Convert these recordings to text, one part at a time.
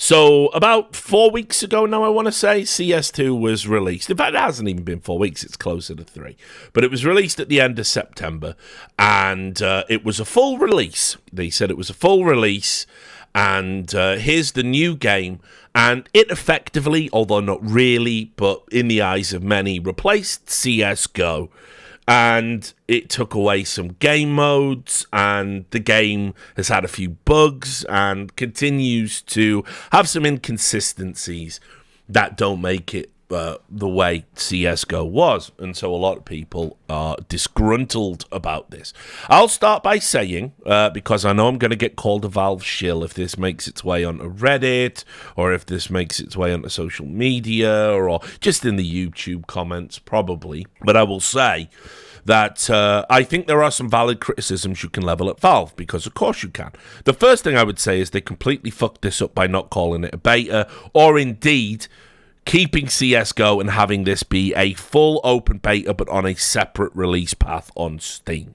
So about 4 weeks ago now, I want to say, CS2 was released. In fact, it hasn't even been 4 weeks. It's closer to 3. But it was released at the end of September, and it was a full release. They said it was a full release, and here's the new game. And it effectively, although not really, but in the eyes of many, replaced CSGO. And it took away some game modes, and the game has had a few bugs and continues to have some inconsistencies that don't make it the way CSGO was. And so a lot of people are disgruntled about this. I'll start by saying, because I know I'm going to get called a Valve shill if this makes its way onto Reddit, or if this makes its way onto social media, or just in the YouTube comments, probably. But I will say that I think there are some valid criticisms you can level at Valve, because of course you can. The first thing I would say is they completely fucked this up by not calling it a beta, or indeed keeping CSGO and having this be a full open beta but on a separate release path on Steam.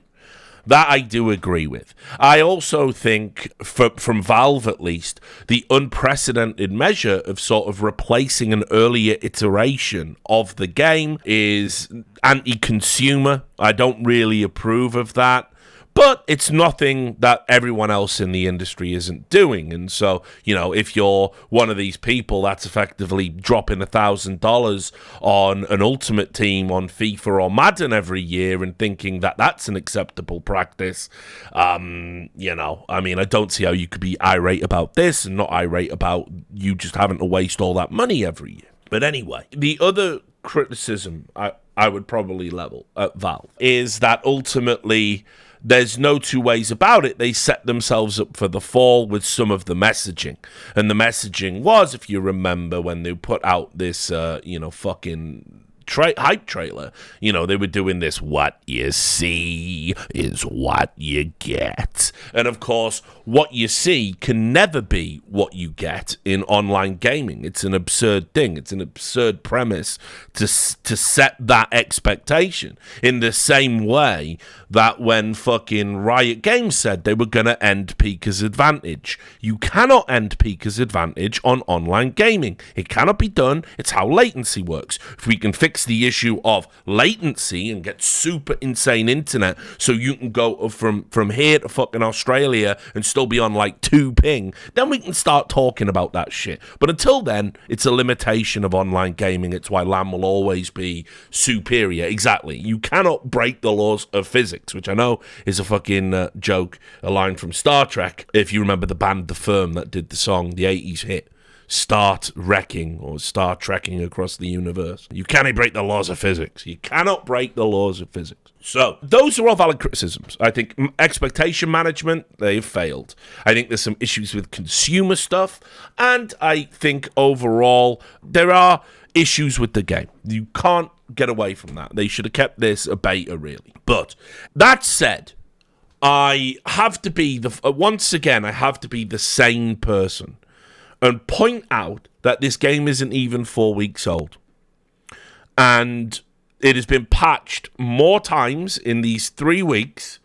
That I do agree with. I also think, from Valve at least, the unprecedented measure of sort of replacing an earlier iteration of the game is anti-consumer. I don't really approve of that. But it's nothing that everyone else in the industry isn't doing. And so, you know, if you're one of these people that's effectively dropping $1,000 on an Ultimate Team on FIFA or Madden every year and thinking that that's an acceptable practice, you know, I mean, I don't see how you could be irate about this and not irate about you just having to waste all that money every year. But anyway, the other criticism I would probably level at Valve is that ultimately there's no two ways about it. They set themselves up for the fall with some of the messaging. And the messaging was, if you remember, when they put out this, fucking hype trailer, you know, they were doing this, what you see is what you get. And of course, what you see can never be what you get in online gaming. It's an absurd thing. It's an absurd premise to set that expectation, in the same way that when fucking Riot Games said they were going to end Pika's advantage. You cannot end Pika's advantage on online gaming. It cannot be done. It's how latency works. If we can fix the issue of latency and get super insane internet so you can go from here to fucking Australia and still be on like 2 ping, then we can start talking about that shit. But until then, it's a limitation of online gaming. It's why LAN will always be superior. Exactly. You cannot break the laws of physics, which I know is a fucking joke, a line from Star Trek, if you remember the band The Firm that did the song, the 80s hit Start Wrecking or Star Trekking Across the Universe. You cannot break the laws of physics. You cannot break the laws of physics. So those are all valid criticisms. I think expectation management, they've failed. I think there's some issues with consumer stuff, and I think overall there are issues with the game. You can't get away from that. They should have kept this a beta, really. But that said, I have to be once again, I have to be the sane person and point out that this game isn't even 4 weeks old. And it has been patched more times in these 3 weeks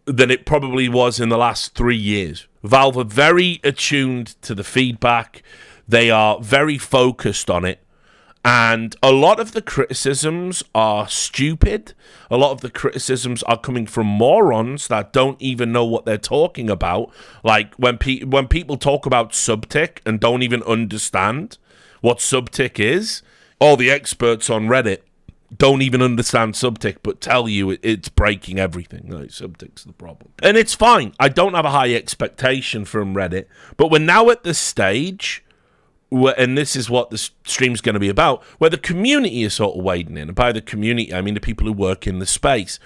than it probably was in the last 3 years. Valve are very attuned to the feedback. They are very focused on it. And a lot of the criticisms are stupid. A lot of the criticisms are coming from morons that don't even know what they're talking about. Like when people talk about subtick and don't even understand what subtick is, all the experts on Reddit don't even understand subtick, but tell you it's breaking everything. No, subtick's the problem. And it's fine. I don't have a high expectation from Reddit, but we're now at the stage, and this is what the stream's going to be about, where the community is sort of wading in. And by the community, I mean the people who work in the space.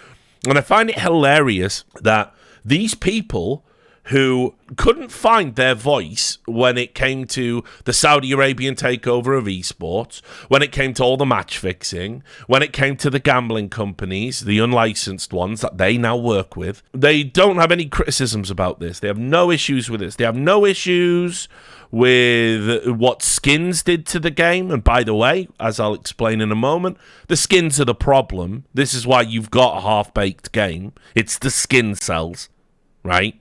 And I find it hilarious that these people who couldn't find their voice when it came to the Saudi Arabian takeover of esports, when it came to all the match fixing, when it came to the gambling companies, the unlicensed ones that they now work with, they don't have any criticisms about this. They have no issues with this. They have no issues with what skins did to the game. And by the way, as I'll explain in a moment, the skins are the problem. This is why you've got a half-baked game. It's the skin cells, right?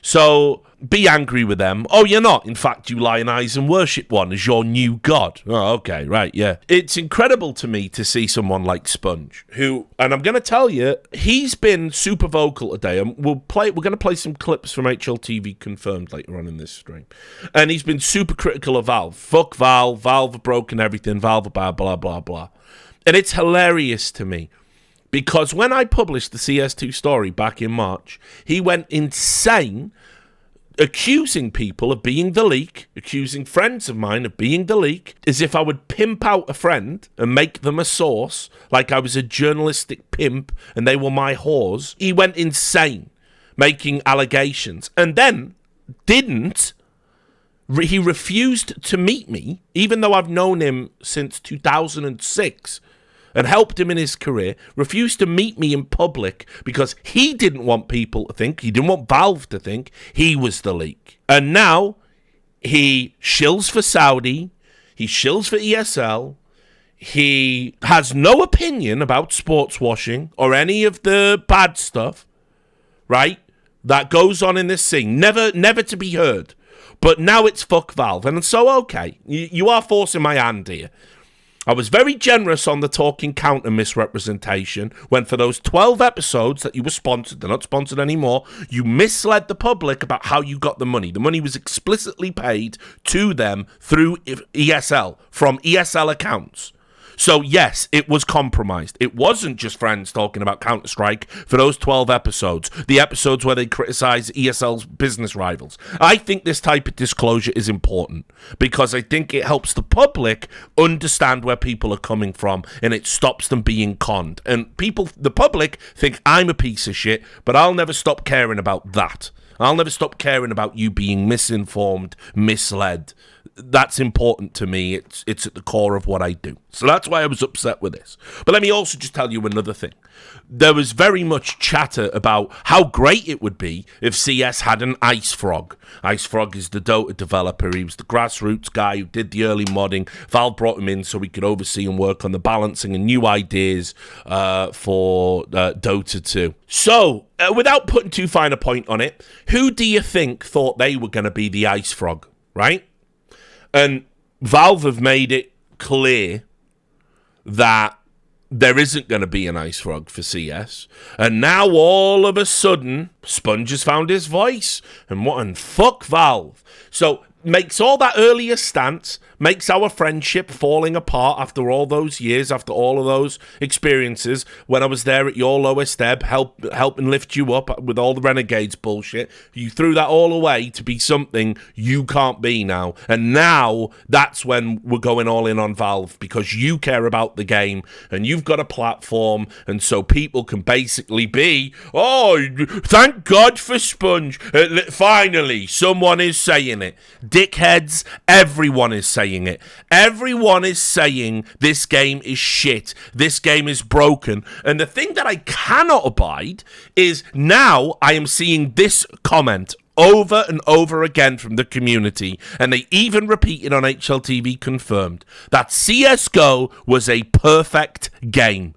So be angry with them. Oh, you're not. In fact, you lionize and worship one as your new god. Oh, okay, right, yeah. It's incredible to me to see someone like Sponge, who, and I'm going to tell you, he's been super vocal today. And we're going to play some clips from HLTV Confirmed later on in this stream. And he's been super critical of Valve. Fuck Valve. Valve have broken everything. Valve are bad, blah, blah, blah. And it's hilarious to me. Because when I published the CS2 story back in March, he went insane accusing people of being the leak, accusing friends of mine of being the leak, as if I would pimp out a friend and make them a source, like I was a journalistic pimp and they were my whores. He went insane, making allegations, and then he refused to meet me, even though I've known him since 2006, and helped him in his career, refused to meet me in public because he didn't want people to think, he didn't want Valve to think he was the leak. And now he shills for Saudi, he shills for ESL, he has no opinion about sports washing or any of the bad stuff, right, that goes on in this scene, never to be heard. But now it's fuck Valve. And so, okay, you are forcing my hand here. I was very generous on the talking counter misrepresentation when for those 12 episodes that you were sponsored, they're not sponsored anymore, you misled the public about how you got the money. The money was explicitly paid to them through ESL, from ESL accounts. So yes, it was compromised. It wasn't just friends talking about Counter-Strike for those 12 episodes, the episodes where they criticize ESL's business rivals. I think this type of disclosure is important because I think it helps the public understand where people are coming from and it stops them being conned. And the public think I'm a piece of shit, but I'll never stop caring about that. I'll never stop caring about you being misinformed, misled. That's important to me. It's at the core of what I do. So that's why I was upset with this. But let me also just tell you another thing. There was very much chatter about how great it would be if CS had an Ice Frog. Ice Frog is the Dota developer. He was the grassroots guy who did the early modding. Valve brought him in so he could oversee and work on the balancing and new ideas for Dota 2. So, without putting too fine a point on it, who do you think thought they were going to be the Ice Frog, right? And Valve have made it clear that there isn't going to be an Ice Frog for CS. And now all of a sudden, Sponge has found his voice. And fuck Valve. So makes all that earlier stance, makes our friendship falling apart after all those years, after all of those experiences, when I was there at your lowest ebb, helping lift you up with all the Renegades bullshit. You threw that all away to be something you can't be now. And now that's when we're going all in on Valve, because you care about the game and you've got a platform, and so people can basically be, oh, thank God for Sponge. Finally, someone is saying it. Dickheads, everyone is saying it. Everyone is saying this game is shit. This game is broken. And the thing that I cannot abide is now I am seeing this comment over and over again from the community, and they even repeat it on HLTV Confirmed, that CSGO was a perfect game.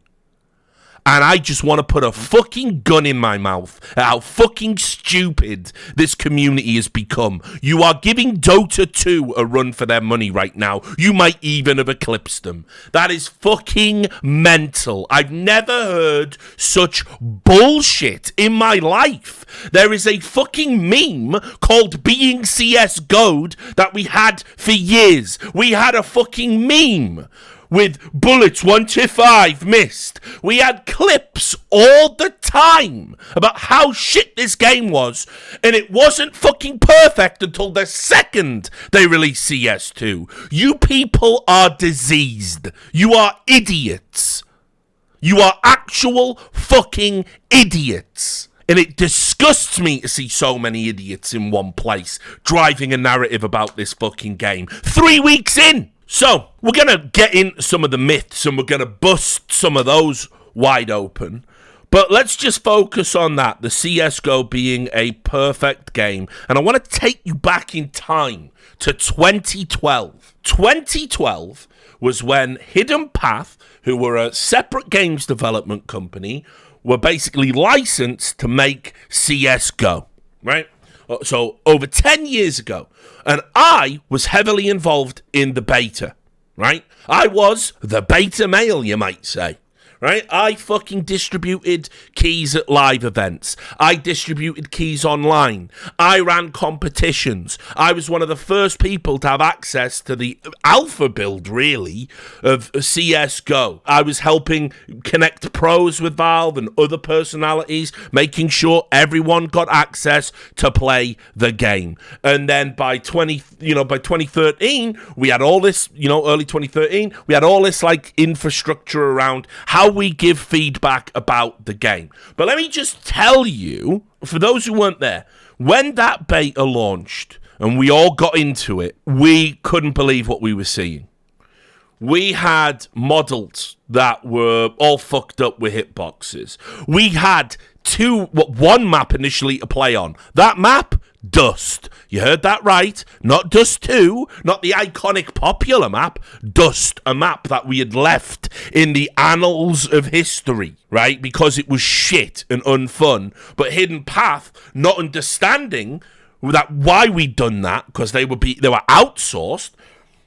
And I just want to put a fucking gun in my mouth at how fucking stupid this community has become. You are giving Dota 2 a run for their money right now. You might even have eclipsed them. That is fucking mental. I've never heard such bullshit in my life. There is a fucking meme called Being CSGO'd that we had for years. We had a fucking meme with bullets 1 to 5 missed. We had clips all the time about how shit this game was, and it wasn't fucking perfect until the second they released CS2. You people are diseased. You are idiots. You are actual fucking idiots. And it disgusts me to see so many idiots in one place driving a narrative about this fucking game 3 weeks in. So, we're going to get into some of the myths and we're going to bust some of those wide open. But let's just focus on that, the CSGO being a perfect game. And I want to take you back in time to 2012. 2012 was when Hidden Path, who were a separate games development company, were basically licensed to make CSGO, right? So over 10 years ago. And I was heavily involved in the beta, right? I was the beta male, you might say. Right? I fucking distributed keys at live events. I distributed keys online. I ran competitions. I was one of the first people to have access to the alpha build, really, of CSGO. I was helping connect pros with Valve and other personalities, making sure everyone got access to play the game. And then by 2013, we had all this, early 2013, we had all this like infrastructure around how we give feedback about the game. But let me just tell you, for those who weren't there, when that beta launched and we all got into it, we couldn't believe what we were seeing. We had models that were all fucked up with hitboxes. We had one map initially to play on. That map, Dust. You heard that right. Not Dust 2, not the iconic popular map. Dust, a map that we had left in the annals of history, right? Because it was shit and unfun. But Hidden Path, not understanding that why we'd done that, because they were outsourced.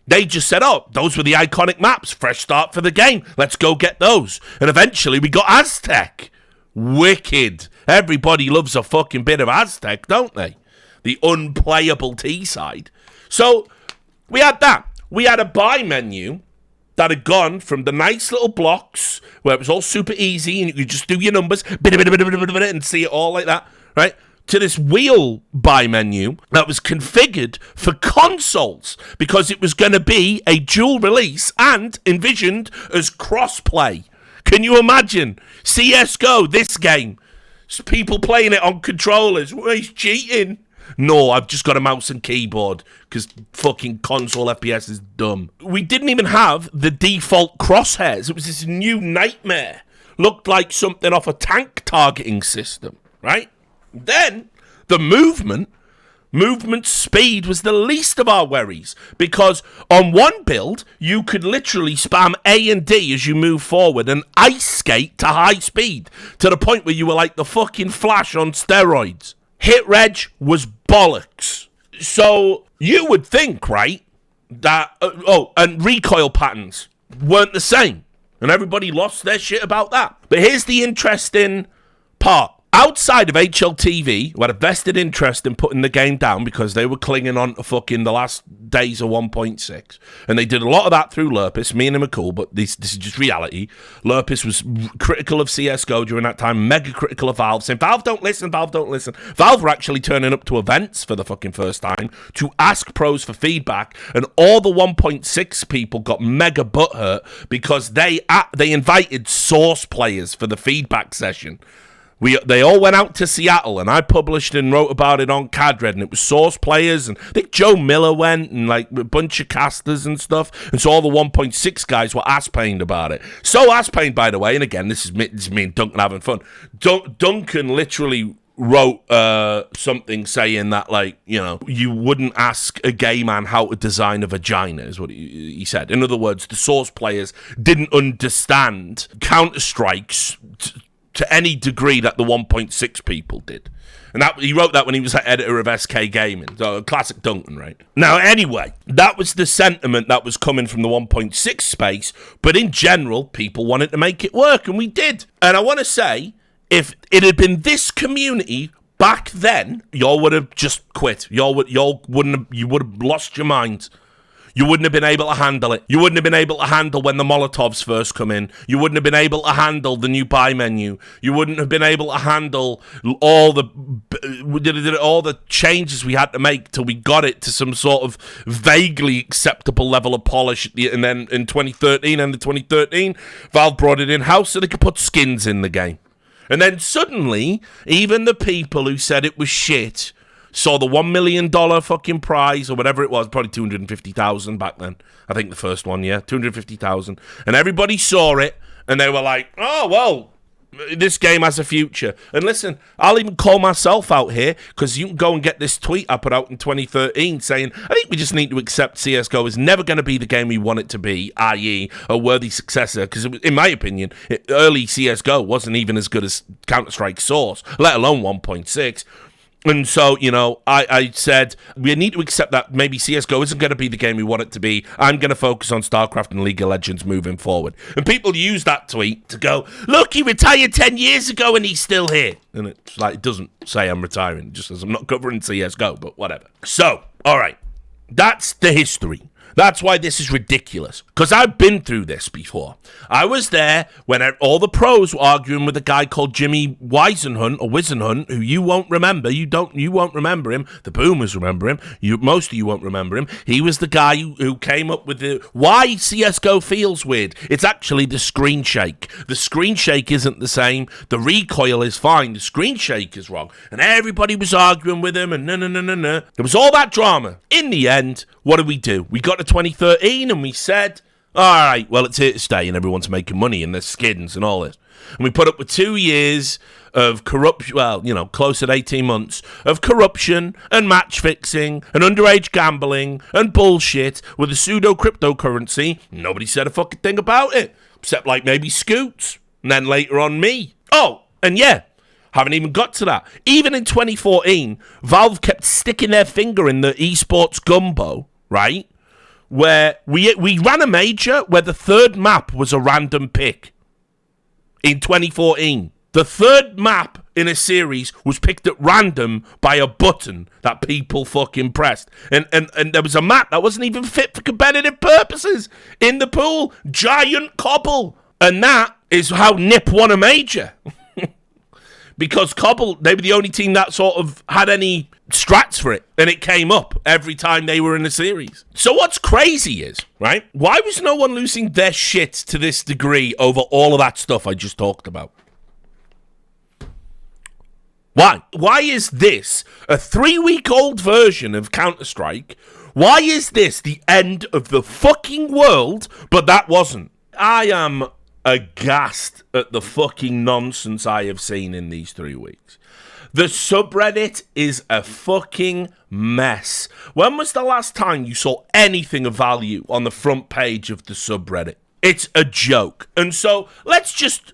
They just said, oh, those were the iconic maps. Fresh start for the game. Let's go get those. And eventually we got Aztec. Wicked. Everybody loves a fucking bit of Aztec, don't they? The unplayable T-side. So we had that. We had a buy menu that had gone from the nice little blocks where it was all super easy and you could just do your numbers and see it all like that, right? To this wheel buy menu that was configured for consoles because it was going to be a dual release and envisioned as cross-play. Can you imagine? CSGO, this game. People playing it on controllers. Well, he's cheating. No, I've just got a mouse and keyboard because fucking console FPS is dumb. We didn't even have the default crosshairs. It was this new nightmare. Looked like something off a tank targeting system, right? Then, the movement speed was the least of our worries because on one build, you could literally spam A and D as you move forward and ice skate to high speed to the point where you were like the fucking Flash on steroids. Hit reg was bollocks. So you would think, right, that, and recoil patterns weren't the same. And everybody lost their shit about that. But here's the interesting part. Outside of HLTV, who had a vested interest in putting the game down because they were clinging on to fucking the last days of 1.6. And they did a lot of that through Lurpus. Me and him are cool, but this is just reality. Lurpus was critical of CSGO during that time, mega critical of Valve, saying, Valve don't listen. Valve were actually turning up to events for the fucking first time to ask pros for feedback, and all the 1.6 people got mega butthurt because they invited source players for the feedback session. They all went out to Seattle, and I published and wrote about it on CADRED, and it was source players, and I think Joe Miller went, and like a bunch of casters and stuff, and so all the 1.6 guys were ass-pained about it. So ass-pained, by the way, and again, this is me and Duncan having fun. Duncan literally wrote something saying that, like, you wouldn't ask a gay man how to design a vagina, is what he said. In other words, the source players didn't understand counterstrikes to any degree that the 1.6 people did. And he wrote that when he was editor of SK Gaming. So classic Duncan, right? Now, anyway, that was the sentiment that was coming from the 1.6 space, but in general, people wanted to make it work, and we did. And I want to say, if it had been this community back then, y'all would have just quit. You would have lost your minds. You wouldn't have been able to handle it. You wouldn't have been able to handle when the Molotovs first come in. You wouldn't have been able to handle the new buy menu. You wouldn't have been able to handle all the changes we had to make till we got it to some sort of vaguely acceptable level of polish. And then in 2013, Valve brought it in-house so they could put skins in the game. And then suddenly, even the people who said it was shit saw the $1 million fucking prize or whatever it was, probably 250,000 back then. I think the first one, yeah, 250,000. And everybody saw it and they were like, oh, well, this game has a future. And listen, I'll even call myself out here because you can go and get this tweet I put out in 2013 saying, I think we just need to accept CSGO is never going to be the game we want it to be, i.e. a worthy successor. Because in my opinion, early CSGO wasn't even as good as Counter-Strike Source, let alone 1.6. And so, you know, I said, we need to accept that maybe CSGO isn't going to be the game we want it to be. I'm going to focus on StarCraft and League of Legends moving forward. And people use that tweet to go, look, he retired 10 years ago and he's still here. And it's like, it doesn't say I'm retiring. It just says I'm not covering CSGO, but whatever. So, all right, that's the history. That's why this is ridiculous, because I've been through this before. I was there when all the pros were arguing with a guy called Jimmy Wisenhunt or Wisenhunt, who you won't remember. You won't remember him. The boomers remember him. Most of you won't remember him. He was the guy who came up with the why CSGO feels weird. It's actually the screen shake. The screen shake isn't the same. The recoil is fine. The screen shake is wrong. And everybody was arguing with him and no. There was all that drama. In the end, what did we do? We got to 2013 and we said, all right, well, it's here to stay and everyone's making money and there's skins and all this. And we put up with 2 years of corruption, well, you know, close at 18 months of corruption and match fixing and underage gambling and bullshit with a pseudo cryptocurrency. Nobody said a fucking thing about it, except like maybe Scoots and then later on me. Oh, and yeah, haven't even got to that. Even in 2014, Valve kept sticking their finger in the esports gumbo, right? Where we ran a major where the third map was a random pick in 2014. The third map in a series was picked at random by a button that people fucking pressed. And there was a map that wasn't even fit for competitive purposes in the pool. Giant Cobble. And that is how Nip won a major. Because Cobble, they were the only team that sort of had any strats for it. And it came up every time they were in a series. So what's crazy is, right? Why was no one losing their shit to this degree over all of that stuff I just talked about? Why? Why is this a 3-week-old version of Counter-Strike? Why is this the end of the fucking world? But that wasn't. I am aghast at the fucking nonsense I have seen in these 3 weeks. The subreddit is a fucking mess. When was the last time you saw anything of value on the front page of the subreddit? It's a joke. And so let's just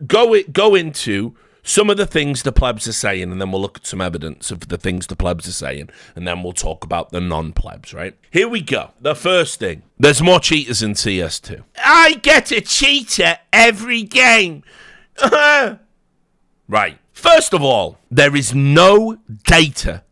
go into some of the things the plebs are saying, and then we'll look at some evidence of the things the plebs are saying, and then we'll talk about the non-plebs, right? Here we go. The first thing. There's more cheaters in CS2. I get a cheater every game. Right. First of all, there is no data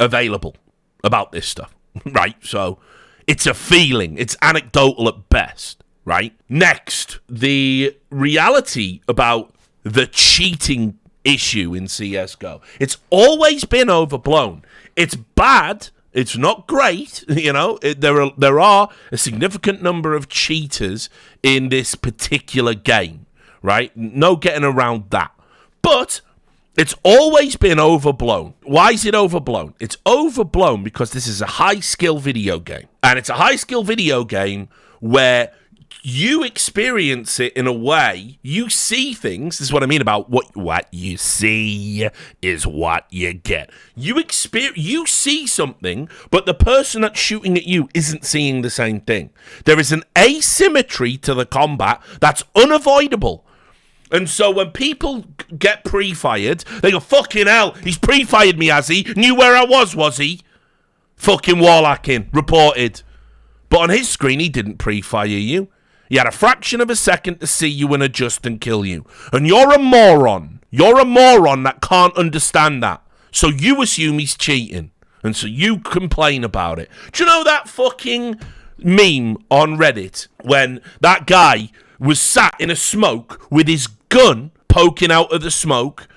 available about this stuff, right? So it's a feeling. It's anecdotal at best, right? Next, the reality about the cheating issue in CSGO. It's always been overblown. It's bad. It's not great. You know, there are a significant number of cheaters in this particular game, right? No getting around that. But it's always been overblown. Why is it overblown? It's overblown because this is a high-skill video game. And it's a high-skill video game where you experience it in a way, you see things. This is what I mean about what you see is what you get. You see something, but the person that's shooting at you isn't seeing the same thing. There is an asymmetry to the combat that's unavoidable. And so when people get pre-fired, they go, fucking hell, he's pre-fired me, has he? Knew where I was he? Fucking wall hacking, reported. But on his screen, he didn't pre-fire you. He had a fraction of a second to see you and adjust and kill you. And you're a moron. You're a moron that can't understand that. So you assume he's cheating. And so you complain about it. Do you know that fucking meme on Reddit when that guy was sat in a smoke with his gun poking out of the smoke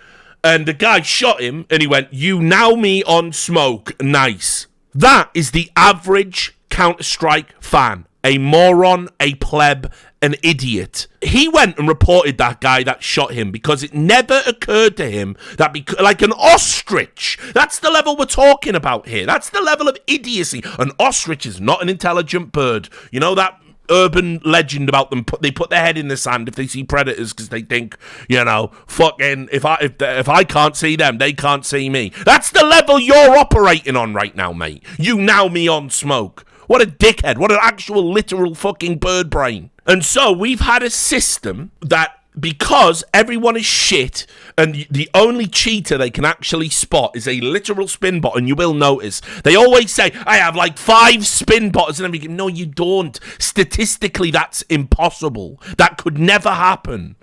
and the guy shot him and he went, "You now me on smoke, nice." That is the average Counter-Strike fan. A moron, a pleb, an idiot. He went and reported that guy that shot him because it never occurred to him that, like an ostrich, that's the level we're talking about here. That's the level of idiocy. An ostrich is not an intelligent bird. You know that urban legend about them? They put their head in the sand if they see predators because they think, you know, fucking, if I can't see them, they can't see me. That's the level you're operating on right now, mate. You now me on smoke. What a dickhead. What an actual literal fucking bird brain. And so we've had a system that because everyone is shit, and the only cheater they can actually spot is a literal spin bot, and you will notice they always say, I have like 5 spin bots and everything. No, you don't. Statistically, that's impossible. That could never happen.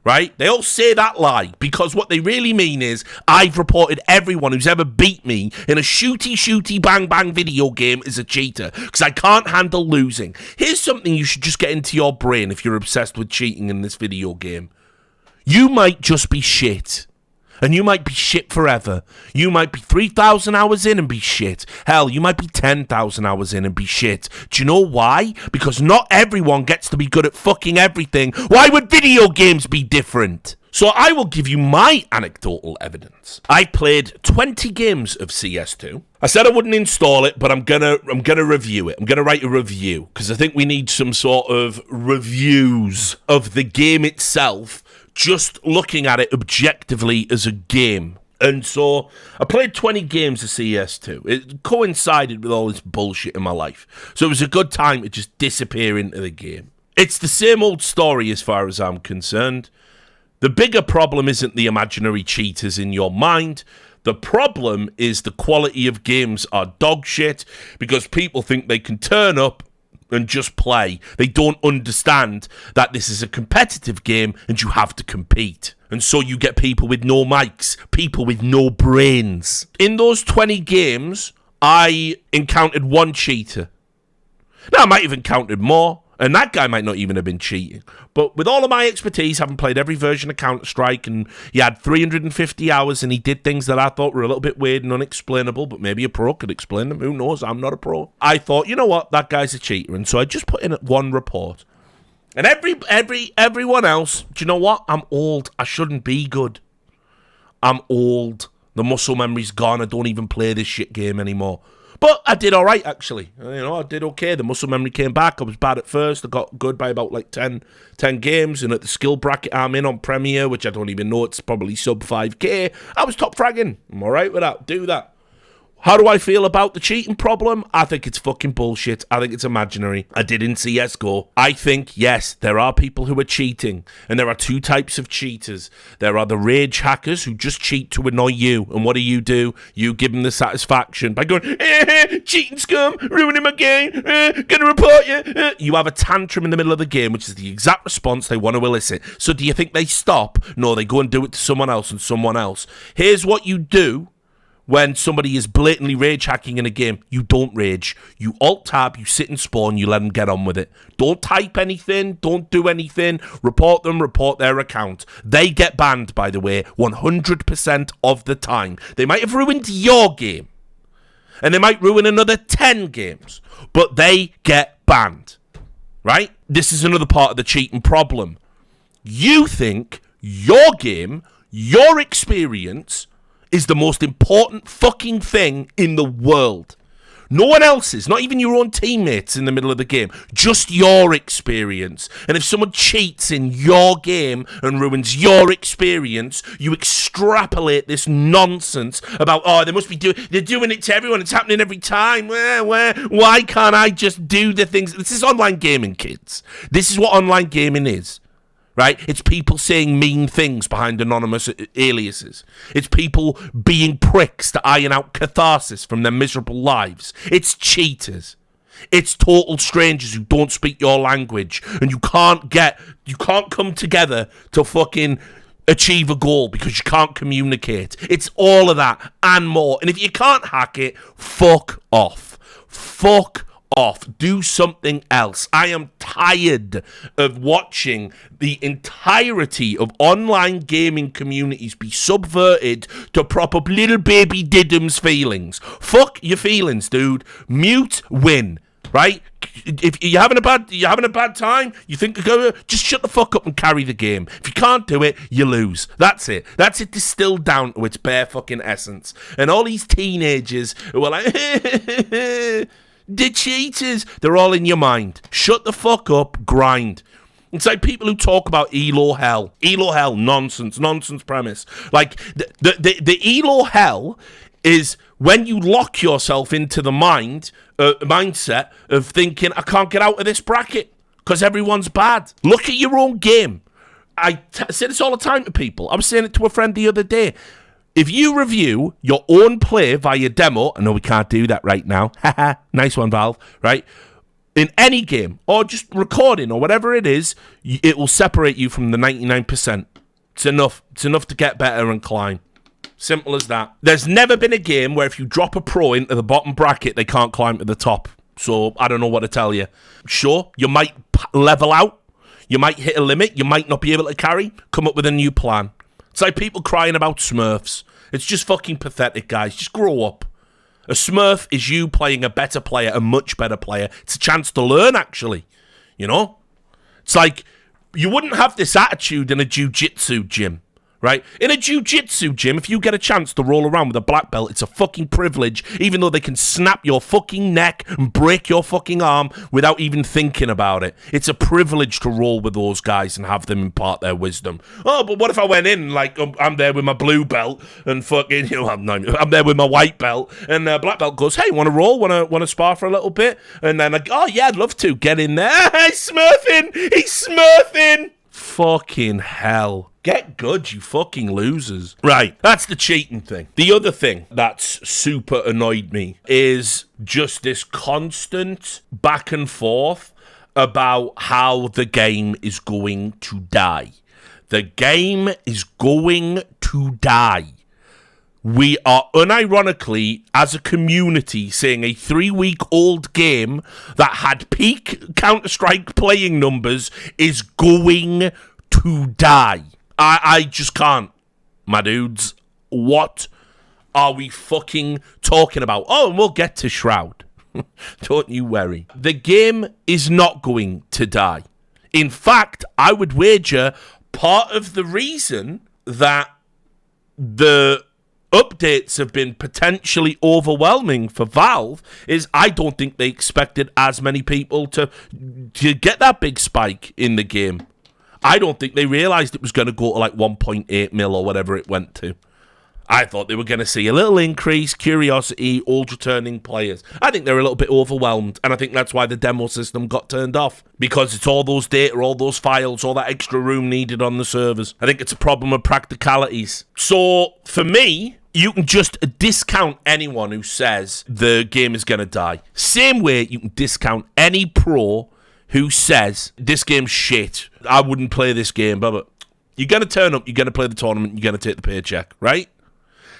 Right? They all say that lie because what they really mean is I've reported everyone who's ever beat me in a shooty bang bang video game is a cheater because I can't handle losing. Here's something you should just get into your brain if you're obsessed with cheating in this video game. You might just be shit. And you might be shit forever. You might be 3,000 hours in and be shit. Hell, you might be 10,000 hours in and be shit. Do you know why? Because not everyone gets to be good at fucking everything. Why would video games be different? So I will give you my anecdotal evidence. I played 20 games of CS2. I said I wouldn't install it, but I'm gonna review it. I'm gonna write a review because I think we need some sort of reviews of the game itself, just looking at it objectively as a game. And so I played 20 games of CS2. It coincided with all this bullshit in my life. So it was a good time to just disappear into the game. It's the same old story as far as I'm concerned. The bigger problem isn't the imaginary cheaters in your mind. The problem is the quality of games are dog shit because people think they can turn up and just play. They don't understand that this is a competitive game and you have to compete. And so you get people with no mics, people with no brains. In those 20 games, I encountered one cheater. Now, I might have encountered more, and that guy might not even have been cheating. But with all of my expertise, having played every version of Counter-Strike, and he had 350 hours, and he did things that I thought were a little bit weird and unexplainable, but maybe a pro could explain them. Who knows? I'm not a pro. I thought, you know what? That guy's a cheater. And so I just put in one report. And everyone else, do you know what? I'm old. I shouldn't be good. I'm old. The muscle memory's gone. I don't even play this shit game anymore. But I did all right, actually. I did okay. The muscle memory came back. I was bad at first. I got good by about like 10 games. And at the skill bracket I'm in on Premier, which I don't even know, it's probably sub 5k, I was top fragging. I'm all right with that. Do that. How do I feel about the cheating problem? I think it's fucking bullshit. I think it's imaginary. I did in CSGO. I think, yes, there are people who are cheating. And there are 2 types of cheaters. There are the rage hackers who just cheat to annoy you. And what do? You give them the satisfaction by going, cheating scum, ruining my game, gonna report you. You have a tantrum in the middle of the game, which is the exact response they want to elicit. So do you think they stop? No, they go and do it to someone else and someone else. Here's what you do. When somebody is blatantly rage hacking in a game, you don't rage. You alt-tab, you sit and spawn, you let them get on with it. Don't type anything, don't do anything. Report them, report their account. They get banned, by the way, 100% of the time. They might have ruined your game. And they might ruin another 10 games. But they get banned. Right? This is another part of the cheating problem. You think your game, your experience is the most important fucking thing in the world. No one else's, not even your own teammates in the middle of the game. Just your experience. And if someone cheats in your game and ruins your experience, you extrapolate this nonsense about, they must be they're doing it to everyone. It's happening every time. Why can't I just do the things? This is online gaming, kids. This is what online gaming is. Right? It's people saying mean things behind anonymous aliases. It's people being pricks to iron out catharsis from their miserable lives. It's cheaters. It's total strangers who don't speak your language. And you can't come together to fucking achieve a goal because you can't communicate. It's all of that and more. And if you can't hack it, fuck off. Fuck off. Do something else. I am tired of watching the entirety of online gaming communities be subverted to prop up little baby Didum's feelings. Fuck your feelings, dude. Mute, win. Right? If you're having a bad time, you think you go, just shut the fuck up and carry the game. If you can't do it, you lose. That's it. That's it distilled down to its bare fucking essence. And all these teenagers who are like, the cheaters, they're all in your mind. Shut the fuck up, grind. It's like people who talk about ELO hell. ELO hell, nonsense premise. Like, the ELO hell is when you lock yourself into the mindset of thinking, I can't get out of this bracket because everyone's bad. Look at your own game. I say this all the time to people. I was saying it to a friend the other day. If you review your own play via demo, I know we can't do that right now. Haha, nice one, Valve, right? In any game, or just recording, or whatever it is, it will separate you from the 99%. It's enough. It's enough to get better and climb. Simple as that. There's never been a game where if you drop a pro into the bottom bracket, they can't climb to the top. So I don't know what to tell you. Sure, you might level out. You might hit a limit. You might not be able to carry. Come up with a new plan. It's like people crying about Smurfs. It's just fucking pathetic, guys. Just grow up. A Smurf is you playing a better player, a much better player. It's a chance to learn, actually. You know? It's like, you wouldn't have this attitude in a jiu-jitsu gym, right? In a jiu-jitsu gym, if you get a chance to roll around with a black belt, it's a fucking privilege, even though they can snap your fucking neck and break your fucking arm without even thinking about it. It's a privilege to roll with those guys and have them impart their wisdom. Oh, but what if I went in, like, I'm there with my blue belt and fucking, you know, I'm there with my white belt, and black belt goes, hey, want to roll? Want to spar for a little bit? And then, oh, yeah, I'd love to. Get in there. He's smurfing. He's smurfing. Fucking hell. Get good, you fucking losers. Right, that's the cheating thing. The other thing that's super annoyed me is just this constant back and forth about how the game is going to die. The game is going to die. We are unironically, as a community, saying a 3-week-old game that had peak counterstrike playing numbers is going to die. I just can't, my dudes. What are we fucking talking about? Oh, and we'll get to Shroud. Don't you worry. The game is not going to die. In fact, I would wager part of the reason that the updates have been potentially overwhelming for Valve is I don't think they expected as many people to get that big spike in the game. I don't think they realised it was going to go to like 1.8 mil or whatever it went to. I thought they were going to see a little increase, curiosity, old returning players. I think they're a little bit overwhelmed, and I think that's why the demo system got turned off, because it's all those data, all those files, all that extra room needed on the servers. I think it's a problem of practicalities. So, for me, you can just discount anyone who says the game is going to die. Same way you can discount any pro who says this game's shit, I wouldn't play this game, but you're going to turn up, you're going to play the tournament, you're going to take the paycheck, right?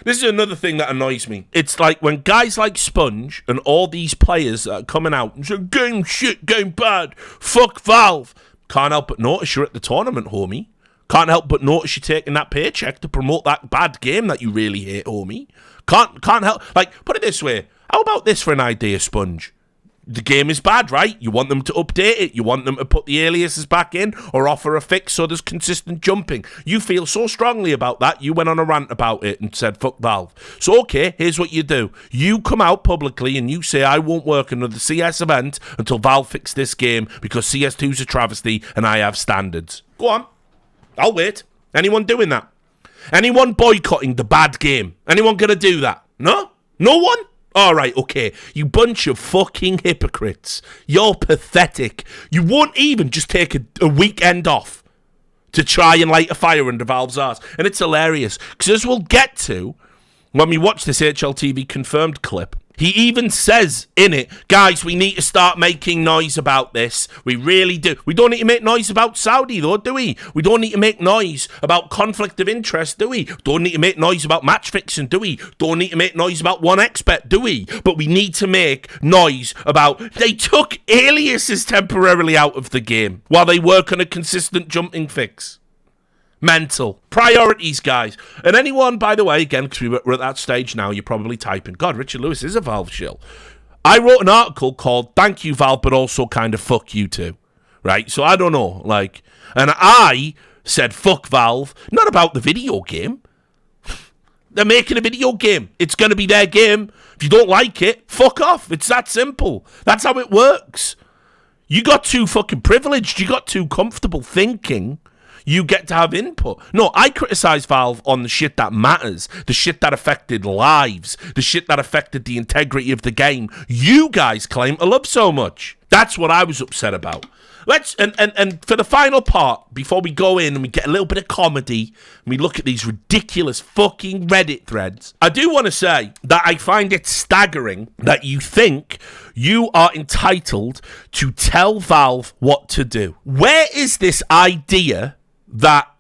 This is another thing that annoys me. It's like when guys like Sponge and all these players that are coming out and say, game shit, game bad, fuck Valve. Can't help but notice you're at the tournament, homie. Can't help but notice you're taking that paycheck to promote that bad game that you really hate, homie. Can't help, like, put it this way. How about this for an idea, Sponge? The game is bad, right? You want them to update it. You want them to put the aliases back in or offer a fix so there's consistent jumping. You feel so strongly about that, you went on a rant about it and said, fuck Valve. So, okay, here's what you do. You come out publicly and you say, I won't work another CS event until Valve fix this game because CS2's a travesty and I have standards. Go on. I'll wait. Anyone doing that? Anyone boycotting the bad game? Anyone gonna do that? No? No one? Alright, okay. You bunch of fucking hypocrites. You're pathetic. You won't even just take a weekend off to try and light a fire under Valve's arse. And it's hilarious. Because as we'll get to, when we watch this HLTV confirmed clip, he even says in it, guys, we need to start making noise about this. We really do. We don't need to make noise about Saudi, though, do we? We don't need to make noise about conflict of interest, do we? Don't need to make noise about match fixing, do we? Don't need to make noise about 1xbet, do we? But we need to make noise about they took aliases temporarily out of the game while they work on a consistent jumping fix. Mental. Priorities, guys. And anyone, by the way, again, because we're at that stage now, you're probably typing, God, Richard Lewis is a Valve shill. I wrote an article called Thank You, Valve, but also kind of fuck you too. Right? So I don't know. Like, and I said fuck Valve, not about the video game. They're making a video game. It's going to be their game. If you don't like it, fuck off. It's that simple. That's how it works. You got too fucking privileged. You got too comfortable thinking you get to have input. No, I criticize Valve on the shit that matters, the shit that affected lives, the shit that affected the integrity of the game you guys claim to love so much. That's what I was upset about. Let's and for the final part, before we go in and we get a little bit of comedy and we look at these ridiculous fucking Reddit threads, I do want to say that I find it staggering that you think you are entitled to tell Valve what to do. Where is this idea that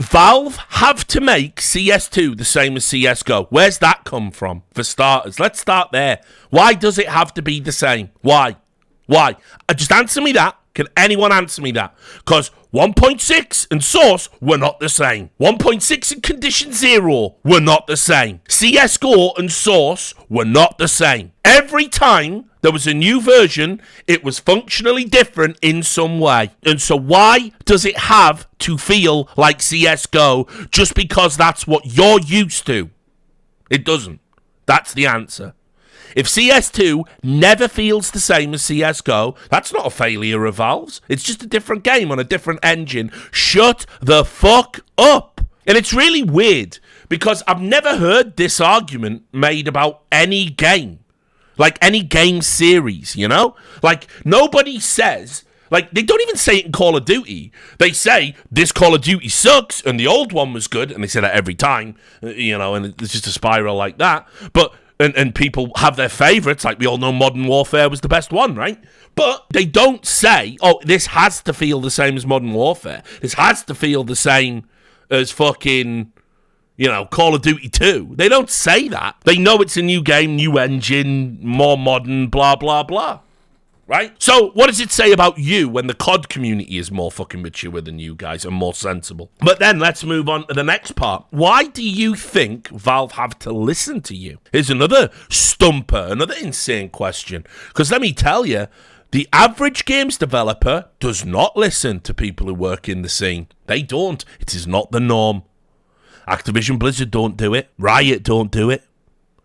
Valve have to make CS2 the same as CSGO? Where's that come from, for starters? Let's start there. Why does it have to be the same? Why? Just answer me that. Can anyone answer me that? Because 1.6 and Source were not the same. 1.6 and Condition Zero were not the same. CSGO and Source were not the same. Every time there was a new version, it was functionally different in some way. And so why does it have to feel like CSGO just because that's what you're used to? It doesn't. That's the answer. If CS2 never feels the same as CSGO, that's not a failure of Valve's. It's just a different game on a different engine. Shut the fuck up. And it's really weird because I've never heard this argument made about any game. Like any game series, you know? Like nobody says... Like, they don't even say it in Call of Duty. They say, this Call of Duty sucks, and the old one was good, and they say that every time, you know, and it's just a spiral like that. But, and people have their favourites, like we all know Modern Warfare was the best one, right? But they don't say, oh, this has to feel the same as Modern Warfare. This has to feel the same as fucking, you know, Call of Duty 2. They don't say that. They know it's a new game, new engine, more modern, blah, blah, blah. Right? So, what does it say about you when the COD community is more fucking mature than you guys and more sensible? But then, let's move on to the next part. Why do you think Valve have to listen to you? Here's another stumper, another insane question. Because let me tell you, the average games developer does not listen to people who work in the scene. They don't. It is not the norm. Activision Blizzard don't do it. Riot don't do it.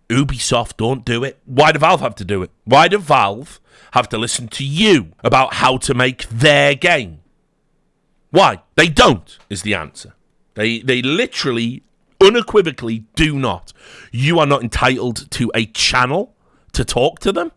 Ubisoft don't do it. Why do Valve have to do it? Why do Valve have to listen to you about how to make their game? Why? They don't, is the answer. They literally, unequivocally do not. You are not entitled to a channel to talk to them.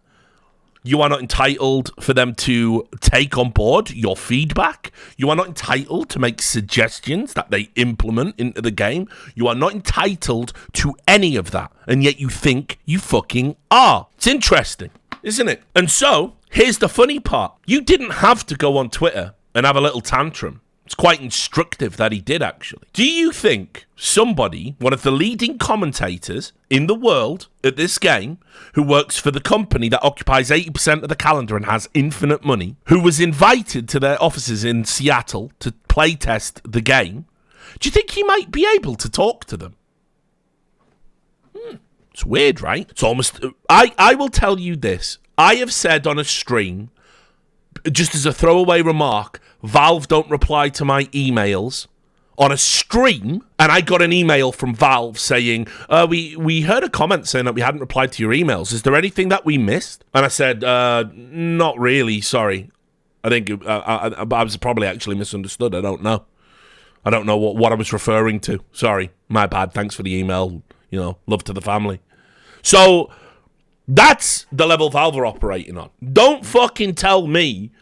You are not entitled for them to take on board your feedback. You are not entitled to make suggestions that they implement into the game. You are not entitled to any of that. And yet you think you fucking are. It's interesting, isn't it? And so, here's the funny part. You didn't have to go on Twitter and have a little tantrum. It's quite instructive that he did, actually. Do you think somebody, one of the leading commentators in the world at this game, who works for the company that occupies 80% of the calendar and has infinite money, who was invited to their offices in Seattle to playtest the game, do you think he might be able to talk to them? It's weird, right? It's almost... I will tell you this. I have said on a stream, just as a throwaway remark, Valve don't reply to my emails on a stream, and I got an email from Valve saying, we heard a comment saying that we hadn't replied to your emails. Is there anything that we missed? And I said, not really, sorry. I think I was probably actually misunderstood. I don't know. I don't know what I was referring to. Sorry, my bad. Thanks for the email. You know, love to the family. So that's the level Valve are operating on. Don't fucking tell me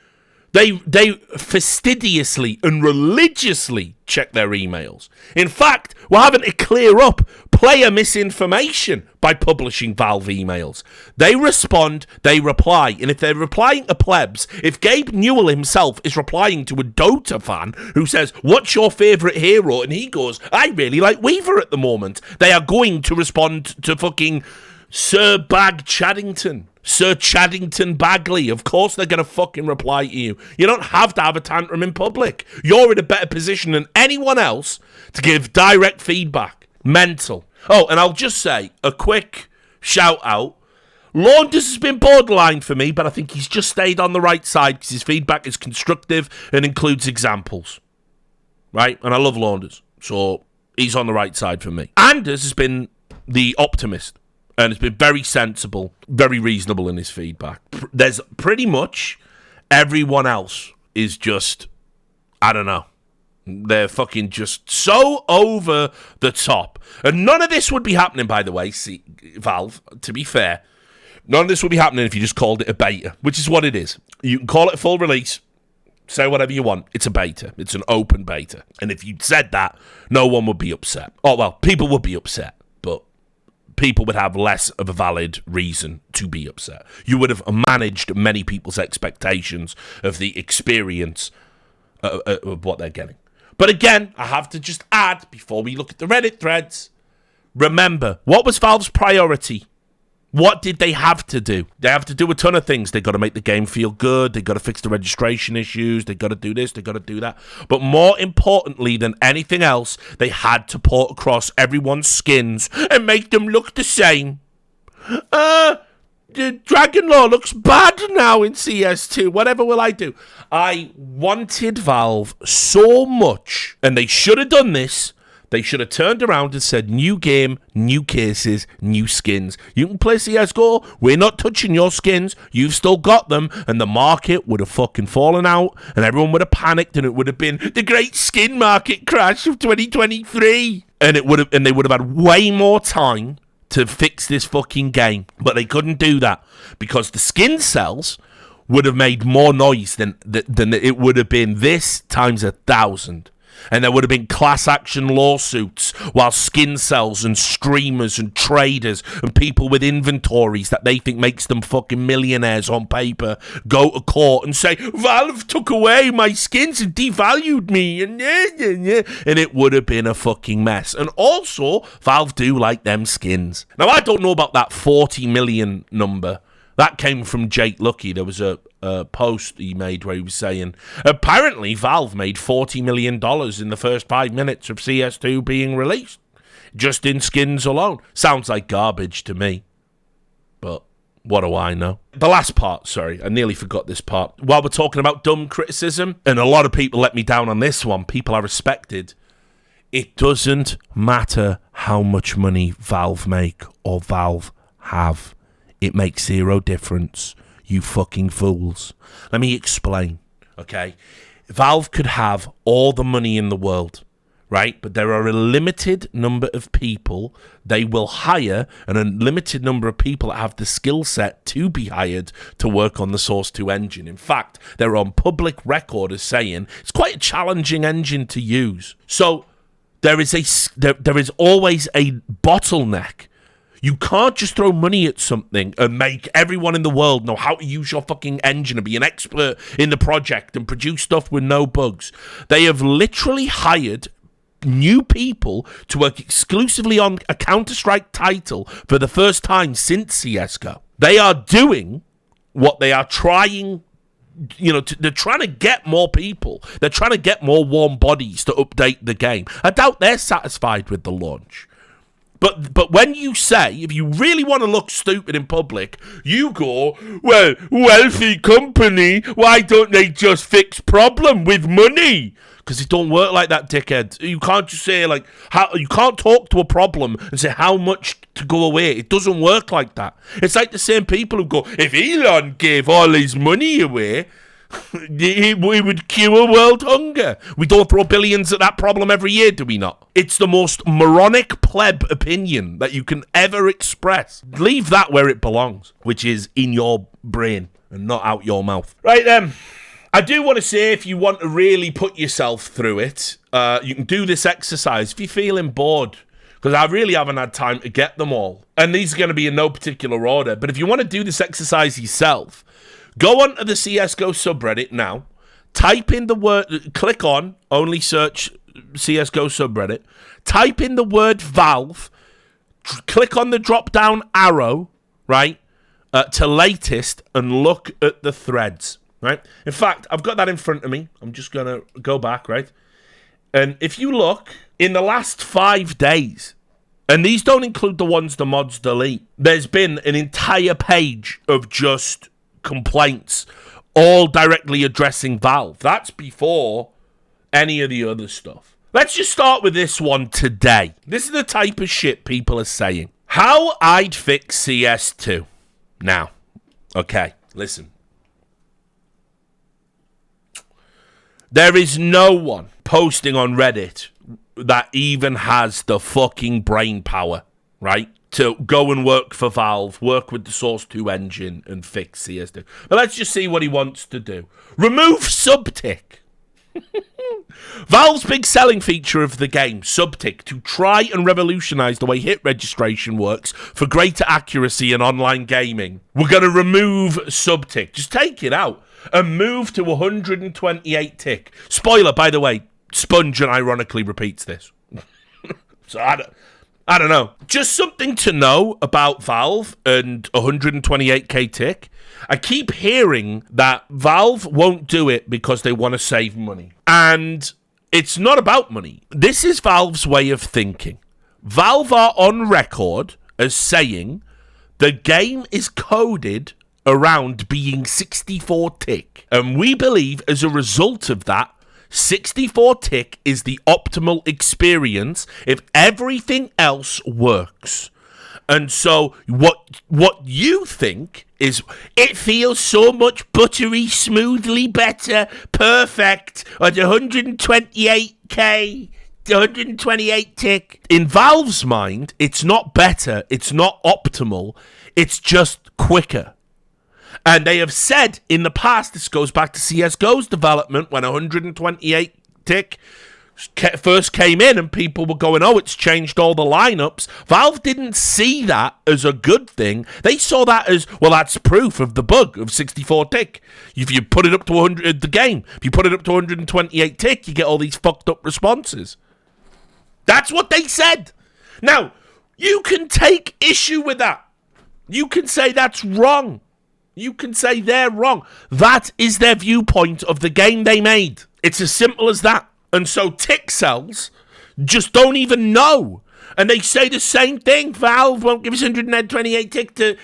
they fastidiously and religiously check their emails. In fact, we're having to clear up player misinformation by publishing Valve emails. They respond, they reply, and if they're replying to plebs, if Gabe Newell himself is replying to a Dota fan who says, what's your favourite hero? And he goes, I really like Weaver at the moment. They are going to respond to fucking Sir Chaddington Bagley. Of course they're going to fucking reply to you. You don't have to have a tantrum in public. You're in a better position than anyone else to give direct feedback. Mental. Oh, and I'll just say a quick shout out. Launders has been borderline for me, but I think he's just stayed on the right side because his feedback is constructive and includes examples. Right? And I love Launders. So he's on the right side for me. Anders has been the optimist. And it's been very sensible, very reasonable in his feedback. There's pretty much everyone else is just, I don't know. They're fucking just so over the top. And none of this would be happening, by the way, Valve, to be fair. None of this would be happening if you just called it a beta, which is what it is. You can call it a full release, say whatever you want. It's a beta. It's an open beta. And if you'd said that, no one would be upset. Oh, well, people would be upset, but people would have less of a valid reason to be upset. You would have managed many people's expectations of the experience of what they're getting. But again, I have to just add, before we look at the Reddit threads, remember, what was Valve's priority? What did they have to do? They have to do a ton of things. They got to make the game feel good. They got to fix the registration issues. They got to do this. They got to do that. But more importantly than anything else, they had to port across everyone's skins and make them look the same. The Dragon Law looks bad now in CS2. Whatever will I do? I wanted Valve so much, and they should have done this. They should have turned around and said, new game, new cases, new skins. You can play CSGO. We're not touching your skins. You've still got them. And the market would have fucking fallen out. And everyone would have panicked. And it would have been the great skin market crash of 2023. And they would have had way more time to fix this fucking game. But they couldn't do that. Because the skin cells would have made more noise than it would have been this times 1,000. And there would have been class action lawsuits while skin cells and streamers and traders and people with inventories that they think makes them fucking millionaires on paper go to court and say, Valve took away my skins and devalued me. And it would have been a fucking mess. And also, Valve do like them skins. Now, I don't know about that 40 million number. That came from Jake Lucky. There was a post he made where he was saying, apparently Valve made $40 million in the first 5 minutes of CS2 being released, just in skins alone. Sounds like garbage to me, but what do I know? The last part, sorry, I nearly forgot this part. While we're talking about dumb criticism, and a lot of people let me down on this one, people I respected, it doesn't matter how much money Valve make or Valve have. It makes zero difference, you fucking fools. Let me explain, okay? Valve could have all the money in the world, right? But there are a limited number of people they will hire and a limited number of people that have the skill set to be hired to work on the Source 2 engine. In fact, they're on public record as saying it's quite a challenging engine to use. So there is always a bottleneck. You can't just throw money at something and make everyone in the world know how to use your fucking engine and be an expert in the project and produce stuff with no bugs. They have literally hired new people to work exclusively on a counterstrike title for the first time since CSGO. They are doing what they are trying, they're trying to get more people. They're trying to get more warm bodies to update the game. I doubt they're satisfied with the launch. But when you say, if you really want to look stupid in public, you go, well, wealthy company, why don't they just fix problem with money? Because it don't work like that, dickhead. You can't just say, you can't talk to a problem and say how much to go away. It doesn't work like that. It's like the same people who go, if Elon gave all his money away, we would cure world hunger. We don't throw billions at that problem every year, do we not? It's the most moronic pleb opinion that you can ever express. Leave that where it belongs, which is in your brain and not out your mouth. Right then, I do want to say, if you want to really put yourself through it, you can do this exercise if you're feeling bored, because I really haven't had time to get them all. And these are going to be in no particular order, but if you want to do this exercise yourself, go onto the CSGO subreddit now, type in the word, click on, only search CSGO subreddit, type in the word Valve, click on the drop-down arrow, right, to latest, and look at the threads, right? In fact, I've got that in front of me. I'm just going to go back, right? And if you look, in the last 5 days, and these don't include the ones the mods delete, there's been an entire page of just complaints, all directly addressing Valve. That's before any of the other stuff. Let's just start with this one today. This is the type of shit people are saying. How I'd fix CS2. Now, okay, listen. There is no one posting on Reddit that even has the fucking brain power, right? to go and work for Valve, work with the Source 2 engine and fix CS2. But let's just see what he wants to do. Remove subtick. Valve's big selling feature of the game, subtick, to try and revolutionize the way hit registration works for greater accuracy in online gaming. We're going to remove subtick. Just take it out and move to 128 tick. Spoiler, by the way, Sponge ironically repeats this. So I don't know. Just something to know about Valve and 128k tick. I keep hearing that Valve won't do it because they want to save money. And it's not about money. This is Valve's way of thinking. Valve are on record as saying the game is coded around being 64 tick. And we believe as a result of that, 64 tick is the optimal experience if everything else works. And so what you think is it feels so much buttery, smoothly better, perfect at 128k, 128 tick. In Valve's mind, it's not better, it's not optimal, it's just quicker. And they have said in the past, this goes back to CSGO's development when 128 tick first came in and people were going, oh, it's changed all the lineups. Valve didn't see that as a good thing. They saw that as, well, that's proof of the bug of 64 tick. If you put it up to 100, the game, if you put it up to 128 tick, you get all these fucked up responses. That's what they said. Now, you can take issue with that. You can say that's wrong. You can say they're wrong. That is their viewpoint of the game they made. It's as simple as that. And so tick cells just don't even know. And they say the same thing. Valve won't give us 128 tick to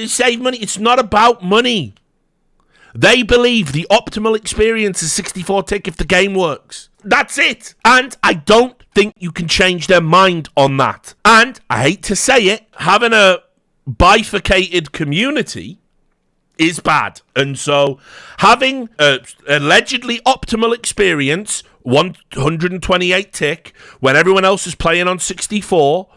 save money. It's not about money. They believe the optimal experience is 64 tick if the game works. That's it. And I don't think you can change their mind on that. And I hate to say it, having a bifurcated community is bad. And so having a allegedly optimal experience, 128 tick, when everyone else is playing on 64,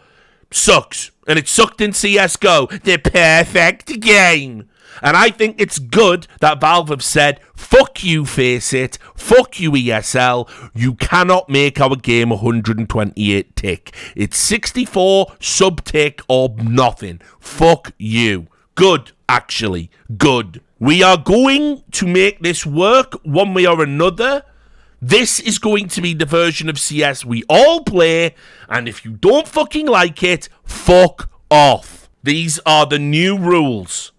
sucks. And it sucked in CSGO, the perfect game. And I think it's good that Valve have said, fuck you, Faceit, fuck you, ESL, you cannot make our game 128 tick. It's 64 sub-tick or nothing. Fuck you. Good. Actually, good. We are going to make this work one way or another. This is going to be the version of CS we all play, and if you don't fucking like it, fuck off. These are the new rules.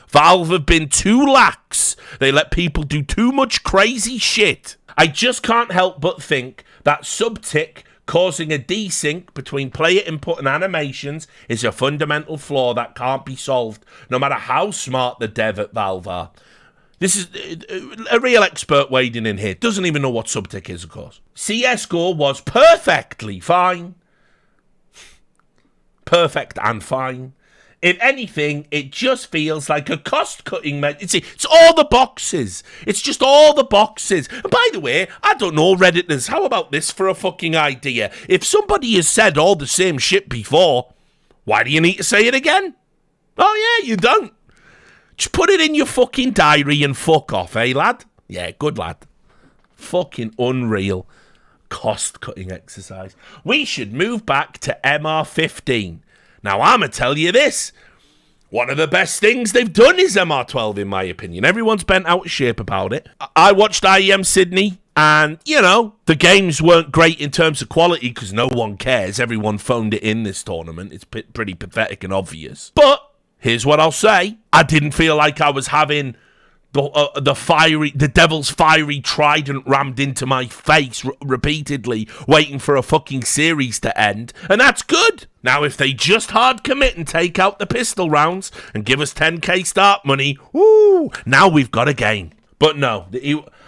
Valve have been too lax. They let people do too much crazy shit. I just can't help but think that sub-tick causing a desync between player input and animations is a fundamental flaw that can't be solved, no matter how smart the dev at Valve are. This is a real expert wading in here. Doesn't even know what subtick is, of course. CSGO was perfectly fine. Perfect and fine. If anything, it just feels like a cost-cutting method. It's all the boxes. It's just all the boxes. And by the way, I don't know, Redditors, how about this for a fucking idea? If somebody has said all the same shit before, why do you need to say it again? Oh, yeah, you don't. Just put it in your fucking diary and fuck off, eh, lad? Yeah, good lad. Fucking unreal cost-cutting exercise. We should move back to MR15. Now, I'm going to tell you this. One of the best things they've done is MR12, in my opinion. Everyone's bent out of shape about it. I watched IEM Sydney, and, you know, the games weren't great in terms of quality because no one cares. Everyone phoned it in this tournament. It's pretty pathetic and obvious. But here's what I'll say. I didn't feel like I was having the devil's fiery trident rammed into my face repeatedly, waiting for a fucking series to end, and that's good. Now, if they just hard commit and take out the pistol rounds and give us 10k start money, woo, now we've got a game. But no,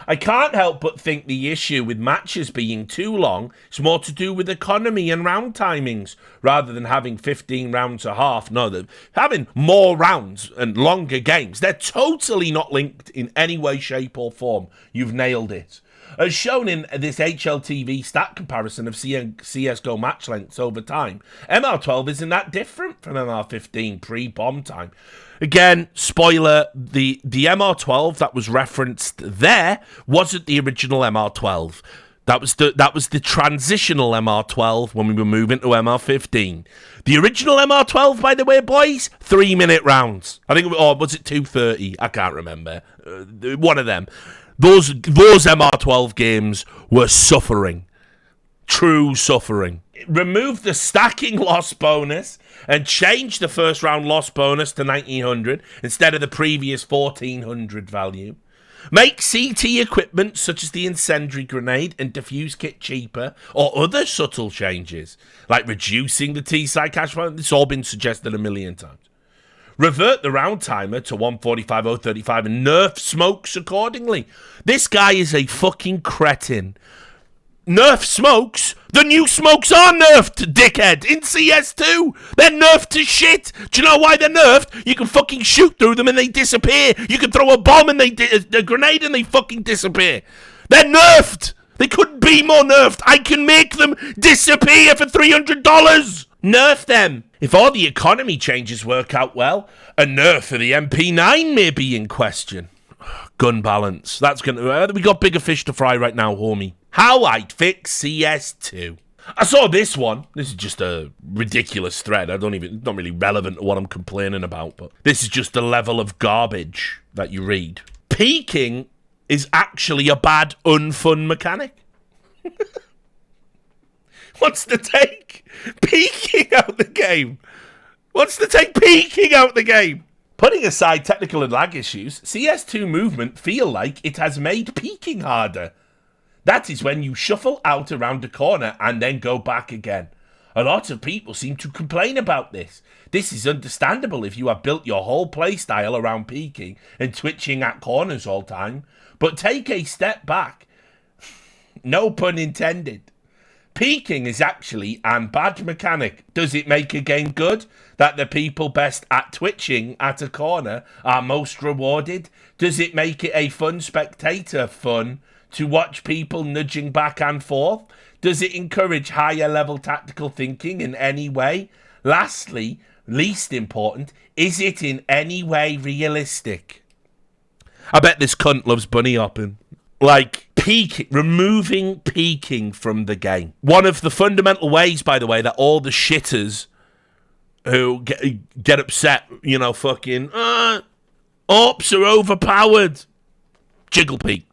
I can't help but think the issue with matches being too long is more to do with economy and round timings, rather than having 15 rounds a half. No, they're having more rounds and longer games. They're totally not linked in any way, shape, or form. You've nailed it. As shown in this HLTV stat comparison of CSGO match lengths over time, MR12 isn't that different from MR15 pre-bomb time. Again, spoiler, the MR12 that was referenced there wasn't the original MR12. That was the transitional MR12 when we were moving to MR15. The original MR12, by the way, boys, 3-minute rounds. I think, or was it 2:30? I can't remember. One of them. Those MR12 games were suffering. True suffering. Remove the stacking loss bonus and change the first round loss bonus to 1900 instead of the previous 1400 value. Make CT equipment such as the incendiary grenade and diffuse kit cheaper, or other subtle changes like reducing the T-side cash flow. It's all been suggested a million times. Revert the round timer to 1:45:035 and nerf smokes accordingly. This guy is a fucking cretin. Nerf smokes? The new smokes are nerfed, dickhead, in CS2. They're nerfed to shit. Do you know why they're nerfed? You can fucking shoot through them and they disappear. You can throw a bomb and a grenade and they fucking disappear. They're nerfed. They couldn't be more nerfed. I can make them disappear for $300. Nerf them. If all the economy changes work out well, a nerf for the MP9 may be in question. Gun balance. That's gonna. We got bigger fish to fry right now, homie. How I'd fix CS2. I saw this one. This is just a ridiculous thread. It's not really relevant to what I'm complaining about, but this is just the level of garbage that you read. Peeking is actually a bad, unfun mechanic. What's the take? Peeking out the game. What's the take? Peeking out the game. Putting aside technical and lag issues, CS2 movement feel like it has made peeking harder. That is when you shuffle out around a corner and then go back again. A lot of people seem to complain about this. This is understandable if you have built your whole playstyle around peeking and twitching at corners all time. But take a step back. No pun intended. Peeking is actually a bad mechanic. Does it make a game good? That the people best at twitching at a corner are most rewarded? Does it make it a fun spectator fun to watch people nudging back and forth? Does it encourage higher level tactical thinking in any way? Lastly, least important, is it in any way realistic? I bet this cunt loves bunny hopping. Like, removing peeking from the game. One of the fundamental ways, by the way, that all the shitters who get upset, you know, fucking, AWPs are overpowered. Jiggle peek.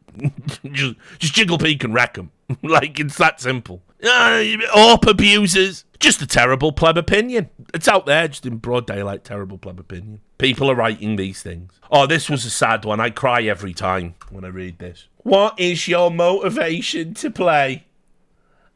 just jiggle peek and wreck them. Like, it's that simple. AWP abusers. Just a terrible pleb opinion. It's out there, just in broad daylight, terrible pleb opinion. People are writing these things. Oh, this was a sad one. I cry every time when I read this. What is your motivation to play?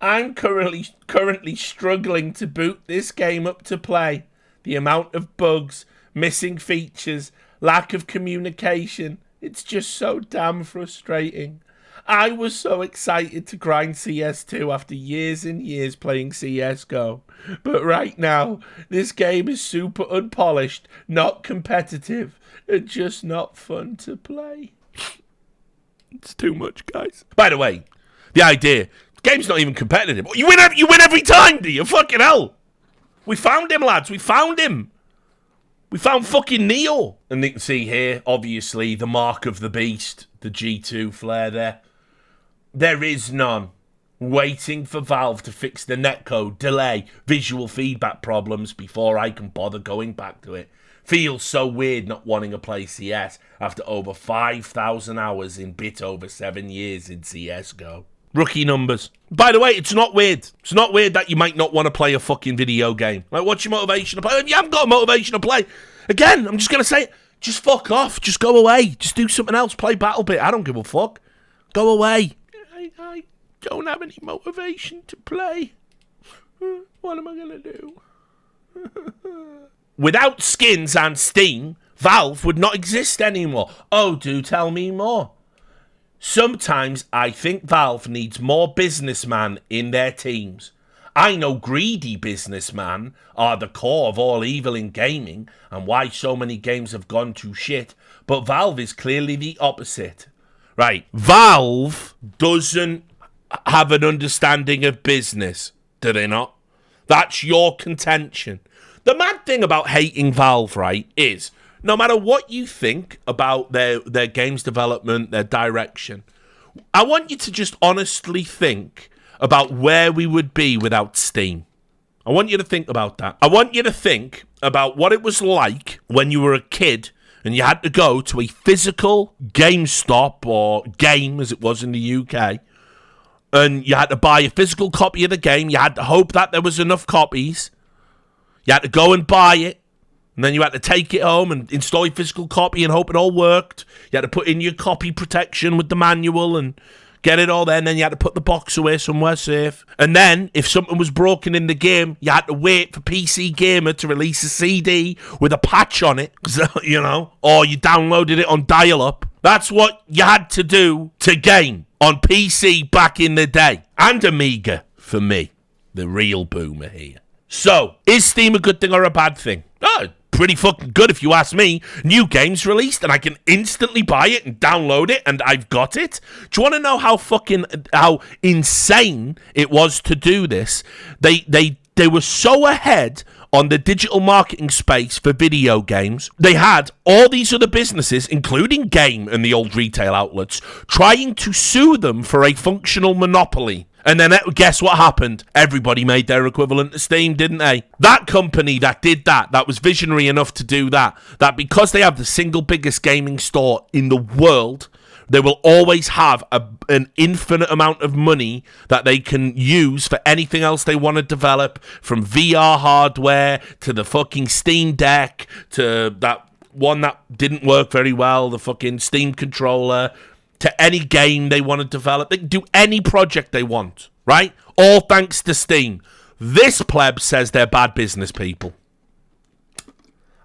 I'm currently struggling to boot this game up to play. The amount of bugs, missing features, lack of communication. It's just so damn frustrating. I was so excited to grind CS2 after years and years playing CSGO. But right now, this game is super unpolished, not competitive, and just not fun to play. It's too much, guys. By the way, the idea, the game's not even competitive. You win every time, do you? Fucking hell. We found him, lads. We found him. We found fucking Neo. And you can see here, obviously, the mark of the beast, the G2 flare there. There is none. Waiting for Valve to fix the netcode, delay, visual feedback problems before I can bother going back to it. Feels so weird not wanting to play CS after over 5,000 hours in bit over 7 years in CSGO. Rookie numbers. By the way, it's not weird. It's not weird that you might not want to play a fucking video game. Like, what's your motivation to play? If you haven't got a motivation to play, again, I'm just going to say it. Just fuck off. Just go away. Just do something else. Play BattleBit. I don't give a fuck. Go away. I don't have any motivation to play. What am I going to do? Without skins and Steam, Valve would not exist anymore. Oh, do tell me more. Sometimes I think Valve needs more businessmen in their teams. I know greedy businessmen are the core of all evil in gaming and why so many games have gone to shit, but Valve is clearly the opposite. Right, Valve doesn't have an understanding of business, do they not? That's your contention. The mad thing about hating Valve, right, is no matter what you think about their games development, their direction, I want you to just honestly think about where we would be without Steam. I want you to think about that. I want you to think about what it was like when you were a kid and you had to go to a physical GameStop or Game, as it was in the UK, and you had to buy a physical copy of the game. You had to hope that there was enough copies. You had to go and buy it. And then you had to take it home and install your physical copy and hope it all worked. You had to put in your copy protection with the manual and get it all there. And then you had to put the box away somewhere safe. And then, if something was broken in the game, you had to wait for PC Gamer to release a CD with a patch on it, you know, or you downloaded it on dial-up. That's what you had to do to game on PC back in the day. And Amiga, for me, the real boomer here. So, is Steam a good thing or a bad thing? Oh, pretty fucking good if you ask me. New games released and I can instantly buy it and download it and I've got it. Do you want to know how insane it was to do this? They were so ahead on the digital marketing space for video games. They had all these other businesses, including Game and the old retail outlets, trying to sue them for a functional monopoly. And then guess what happened? Everybody made their equivalent to Steam, didn't they? That company that did that was visionary enough to do that because they have the single biggest gaming store in the world, they will always have an infinite amount of money that they can use for anything else they want to develop, from VR hardware to the fucking Steam Deck to that one that didn't work very well, the fucking Steam controller, to any game they want to develop. They can do any project they want, right? All thanks to Steam. This pleb says they're bad business people.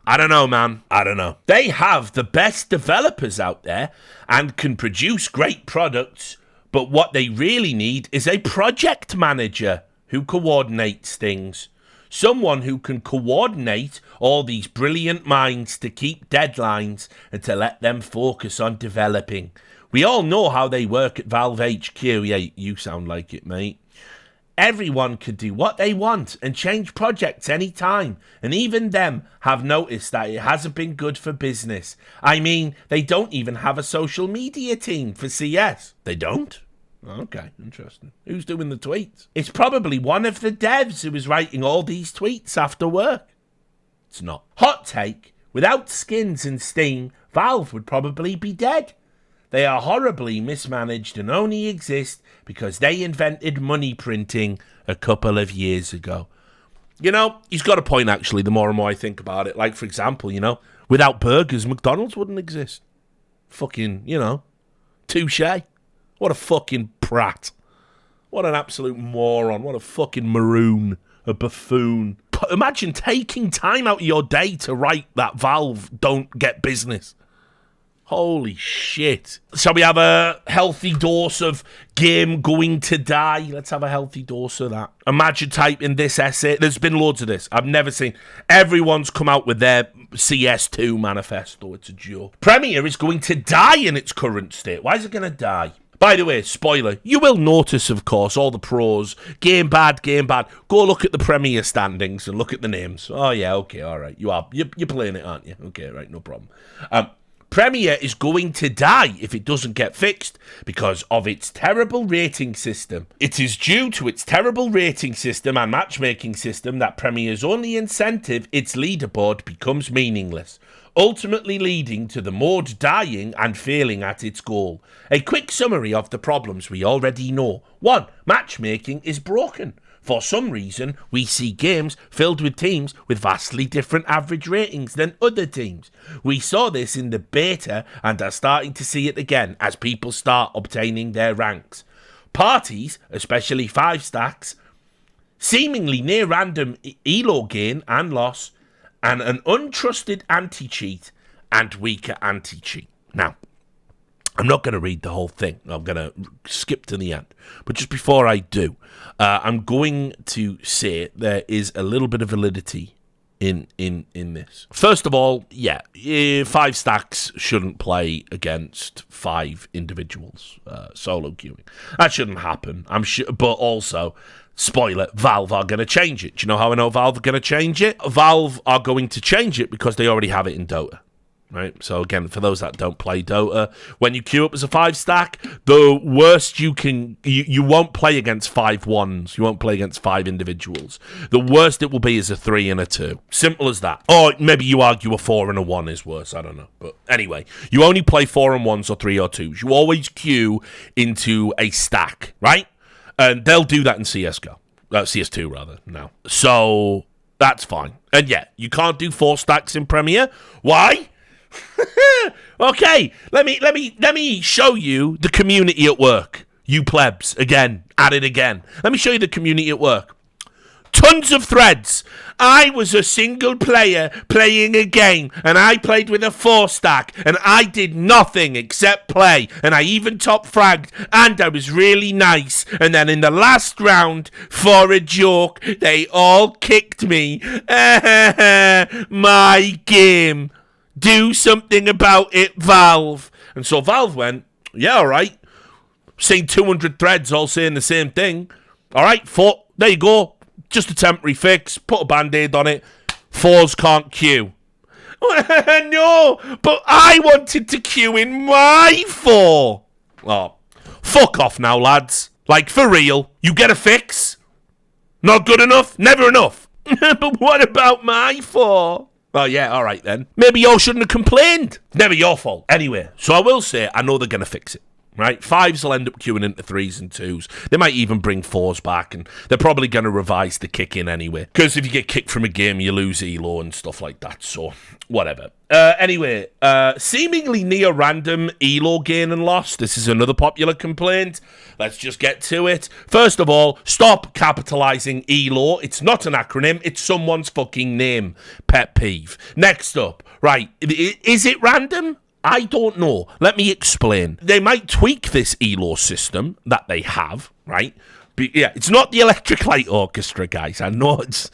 I don't know, man. I don't know. They have the best developers out there and can produce great products, but what they really need is a project manager who coordinates things. Someone who can coordinate all these brilliant minds to keep deadlines and to let them focus on developing. We all know how they work at Valve HQ. Yeah, you sound like it, mate. Everyone could do what they want and change projects anytime. And even them have noticed that it hasn't been good for business. I mean, they don't even have a social media team for CS. They don't? Okay, interesting. Who's doing the tweets? It's probably one of the devs who is writing all these tweets after work. It's not. Hot take. Without skins and Steam, Valve would probably be dead. They are horribly mismanaged and only exist because they invented money printing a couple of years ago. You know, he's got a point, actually, the more and more I think about it. Like, for example, you know, without burgers, McDonald's wouldn't exist. Fucking, you know, touche. What a fucking prat. What an absolute moron. What a fucking maroon. A buffoon. Imagine taking time out of your day to write that Valve don't get business. Holy shit. Shall we have a healthy dose of game going to die? Let's have a healthy dose of that. Imagine typing this essay. There's been loads of this. I've never seen. Everyone's come out with their CS2 manifesto. It's a joke. Premiere is going to die in its current state. Why is it going to die? By the way, spoiler, you will notice, of course, all the pros. Game bad, game bad. Go look at the Premiere standings and look at the names. Oh, yeah, okay, all right. You're playing it, aren't you? Okay, right, no problem. Premiere is going to die if it doesn't get fixed because of its terrible rating system. It is due to its terrible rating system and matchmaking system that Premiere's only incentive, its leaderboard, becomes meaningless, ultimately leading to the mode dying and failing at its goal. A quick summary of the problems we already know. 1. Matchmaking is broken. For some reason, we see games filled with teams with vastly different average ratings than other teams. We saw this in the beta and are starting to see it again as people start obtaining their ranks. Parties, especially 5 stacks, seemingly near random elo gain and loss, and an untrusted anti-cheat and weaker anti-cheat. Now, I'm not going to read the whole thing. I'm going to skip to the end. But just before I do, I'm going to say there is a little bit of validity in this. First of all, yeah, 5 stacks shouldn't play against 5 individuals solo queuing. That shouldn't happen. I'm sure, but also, spoiler, Valve are going to change it. Do you know how I know Valve are going to change it? Valve are going to change it because they already have it in Dota. Right, so again, for those that don't play Dota, when you queue up as a 5 stack, the worst you won't play against 5 ones. You won't play against 5 individuals. The worst it will be is a 3 and a 2. Simple as that. Or maybe you argue a 4 and a 1 is worse. I don't know. But anyway, you only play 4 and 1s or 3 or 2s. You always queue into a stack, right? And they'll do that in CSGO. CS2 rather now. So that's fine. And yeah, you can't do 4 stacks in Premier. Why? Okay, let me show you the community at work. You plebs, again, at it again. Let me show you the community at work. Tons of threads. I was a single player playing a game, and I played with a 4 stack, and I did nothing except play, and I even top fragged, and I was really nice. And then in the last round, for a joke, they all kicked me. My game. Do something about it, Valve. And so Valve went, yeah, all right. Seen 200 threads all saying the same thing. All right, 4. There you go. Just a temporary fix. Put a band-aid on it. 4s can't queue. No, but I wanted to queue in my 4. Oh, fuck off now, lads. Like, for real. You get a fix? Not good enough? Never enough. But what about my 4? Oh, yeah, all right then. Maybe y'all shouldn't have complained. Never your fault. Anyway, so I will say, I know they're going to fix it, right? 5s will end up queuing into 3s and 2s. They might even bring 4s back, and they're probably going to revise the kick in anyway. Because if you get kicked from a game, you lose elo and stuff like that, so whatever. Anyway, seemingly near random elo gain and loss. This is another popular complaint. Let's just get to it. First of all, stop capitalizing elo. It's not an acronym. It's someone's fucking name. Pet peeve. Next up, right, is it random? I don't know. Let me explain. They might tweak this elo system that they have, right? But yeah, it's not the Electric Light Orchestra, guys. I know it's...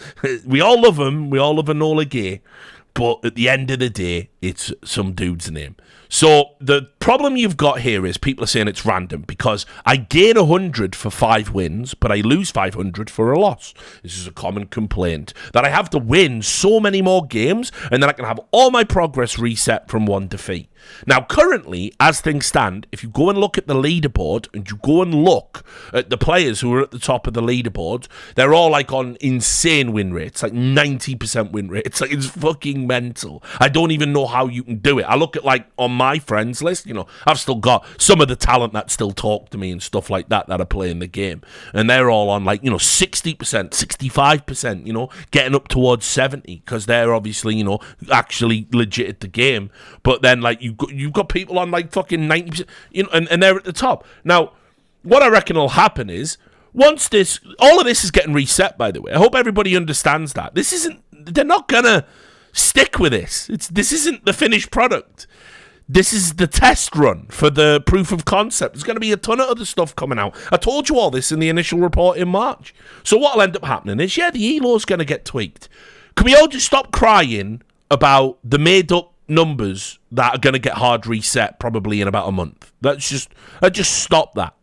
We all love them. We all love Enola Gay. But at the end of the day, it's some dude's name. So the problem you've got here is people are saying it's random because I gain 100 for 5 wins, but I lose 500 for a loss. This is a common complaint, that I have to win so many more games and then I can have all my progress reset from 1 defeat. Now, currently, as things stand, if you go and look at the leaderboard and you go and look at the players who are at the top of the leaderboard, they're all like on insane win rates, like 90% win rates. Like, it's fucking mental. I don't even know how you can do it. I look at like on my friends list, you know, I've still got some of the talent that still talk to me and stuff like that are playing the game. And they're all on like, you know, 60%, 65%, you know, getting up towards 70 because they're obviously, you know, actually legit at the game. But then like you've got people on like fucking 90%, you know, and they're at the top. Now, what I reckon will happen is once all of this is getting reset, by the way. I hope everybody understands that. They're not gonna stick with this. This isn't the finished product. This is the test run for the proof of concept. There's going to be a ton of other stuff coming out. I told you all this in the initial report in March. So what will end up happening is, yeah, the ELO's going to get tweaked. Can we all just stop crying about the made-up numbers that are going to get hard reset probably in about a month? Let's just stop that,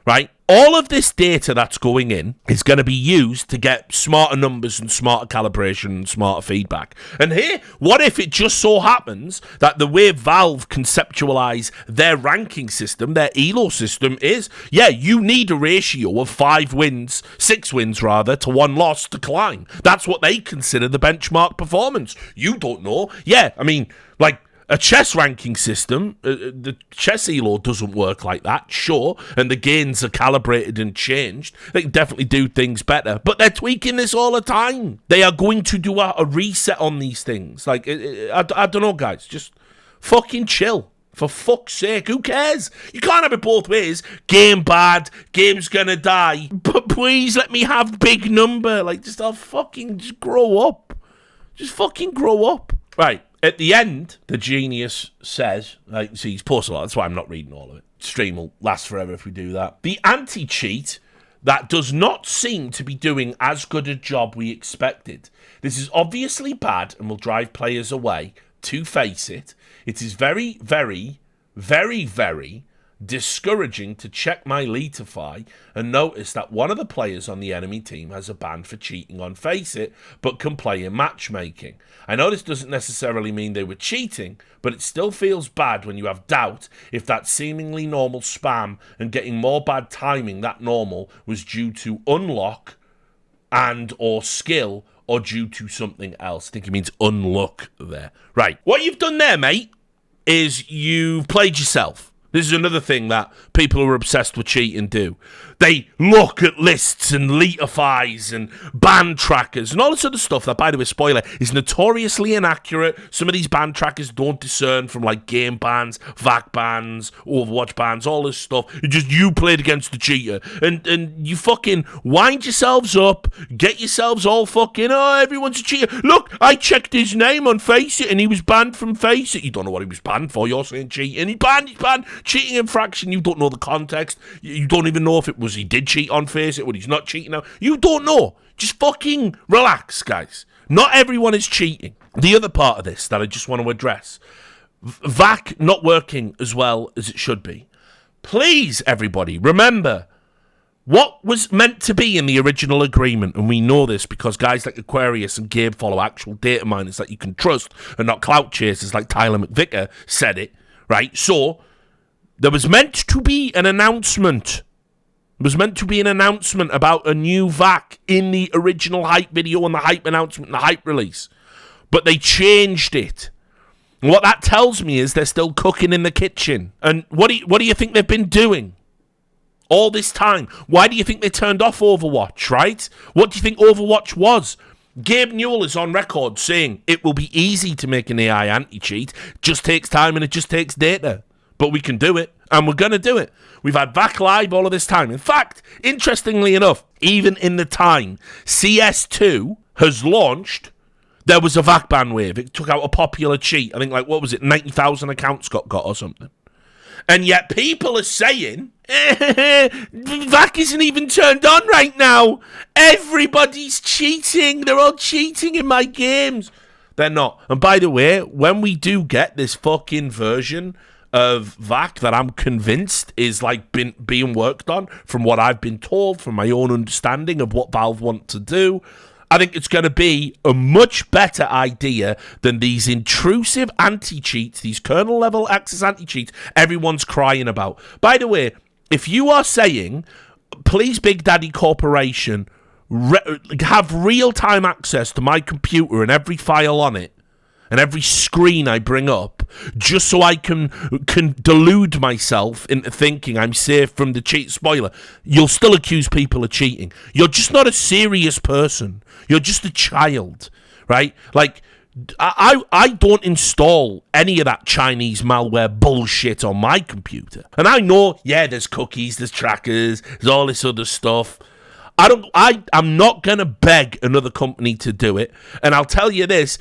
right? All of this data that's going in is going to be used to get smarter numbers and smarter calibration and smarter feedback. And here, what if it just so happens that the way Valve conceptualize their ranking system, their ELO system is, yeah, you need a ratio of 6 wins rather, to 1 loss to climb. That's what they consider the benchmark performance. You don't know. Yeah, I mean, like, a chess ranking system, the chess ELO doesn't work like that, sure, and the gains are calibrated and changed. They can definitely do things better, but they're tweaking this all the time. They are going to do a reset on these things. Like, I don't know, guys, just fucking chill. For fuck's sake, who cares? You can't have it both ways. Game bad, game's gonna die, but please let me have big number. Like, just grow up. Just fucking grow up. Right. At the end, the genius says, like, see, he's posted a lot, that's why I'm not reading all of it. Stream will last forever if we do that. The anti-cheat that does not seem to be doing as good a job we expected. This is obviously bad and will drive players away. To face it, it is very, very, very, very discouraging to check my Leetify and notice that one of the players on the enemy team has a ban for cheating on Face It, but can play in matchmaking. I know this doesn't necessarily mean they were cheating, but it still feels bad when you have doubt if that seemingly normal spam and getting more bad timing that normal was due to unlock and or skill or due to something else. I think it means unluck there. Right, what you've done there, mate, is you've played yourself. This is another thing that people who are obsessed with cheating do. They look at lists and Leetifies and ban trackers and all this other stuff that, by the way, spoiler, is notoriously inaccurate. Some of these ban trackers don't discern from, like, game bans, VAC bans, Overwatch bans, all this stuff. It's just you played against the cheater. And you fucking wind yourselves up, get yourselves all fucking, oh, everyone's a cheater. Look, I checked his name on Face It and he was banned from Face It. You don't know what he was banned for. You're saying cheating. He's banned. Cheating infraction. You don't know the context. You don't even know if it was he did cheat on Face It or he's not cheating now. You don't know. Just fucking relax, guys. Not everyone is cheating. The other part of this that I just want to address, VAC not working as well as it should be. Please, everybody, remember what was meant to be in the original agreement, and we know this because guys like Aquarius and Gabe follow actual data miners that you can trust and not clout chasers like Tyler McVicker said it, right? So there was meant to be an announcement. There was meant to be an announcement about a new VAC in the original hype video and the hype announcement and the hype release. But they changed it. And what that tells me is they're still cooking in the kitchen. And what do you think they've been doing all this time? Why do you think they turned off Overwatch, right? What do you think Overwatch was? Gabe Newell is on record saying it will be easy to make an AI anti-cheat. Just takes time and it just takes data. But we can do it, and we're going to do it. We've had VAC Live all of this time. In fact, interestingly enough, even in the time CS2 has launched, there was a VAC ban wave. It took out a popular cheat. I think, like, what was it, 90,000 accounts got or something. And yet people are saying, VAC isn't even turned on right now. Everybody's cheating. They're all cheating in my games. They're not. And by the way, when we do get this fucking version of VAC that I'm convinced is like being worked on from what I've been told, from my own understanding of what Valve want to do, I think it's going to be a much better idea than these intrusive anti-cheats, these kernel-level access anti-cheats everyone's crying about. By the way, if you are saying, please, Big Daddy Corporation, have real-time access to my computer and every file on it, and every screen I bring up, just so I can delude myself into thinking I'm safe from the cheat. Spoiler, you'll still accuse people of cheating. You're just not a serious person. You're just a child, right? Like, I don't install any of that Chinese malware bullshit on my computer. And I know, yeah, there's cookies, there's trackers, there's all this other stuff. I'm not going to beg another company to do it. And I'll tell you this,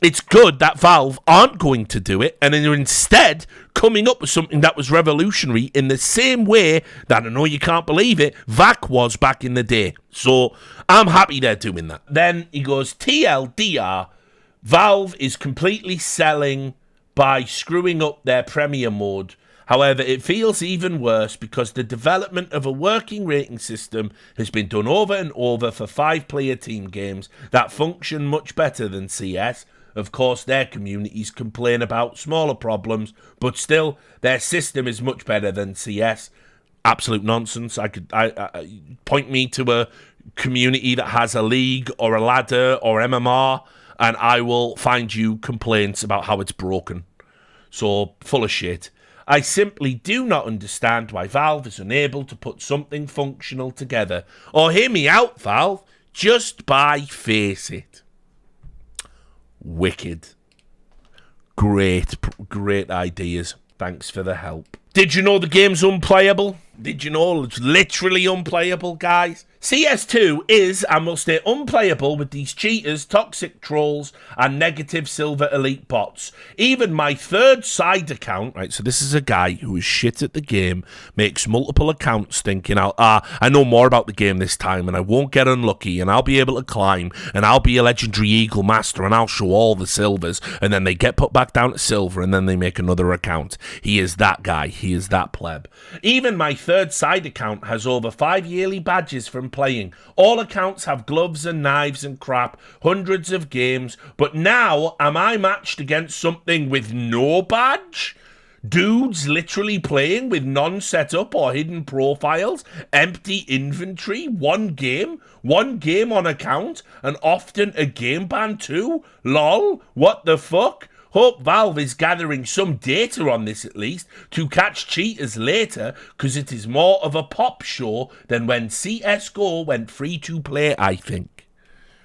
it's good that Valve aren't going to do it, and they're instead coming up with something that was revolutionary in the same way that, I know you can't believe it, VAC was back in the day. So I'm happy they're doing that. Then he goes, TLDR, Valve is completely selling by screwing up their Premier mode. However, it feels even worse because the development of a working rating system has been done over and over for 5-player team games that function much better than CS. Of course, their communities complain about smaller problems, but still, their system is much better than CS. Absolute nonsense. I point me to a community that has a league or a ladder or MMR, and I will find you complaints about how it's broken. So, full of shit. I simply do not understand why Valve is unable to put something functional together. Or hear me out, Valve, just by Face It. Wicked. Great ideas. Thanks for the help. Did you know the game's unplayable? Did you know it's literally unplayable, guys? CS2 is, I must say, unplayable with these cheaters, toxic trolls, and negative silver elite bots. Even my third side account, right, so this is a guy who is shit at the game, makes multiple accounts thinking, I know more about the game this time, and I won't get unlucky, and I'll be able to climb, and I'll be a legendary Eagle Master, and I'll show all the silvers, and then they get put back down to silver, and then they make another account. He is that guy. He is that pleb. Even my third side account has over 5 yearly badges from playing. All accounts have gloves and knives and crap, hundreds of games, but now am I matched against something with no badge? Dudes literally playing with non-setup or hidden profiles, empty inventory, one game on account, and often a game ban too? Lol, what the fuck? Hope Valve is gathering some data on this at least to catch cheaters later, because it is more of a pop show than when CSGO went free to play, I think.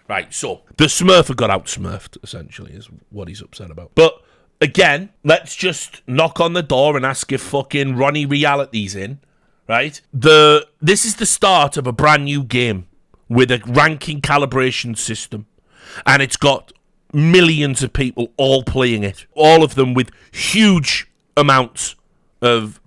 Right, so the Smurfer got out smurfed, essentially, is what he's upset about. But again, let's just knock on the door and ask if fucking Ronnie Reality's in, right? This is the start of a brand new game with a ranking calibration system, and it's got millions of people all playing it, all of them with huge amounts of,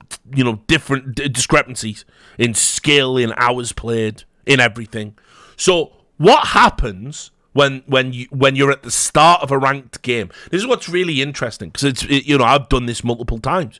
different discrepancies in skill, in hours played, in everything. So what happens when you're at the start of a ranked game? This is what's really interesting, because I've done this multiple times.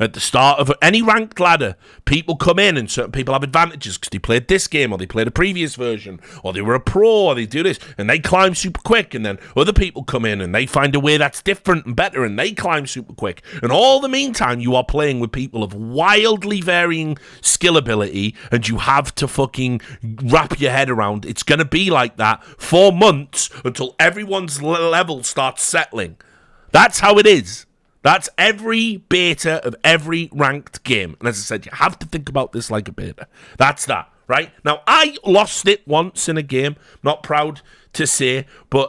At the start of any ranked ladder, people come in and certain people have advantages because they played this game or they played a previous version or they were a pro or they do this and they climb super quick, and then other people come in and they find a way that's different and better and they climb super quick. And all the meantime, you are playing with people of wildly varying skill ability, and you have to fucking wrap your head around it's going to be like that for months until everyone's level starts settling. That's how it is. That's every beta of every ranked game. And as I said, you have to think about this like a beta. That's that, right? Now, I lost it once in a game. Not proud to say, but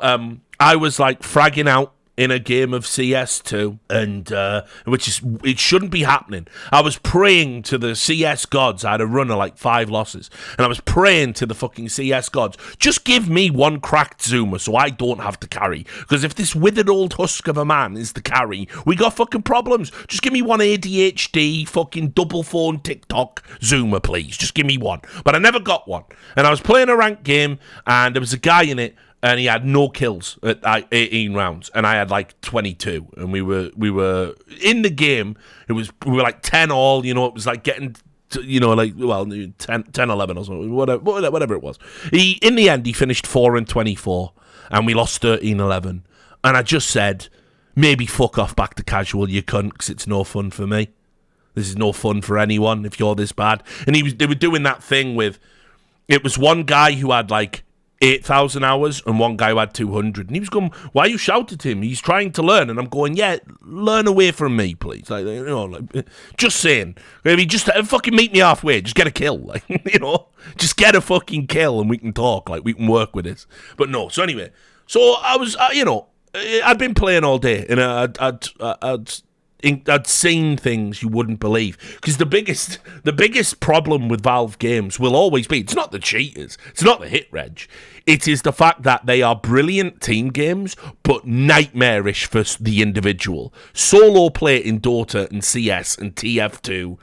I was like fragging out in a game of CS2, and it shouldn't be happening. I was praying to the CS gods. I had a run of like 5 losses, and I was praying to the fucking CS gods, just give me one cracked zoomer so I don't have to carry, because if this withered old husk of a man is the carry, we got fucking problems. Just give me one ADHD fucking double phone TikTok zoomer, please. Just give me one. But I never got one, and I was playing a ranked game, and there was a guy in it, and he had no kills at 18 rounds, and I had like 22, and we were in the game. We were like 10 all, it was like getting to, 10 11 or something, whatever it was. In the end, he finished 4-24, and we lost 13-11, and I just said, maybe fuck off back to casual, you cunt, because it's no fun for me. This is no fun for anyone if you're this bad. And they were doing that thing with, it was one guy who had like 8,000 hours and one guy who had 200, and he was going, why you shouted to him? He's trying to learn. And I'm going, yeah, learn away from me, please. Just saying, maybe just fucking meet me halfway, just get a kill, just get a fucking kill and we can talk, we can work with this. But no. So anyway, so I was I'd been playing all day, and I'd seen things you wouldn't believe, because the biggest problem with Valve games will always be, it's not the cheaters, it's not the hit reg, it is the fact that they are brilliant team games but nightmarish for the individual. Solo play in Dota and CS and TF2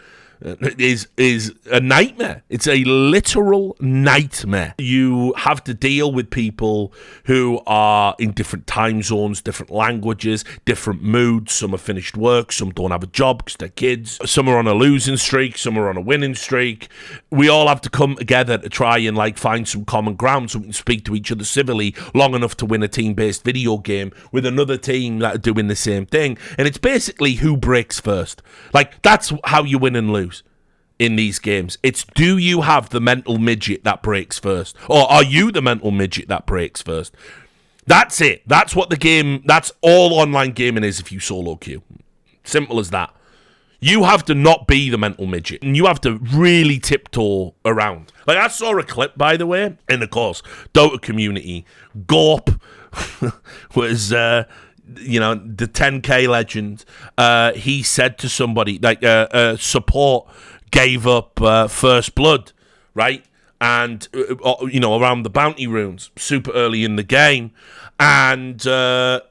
is a nightmare. It's a literal nightmare. You have to deal with people who are in different time zones, different languages, different moods. Some have finished work, some don't have a job because they're kids, some are on a losing streak, some are on a winning streak. We all have to come together to try and find some common ground so we can speak to each other civilly long enough to win a team-based video game with another team that are doing the same thing. And it's basically who breaks first. That's how you win and lose in these games. It's, do you have the mental midget that breaks first? Or are you the mental midget that breaks first? That's it. That's all online gaming is if you solo queue. Simple as that. You have to not be the mental midget, and you have to really tiptoe around. I saw a clip, by the way, in the course, Dota community, Gorp was, the 10K legend. He said to somebody, support gave up first blood, right? and around the bounty runes super early in the game, and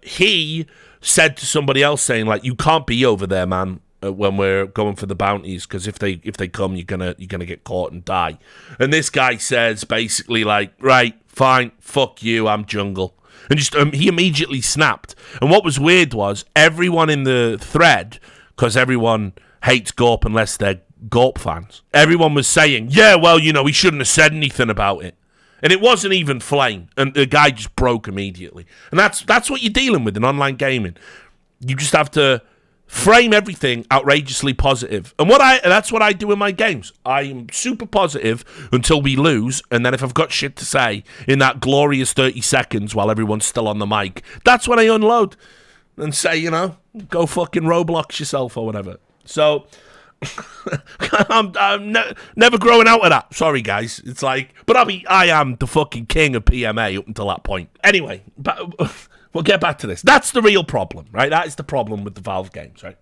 he said to somebody else saying, like, you can't be over there, man, when we're going for the bounties, because if they come, you're gonna get caught and die. And this guy says basically like, right, fine, fuck you, I'm jungle. And just he immediately snapped. And what was weird was everyone in the thread, because everyone hates Gorp unless they're Gorp fans, everyone was saying, yeah, well, he shouldn't have said anything about it. And it wasn't even Flame. And the guy just broke immediately. And that's what you're dealing with in online gaming. You just have to frame everything outrageously positive. And that's what I do in my games. I'm super positive until we lose, and then if I've got shit to say in that glorious 30 seconds while everyone's still on the mic, that's when I unload and say, go fucking Roblox yourself or whatever. So I'm never growing out of that. Sorry, guys. It's like, but I am the fucking king of PMA up until that point. Anyway, but we'll get back to this. That's the real problem, right? That is the problem with the Valve games, right?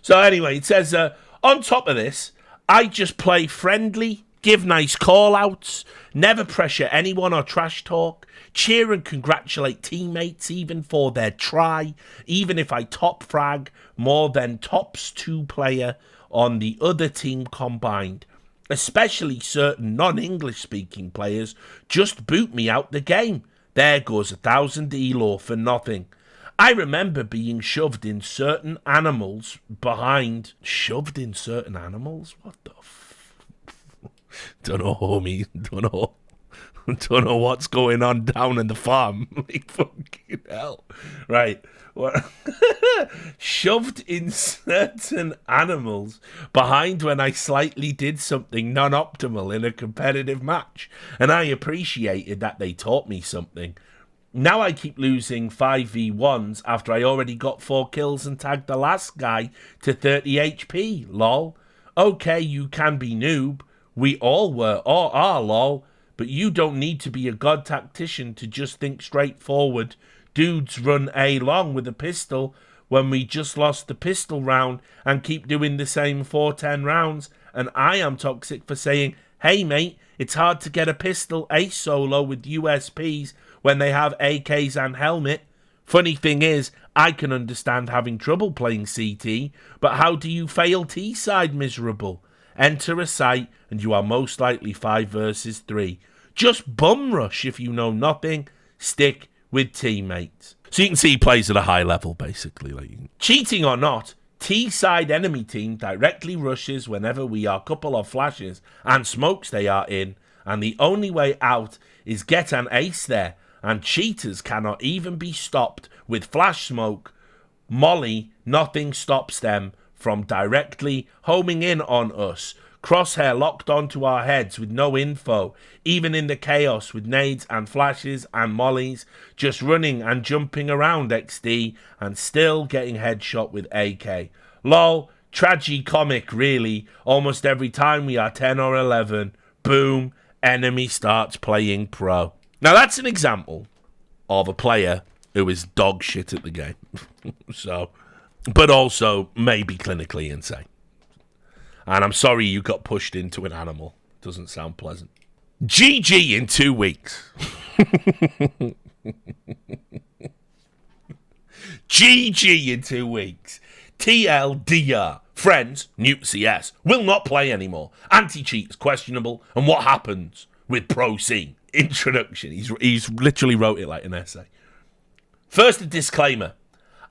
So anyway, it says, on top of this, I just play friendly, give nice call-outs, never pressure anyone or trash talk, cheer and congratulate teammates even for their try, even if I top frag more than tops 2-player on the other team combined. Especially certain non-English speaking players just boot me out the game. There goes 1,000 elo for nothing. I remember being shoved in certain animals behind... Shoved in certain animals? What the Don't know, homie. Don't know what's going on down in the farm. Like, fucking hell. Right. What? Shoved in certain animals behind when I slightly did something non-optimal in a competitive match. And I appreciated that they taught me something. Now I keep losing 5v1s after I already got 4 kills and tagged the last guy to 30 HP, lol. Okay, you can be noob. We all were or are, lol. But you don't need to be a god tactician to just think straightforward. Dudes run A long with a pistol when we just lost the pistol round and keep doing the same 4-10 rounds. And I am toxic for saying, hey mate, it's hard to get a pistol ace solo with USPs when they have AKs and helmet. Funny thing is, I can understand having trouble playing CT, but how do you fail T-side miserable? Enter a site and you are most likely 5 versus 3. Just bum rush if you know nothing. Stick with teammates. So you can see he plays at a high level, basically. Cheating or not, T-side enemy team directly rushes whenever we are couple of flashes and smokes they are in, and the only way out is get an ace there, and cheaters cannot even be stopped with flash smoke. Molly, nothing stops them from directly homing in on us. Crosshair locked onto our heads with no info, even in the chaos with nades and flashes and mollies, just running and jumping around XD and still getting headshot with AK. Lol, tragicomic really, almost every time we are 10 or 11, boom, enemy starts playing pro. Now that's an example of a player who is dog shit at the game. So, but also maybe clinically insane. And I'm sorry you got pushed into an animal. Doesn't sound pleasant. GG in 2 weeks. GG in 2 weeks. TLDR. Friends, Newt CS, will not play anymore. Anti-cheat is questionable. And what happens with Pro C? Introduction. He's literally wrote it like an essay. First, a disclaimer.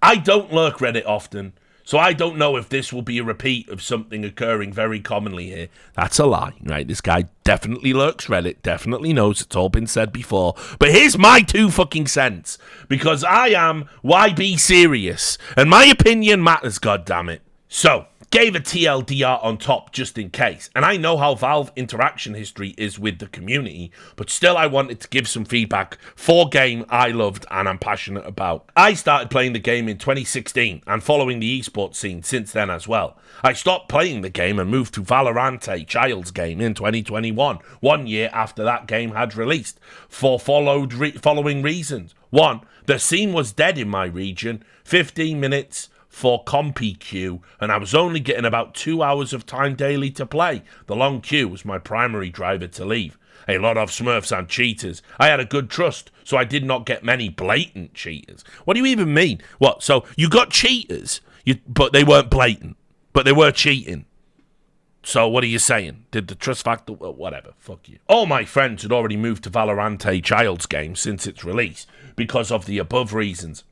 I don't lurk Reddit often, so I don't know if this will be a repeat of something occurring very commonly here. That's a lie, right? This guy definitely lurks Reddit, definitely knows it's all been said before. But here's my 2 fucking cents, because I am YB serious, and my opinion matters, goddammit. So, gave a TLDR on top just in case, and I know how Valve interaction history is with the community, but still I wanted to give some feedback for game I loved and I'm passionate about. I started playing the game in 2016 and following the esports scene since then as well. I stopped playing the game and moved to Valorante, Child's Game, in 2021, 1 year after that game had released, for following reasons. 1, the scene was dead in my region, 15 minutes for compy queue, and I was only getting about 2 hours of time daily to play. The long queue was my primary driver to leave. A lot of smurfs and cheaters. I had a good trust, so I did not get many blatant cheaters. What do you even mean? What, so you got cheaters, but they weren't blatant, but they were cheating. So what are you saying? Did the trust factor... Whatever, fuck you. All my friends had already moved to Valorant, a child's game, since its release, because of the above reasons.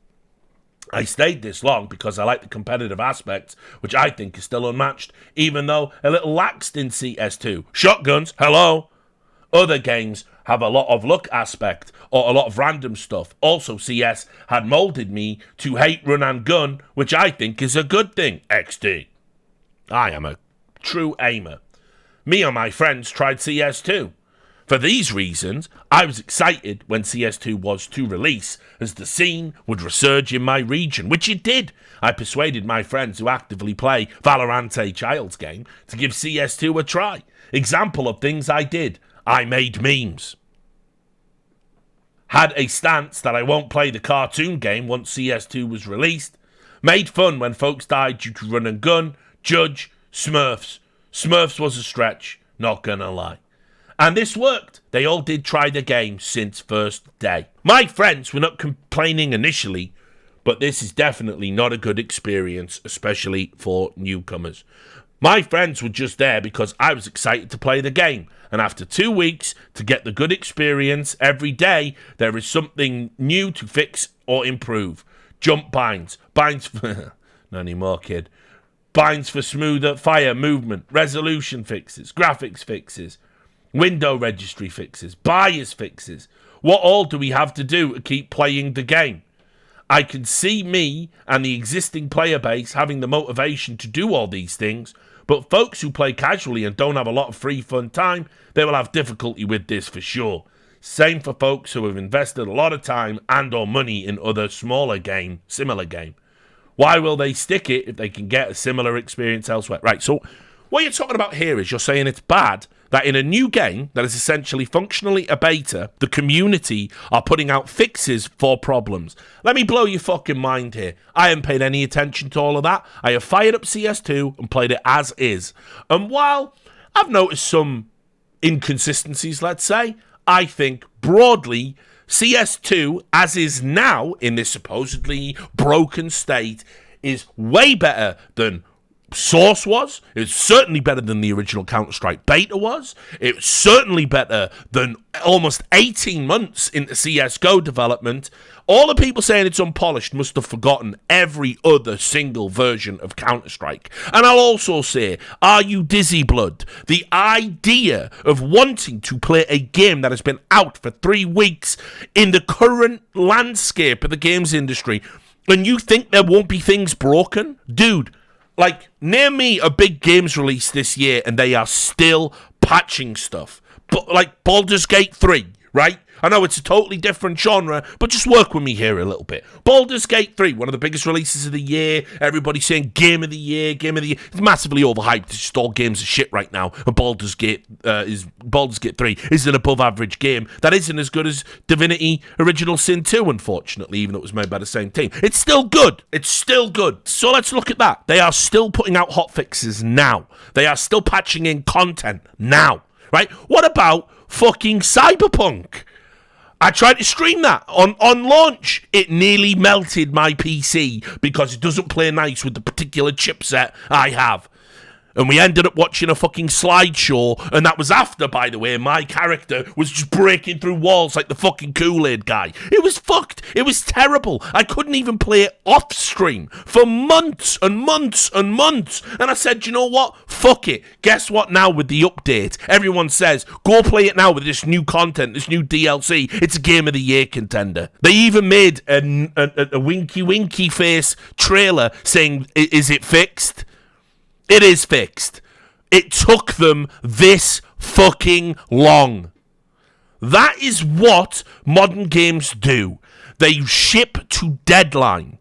I stayed this long because I like the competitive aspects, which I think is still unmatched, even though a little laxed in CS2. Shotguns, hello? Other games have a lot of luck aspect or a lot of random stuff. Also, CS had molded me to hate run and gun, which I think is a good thing. XD. I am a true aimer. Me and my friends tried CS2. For these reasons, I was excited when CS2 was to release, as the scene would resurge in my region, which it did. I persuaded my friends who actively play Valorant, a child's game, to give CS2 a try. Example of things I did. I made memes. Had a stance that I won't play the cartoon game once CS2 was released. Made fun when folks died due to run and gun. Judge, Smurfs. Smurfs was a stretch, not gonna lie. And this worked. They all did try the game since first day. My friends were not complaining initially, but this is definitely not a good experience, especially for newcomers. My friends were just there because I was excited to play the game. And after 2 weeks, to get the good experience every day, there is something new to fix or improve. Jump binds. Binds for... Not anymore, kid. Binds for smoother fire movement. Resolution fixes. Graphics fixes. Window registry fixes. Bias fixes. What all do we have to do to keep playing the game? I can see me and the existing player base having the motivation to do all these things, but folks who play casually and don't have a lot of free fun time, they will have difficulty with this for sure. Same for folks who have invested a lot of time and or money in other similar game. Why will they stick it if they can get a similar experience elsewhere? Right, so what you're talking about here is you're saying it's bad that in a new game that is essentially functionally a beta, the community are putting out fixes for problems. Let me blow your fucking mind here. I haven't paid any attention to all of that. I have fired up CS2 and played it as is. And while I've noticed some inconsistencies, let's say, I think broadly CS2 as is now in this supposedly broken state is way better than Source was. It's certainly better than the original Counter-Strike beta was. It's certainly better than almost 18 months into CSGO development. All the people saying it's unpolished must have forgotten every other single version of Counter-Strike. And I'll also say, are you dizzy blood? The idea of wanting to play a game that has been out for 3 weeks in the current landscape of the games industry, and you think there won't be things broken? Dude, like, name me a big games release this year and they are still patching stuff. But like Baldur's Gate 3, right? I know it's a totally different genre, but just work with me here a little bit. Baldur's Gate 3, one of the biggest releases of the year. Everybody's saying Game of the Year. It's massively overhyped. It's just all games of shit right now. And Baldur's Gate 3 is an above average game that isn't as good as Divinity Original Sin 2, unfortunately, even though it was made by the same team. It's still good. So let's look at that. They are still putting out hotfixes now. They are still patching in content now, right? What about fucking Cyberpunk? I tried to stream that on launch. It nearly melted my PC because it doesn't play nice with the particular chipset I have. And we ended up watching a fucking slideshow, and that was after, by the way, my character was just breaking through walls like the fucking Kool-Aid guy. It was fucked. It was terrible. I couldn't even play it off stream for months and months and months. And I said, you know what? Fuck it. Guess what now with the update? Everyone says, go play it now with this new content, this new DLC. It's a Game of the Year contender. They even made a winky face trailer saying, is it fixed? It is fixed. It took them this fucking long. That is what modern games do. They ship to deadline.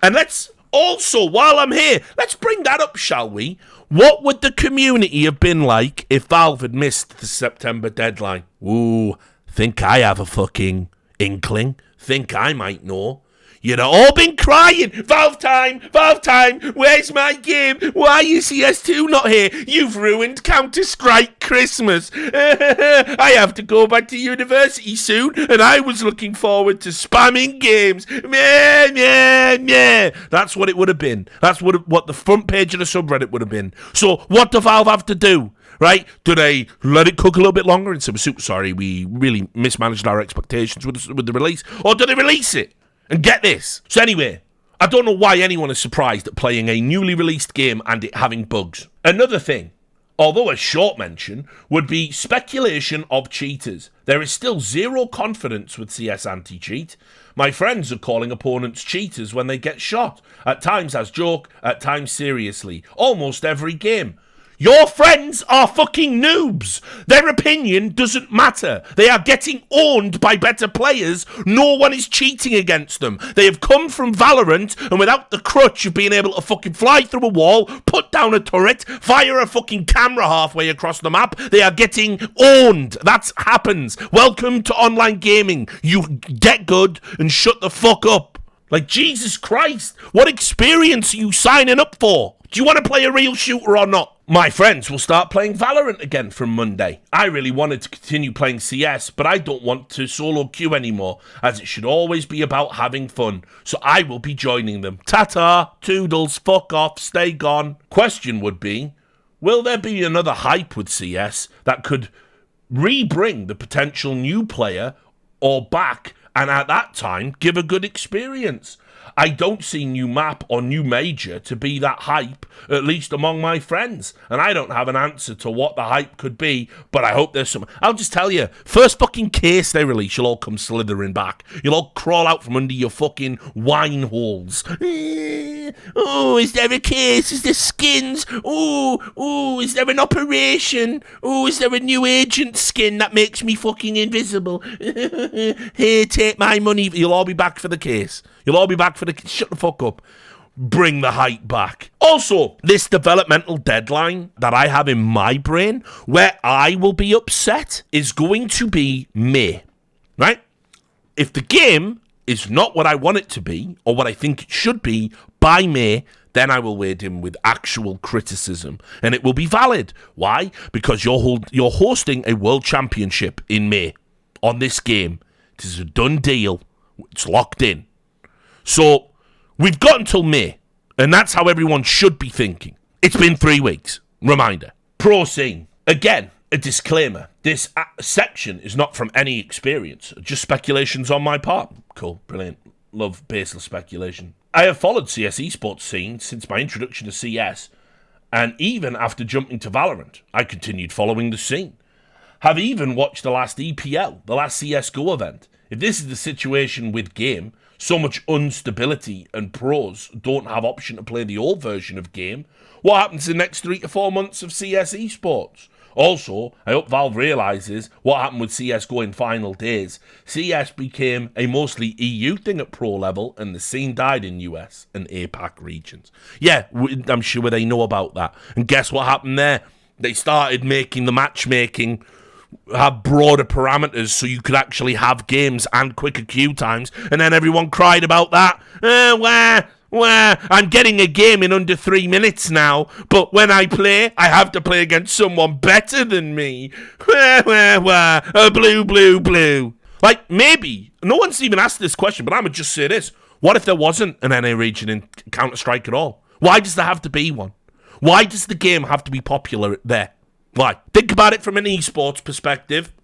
And let's also, while I'm here, let's bring that up, shall we? What would the community have been like if Valve had missed the September deadline? Ooh, think I have a fucking inkling. Think I might know. You'd have all been crying. Valve time, where's my game? Why is CS2 not here? You've ruined Counter-Strike Christmas. I have to go back to university soon, and I was looking forward to spamming games. Meh, meh, meh. That's what it would have been. That's what the front page of the subreddit would have been. So what do Valve have to do? Right? Do they let it cook a little bit longer and say, we're super sorry, we really mismanaged our expectations with the release? Or do they release it? And get this. So anyway, I don't know why anyone is surprised at playing a newly released game and it having bugs. Another thing, although a short mention, would be speculation of cheaters. There is still zero confidence with CS anti-cheat. My friends are calling opponents cheaters when they get shot. At times as joke, at times seriously. Almost every game. Your friends are fucking noobs. Their opinion doesn't matter. They are getting owned by better players. No one is cheating against them. They have come from Valorant, and without the crutch of being able to fucking fly through a wall, put down a turret, fire a fucking camera halfway across the map, they are getting owned. That happens. Welcome to online gaming. You get good and shut the fuck up. Like, Jesus Christ, what experience are you signing up for? Do you want to play a real shooter or not? My friends will start playing Valorant again from Monday. I really wanted to continue playing CS, but I don't want to solo queue anymore, as it should always be about having fun. So I will be joining them. Ta-ta, toodles, fuck off, stay gone. Question would be, will there be another hype with CS that could re-bring the potential new player or back, and at that time give a good experience? I don't see new map or new major to be that hype, at least among my friends. And I don't have an answer to what the hype could be, but I hope there's some. I'll just tell you, first fucking case they release, you'll all come slithering back. You'll all crawl out from under your fucking wine holes. Oh, is there a case? Is there skins? Oh, is there an operation? Oh, is there a new agent skin that makes me fucking invisible? Here, take my money. You'll all be back for the case. You'll all be back for the... Shut the fuck up. Bring the hype back. Also, this developmental deadline that I have in my brain, where I will be upset, is going to be May. Right? If the game is not what I want it to be, or what I think it should be, by May, then I will wade in with actual criticism. And it will be valid. Why? Because you're hosting a world championship in May on this game. It is a done deal. It's locked in. So, we've got until May, and that's how everyone should be thinking. It's been 3 weeks. Reminder. Pro scene. Again, a disclaimer. This section is not from any experience, just speculations on my part. Cool, brilliant. Love baseless speculation. I have followed CS esports scene since my introduction to CS, and even after jumping to Valorant, I continued following the scene. Have even watched the last EPL, the last CSGO event. If this is the situation with game, so much instability and pros don't have option to play the old version of game, what happens in the next 3 to 4 months of CS esports? Also, I hope Valve realises what happened with CSGO in final days. CS became a mostly EU thing at pro level, and the scene died in US and APAC regions. Yeah, I'm sure they know about that. And guess what happened there? They started making the matchmaking have broader parameters so you could actually have games and quicker queue times, and then everyone cried about that. I'm getting a game in under 3 minutes now, but when I play, I have to play against someone better than me. Blue. Like, maybe, no one's even asked this question, but I'm going to just say this. What if there wasn't an NA region in Counter-Strike at all? Why does there have to be one? Why does the game have to be popular there? Why? Think about it from an esports perspective.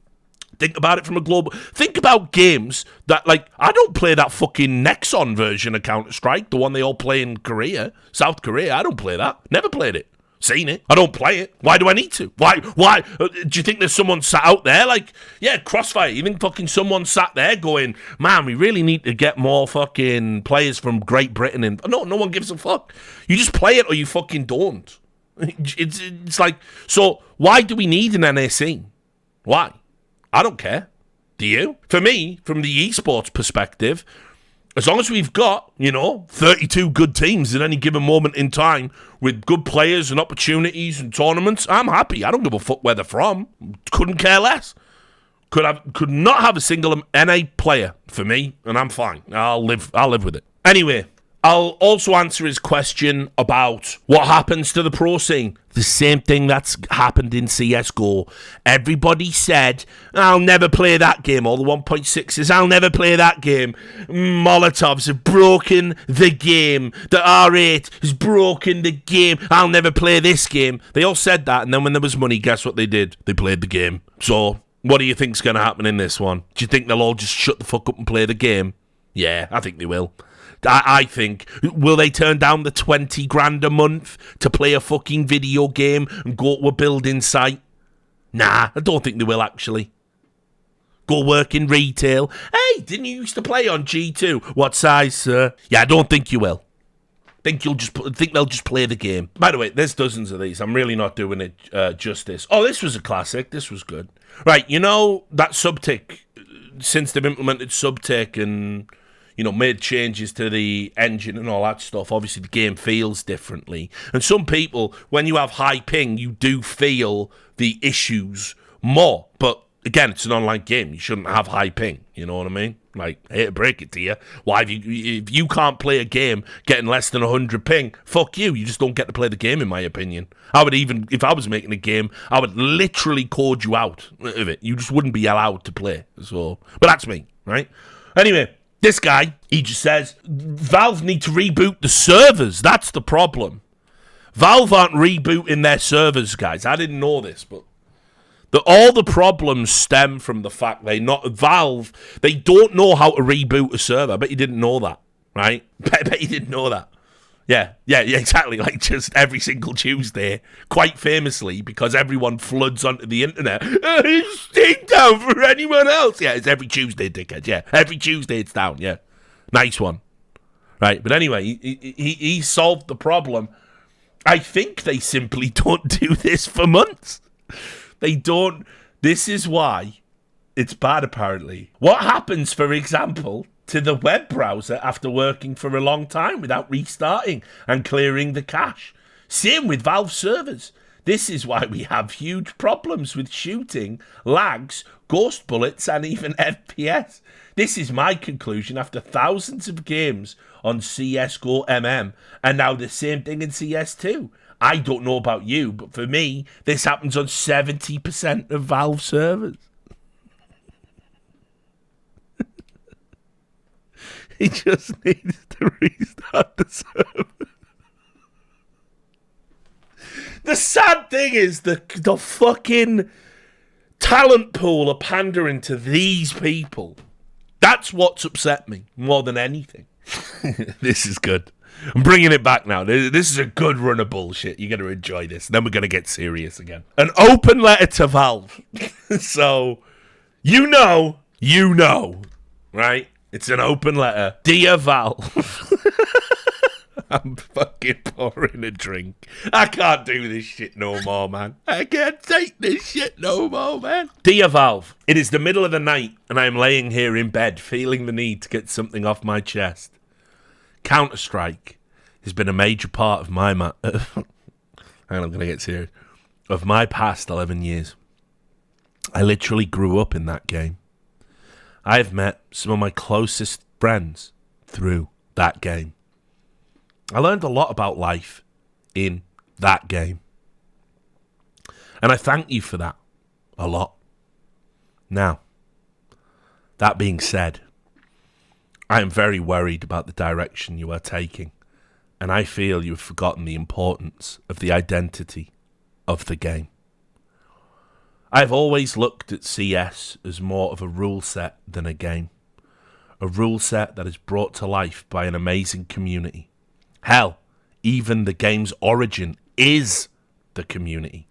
Think about it from a global... Think about games that, like, I don't play that fucking Nexon version of Counter-Strike, the one they all play in Korea, South Korea. I don't play that. Never played it. Seen it. I don't play it. Why do I need to? Why? Do you think there's someone sat out there, like, yeah, Crossfire, you think fucking someone sat there going, man, we really need to get more fucking players from Great Britain in... No one gives a fuck. You just play it or you fucking don't. It's like, so why do we need an NA scene? Why? I don't care. Do you? For me, from the esports perspective, as long as we've got, 32 good teams at any given moment in time with good players and opportunities and tournaments, I'm happy. I don't give a fuck where they're from. Couldn't care less. Could not have a single NA player for me, and I'm fine. I'll live with it. Anyway, I'll also answer his question about what happens to the pro scene. The same thing that's happened in CSGO. Everybody said, I'll never play that game. All the 1.6s, I'll never play that game. Molotovs have broken the game. The R8 has broken the game. I'll never play this game. They all said that, and then when there was money, guess what they did? They played the game. So, what do you think's going to happen in this one? Do you think they'll all just shut the fuck up and play the game? Yeah, I think they will. I think, will they turn down the 20 grand a month to play a fucking video game and go to a building site? Nah, I don't think they will, actually. Go work in retail. Hey, didn't you used to play on G2? What size, sir? Yeah, I don't think you will. Think they'll just play the game. By the way, there's dozens of these. I'm really not doing it justice. Oh, this was a classic. This was good. Right, you know that subtick, since they've implemented subtick and, you know, made changes to the engine and all that stuff, obviously the game feels differently. And some people, when you have high ping, you do feel the issues more. But again, it's an online game. You shouldn't have high ping. You know what I mean? Like, I hate to break it to you. Why, if you can't play a game getting less than 100 ping, fuck you. You just don't get to play the game, in my opinion. I would even, if I was making a game, I would literally code you out of it. You just wouldn't be allowed to play. So, but that's me, right? Anyway, this guy, he just says, Valve need to reboot the servers. That's the problem. Valve aren't rebooting their servers, guys. I didn't know this, but all the problems stem from the fact Valve, they don't know how to reboot a server. I bet you didn't know that, right? I bet you didn't know that. Yeah, exactly. Like just every single Tuesday, quite famously, because everyone floods onto the internet. It's down for anyone else. Yeah, it's every Tuesday, dickhead. Yeah, every Tuesday it's down. Yeah, nice one. Right, but anyway, he solved the problem. I think they simply don't do this for months. They don't. This is why it's bad, apparently. What happens, for example, to the web browser after working for a long time without restarting and clearing the cache? Same with Valve servers. This is why we have huge problems with shooting, lags, ghost bullets, and even FPS. This is my conclusion after thousands of games on CSGO MM, and now the same thing in CS2. I don't know about you, but for me, this happens on 70% of Valve servers. He just needs to restart the server. The sad thing is the fucking talent pool are pandering to these people. That's what's upset me more than anything. This is good. I'm bringing it back now. This is a good run of bullshit. You're going to enjoy this. Then we're going to get serious again. An open letter to Valve. So, you know, right? It's an open letter. Dear Valve. I'm fucking pouring a drink. I can't do this shit no more, man. I can't take this shit no more, man. Dear Valve, it is the middle of the night and I am laying here in bed feeling the need to get something off my chest. Counterstrike has been a major part of my hang on, I'm going to get serious. Of my past 11 years. I literally grew up in that game. I have met some of my closest friends through that game. I learned a lot about life in that game. And I thank you for that a lot. Now, that being said, I am very worried about the direction you are taking, and I feel you have forgotten the importance of the identity of the game. I have always looked at CS as more of a rule set than a game. A rule set that is brought to life by an amazing community. Hell, even the game's origin is the community.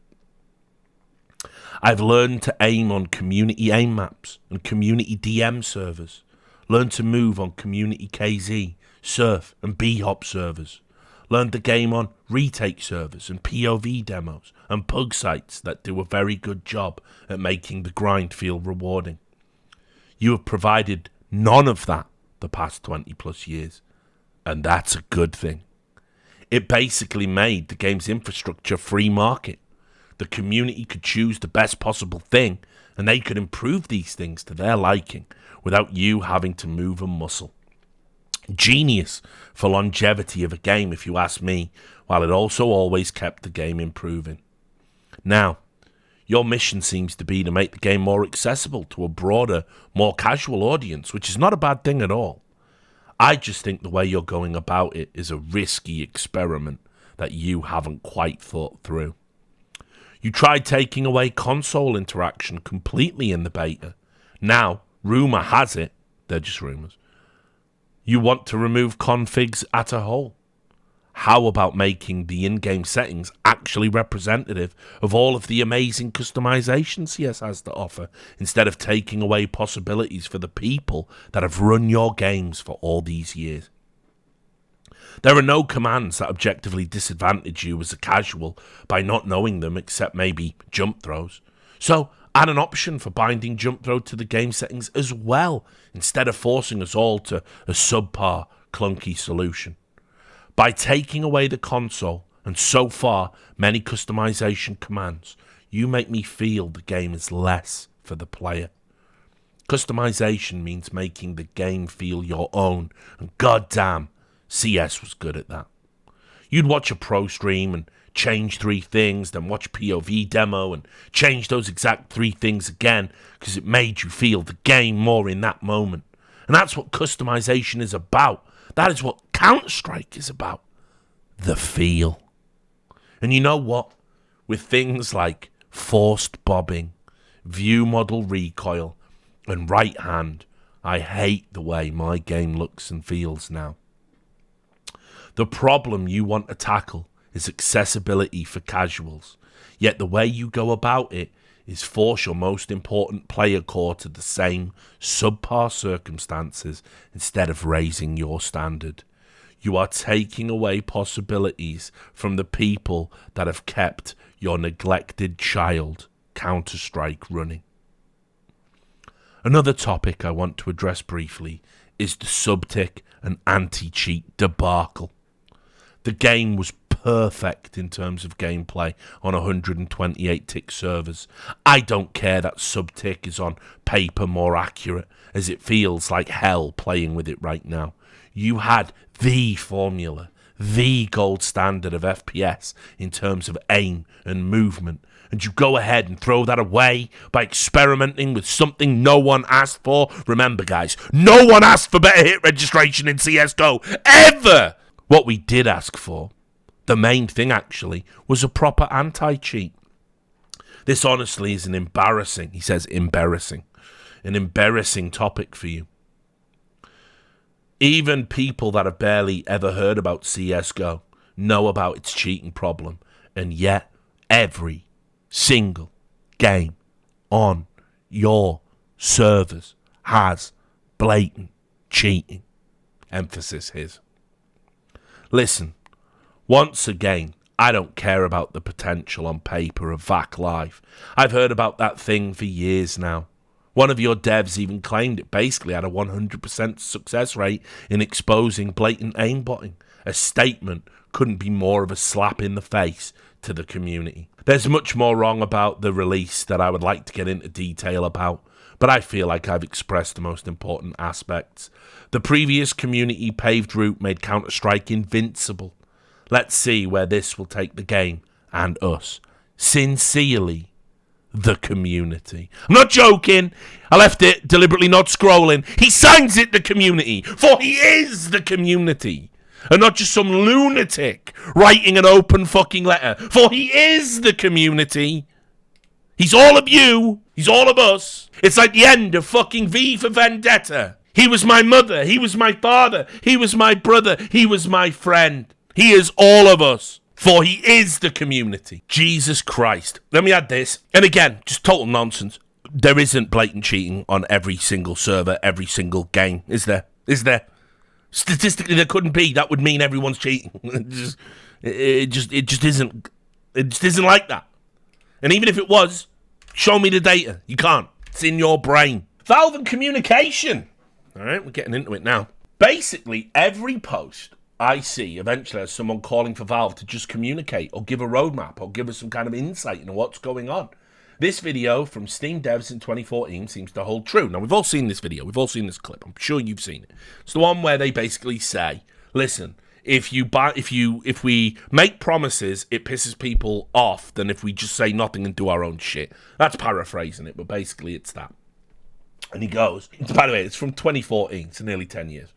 I've learned to aim on community aim maps and community DM servers. Learned to move on community KZ, Surf and B-Hop servers. Learned the game on retake servers and POV demos and pug sites that do a very good job at making the grind feel rewarding. You have provided none of that the past 20 plus years, and that's a good thing. It basically made the game's infrastructure free market. the community could choose the best possible thing, and they could improve these things to their liking without you having to move a muscle. Genius for longevity of a game, if you ask me, while it also always kept the game improving. Now, your mission seems to be to make the game more accessible to a broader, more casual audience, which is not a bad thing at all. I just think the way you're going about it is a risky experiment that you haven't quite thought through. You tried taking away console interaction completely in the beta. Now, rumour has it, they're just rumours, you want to remove configs as a whole. How about making the in-game settings actually representative of all of the amazing customization CS has to offer, instead of taking away possibilities for the people that have run your games for all these years? There are no commands that objectively disadvantage you as a casual by not knowing them, except maybe jump throws. So add an option for binding jump throw to the game settings as well, instead of forcing us all to a subpar, clunky solution. By taking away the console, and so far many customization commands, you make me feel the game is less for the player. Customization means making the game feel your own, and goddamn, CS was good at that. You'd watch a pro stream and change 3 things, then watch POV demo and change those exact 3 things again, because it made you feel the game more in that moment. And that's what customization is about. That is what Counterstrike is about. The feel. And you know what? With things like forced bobbing, view model recoil, and right hand, I hate the way my game looks and feels now. The problem you want to tackle is accessibility for casuals, yet the way you go about it is force your most important player core to the same subpar circumstances instead of raising your standard. You are taking away possibilities from the people that have kept your neglected child, Counter-Strike, running. Another topic I want to address briefly is the subtick and anti-cheat debacle. The game was perfect in terms of gameplay on 128 tick servers. I don't care that subtick is on paper more accurate, as it feels like hell playing with it right now. You had the formula, the gold standard of FPS in terms of aim and movement, and you go ahead and throw that away by experimenting with something no one asked for. Remember, guys, no one asked for better hit registration in CSGO, ever! What we did ask for, the main thing actually, was a proper anti-cheat. This honestly is an embarrassing topic for you. Even people that have barely ever heard about CSGO know about its cheating problem, and yet every single game on your servers has blatant cheating. Emphasis his. Listen, once again, I don't care about the potential on paper of VAC Live. I've heard about that thing for years now. One of your devs even claimed it basically had a 100% success rate in exposing blatant aimbotting. A statement couldn't be more of a slap in the face to the community. There's much more wrong about the release that I would like to get into detail about, but I feel like I've expressed the most important aspects. The previous community paved route made Counter-Strike invincible. Let's see where this will take the game and us. Sincerely, the community. I'm not joking. I left it deliberately not scrolling. He signs it, the community, for he is the community. And not just some lunatic writing an open fucking letter, for he is the community. He's all of you. He's all of us. It's like the end of fucking V for Vendetta. He was my mother. He was my father. He was my brother. He was my friend. He is all of us. For he is the community. Jesus Christ. Let me add this. And again, just total nonsense. There isn't blatant cheating on every single server, every single game. Is there? Is there? Statistically, there couldn't be. That would mean everyone's cheating. It just isn't. It just isn't like that. And even if it was, show me the data. You can't. It's in your brain. Valve and communication. All right, we're getting into it now. Basically, every post I see eventually as someone calling for Valve to just communicate or give a roadmap or give us some kind of insight into what's going on. This video from Steam devs in 2014 seems to hold true. Now, we've all seen this video. We've all seen this clip. I'm sure you've seen it. It's the one where they basically say, listen, if we make promises, it pisses people off than if we just say nothing and do our own shit. That's paraphrasing it, but basically it's that. And he goes, by the way, it's from 2014, so nearly 10 years.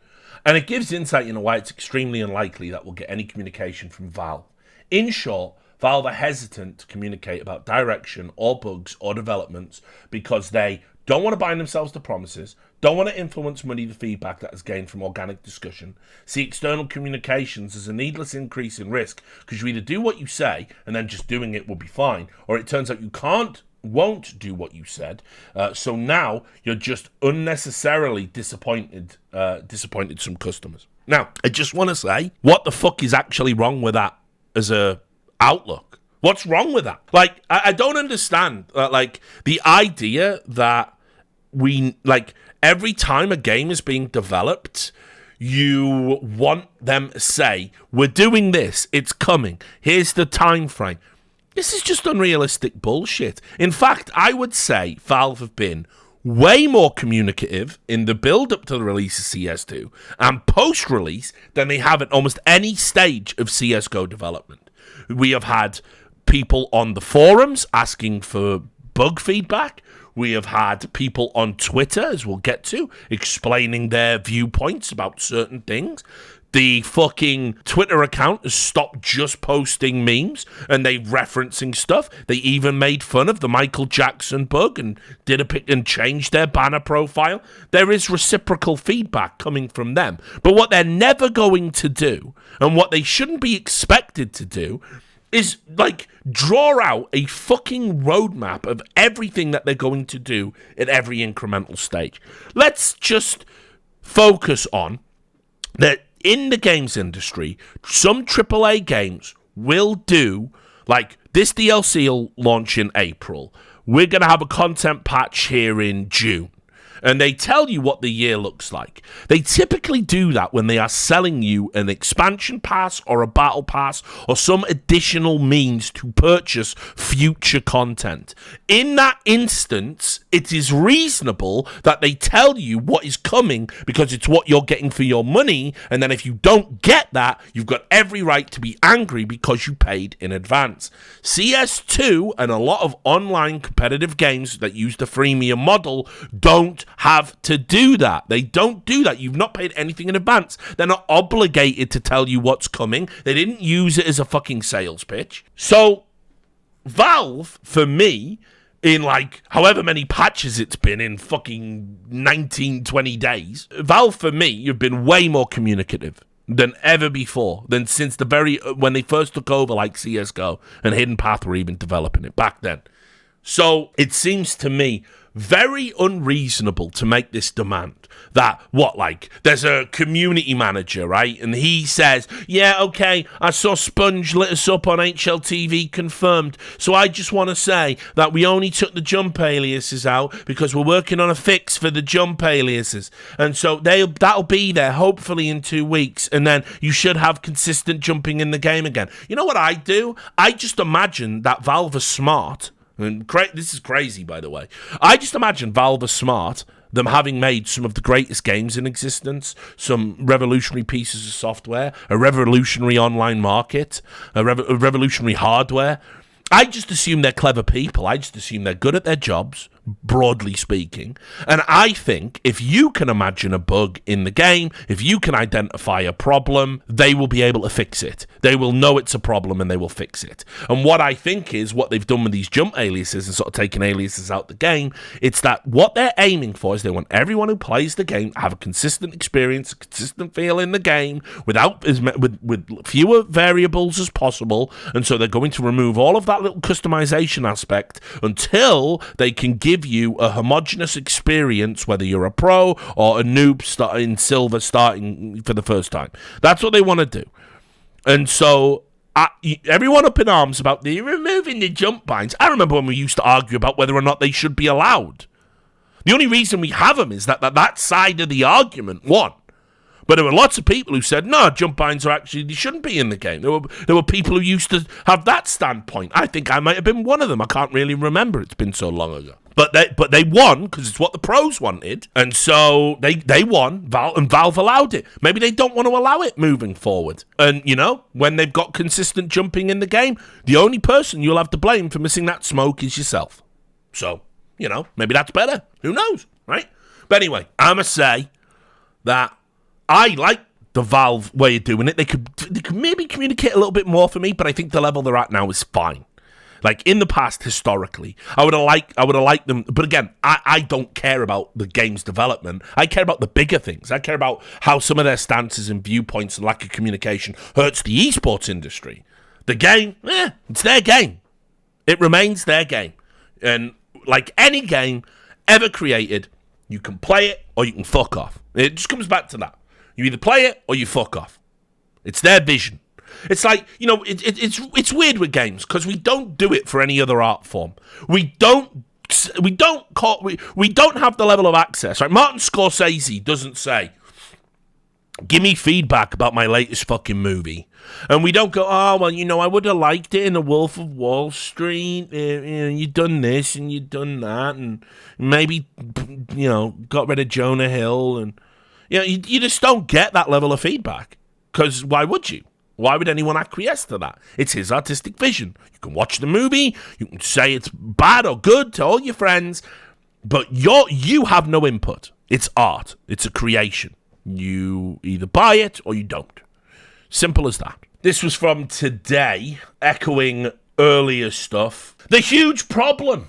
And it gives insight into why it's extremely unlikely that we'll get any communication from Valve. In short, Valve are hesitant to communicate about direction or bugs or developments because they don't want to bind themselves to promises, don't want to influence money the feedback that is gained from organic discussion, see external communications as a needless increase in risk because you either do what you say and then just doing it will be fine, or it turns out you won't do what you said, so now you're just unnecessarily disappointed some customers. Now, I just want to say, what the fuck is actually wrong with that as a outlook? What's wrong with that? Like, I don't understand, like, the idea that every time a game is being developed, you want them to say, we're doing this, it's coming, here's the time frame. This is just unrealistic bullshit. In fact, I would say Valve have been way more communicative in the build-up to the release of CS2 and post-release than they have at almost any stage of CSGO development. We have had people on the forums asking for bug feedback. We have had people on Twitter, as we'll get to, explaining their viewpoints about certain things. The fucking Twitter account has stopped just posting memes and they referencing stuff. They even made fun of the Michael Jackson bug and did a pick and changed their banner profile. There is reciprocal feedback coming from them. But what they're never going to do, and what they shouldn't be expected to do, is like draw out a fucking roadmap of everything that they're going to do at every incremental stage. Let's just focus on that. In the games industry, some AAA games will do, like, this DLC will launch in April. We're going to have a content patch here in June. And they tell you what the year looks like. They typically do that when they are selling you an expansion pass or a battle pass or some additional means to purchase future content. In that instance, it is reasonable that they tell you what is coming because it's what you're getting for your money. And then if you don't get that, you've got every right to be angry because you paid in advance. CS2 and a lot of online competitive games that use the freemium model don't have to do that. They don't do that. You've not paid anything in advance. They're not obligated to tell you what's coming. They didn't use it as a fucking sales pitch. So, Valve, for me, in like however many patches it's been in fucking 19, 20 days, Valve, for me, you've been way more communicative than ever before, than since when they first took over like CSGO and Hidden Path were even developing it back then. So, it seems to me very unreasonable to make this demand that, there's a community manager, right? And he says, yeah, okay, I saw Sponge lit us up on HLTV confirmed. So I just want to say that we only took the jump aliases out because we're working on a fix for the jump aliases. And so that'll be there hopefully in 2 weeks. And then you should have consistent jumping in the game again. You know what I do? I just imagine that Valve are smart. And this is crazy, by the way. I just imagine Valve are smart, them having made some of the greatest games in existence, some revolutionary pieces of software, a revolutionary online market, a revolutionary hardware. I just assume they're clever people. I just assume they're good at their jobs, broadly speaking. And I think if you can imagine a bug in the game, if you can identify a problem, they will be able to fix it. They will know it's a problem and they will fix it. And what I think is what they've done with these jump aliases and sort of taking aliases out the game, it's that what they're aiming for is they want everyone who plays the game to have a consistent experience, a consistent feel in the game with fewer variables as possible. And so they're going to remove all of that little customization aspect until they can give you a homogenous experience, whether you're a pro or a noob starting silver starting for the first time. That's what they want to do. And so everyone up in arms about the removing the jump binds. I remember when we used to argue about whether or not they should be allowed. The only reason we have them is that side of the argument won. But there were lots of people who said, no, jump binds are actually, they shouldn't be in the game. There were people who used to have that standpoint. I think I might have been one of them. I can't really remember. It's been so long ago. But they won because it's what the pros wanted. And so they won, and Valve allowed it. Maybe they don't want to allow it moving forward. And, when they've got consistent jumping in the game, the only person you'll have to blame for missing that smoke is yourself. So, maybe that's better. Who knows, right? But anyway, I'm going to say that I like the Valve way of doing it. They could maybe communicate a little bit more for me, but I think the level they're at now is fine. Like in the past, historically, I would have liked them. But again, I don't care about the game's development. I care about the bigger things. I care about how some of their stances and viewpoints and lack of communication hurts the esports industry. The game, it's their game. It remains their game. And like any game ever created, you can play it or you can fuck off. It just comes back to that. You either play it or you fuck off. It's their vision. It's like, it's weird with games because we don't do it for any other art form. We don't have the level of access. Right? Martin Scorsese doesn't say, give me feedback about my latest fucking movie. And we don't go, oh, well, I would have liked it in The Wolf of Wall Street. You done this and you done that. And maybe, got rid of Jonah Hill. And, you just don't get that level of feedback. Because why would you? Why would anyone acquiesce to that? It's his artistic vision. You can watch the movie. You can say it's bad or good to all your friends. But you have no input. It's art. It's a creation. You either buy it or you don't. Simple as that. This was from today, echoing earlier stuff. The huge problem.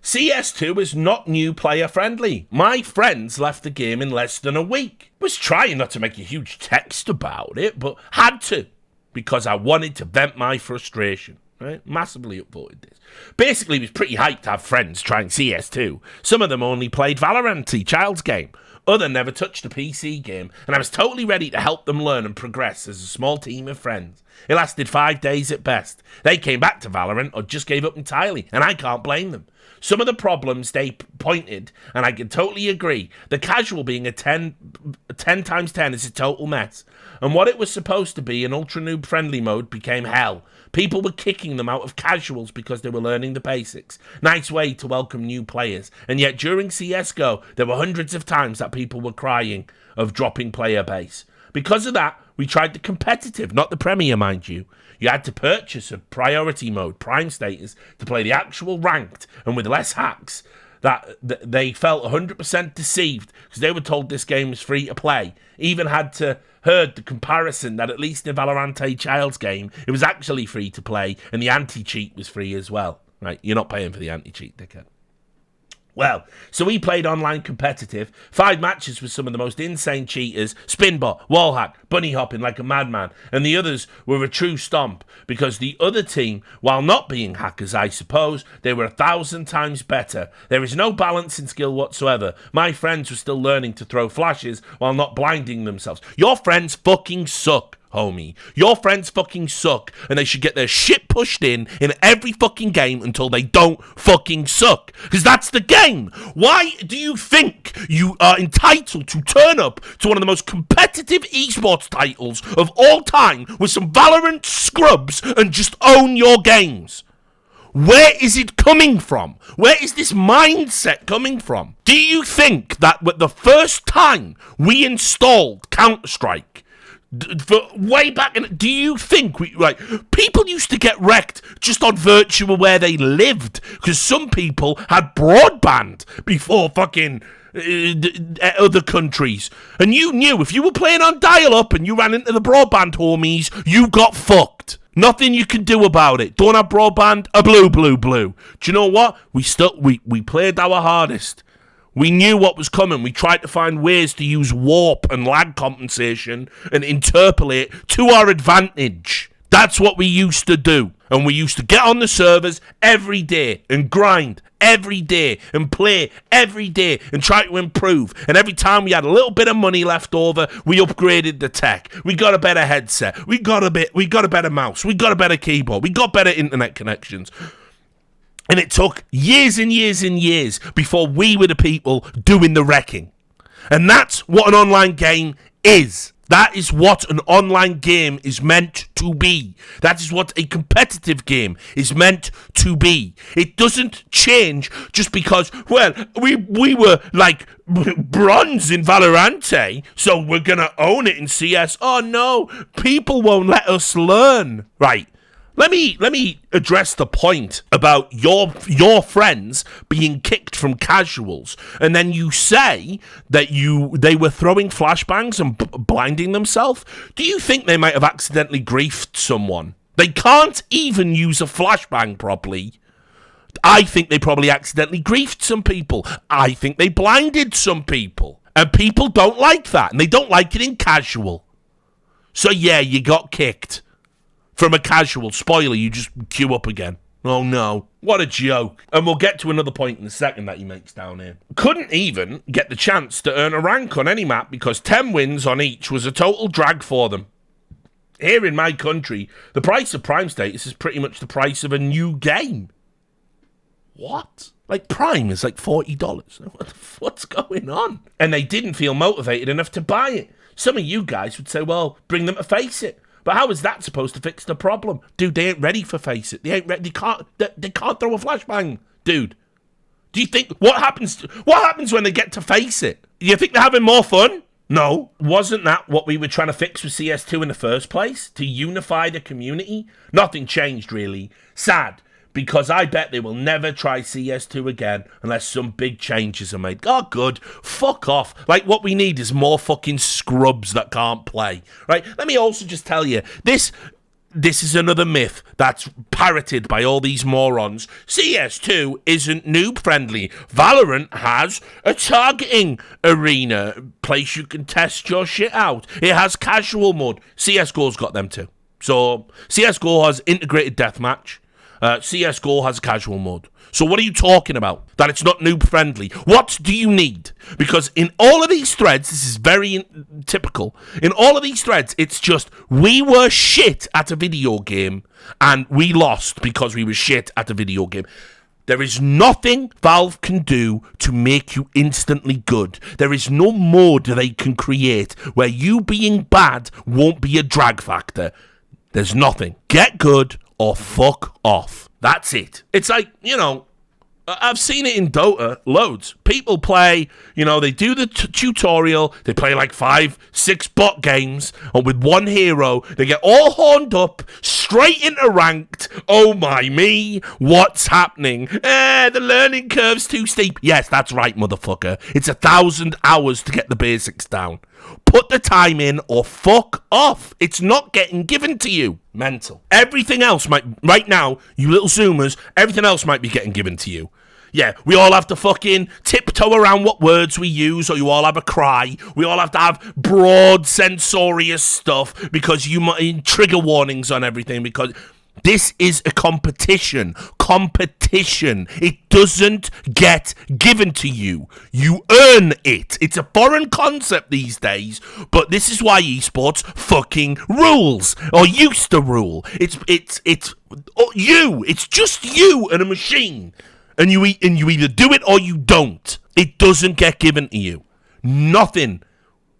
CS2 is not new player friendly. My friends left the game in less than a week. Was trying not to make a huge text about it, but had to because I wanted to vent my frustration. Right? Massively upvoted this. Basically, it was pretty hyped to have friends trying CS2. Some of them only played Valorant, the child's game. Other never touched a PC game, and I was totally ready to help them learn and progress as a small team of friends. It lasted 5 days at best. They came back to Valorant or just gave up entirely, and I can't blame them. Some of the problems they pointed, and I can totally agree, the casual being a 10 times 10 is a total mess. And what it was supposed to be, an ultra noob friendly mode, became hell. People were kicking them out of casuals because they were learning the basics. Nice way to welcome new players. And yet during CSGO, there were hundreds of times that people were crying of dropping player base. Because of that, we tried the competitive, not the premier, mind you. You had to purchase a priority mode, prime status, to play the actual ranked, and with less hacks, that they felt 100% deceived because they were told this game was free to play. Even had to heard the comparison that at least in Valorant Child's game, it was actually free to play, and the anti-cheat was free as well. Right, you're not paying for the anti-cheat, dickhead. Well, so we played online competitive, 5 matches with some of the most insane cheaters, spinbot, wallhack, bunny hopping like a madman, and the others were a true stomp, because the other team, while not being hackers, I suppose, they were 1,000 times better. There is no balance in skill whatsoever. My friends were still learning to throw flashes while not blinding themselves. Your friends fucking suck, homie. Your friends fucking suck, and they should get their shit pushed in every fucking game until they don't fucking suck. Because that's the game. Why do you think you are entitled to turn up to one of the most competitive esports titles of all time with some Valorant scrubs and just own your games? Where is it coming from? Where is this mindset coming from? Do you think that with the first time we installed counterstrike, for way back in, do you think people used to get wrecked just on virtual where they lived because some people had broadband before fucking other countries, and you knew if you were playing on dial-up and you ran into the broadband homies, you got fucked. Nothing you can do about it. Don't have broadband, a blue. Do you know what? We played our hardest. We knew what was coming. We tried to find ways to use warp and lag compensation and interpolate to our advantage. That's what we used to do. And we used to get on the servers every day and grind every day and play every day and try to improve. And every time we had a little bit of money left over, we upgraded the tech. We got a better headset. We got a better mouse. We got a better keyboard. We got better internet connections. And it took years and years and years before we were the people doing the wrecking. And that's what an online game is. That is what an online game is meant to be. That is what a competitive game is meant to be. It doesn't change just because, well, we were like bronze in Valorant, so we're gonna own it in CS. Oh no, people won't let us learn. Right. Let me address the point about your friends being kicked from casuals, and then you say that they were throwing flashbangs and blinding themselves. Do you think they might have accidentally griefed someone? They can't even use a flashbang properly. I think they probably accidentally griefed some people. I think they blinded some people, and people don't like that, and they don't like it in casual. So yeah, you got kicked. From a casual. Spoiler, you just queue up again. Oh no. What a joke. And we'll get to another point in a second that he makes down here. Couldn't even get the chance to earn a rank on any map because 10 wins on each was a total drag for them. Here in my country, the price of Prime status is pretty much the price of a new game. What? Like, Prime is like $40. What's going on? And they didn't feel motivated enough to buy it. Some of you guys would say, well, bring them to Face It. But how is that supposed to fix the problem? Dude, they ain't ready for Face It. They ain't ready. They can't throw a flashbang, dude. Do you think what happens when they get to Face It? Do you think they're having more fun? No. Wasn't that what we were trying to fix with CS2 in the first place? To unify the community? Nothing changed really. Sad. Because I bet they will never try CS2 again unless some big changes are made. Oh, good. Fuck off. Like, what we need is more fucking scrubs that can't play. Right? Let me also just tell you, this is another myth that's parroted by all these morons. CS2 isn't noob-friendly. Valorant has a targeting arena, place you can test your shit out. It has casual mode. CSGO's got them too. So, CSGO has integrated deathmatch. CSGO has casual mode. So what are you talking about? That it's not noob friendly. What do you need? Because in all of these threads, this is very typical. In all of these threads, it's just, we were shit at a video game and we lost because we were shit at a video game. There is nothing Valve can do to make you instantly good. There is no mode they can create where you being bad won't be a drag factor. There's nothing. Get good or fuck off. That's it. It's like, you know, I've seen it in Dota loads. People play, you know, they do the tutorial, they play like 5-6 bot games, and with one hero, they get all horned up, straight into ranked. Oh my me, what's happening? The learning curve's too steep. Yes, that's right, motherfucker. It's 1,000 hours to get the basics down. Put the time in or fuck off. It's not getting given to you. Mental. Everything else might, right now, you little zoomers, everything else might be getting given to you. Yeah, we all have to fucking tiptoe around what words we use, or you all have a cry. We all have to have broad censorious stuff because you might trigger warnings on everything because this is a competition. Competition. It doesn't get given to you. You earn it. It's a foreign concept these days, but this is why esports fucking rules, or used to rule. It's you. It's just you and a machine. And you either do it or you don't. It doesn't get given to you. Nothing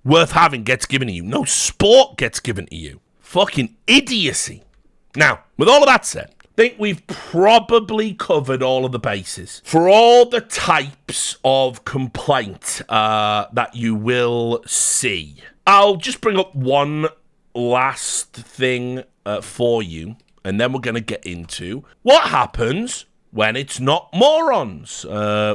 worth having gets given to you. No sport gets given to you. Fucking idiocy. Now, with all of that said, I think we've probably covered all of the bases. For all the types of complaint that you will see, I'll just bring up one last thing for you, and then we're going to get into what happens when it's not morons,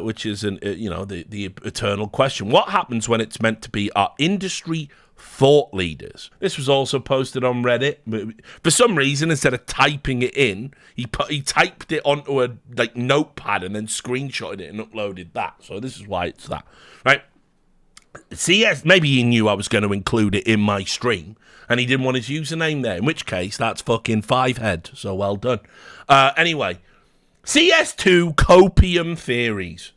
which is the eternal question. What happens when it's meant to be our industry thought leaders? This was also posted on Reddit. For some reason, instead of typing it in, he typed it onto a notepad and then screenshotted it and uploaded that. So this is why it's that, right? Maybe he knew I was going to include it in my stream, and he didn't want his username there. In which case, that's fucking 5head. So well done. Anyway. CS2 copium theories.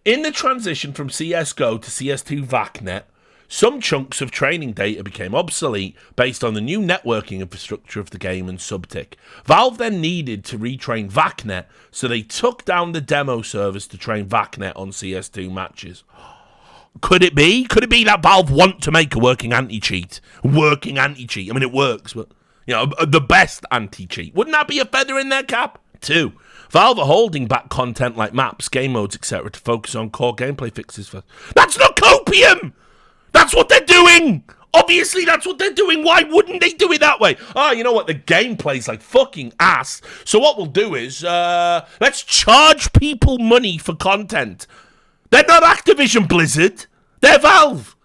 In the transition from CSGO to CS2 VACnet, some chunks of training data became obsolete based on the new networking infrastructure of the game and subtick. Valve then needed to retrain VACnet, so they took down the demo servers to train VACnet on CS2 matches. Could it be? Could it be that Valve want to make a working anti-cheat? I mean, it works, but, you know, the best anti-cheat. Wouldn't that be a feather in their cap? 2, Valve are holding back content like maps, game modes, etc. to focus on core gameplay fixes first. That's not copium! That's what they're doing! Obviously, that's what they're doing. Why wouldn't they do it that way? Oh, you know what? The gameplay's like fucking ass. So what we'll do is, let's charge people money for content. They're not Activision Blizzard. They're Valve.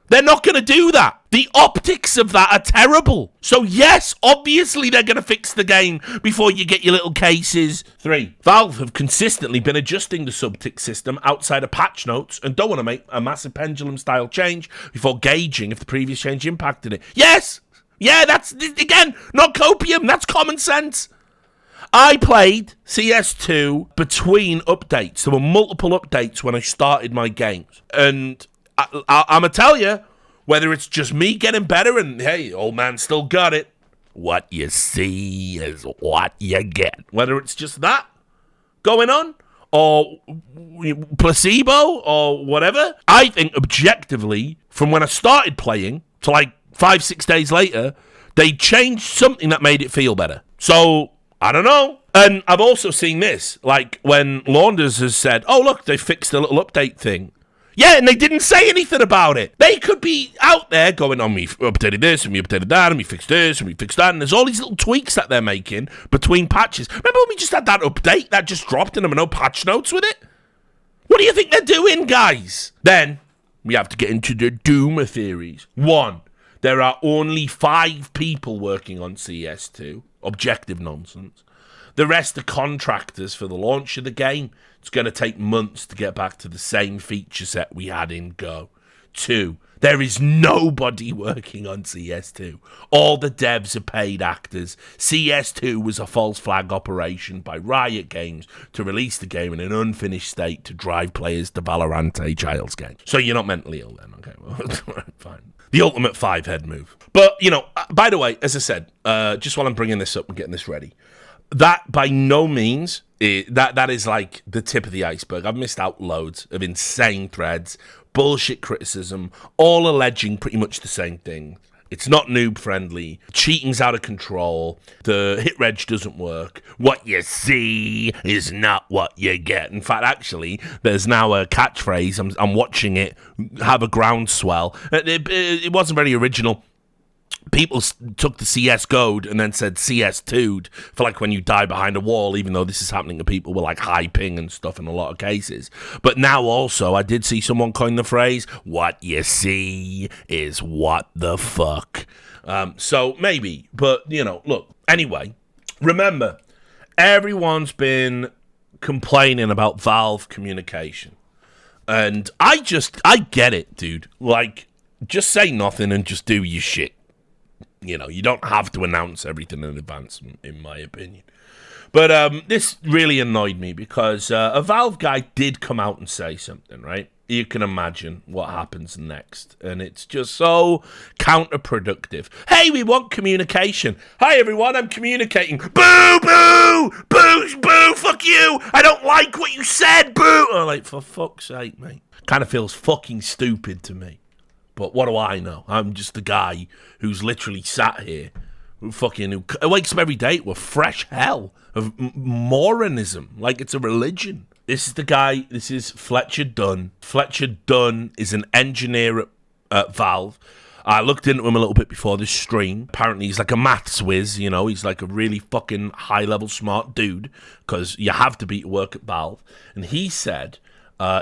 They're not going to do that. The optics of that are terrible. So yes, obviously they're going to fix the game before you get your little cases. 3, Valve have consistently been adjusting the subtick system outside of patch notes and don't want to make a massive pendulum-style change before gauging if the previous change impacted it. Yes! Yeah, that's, again, not copium. That's common sense. I played CS2 between updates. There were multiple updates when I started my games. And I'm going to tell you, whether it's just me getting better and, hey, old man still got it, what you see is what you get. Whether it's just that going on or placebo or whatever, I think objectively, from when I started playing to like 5-6 days later, they changed something that made it feel better. So, I don't know. And I've also seen this, like when Launders has said, oh, look, they fixed a little update thing. Yeah, and they didn't say anything about it. They could be out there going, oh, we updated this, and we updated that, and we fixed this, and we fixed that, and there's all these little tweaks that they're making between patches. Remember when we just had that update that just dropped and there were no patch notes with it? What do you think they're doing, guys? Then, we have to get into the doomer theories. 1, there are only 5 people working on CS2. Objective nonsense. The rest are contractors for the launch of the game. It's going to take months to get back to the same feature set we had in Go. 2, there is nobody working on CS2. All the devs are paid actors. CS2 was a false flag operation by Riot Games to release the game in an unfinished state to drive players to Valorant Child's game. So you're not mentally ill then, okay? Well, fine. The ultimate 5-head move. But, you know, by the way, as I said, just while I'm bringing this up and getting this ready, that by no means, that is like the tip of the iceberg. I've missed out loads of insane threads, bullshit criticism, all alleging pretty much the same thing. It's not noob friendly, cheating's out of control, the hit reg doesn't work, what you see is not what you get. In fact, actually, there's now a catchphrase, I'm watching it have a groundswell. It wasn't very original. People took the CSGO and then said CS2'd for like when you die behind a wall, even though this is happening to people with like high ping and stuff in a lot of cases. But now also, I did see someone coin the phrase, what you see is what the fuck. So maybe, but you know, look, anyway, remember, everyone's been complaining about Valve communication. And I get it, dude. Like, just say nothing and just do your shit. You know, you don't have to announce everything in advance, in my opinion. But this really annoyed me because a Valve guy did come out and say something, right? You can imagine what happens next. And it's just so counterproductive. Hey, we want communication. Hi, everyone, I'm communicating. Boo, boo, boo, boo, fuck you. I don't like what you said, boo. I'm like, for fuck's sake, mate. Kind of feels fucking stupid to me. But what do I know? I'm just the guy who's literally sat here, who wakes up every day with fresh hell of Moronism, like it's a religion. This is the guy, this is Fletcher Dunn. Fletcher Dunn is an engineer at Valve. I looked into him a little bit before this stream. Apparently he's like a maths whiz, you know, he's like a really fucking high-level smart dude, because you have to be to work at Valve. And he said,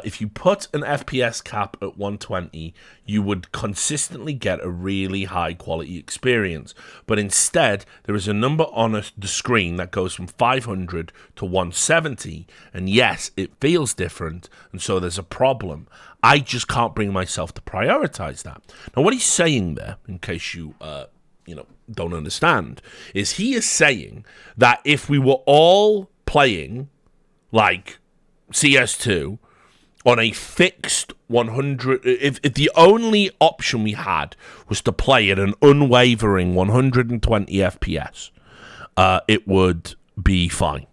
if you put an FPS cap at 120, you would consistently get a really high quality experience. But instead, there is a number on the screen that goes from 500 to 170. And yes, it feels different. And so there's a problem. I just can't bring myself to prioritize that. Now, what he's saying there, in case you, don't understand, is he is saying that if we were all playing like CS2, on a fixed 100, if the only option we had was to play at an unwavering 120 FPS, it would be fine.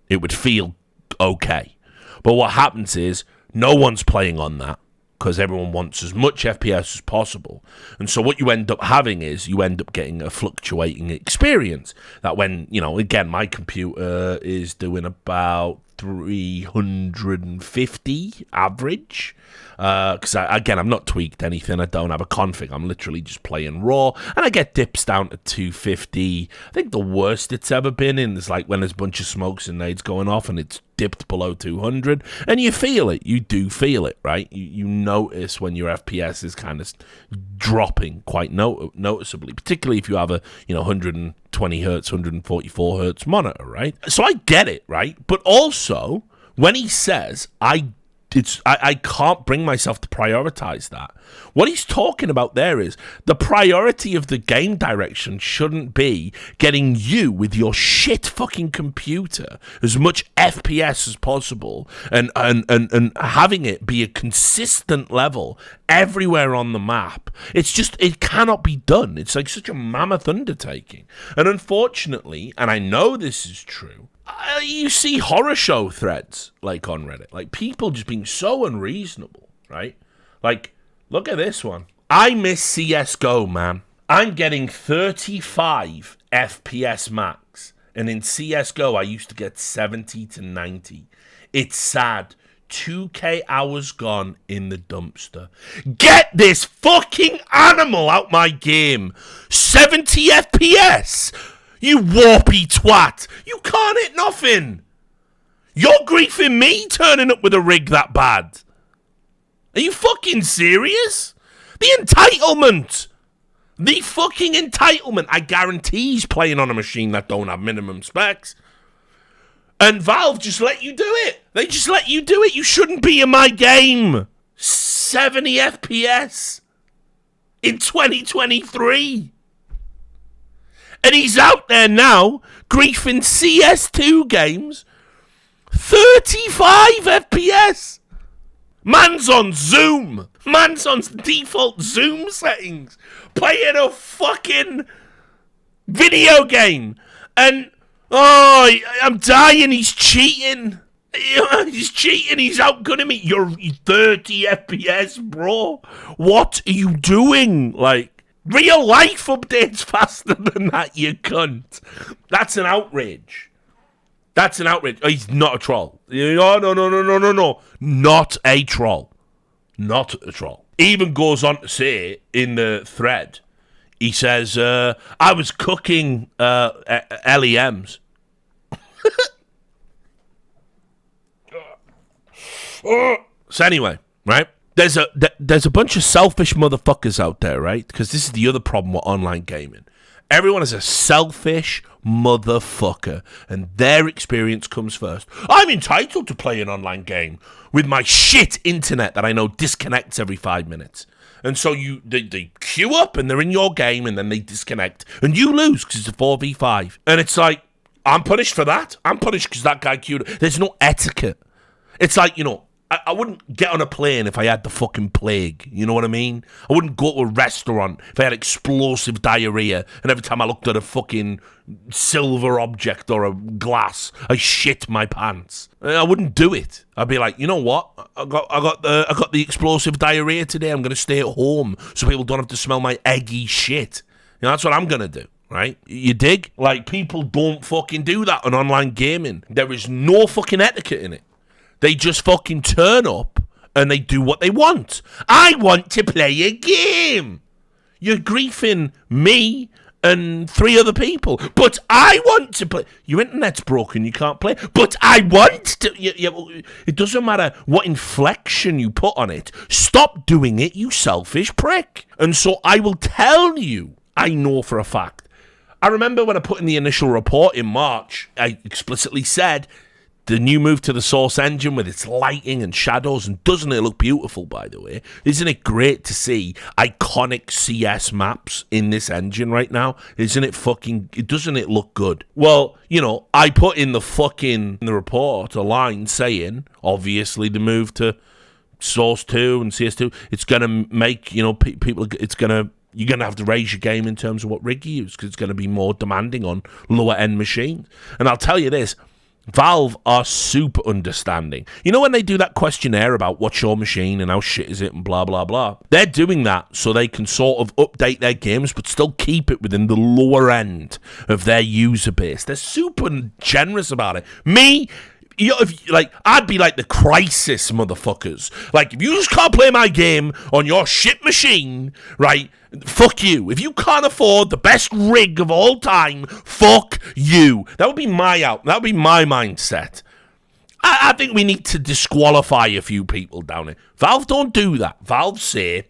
It would feel okay. But what happens is, no one's playing on that. because everyone wants as much FPS as possible. And so what you end up having is you end up getting a fluctuating experience that when, again, my computer is doing about 350 average. Because I'm not tweaked anything. I don't have a config. I'm literally just playing raw, and I get dips down to 250. I think the worst it's ever been in is like when there's a bunch of smokes and nades going off, and it's dipped below 200, and you feel it. You do feel it, right? You notice when your FPS is kind of dropping quite noticeably, particularly if you have a 120 hertz, 144 hertz monitor, right? So I get it, right? But also when he says I can't bring myself to prioritize that. What he's talking about there is the priority of the game direction shouldn't be getting you with your shit fucking computer as much FPS as possible and having it be a consistent level everywhere on the map. It cannot be done. It's like such a mammoth undertaking. And unfortunately, and I know this is true, you see horror show threads like on Reddit, like people just being so unreasonable, right? Like, look at this one. I miss CSGO, man. I'm getting 35 FPS max, and in CSGO I used to get 70 to 90. It's sad. 2K hours gone in the dumpster. Get this fucking animal out my game. 70 FPS. You warpy twat. You can't hit nothing. You're griefing me turning up with a rig that bad. Are you fucking serious? The entitlement. The fucking entitlement. I guarantee he's playing on a machine that don't have minimum specs. And Valve just let you do it. They just let you do it. You shouldn't be in my game. 70 FPS in 2023. And he's out there now, griefing CS2 games, 35 FPS. Man's on Zoom. Man's on default Zoom settings, playing a fucking video game. And, I'm dying, he's cheating. He's cheating, he's outgunning me. You're 30 FPS, bro. What are you doing? Like, real life updates faster than that, you cunt. That's an outrage. That's an outrage. Oh, he's not a troll. No. Not a troll. Not a troll. He even goes on to say in the thread, he says, I was cooking LEMs. So anyway, right? There's a bunch of selfish motherfuckers out there, right? Because this is the other problem with online gaming. Everyone is a selfish motherfucker, and their experience comes first. I'm entitled to play an online game with my shit internet that I know disconnects every 5 minutes. And so they queue up, and they're in your game, and then they disconnect, and you lose because it's a 4v5. And it's like, I'm punished for that. I'm punished because that guy queued up. There's no etiquette. It's like, I wouldn't get on a plane if I had the fucking plague. You know what I mean? I wouldn't go to a restaurant if I had explosive diarrhea and every time I looked at a fucking silver object or a glass, I shit my pants. I wouldn't do it. I'd be like, you know what? I got the explosive diarrhea today. I'm gonna stay at home so people don't have to smell my eggy shit. That's what I'm gonna do. Right? You dig? Like, people don't fucking do that on online gaming. There is no fucking etiquette in it. They just fucking turn up and they do what they want. I want to play a game. You're griefing me and 3 other people. But I want to play. Your internet's broken. You can't play. But I want to. It doesn't matter what inflection you put on it. Stop doing it, you selfish prick. And so I will tell you, I know for a fact. I remember when I put in the initial report in March, I explicitly said, the new move to the Source engine with its lighting and shadows, and doesn't it look beautiful, by the way? Isn't it great to see iconic CS maps in this engine right now? Doesn't it look good? Well, I put in the report a line saying, obviously the move to Source 2 and CS2, it's going to make, people, you're going to have to raise your game in terms of what rig you use, because it's going to be more demanding on lower end machines. And I'll tell you this, Valve are super understanding. You know when they do that questionnaire about what's your machine and how shit is it and blah, blah, blah? They're doing that so they can sort of update their games but still keep it within the lower end of their user base. They're super generous about it. Me... I'd be like the Crisis motherfuckers. Like, if you just can't play my game on your shit machine, right, fuck you. If you can't afford the best rig of all time, fuck you. That would be that would be my mindset. I think we need to disqualify a few people down here. Valve don't do that. Valve say,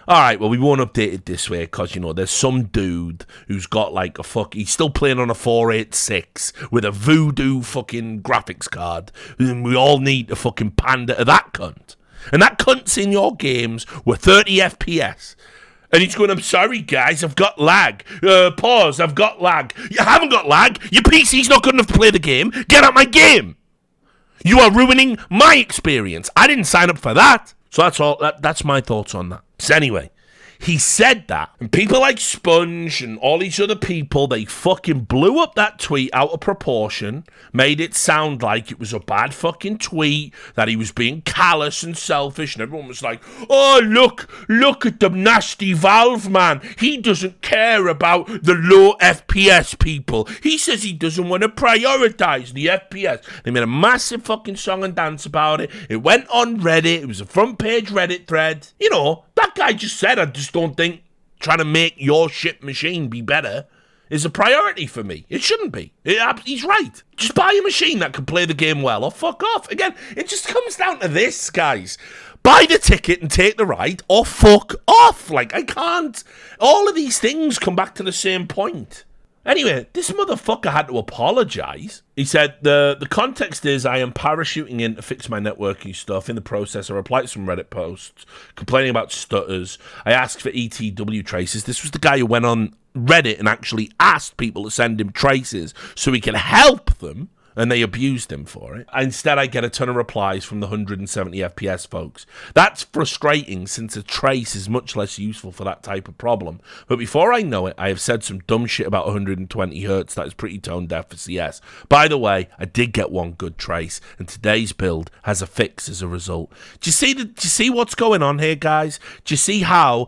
all right, well, we won't update it this way because, there's some dude who's got like he's still playing on a 486 with a voodoo fucking graphics card. And we all need to fucking pander to that cunt. And that cunt's in your games with 30 FPS. And he's going, I'm sorry, guys, I've got lag. Pause, I've got lag. You haven't got lag. Your PC's not good enough to play the game. Get out my game. You are ruining my experience. I didn't sign up for that. So that's all. That's my thoughts on that. So anyway, he said that, and people like Sponge and all these other people, they fucking blew up that tweet out of proportion, made it sound like it was a bad fucking tweet, that he was being callous and selfish, and everyone was like, oh, look at the nasty Valve man. He doesn't care about the low FPS people. He says he doesn't want to prioritize the FPS. They made a massive fucking song and dance about it. It went on Reddit. It was a front page Reddit thread. That guy just said, I just don't think trying to make your shit machine be better is a priority for me. It shouldn't be. He's right. Just buy a machine that can play the game well or fuck off. Again, it just comes down to this, guys. Buy the ticket and take the ride or fuck off. Like, I can't. All of these things come back to the same point. Anyway, this motherfucker had to apologize. He said, the context is I am parachuting in to fix my networking stuff. In the process, I replied to some Reddit posts complaining about stutters. I asked for ETW traces. This was the guy who went on Reddit and actually asked people to send him traces so he could help them, and they abused him for it. Instead, I get a ton of replies from the 170 FPS folks. That's frustrating since a trace is much less useful for that type of problem. But before I know it, I have said some dumb shit about 120 Hz that is pretty tone deaf for CS. By the way, I did get one good trace, and today's build has a fix as a result. Do you see what's going on here, guys? Do you see how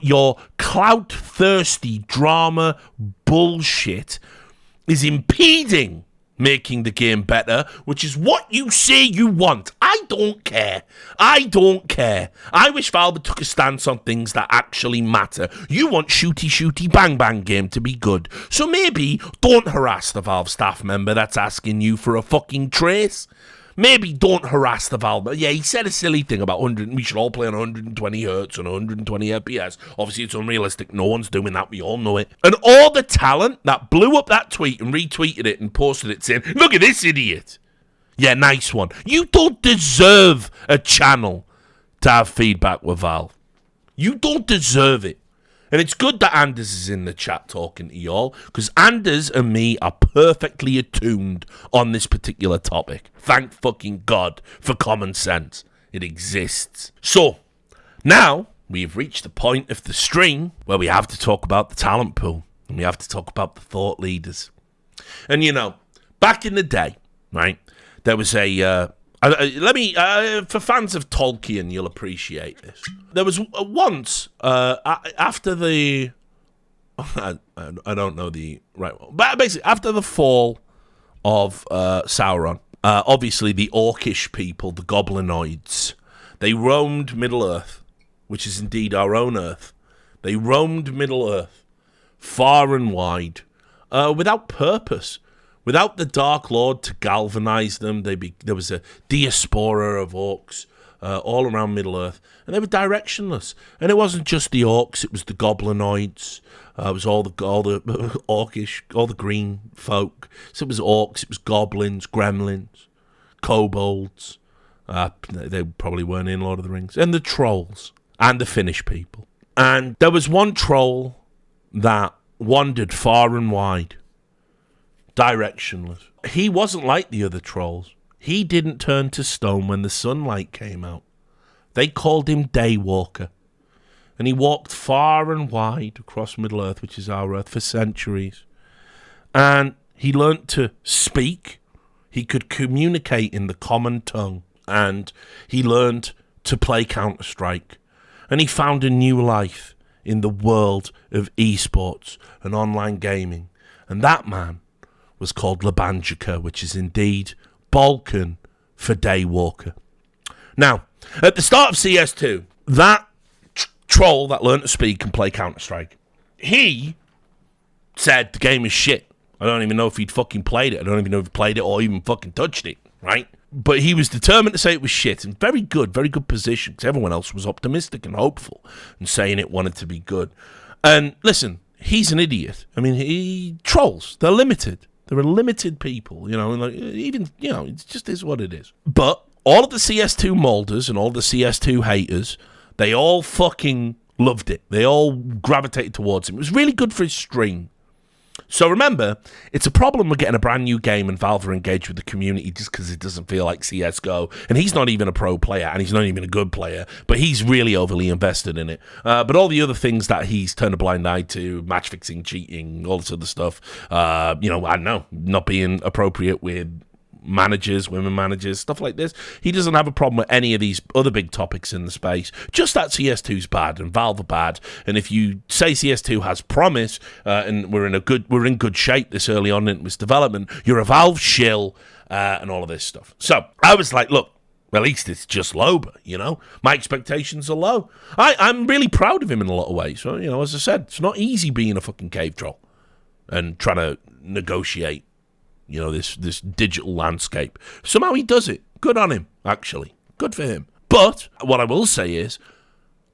your clout-thirsty drama bullshit is impeding making the game better, which is what you say you want? I don't care. I don't care. I wish Valve took a stance on things that actually matter. You want shooty bang bang game to be good. So maybe don't harass the Valve staff member that's asking you for a fucking trace. Maybe don't harass the Valve. Yeah, he said a silly thing about 100. We should all play on 120 Hz and 120 FPS. Obviously, it's unrealistic. No one's doing that. We all know it. And all the talent that blew up that tweet and retweeted it and posted it saying, look at this idiot. Yeah, nice one. You don't deserve a channel to have feedback with Valve. You don't deserve it. And it's good that Anders is in the chat talking to y'all, because Anders and me are perfectly attuned on this particular topic. Thank fucking God for common sense. It exists. So, now we've reached the point of the stream where we have to talk about the talent pool, and we have to talk about the thought leaders. And back in the day, right, there was a... for fans of Tolkien, you'll appreciate this. There was once, after the... I don't know the right one. But basically, after the fall of Sauron, obviously the Orcish people, the Goblinoids, they roamed Middle-earth, which is indeed our own Earth. They roamed Middle-earth, far and wide, without purpose. Without the Dark Lord to galvanize them, there was a diaspora of orcs all around Middle-earth, and they were directionless. And it wasn't just the orcs; it was the goblinoids. It was all the orcish, all the green folk. So it was orcs, it was goblins, gremlins, kobolds. They probably weren't in Lord of the Rings, and the trolls and the Finnish people. And there was one troll that wandered far and wide. Directionless. He wasn't like the other trolls. He didn't turn to stone when the sunlight came out. They called him Daywalker. And he walked far and wide across Middle-earth, which is our Earth, for centuries. And he learnt to speak. He could communicate in the common tongue, and he learned to play Counter-Strike, and he found a new life in the world of esports and online gaming. And that man was called Labanjica, which is indeed Balkan for Daywalker. Now, at the start of CS2, that troll that learned to speak and play Counter-Strike, he said the game is shit. I don't even know if he'd fucking played it. I don't even know if he played it or even fucking touched it, right? But he was determined to say it was shit. And very good position, because everyone else was optimistic and hopeful and saying it wanted to be good. And listen, he's an idiot. I mean, he trolls. They're limited. They're limited people, you know, and like, even, you know, it just is what it is. But all of the CS2 molders and all the CS2 haters, they all fucking loved it. They all gravitated towards him. It was really good for his stream. So remember, it's a problem with getting a brand new game and Valve are engaged with the community just because it doesn't feel like CSGO. And he's not even a pro player, and he's not even a good player, but he's really overly invested in it. But all the other things that he's turned a blind eye to, match fixing, cheating, all this other stuff, you know, I don't know, not being appropriate with managers, women managers, stuff like this. He doesn't have a problem with any of these other big topics in the space. Just that CS2's bad and Valve are bad. And if you say CS2 has promise and we're in good shape this early on in its development, you're a Valve shill and all of this stuff. So I was like, look, at least it's just Loba, you know? My expectations are low. I'm really proud of him in a lot of ways. So, you know, as I said, it's not easy being a fucking cave troll and trying to negotiate, you know, this digital landscape. Somehow he does it. Good on him, actually. Good for him. But what I will say is,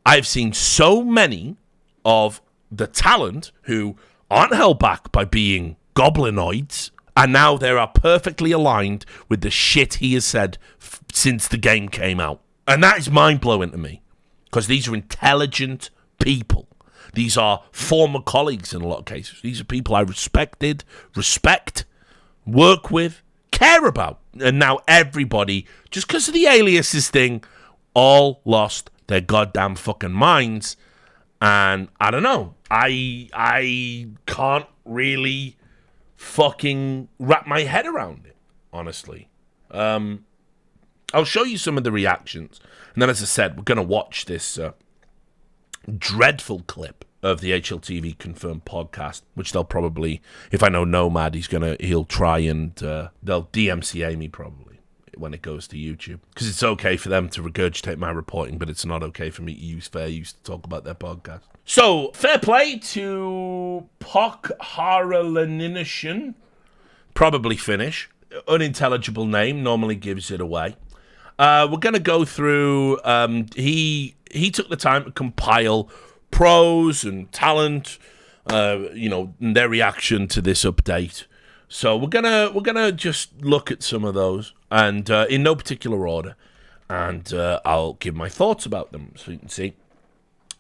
I've seen so many of the talent who aren't held back by being goblinoids, and now they are perfectly aligned with the shit he has said since the game came out. And that is mind-blowing to me, because these are intelligent people. These are former colleagues in a lot of cases. These are people I respect, work with, care about. And now everybody, just because of the aliases thing, all lost their goddamn fucking minds. And I don't know. I can't really fucking wrap my head around it, honestly. I'll show you some of the reactions. And then, as I said, we're going to watch this dreadful clip of the HLTV Confirmed podcast, which they'll probably, if I know Nomad, he'll try and they'll DMCA me probably when it goes to YouTube, because it's okay for them to regurgitate my reporting, but it's not okay for me to use fair use to talk about their podcast. So fair play to Pok Haralanishan, probably Finnish, unintelligible name, normally gives it away. We're gonna go through. He took the time to compile pros and talent, you know, and their reaction to this update. So we're gonna just look at some of those, and in no particular order, and I'll give my thoughts about them so you can see.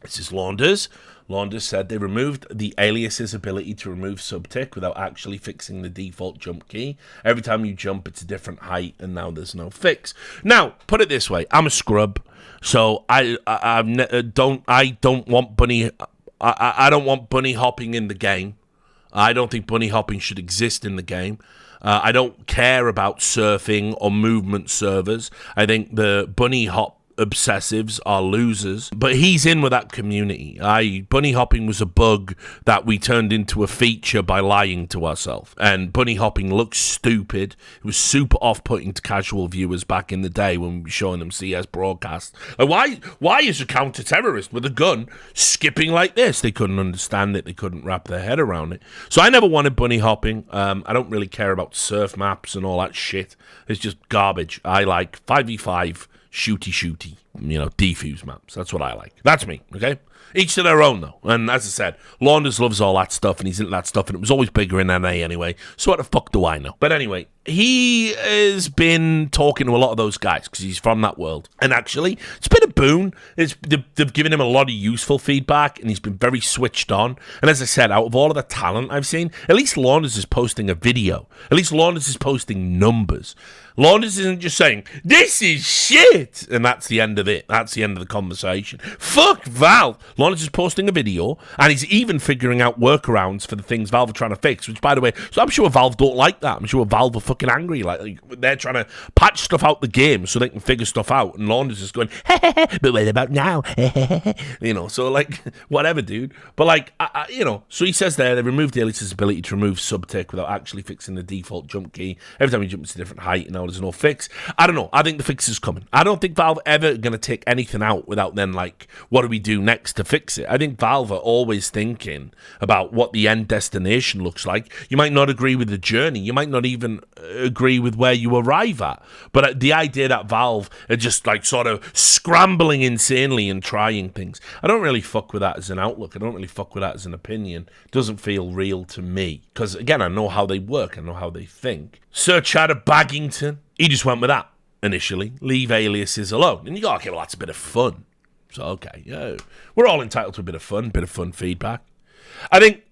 This is Launders. Launders said they removed the alias's ability to remove subtick without actually fixing the default jump key. Every time you jump, it's a different height, and now there's no fix. Now, put it this way: I'm a scrub. So I don't want bunny hopping in the game. I don't think bunny hopping should exist in the game. I don't care about surfing or movement servers. I think the bunny hop obsessives are losers, but he's in with that community. Bunny hopping was a bug that we turned into a feature by lying to ourselves, and bunny hopping looks stupid. It was super off-putting to casual viewers back in the day when we were showing them CS broadcasts. Like, why is a counter-terrorist with a gun skipping like this? They couldn't understand it. They couldn't wrap their head around it. So I never wanted bunny hopping. I don't really care about surf maps and all that shit. It's just garbage. I like 5v5 shooty, you know, defuse maps. That's what I like. That's me, okay? Each to their own, though. And as I said, Launders loves all that stuff, and he's into that stuff, and it was always bigger in NA anyway, so what the fuck do I know? But anyway, he has been talking to a lot of those guys, because he's from that world. And actually, it's been a boon. They've given him a lot of useful feedback, and he's been very switched on. And as I said, out of all of the talent I've seen, at least Launders is posting a video. At least Launders is posting numbers. Launders isn't just saying, this is shit, and that's the end of of it. That's the end of the conversation. Fuck Valve. Launch is posting a video, and he's even figuring out workarounds for the things Valve are trying to fix, which, by the way, so I'm sure Valve don't like that. I'm sure Valve are fucking angry. Like they're trying to patch stuff out the game so they can figure stuff out, and Launch is just going, but what about now? You know, so like, whatever, dude. But like, you know, so he says there, they removed Alias's ability to remove sub-tick without actually fixing the default jump key. Every time you jump, it's a different height, and now there's no fix. I don't know. I think the fix is coming. I don't think Valve ever going to take anything out without then, like, what do we do next to fix it? I think Valve are always thinking about what the end destination looks like. You might not agree with the journey. You might not even agree with where you arrive at. But the idea that Valve are just, like, sort of scrambling insanely and trying things, I don't really fuck with that as an outlook. I don't really fuck with that as an opinion. It doesn't feel real to me. Because, again, I know how they work. I know how they think. Sir Chad of Baggington, he just went with that initially. Leave aliases alone. And you go, okay, well, that's a bit of fun. So, okay, yeah, we're all entitled to a bit of fun feedback. I think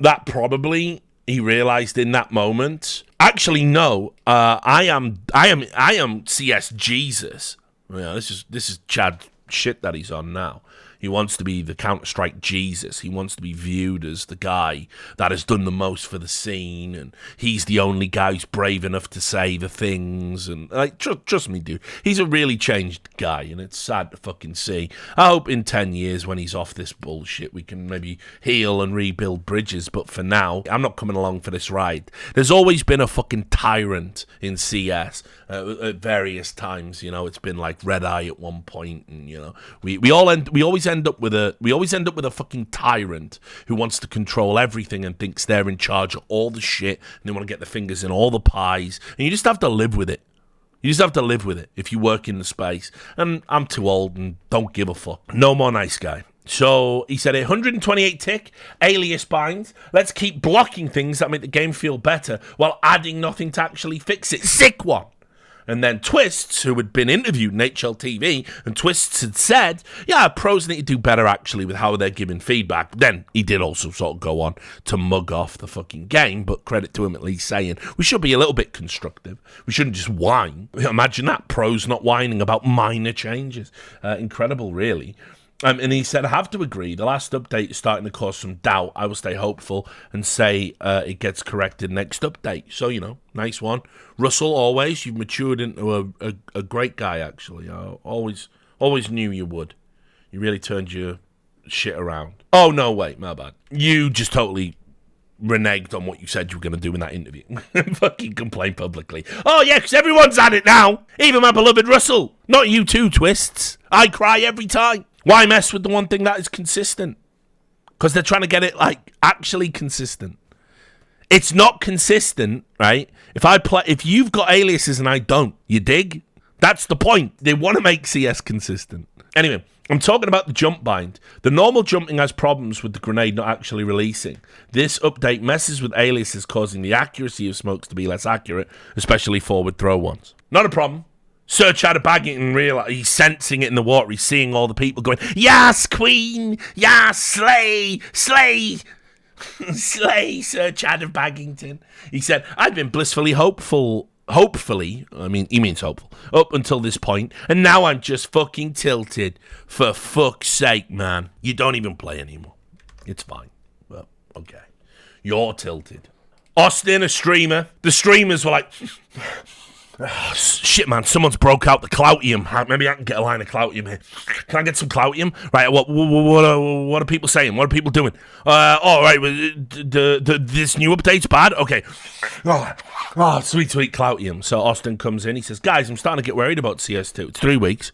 that probably he realized in that moment, actually, no, I am CS Jesus. Yeah, this is Chad shit that he's on now. He wants to be the counterstrike Jesus. He wants to be viewed as the guy that has done the most for the scene, and he's the only guy who's brave enough to say the things. And like, trust me, dude, he's a really changed guy, and it's sad to fucking see. I hope in 10 years, when he's off this bullshit, we can maybe heal and rebuild bridges. But for now, I'm not coming along for this ride. There's always been a fucking tyrant in CS at various times. You know, it's been like Red Eye at one point, and you know, we always end up with a fucking tyrant who wants to control everything and thinks they're in charge of all the shit, and they want to get their fingers in all the pies, and you just have to live with it. You just have to live with it if you work in the space. And I'm too old and don't give a fuck. No more nice guy. So he said 128 tick, alias binds. Let's keep blocking things that make the game feel better while adding nothing to actually fix it. Sick one. And then Twists, who had been interviewed in HLTV, and Twists had said, yeah, pros need to do better, actually, with how they're giving feedback. Then he did also sort of go on to mug off the fucking game, but credit to him at least saying, we should be a little bit constructive. We shouldn't just whine. Imagine that, pros not whining about minor changes. Incredible, really. And he said, I have to agree, the last update is starting to cause some doubt. I will stay hopeful and say it gets corrected next update. So, you know, nice one. Russell, always, you've matured into a great guy, actually. I always knew you would. You really turned your shit around. Oh, no, wait, my bad. You just totally reneged on what you said you were going to do in that interview. Fucking complain publicly. Oh, yeah, because everyone's at it now. Even my beloved Russell. Not you too, Twists. I cry every time. Why mess with the one thing that is consistent? Because they're trying to get it, like, actually consistent. It's not consistent, right? If you've got aliases and I don't, you dig? That's the point. They want to make CS consistent. Anyway, I'm talking about the jump bind. The normal jumping has problems with the grenade not actually releasing. This update messes with aliases, causing the accuracy of smokes to be less accurate, especially forward throw ones. Not a problem. Sir Chad of Baggington realize he's sensing it in the water. He's seeing all the people going, yes, Queen, yes, slay, slay, slay, Sir Chad of Baggington. He said, I've been blissfully hopefully, I mean, he means hopeful, up until this point, and now I'm just fucking tilted. For fuck's sake, man. You don't even play anymore. It's fine. Well, okay. You're tilted. Austin, a streamer. The streamers were like... Oh, shit, man, someone's broke out the Cloutium. Maybe I can get a line of Cloutium here. Can I get some Cloutium? Right, what are people saying? What are people doing? All right, this new update's bad? Okay. Oh, sweet Cloutium. So Austin comes in. He says, guys, I'm starting to get worried about CS2. It's 3 weeks.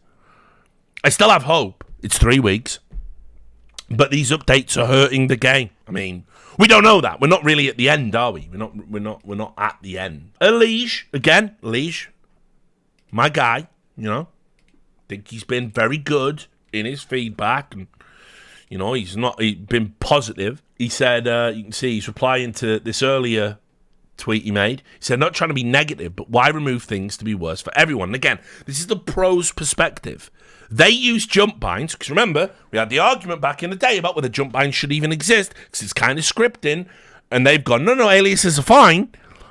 I still have hope. It's 3 weeks. But these updates are hurting the game. I mean... We don't know that. We're not really at the end, are we? We're not at the end. Lige, my guy, you know. Think he's been very good in his feedback, and you know, he's been positive. He said, you can see he's replying to this earlier tweet he made. He said, not trying to be negative, but why remove things to be worse for everyone? And again, this is the pros' perspective. They use jump binds, because remember, we had the argument back in the day about whether jump binds should even exist, because it's kind of scripting, and they've gone, no, aliases are fine.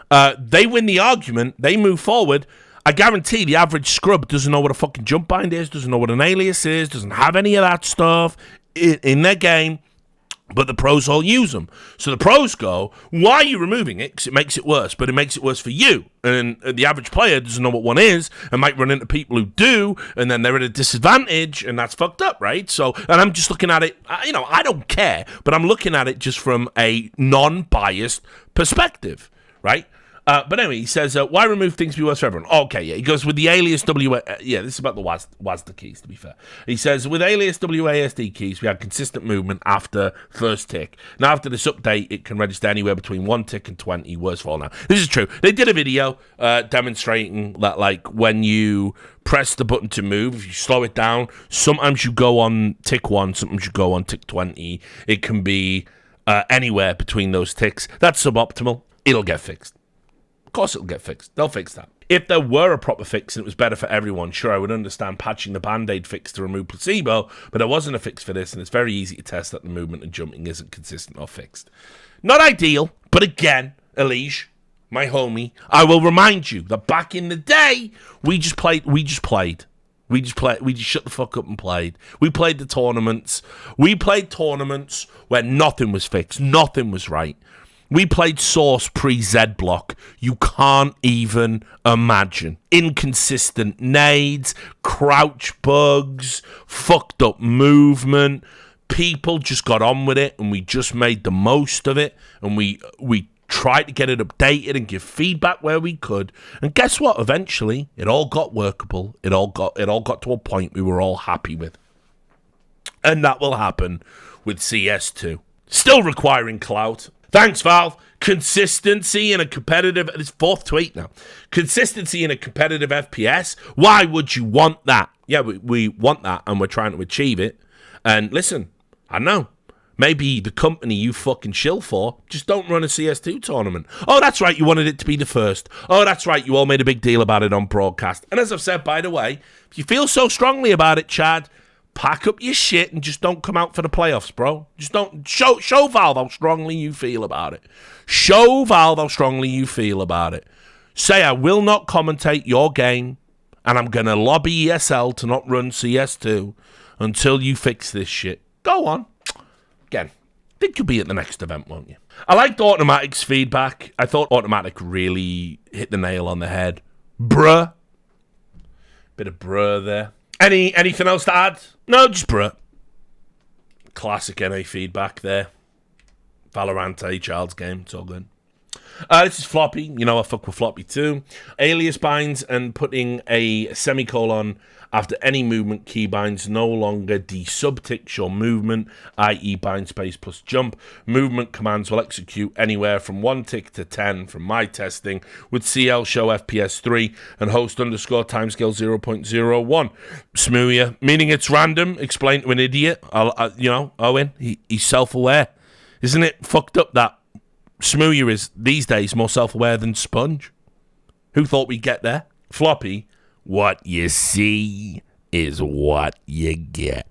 They win the argument, they move forward. I guarantee the average scrub doesn't know what a fucking jump bind is, doesn't know what an alias is, doesn't have any of that stuff in their game. But the pros all use them. So the pros go, why are you removing it? Because it makes it worse. But it makes it worse for you. And the average player doesn't know what one is and might run into people who do. And then they're at a disadvantage. And that's fucked up, right? So, and I'm just looking at it, I don't care. But I'm looking at it just from a non-biased perspective, right? But anyway, he says, why remove things to be worse for everyone? Okay, yeah. He goes, with the alias yeah, this is about the WASD keys, to be fair. He says, with alias WASD keys, we had consistent movement after first tick. Now, after this update, it can register anywhere between 1 tick and 20. Worse for all now. This is true. They did a video demonstrating that, like, when you press the button to move, if you slow it down, sometimes you go on tick 1, sometimes you go on tick 20. It can be anywhere between those ticks. That's suboptimal. It'll get fixed. Of course it'll get fixed. They'll fix that. If there were a proper fix and it was better for everyone, sure, I would understand patching the Band-Aid fix to remove placebo, but there wasn't a fix for this, and it's very easy to test that the movement and jumping isn't consistent or fixed. Not ideal, but again, Elige, my homie, I will remind you that back in the day, we just shut the fuck up and played. We played the tournaments. We played tournaments where nothing was fixed, nothing was right. We played Source pre-Z block. You can't even imagine. Inconsistent nades, crouch bugs, fucked up movement. People just got on with it, and we just made the most of it. And we tried to get it updated and give feedback where we could. And guess what? Eventually, it all got workable. It all got to a point we were all happy with. And that will happen with CS2. Still requiring clout. Thanks, Valve. Consistency in a competitive... It's fourth tweet now. Consistency in a competitive FPS. Why would you want that? Yeah, we want that, and we're trying to achieve it. And listen, I know. Maybe the company you fucking shill for just don't run a CS2 tournament. Oh, that's right, you wanted it to be the first. Oh, that's right, you all made a big deal about it on broadcast. And as I've said, by the way, if you feel so strongly about it, Chad... Pack up your shit and just don't come out for the playoffs, bro. Just don't... Show Valve how strongly you feel about it. Show Valve how strongly you feel about it. Say, I will not commentate your game, and I'm going to lobby ESL to not run CS2 until you fix this shit. Go on. Again, I think you'll be at the next event, won't you? I liked Automatic's feedback. I thought Automatic really hit the nail on the head. Bruh. Bit of bruh there. Anything else to add? No, just bruh. Classic NA feedback there. Valorant, child's game. It's all good. This is Floppy. You know I fuck with Floppy too. Alias binds and putting a semicolon after any movement key binds no longer desubticks your movement, i.e. bind space plus jump. Movement commands will execute anywhere from 1 tick to 10 from my testing with CL show FPS 3 and host underscore timescale 0.01. Smoothia, meaning it's random. Explain to an idiot. Owen, he's self-aware. Isn't it fucked up that Smoothia is these days more self-aware than Sponge? Who thought we'd get there? Floppy, what you see is what you get.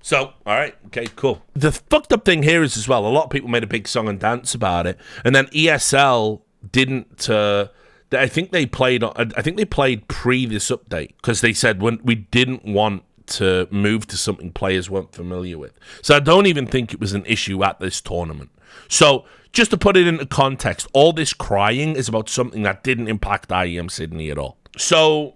So, all right, okay, cool. The fucked up thing here is as well, a lot of people made a big song and dance about it, and then ESL didn't. I think they played pre this update because they said when we didn't want to move to something players weren't familiar with. So I don't even think it was an issue at this tournament. So just to put it into context, all this crying is about something that didn't impact IEM Sydney at all. So,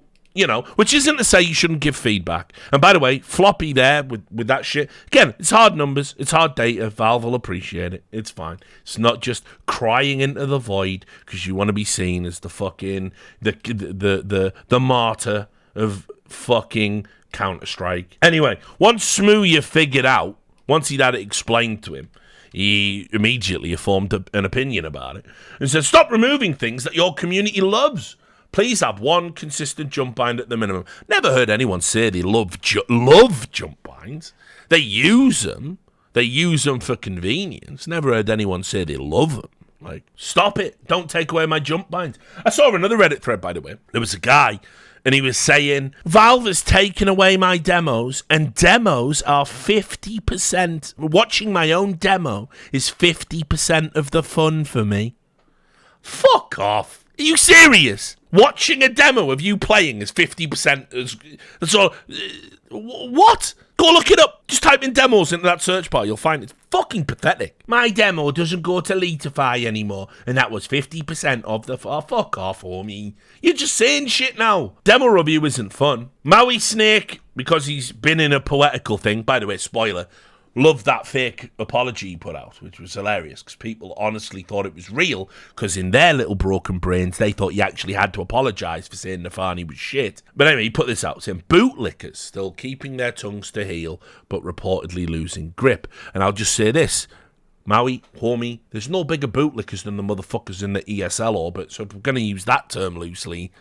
which isn't to say you shouldn't give feedback. And by the way, Floppy there with that shit. Again, it's hard numbers. It's hard data. Valve will appreciate it. It's fine. It's not just crying into the void because you want to be seen as the fucking, the martyr of fucking counterstrike. Anyway, once Smoothia figured out, once he'd had it explained to him, he immediately formed an opinion about it and said, stop removing things that your community loves. Please have one consistent jump bind at the minimum. Never heard anyone say they love jump binds. They use them. They use them for convenience. Never heard anyone say they love them. Like, stop it. Don't take away my jump binds. I saw another Reddit thread, by the way. There was a guy, and he was saying, Valve has taken away my demos, and demos are 50%. Watching my own demo is 50% of the fun for me. Fuck off. Are you serious? Watching a demo of you playing is 50% as... That's all... What? Go look it up. Just type in demos into that search bar. You'll find it's fucking pathetic. My demo doesn't go to Letify anymore. And that was 50% of the... Oh, fuck off, homie. You're just saying shit now. Demo review isn't fun. Maui Snake, because he's been in a poetical thing. By the way, spoiler. Loved that fake apology he put out, which was hilarious because people honestly thought it was real because in their little broken brains, they thought he actually had to apologise for saying Nafani was shit. But anyway, he put this out saying, bootlickers still keeping their tongues to heel, but reportedly losing grip. And I'll just say this, Maui, homie, there's no bigger bootlickers than the motherfuckers in the ESL orbit, so if we're going to use that term loosely...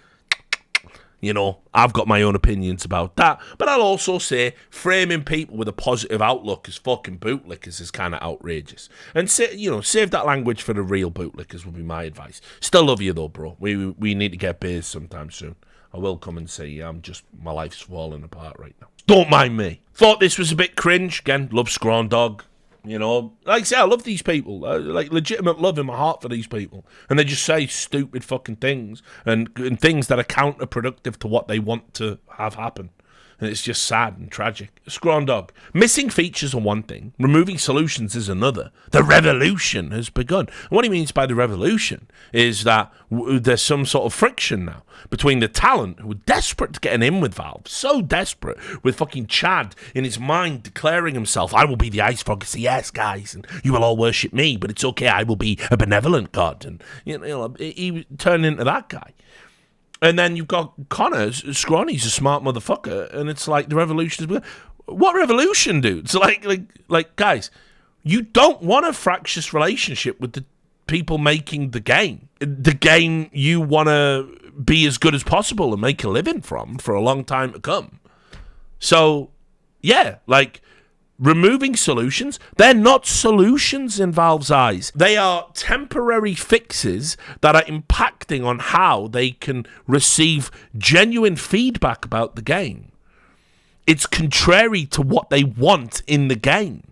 You know, I've got my own opinions about that. But I'll also say framing people with a positive outlook as fucking bootlickers is kind of outrageous. And, save that language for the real bootlickers would be my advice. Still love you, though, bro. We need to get beers sometime soon. I will come and see you. My life's falling apart right now. Don't mind me. Thought this was a bit cringe. Again, love Scrawn Dog. You know, like I say, I love these people. Like, legitimate love in my heart for these people. And they just say stupid fucking things and things that are counterproductive to what they want to have happen. And it's just sad and tragic. Scrawn Dog. Missing features are one thing. Removing solutions is another. The revolution has begun. And what he means by the revolution is that there's some sort of friction now between the talent who are desperate to get an in with Valve. So desperate. With fucking Chad in his mind declaring himself, I will be the Ice Frog CS, guys. And you will all worship me. But it's okay. I will be a benevolent god. And, he turned into that guy. And then you've got Connor, Scrawny's a smart motherfucker, and it's like the revolution is... What revolution, dude? It's like, guys, you don't want a fractious relationship with the people making the game. The game you want to be as good as possible and make a living from for a long time to come. So, yeah, removing solutions, they're not solutions in Valve's eyes. They are temporary fixes that are impacting on how they can receive genuine feedback about the game. It's contrary to what they want in the game.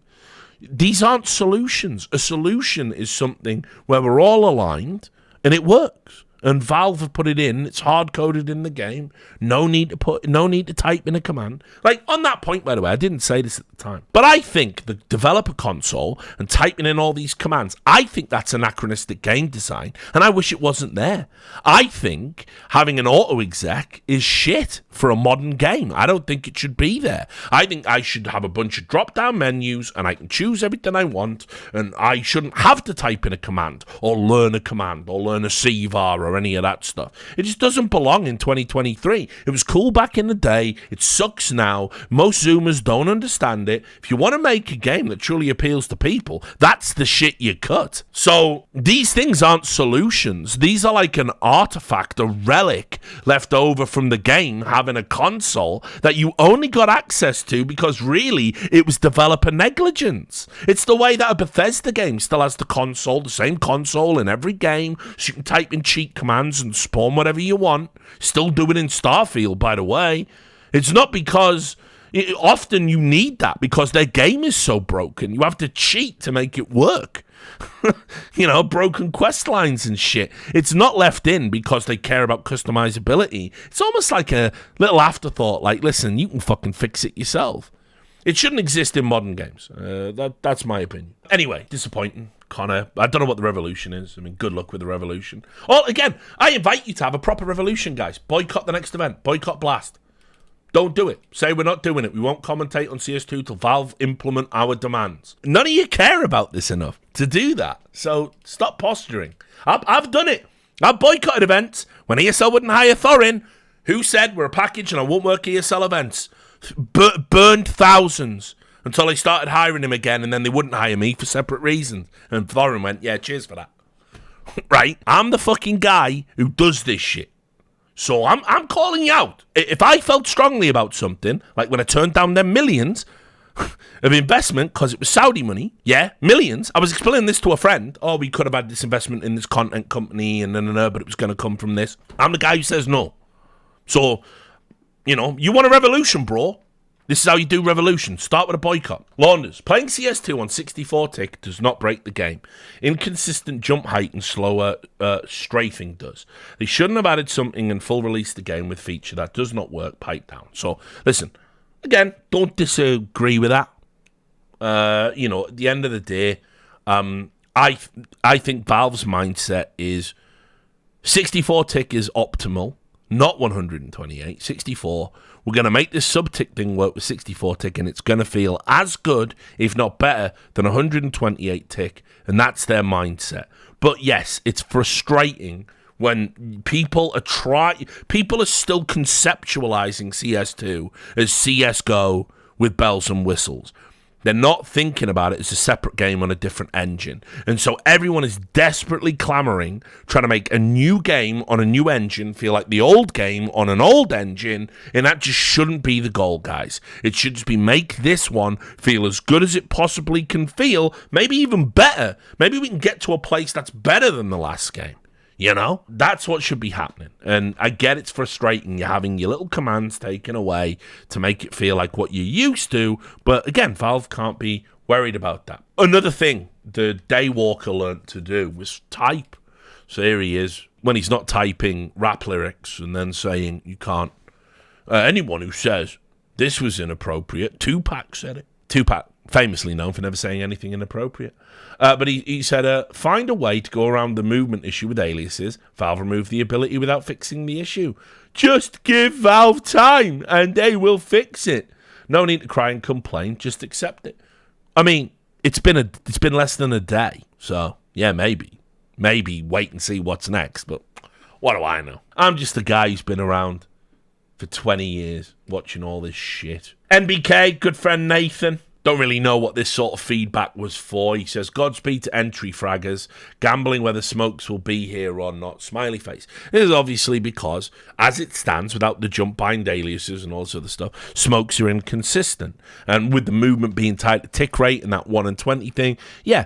These aren't solutions. A solution is something where we're all aligned and it works. And Valve have put it in. It's hard-coded in the game. No need to type in a command. On that point, by the way, I didn't say this at the time. But I think the developer console and typing in all these commands, I think that's anachronistic game design. And I wish it wasn't there. I think having an auto-exec is shit for a modern game. I don't think it should be there. I think I should have a bunch of drop-down menus and I can choose everything I want. And I shouldn't have to type in a command or learn a CVAR or any of that stuff. It just doesn't belong in 2023. It was cool back in the day. It sucks now. Most Zoomers don't understand it. If you want to make a game that truly appeals to people, that's the shit you cut. So these things aren't solutions. These are like an artifact, a relic left over from the game having a console that you only got access to because really it was developer negligence. It's the way that a Bethesda game still has the same console in every game, so you can type in cheat commands and spawn whatever you want. Still do it in Starfield, by the way. It's not because... Often you need that because their game is so broken. You have to cheat to make it work. Broken quest lines and shit. It's not left in because they care about customizability. It's almost like a little afterthought. Listen, you can fucking fix it yourself. It shouldn't exist in modern games. That's my opinion. Anyway, disappointing. Connor, I don't know what the revolution is. I mean, good luck with the revolution. Oh, again, I invite you to have a proper revolution, guys. Boycott the next event. Boycott Blast. Don't do it. Say we're not doing it. We won't commentate on CS2 till Valve implement our demands. None of you care about this enough to do that. So stop posturing. I've done it. I've boycotted events when ESL wouldn't hire Thorin, who said we're a package and I won't work ESL events. Burned thousands until they started hiring him again, and then they wouldn't hire me for separate reasons. And Thorin went, yeah, cheers for that. Right? I'm the fucking guy who does this shit. So I'm calling you out. If I felt strongly about something, like when I turned down them millions of investment because it was Saudi money, yeah, millions. I was explaining this to a friend. Oh, we could have had this investment in this content company and but it was going to come from this. I'm the guy who says no. So, you want a revolution, bro? This is how you do revolution. Start with a boycott. Launders. Playing CS2 on 64 tick does not break the game. Inconsistent jump height and slower strafing does. They shouldn't have added something and full release the game with feature that does not work. Pipe down. So, listen. Again, don't disagree with that. At the end of the day, I think Valve's mindset is 64 tick is optimal, not 128. 64. We're going to make this sub-tick thing work with 64 tick, and it's going to feel as good, if not better, than 128 tick, and that's their mindset. But yes, it's frustrating when people are still conceptualizing CS2 as CSGO with bells and whistles. They're not thinking about it as a separate game on a different engine. And so everyone is desperately clamoring, trying to make a new game on a new engine feel like the old game on an old engine, and that just shouldn't be the goal, guys. It should just be make this one feel as good as it possibly can feel, maybe even better. Maybe we can get to a place that's better than the last game. That's what should be happening. And I get it's frustrating. You're having your little commands taken away to make it feel like what you used to. But again, Valve can't be worried about that. Another thing the Daywalker learned to do was type. So here he is, when he's not typing rap lyrics and then saying you can't. Anyone who says this was inappropriate, Tupac said it. Tupac, famously known for never saying anything inappropriate. But he said, find a way to go around the movement issue with aliases. Valve removed the ability without fixing the issue. Just give Valve time and they will fix it. No need to cry and complain. Just accept it. I mean, it's been less than a day. So, yeah, maybe wait and see what's next. But what do I know? I'm just a guy who's been around for 20 years watching all this shit. NBK, good friend Nathan. Don't really know what this sort of feedback was for. He says, Godspeed to entry fraggers, gambling whether smokes will be here or not, smiley face. This is obviously because, as it stands, without the jump bind aliases and all this other stuff, smokes are inconsistent. And with the movement being tied to tick rate and that 1 and 20 thing, yeah,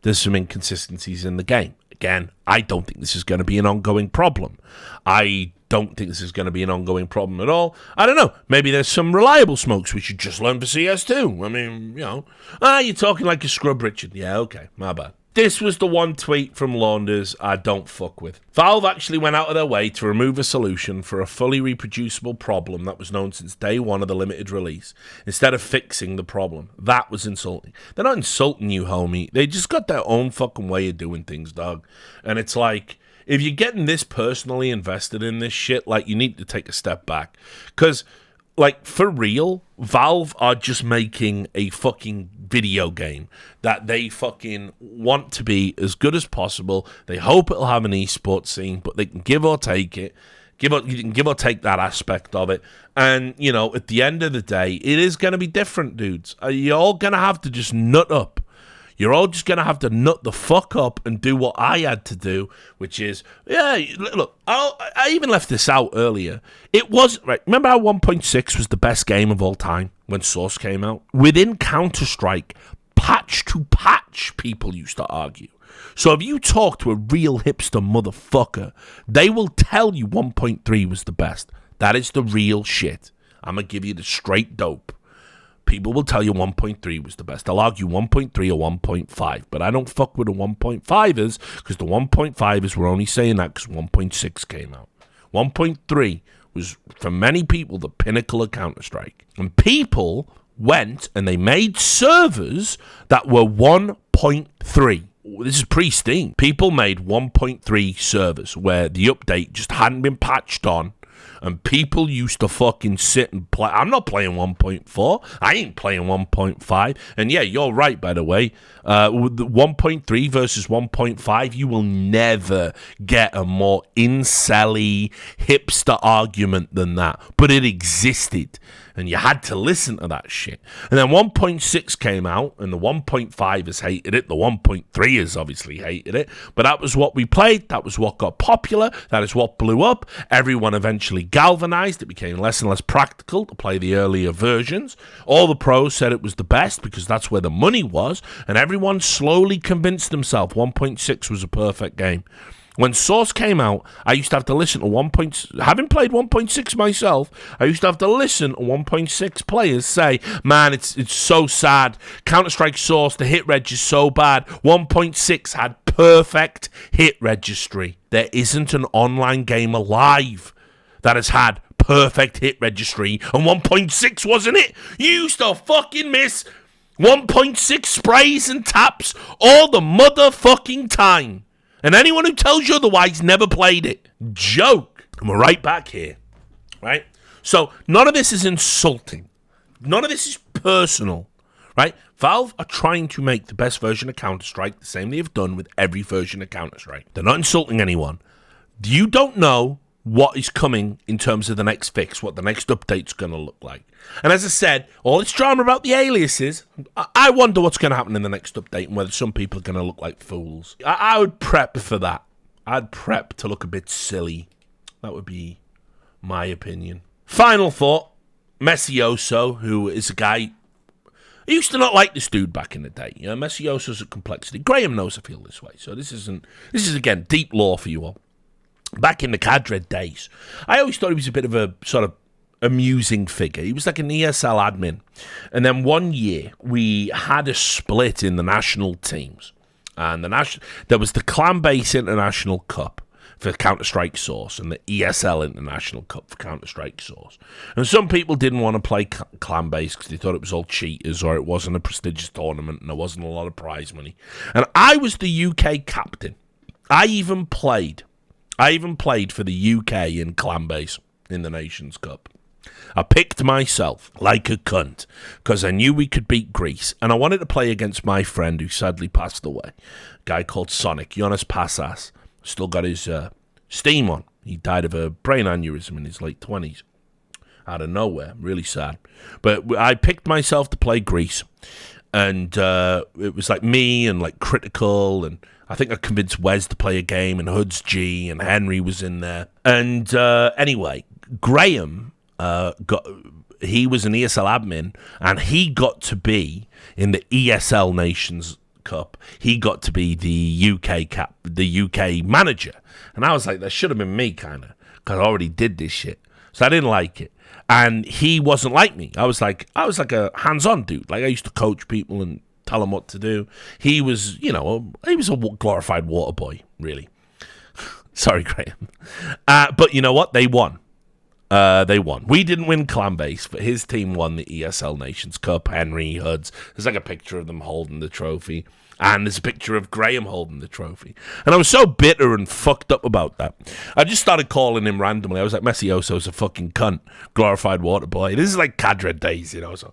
there's some inconsistencies in the game. Again, I don't think this is going to be an ongoing problem. I don't think this is going to be an ongoing problem at all. I don't know. Maybe there's some reliable smokes we should just learn for CS2. I mean, you're talking like a scrub, Richard. Yeah, okay, my bad. This was the one tweet from Launders I don't fuck with. Valve actually went out of their way to remove a solution for a fully reproducible problem that was known since day one of the limited release, instead of fixing the problem. That was insulting. They're not insulting you, homie. They just got their own fucking way of doing things, dog. And it's like, if you're getting this personally invested in this shit, like, you need to take a step back. Because, like, for real, Valve are just making a fucking video game that they fucking want to be as good as possible. They hope it'll have an esports scene, but they can give or take it. You can give or take that aspect of it. And, at the end of the day, it is going to be different, dudes. You're all going to have to just nut up. You're all just going to have to nut the fuck up and do what I had to do, which is, look, I even left this out earlier. It was, right, remember how 1.6 was the best game of all time when Source came out? Within Counter-Strike, patch to patch, people used to argue. So if you talk to a real hipster motherfucker, they will tell you 1.3 was the best. That is the real shit. I'm going to give you the straight dope. People will tell you 1.3 was the best. They'll argue 1.3 or 1.5, but I don't fuck with the 1.5ers because the 1.5ers were only saying that because 1.6 came out. 1.3 was, for many people, the pinnacle of Counter-Strike. And people went and they made servers that were 1.3. This is pre-Steam. People made 1.3 servers where the update just hadn't been patched on. And people used to fucking sit and play. I'm not playing 1.4. I ain't playing 1.5. And yeah, you're right, by the way. With the 1.3 versus 1.5, you will never get a more incel-y, hipster argument than that. But it existed. And you had to listen to that shit. And then 1.6 came out, and the 1.5ers hated it. The 1.3ers obviously hated it. But that was what we played. That was what got popular. That is what blew up. Everyone eventually galvanized. It became less and less practical to play the earlier versions. All the pros said it was the best because that's where the money was. And everyone slowly convinced themselves 1.6 was a perfect game. When Source came out, I used to have to listen to having played 1.6 myself, I used to have to listen to 1.6 players say, man, it's so sad. Counter-Strike Source, the hit reg is so bad. 1.6 had perfect hit registry. There isn't an online game alive that has had perfect hit registry, and 1.6 wasn't it. You used to fucking miss 1.6 sprays and taps all the motherfucking time. And anyone who tells you otherwise never played it. Joke. And we're right back here. Right? So none of this is insulting. None of this is personal. Right? Valve are trying to make the best version of Counter-Strike, the same they've done with every version of Counter-Strike. They're not insulting anyone. You don't know what is coming in terms of the next fix, what the next update's going to look like. And as I said, all this drama about the aliases, I wonder what's going to happen in the next update and whether some people are going to look like fools. I would prep for that. I'd prep to look a bit silly. That would be my opinion. Final thought, Messioso, who is a guy... I used to not like this dude back in the day. You know, Messioso's a complexity. Graham knows I feel this way. So this is, again, deep lore for you all. Back in the cadre days, I always thought he was a bit of a sort of amusing figure. He was like an ESL admin. And then one year, we had a split in the national teams. And there was the Clan-Base International Cup for Counter-Strike Source and the ESL International Cup for Counter-Strike Source. And some people didn't want to play Clan-Base because they thought it was all cheaters or it wasn't a prestigious tournament and there wasn't a lot of prize money. And I was the UK captain. I even played for the UK in Clan-Base in the Nations Cup. I picked myself like a cunt because I knew we could beat Greece, and I wanted to play against my friend who sadly passed away, a guy called Sonic, Jonas Passas. Still got his steam on. He died of a brain aneurysm in his late 20s. Out of nowhere. Really sad. But I picked myself to play Greece, and it was like me and like Critical, and I think I convinced Wes to play a game, and Hoods G, and Henry was in there. And anyway, Graham he was an ESL admin, and he got to be in the ESL Nations Cup. He got to be the UK manager. And I was like, that should have been me, kind of, because I already did this shit. So I didn't like it. And he wasn't like me. I was like a hands-on dude. Like, I used to coach people and tell them what to do. He was, he was a glorified water boy, really. Sorry, Graham. But you know what? They won. We didn't win Clan-Base, but his team won the ESL Nations Cup. Henry, Hoods. There's like a picture of them holding the trophy. And there's a picture of Graham holding the trophy. And I was so bitter and fucked up about that. I just started calling him randomly. I was like, Messioso's a fucking cunt. Glorified water boy. This is like cadre days, So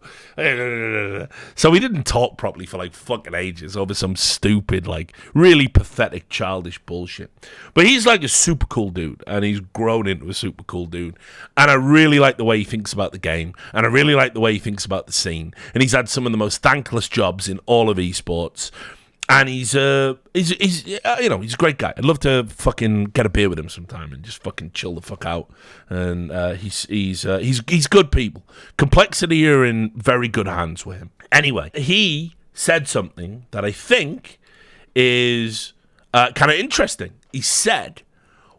we didn't talk properly for like fucking ages over some stupid, like, really pathetic, childish bullshit. But he's like a super cool dude. And he's grown into a super cool dude. And I really like the way he thinks about the game. And I really like the way he thinks about the scene. And he's had some of the most thankless jobs in all of esports. And he's a great guy. I'd love to fucking get a beer with him sometime and just fucking chill the fuck out. And he's good people. Complexity are in very good hands with him. Anyway, he said something that I think is kind of interesting. He said,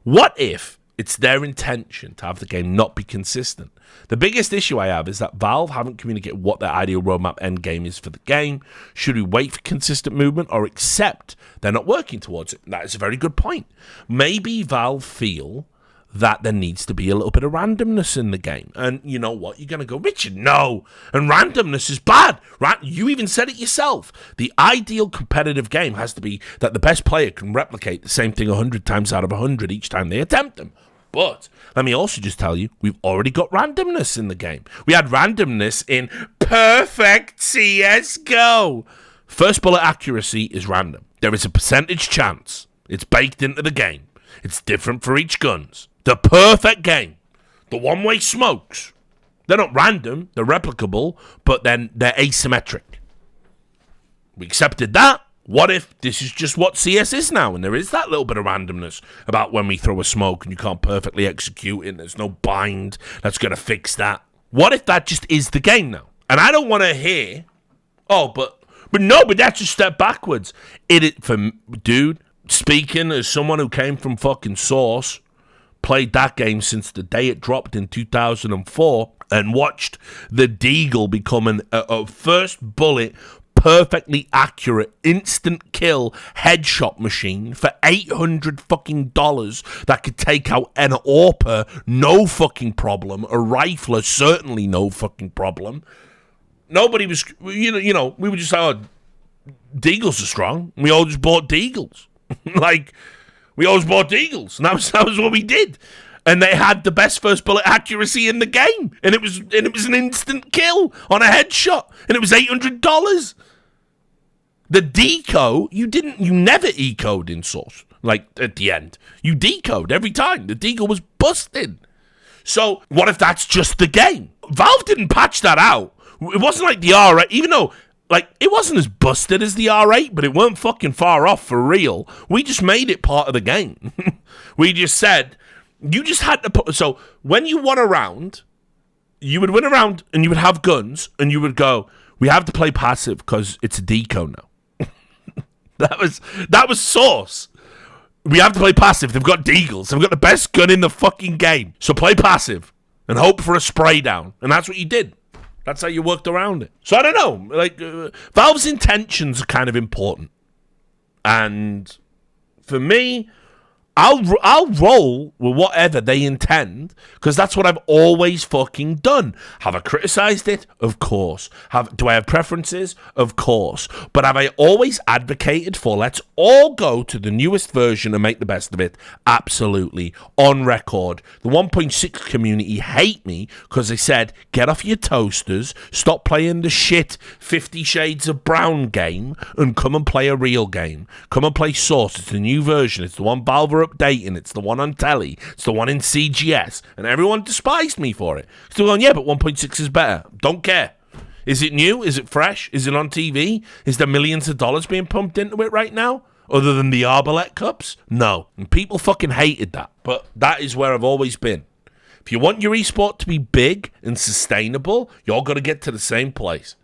what if it's their intention to have the game not be consistent? The biggest issue I have is that Valve haven't communicated what their ideal roadmap end game is for the game. Should we wait for consistent movement or accept they're not working towards it? That is a very good point. Maybe Valve feel that there needs to be a little bit of randomness in the game. And you know what? You're going to go, Richard, no. And randomness is bad. You even said it yourself. The ideal competitive game has to be that the best player can replicate the same thing 100 times out of 100 each time they attempt them. But let me also just tell you, we've already got randomness in the game. We had randomness in perfect CSGO. First bullet accuracy is random. There is a percentage chance. It's baked into the game. It's different for each guns. The perfect game. The one-way smokes. They're not random. They're replicable, but then they're asymmetric. We accepted that. What if this is just what CS is now, and there is that little bit of randomness about when we throw a smoke and you can't perfectly execute it, and there's no bind that's going to fix that? What if that just is the game now? And I don't want to hear, but that's a step backwards. Dude, speaking as someone who came from fucking Source, played that game since the day it dropped in 2004, and watched the Deagle become a first bullet, perfectly accurate, instant kill headshot machine for $800 fucking that could take out an AWPer, no fucking problem, a rifler, certainly no fucking problem. Nobody was, you know, we were just like, oh, Deagles are strong. We all just bought Deagles. We always bought Deagles, and that was what we did. And they had the best first bullet accuracy in the game, and it was an instant kill on a headshot, and it was $800. The deco, you never ecoed in Source. Like at the end, you decode every time. The deco was busted. So what if that's just the game? Valve didn't patch that out. It wasn't like the R8, even though, like, it wasn't as busted as the R8, but it weren't fucking far off for real. We just made it part of the game. We just said, you just had to put, so when you won a round, you would win a round and you would have guns and you would go, we have to play passive because it's a deco now. That was Source. We have to play passive. They've got Deagles. They've got the best gun in the fucking game. So play passive and hope for a spray down. And that's what you did. That's how you worked around it. So I don't know. Like, Valve's intentions are kind of important. And for me, I'll roll with whatever they intend, because that's what I've always fucking done. Have I criticized it? Of course. Do I have preferences? Of course. But have I always advocated for let's all go to the newest version and make the best of it? Absolutely. On record. The 1.6 community hate me because they said, get off your toasters, stop playing the shit 50 Shades of Brown game, and come and play a real game. Come and play Source. It's the new version. It's the one Valve are updating. It's the one on telly. It's the one in CGS. And everyone despised me for it. Still going, yeah, but 1.6 is better. Don't care. Is it new? Is it fresh? Is it on TV? Is there millions of dollars being pumped into it right now? Other than the Arbalete Cups? No. And people fucking hated that. But that is where I've always been. If you want your esport to be big and sustainable, you're going to get to the same place.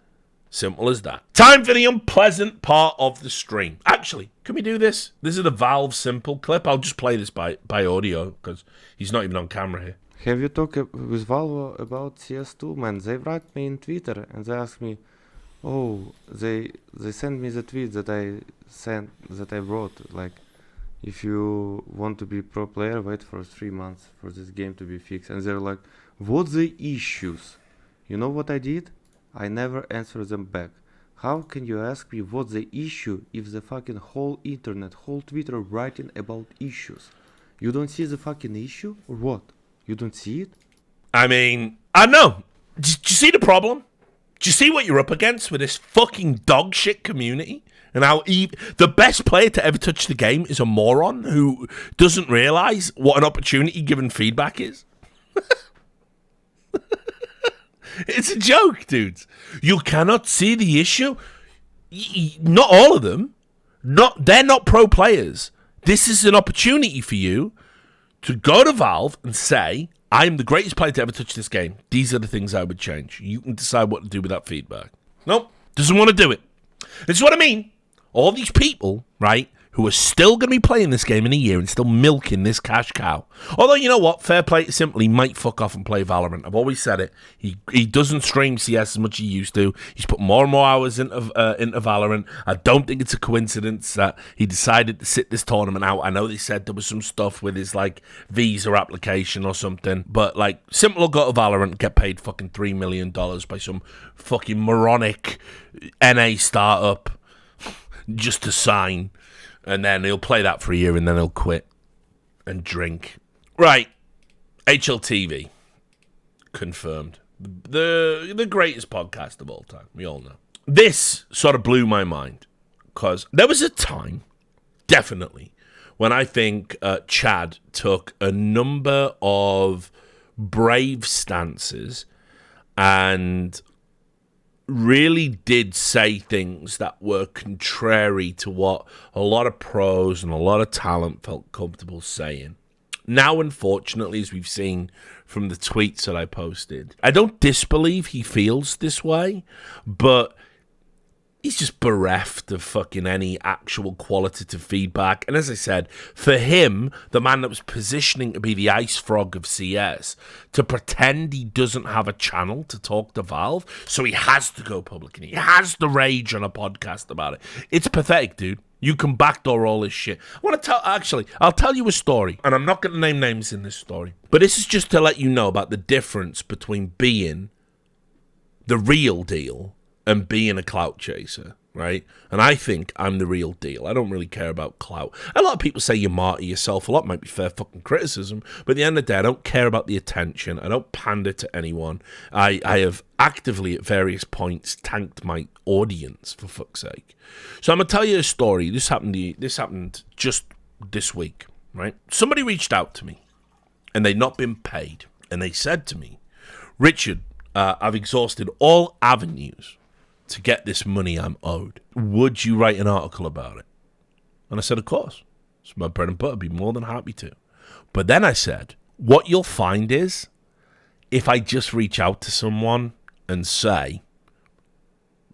Simple as that. Time for the unpleasant part of the stream. Actually, can we do this? This is the Valve Simple clip. I'll just play this by audio because he's not even on camera here. Have you talked with Valve about CS2, man? They write me in Twitter and they ask me, oh, they sent me the tweet that I wrote, like, if you want to be pro player, wait for 3 months for this game to be fixed. And they're like, what's the issues? You know what I did? I never answer them back. How can you ask me what's the issue if the fucking whole internet, whole Twitter writing about issues? You don't see the fucking issue or what? You don't see it? I mean, I know. Do you see the problem? Do you see what you're up against with this fucking dog shit community? And how the best player to ever touch the game is a moron who doesn't realize what an opportunity given feedback is? It's a joke, dudes. You cannot see the issue. Not all of them. They're not pro players. This is an opportunity for you to go to Valve and say, I am the greatest player to ever touch this game. These are the things I would change. You can decide what to do with that feedback. Nope. Doesn't want to do it. This is what I mean. All these people, right, who are still going to be playing this game in a year and still milking this cash cow. Although, you know what? Fair play to Simply might fuck off and play Valorant. I've always said it. He doesn't stream CS as much as he used to. He's put more and more hours into Valorant. I don't think it's a coincidence that he decided to sit this tournament out. I know they said there was some stuff with his, like, visa application or something. But, like, Simple will go to Valorant and get paid fucking $3 million by some fucking moronic NA startup just to sign. And then he'll play that for a year and then he'll quit and drink. Right. HLTV. Confirmed. The greatest podcast of all time. We all know. This sort of blew my mind. Because there was a time, definitely, when I think Chad took a number of brave stances and really did say things that were contrary to what a lot of pros and a lot of talent felt comfortable saying. Now, unfortunately, as we've seen from the tweets that I posted, I don't disbelieve he feels this way, but he's just bereft of fucking any actual qualitative feedback. And as I said, for him, the man that was positioning to be the ice frog of CS, to pretend he doesn't have a channel to talk to Valve, so he has to go public and he has to rage on a podcast about it. It's pathetic, dude. You can backdoor all this shit. I'll tell you a story, and I'm not going to name names in this story, but this is just to let you know about the difference between being the real deal and being a clout chaser, right? And I think I'm the real deal. I don't really care about clout. A lot of people say you martyr yourself. A lot might be fair fucking criticism, but at the end of the day, I don't care about the attention. I don't pander to anyone. I have actively at various points tanked my audience, for fuck's sake. So I'm gonna tell you a story. This happened just this week, right? Somebody reached out to me, and they'd not been paid, and they said to me, Richard, I've exhausted all avenues to get this money I'm owed. Would you write an article about it? And I said, of course. It's my bread and butter. I'd be more than happy to. But then I said, what you'll find is, if I just reach out to someone and say,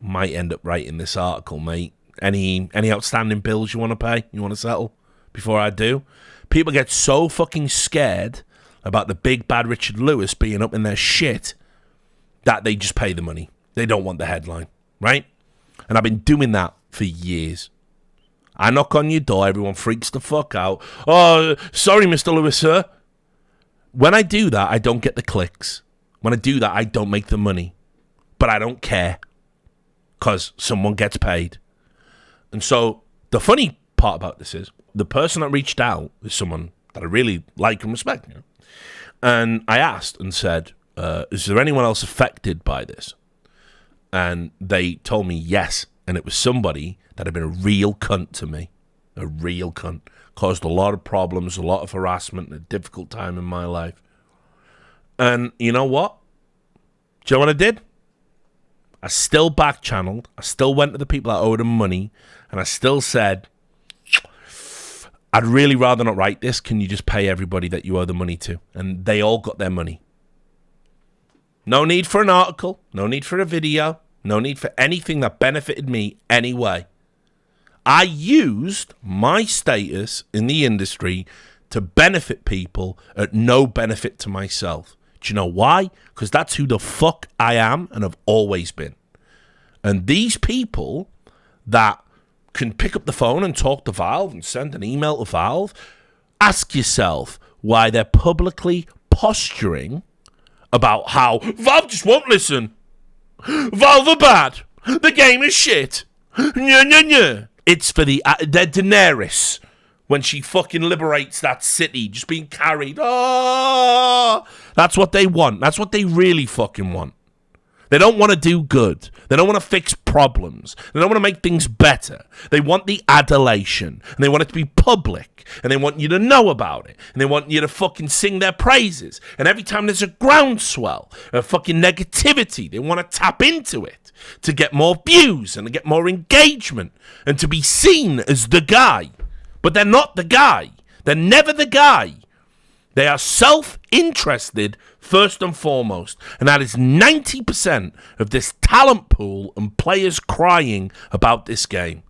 might end up writing this article, mate. Any outstanding bills you want to pay? You want to settle before I do? People get so fucking scared about the big bad Richard Lewis being up in their shit that they just pay the money. They don't want the headline. Right? And I've been doing that for years. I knock on your door, everyone freaks the fuck out. Oh, sorry, Mr. Lewis, sir. When I do that, I don't get the clicks. When I do that, I don't make the money. But I don't care. Because someone gets paid. And so, the funny part about this is, the person that reached out is someone that I really like and respect. You know? And I asked and said, is there anyone else affected by this? And they told me yes. And it was somebody that had been a real cunt to me. A real cunt. Caused a lot of problems, a lot of harassment, a difficult time in my life. And you know what? Do you know what I did? I still back-channeled. I still went to the people that owed them money. And I still said, I'd really rather not write this. Can you just pay everybody that you owe the money to? And they all got their money. No need for an article. No need for a video. No need for anything that benefited me anyway. I used my status in the industry to benefit people at no benefit to myself. Do you know why? Because that's who the fuck I am and have always been. And these people that can pick up the phone and talk to Valve and send an email to Valve, ask yourself why they're publicly posturing about how Valve just won't listen. Valve are bad. The game is shit. Nya, nya, nya. It's for they're Daenerys when she fucking liberates that city just being carried. Oh, that's what they want. That's what they really fucking want. They don't want to do good. They don't want to fix problems. They don't want to make things better. They want the adulation. And they want it to be public. And they want you to know about it. And they want you to fucking sing their praises. And every time there's a groundswell of fucking negativity, they want to tap into it to get more views and to get more engagement and to be seen as the guy. But they're not the guy. They're never the guy. They are self-interested first and foremost. And that is 90% of this talent pool and players crying about this game.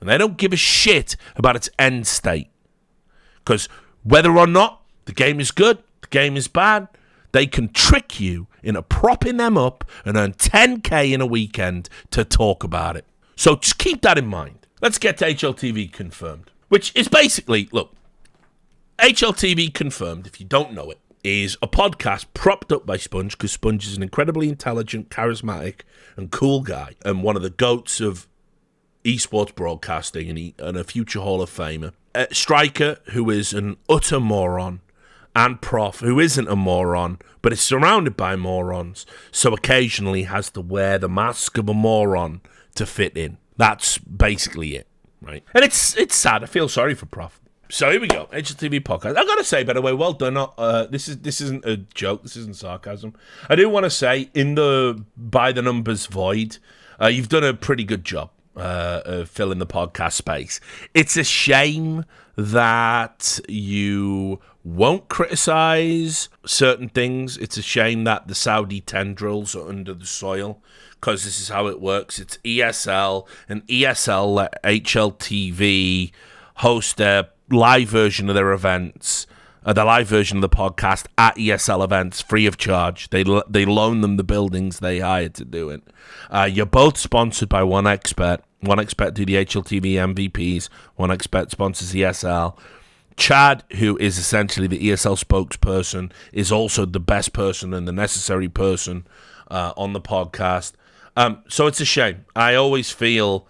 And they don't give a shit about its end state. Because whether or not the game is good, the game is bad, they can trick you into propping them up and earn 10k in a weekend to talk about it. So just keep that in mind. Let's get to HLTV confirmed. Which is basically, look, HLTV Confirmed, if you don't know it, is a podcast propped up by Sponge, because Sponge is an incredibly intelligent, charismatic, and cool guy, and one of the goats of esports broadcasting, and a future Hall of Famer. Striker, who is an utter moron, and Prof, who isn't a moron, but is surrounded by morons, so occasionally has to wear the mask of a moron to fit in. That's basically it, right? And it's sad. I feel sorry for Prof. So here we go, HLTV podcast. I've got to say, by the way, well done. This isn't a joke. This isn't sarcasm. I do want to say, in the by the numbers void, you've done a pretty good job. fill in the podcast space. It's a shame that you won't criticize certain things. It's a shame that the Saudi tendrils are under the soil, because this is how it works. It's ESL, and ESL let HLTV host their live version of their events, the live version of the podcast at ESL events, free of charge. They loan them the buildings they hired to do it. You're both sponsored by One Expert. One Expert do the HLTV MVPs. One Expert sponsors ESL. Chad, who is essentially the ESL spokesperson, is also the best person and the necessary person on the podcast. So it's a shame. I always feel,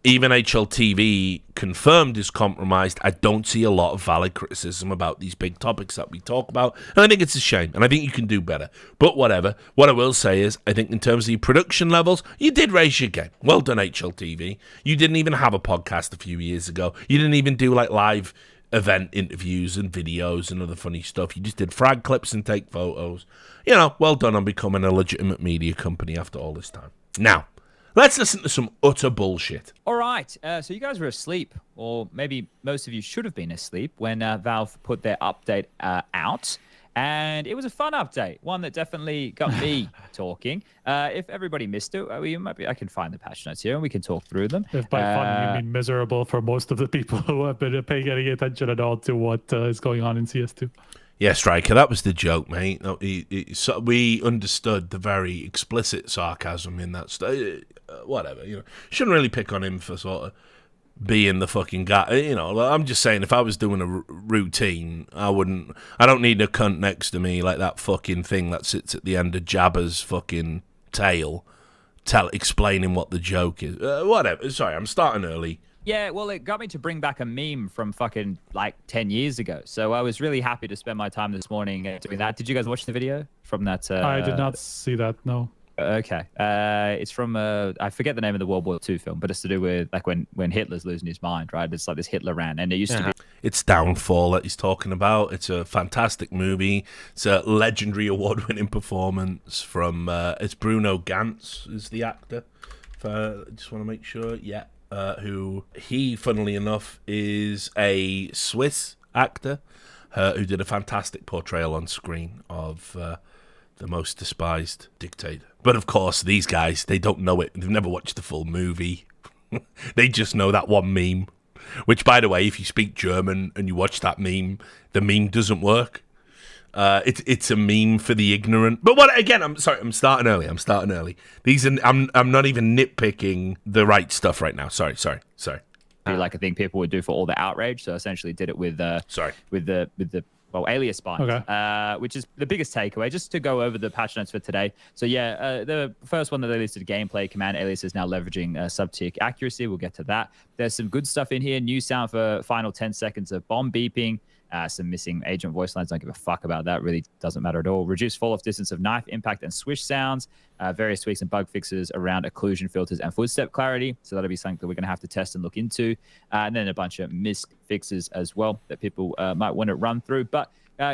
even HLTV confirmed is compromised, I don't see a lot of valid criticism about these big topics that we talk about. And I think it's a shame. And I think you can do better. But whatever. What I will say is, I think in terms of your production levels, you did raise your game. Well done, HLTV. You didn't even have a podcast a few years ago. You didn't even do like live event interviews and videos and other funny stuff. You just did frag clips and take photos. You know, well done on becoming a legitimate media company after all this time. Now, let's listen to some utter bullshit. All right, so you guys were asleep, or maybe most of you should have been asleep when Valve put their update out. And it was a fun update, one that definitely got me talking. If everybody missed it, I can find the patch notes here and we can talk through them. If by fun you mean miserable for most of the people who have been paying any attention at all to what is going on in CS2. Yeah, Striker, that was the joke, mate. No, so we understood the very explicit sarcasm in that. Whatever, you know, shouldn't really pick on him for sort of being the fucking guy. You know, I'm just saying, if I was doing a routine, I don't need a cunt next to me like that fucking thing that sits at the end of Jabba's fucking tail, explaining what the joke is. Whatever. Sorry, I'm starting early. Yeah, well, it got me to bring back a meme from fucking like 10 years ago. So I was really happy to spend my time this morning doing that. Did you guys watch the video from that? I did not see that, no. Okay. It's from, I forget the name of the World War II film, but it's to do with like when Hitler's losing his mind, right? It's like this Hitler rant. And it used to be... It's Downfall that he's talking about. It's a fantastic movie. It's a legendary award-winning performance from, it's Bruno Gantz is the actor. I just want to make sure. Yeah. Who he, funnily enough, is a Swiss actor who did a fantastic portrayal on screen of the most despised dictator. But of course, these guys, they don't know it. They've never watched the full movie. They just know that one meme. Which, by the way, if you speak German and you watch that meme, the meme doesn't work. It's a meme for the ignorant. But what? Again, I'm sorry. I'm starting early. These are, I'm not even nitpicking the right stuff right now. Sorry. like a thing people would do for all the outrage. So essentially, did it with the alias bind, okay. Which is the biggest takeaway. Just to go over the patch notes for today. So yeah, the first one that they listed, gameplay command alias is now leveraging sub-tick accuracy. We'll get to that. There's some good stuff in here. New sound for final 10 seconds of bomb beeping. Some missing agent voice lines. Don't give a fuck about that. Really doesn't matter at all. Reduced fall-off distance of knife, impact, and swish sounds. Various tweaks and bug fixes around occlusion filters and footstep clarity. So that'll be something that we're going to have to test and look into. And then a bunch of missed fixes as well that people might want to run through. But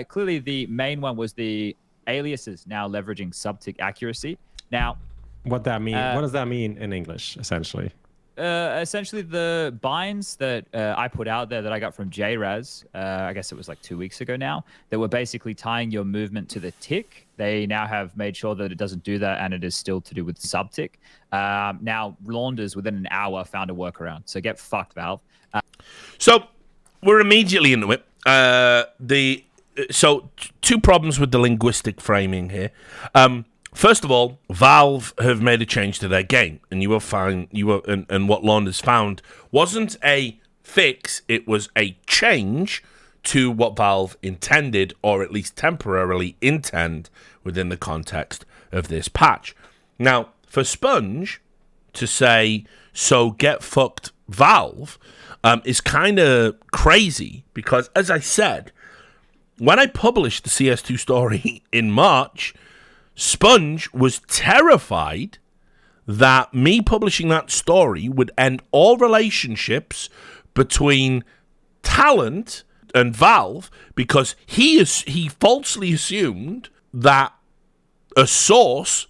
clearly the main one was the aliases now leveraging sub-tick accuracy. Now, what does that mean in English, essentially? Essentially the binds that I put out there that I got from JRaz, I guess it was like 2 weeks ago now, that were basically tying your movement to the tick. They now have made sure that it doesn't do that, and it is still to do with sub-tick. Now, Launders within an hour found a workaround. So get fucked, Valve. So we're immediately into it. So two problems with the linguistic framing here. First of all, Valve have made a change to their game, and you will find and what Launders found wasn't a fix; it was a change to what Valve intended, or at least temporarily intend within the context of this patch. Now, for Sponge to say "so get fucked, Valve" is kind of crazy because, as I said, when I published the CS2 story in March, Sponge was terrified that me publishing that story would end all relationships between Talent and Valve because he falsely assumed that a source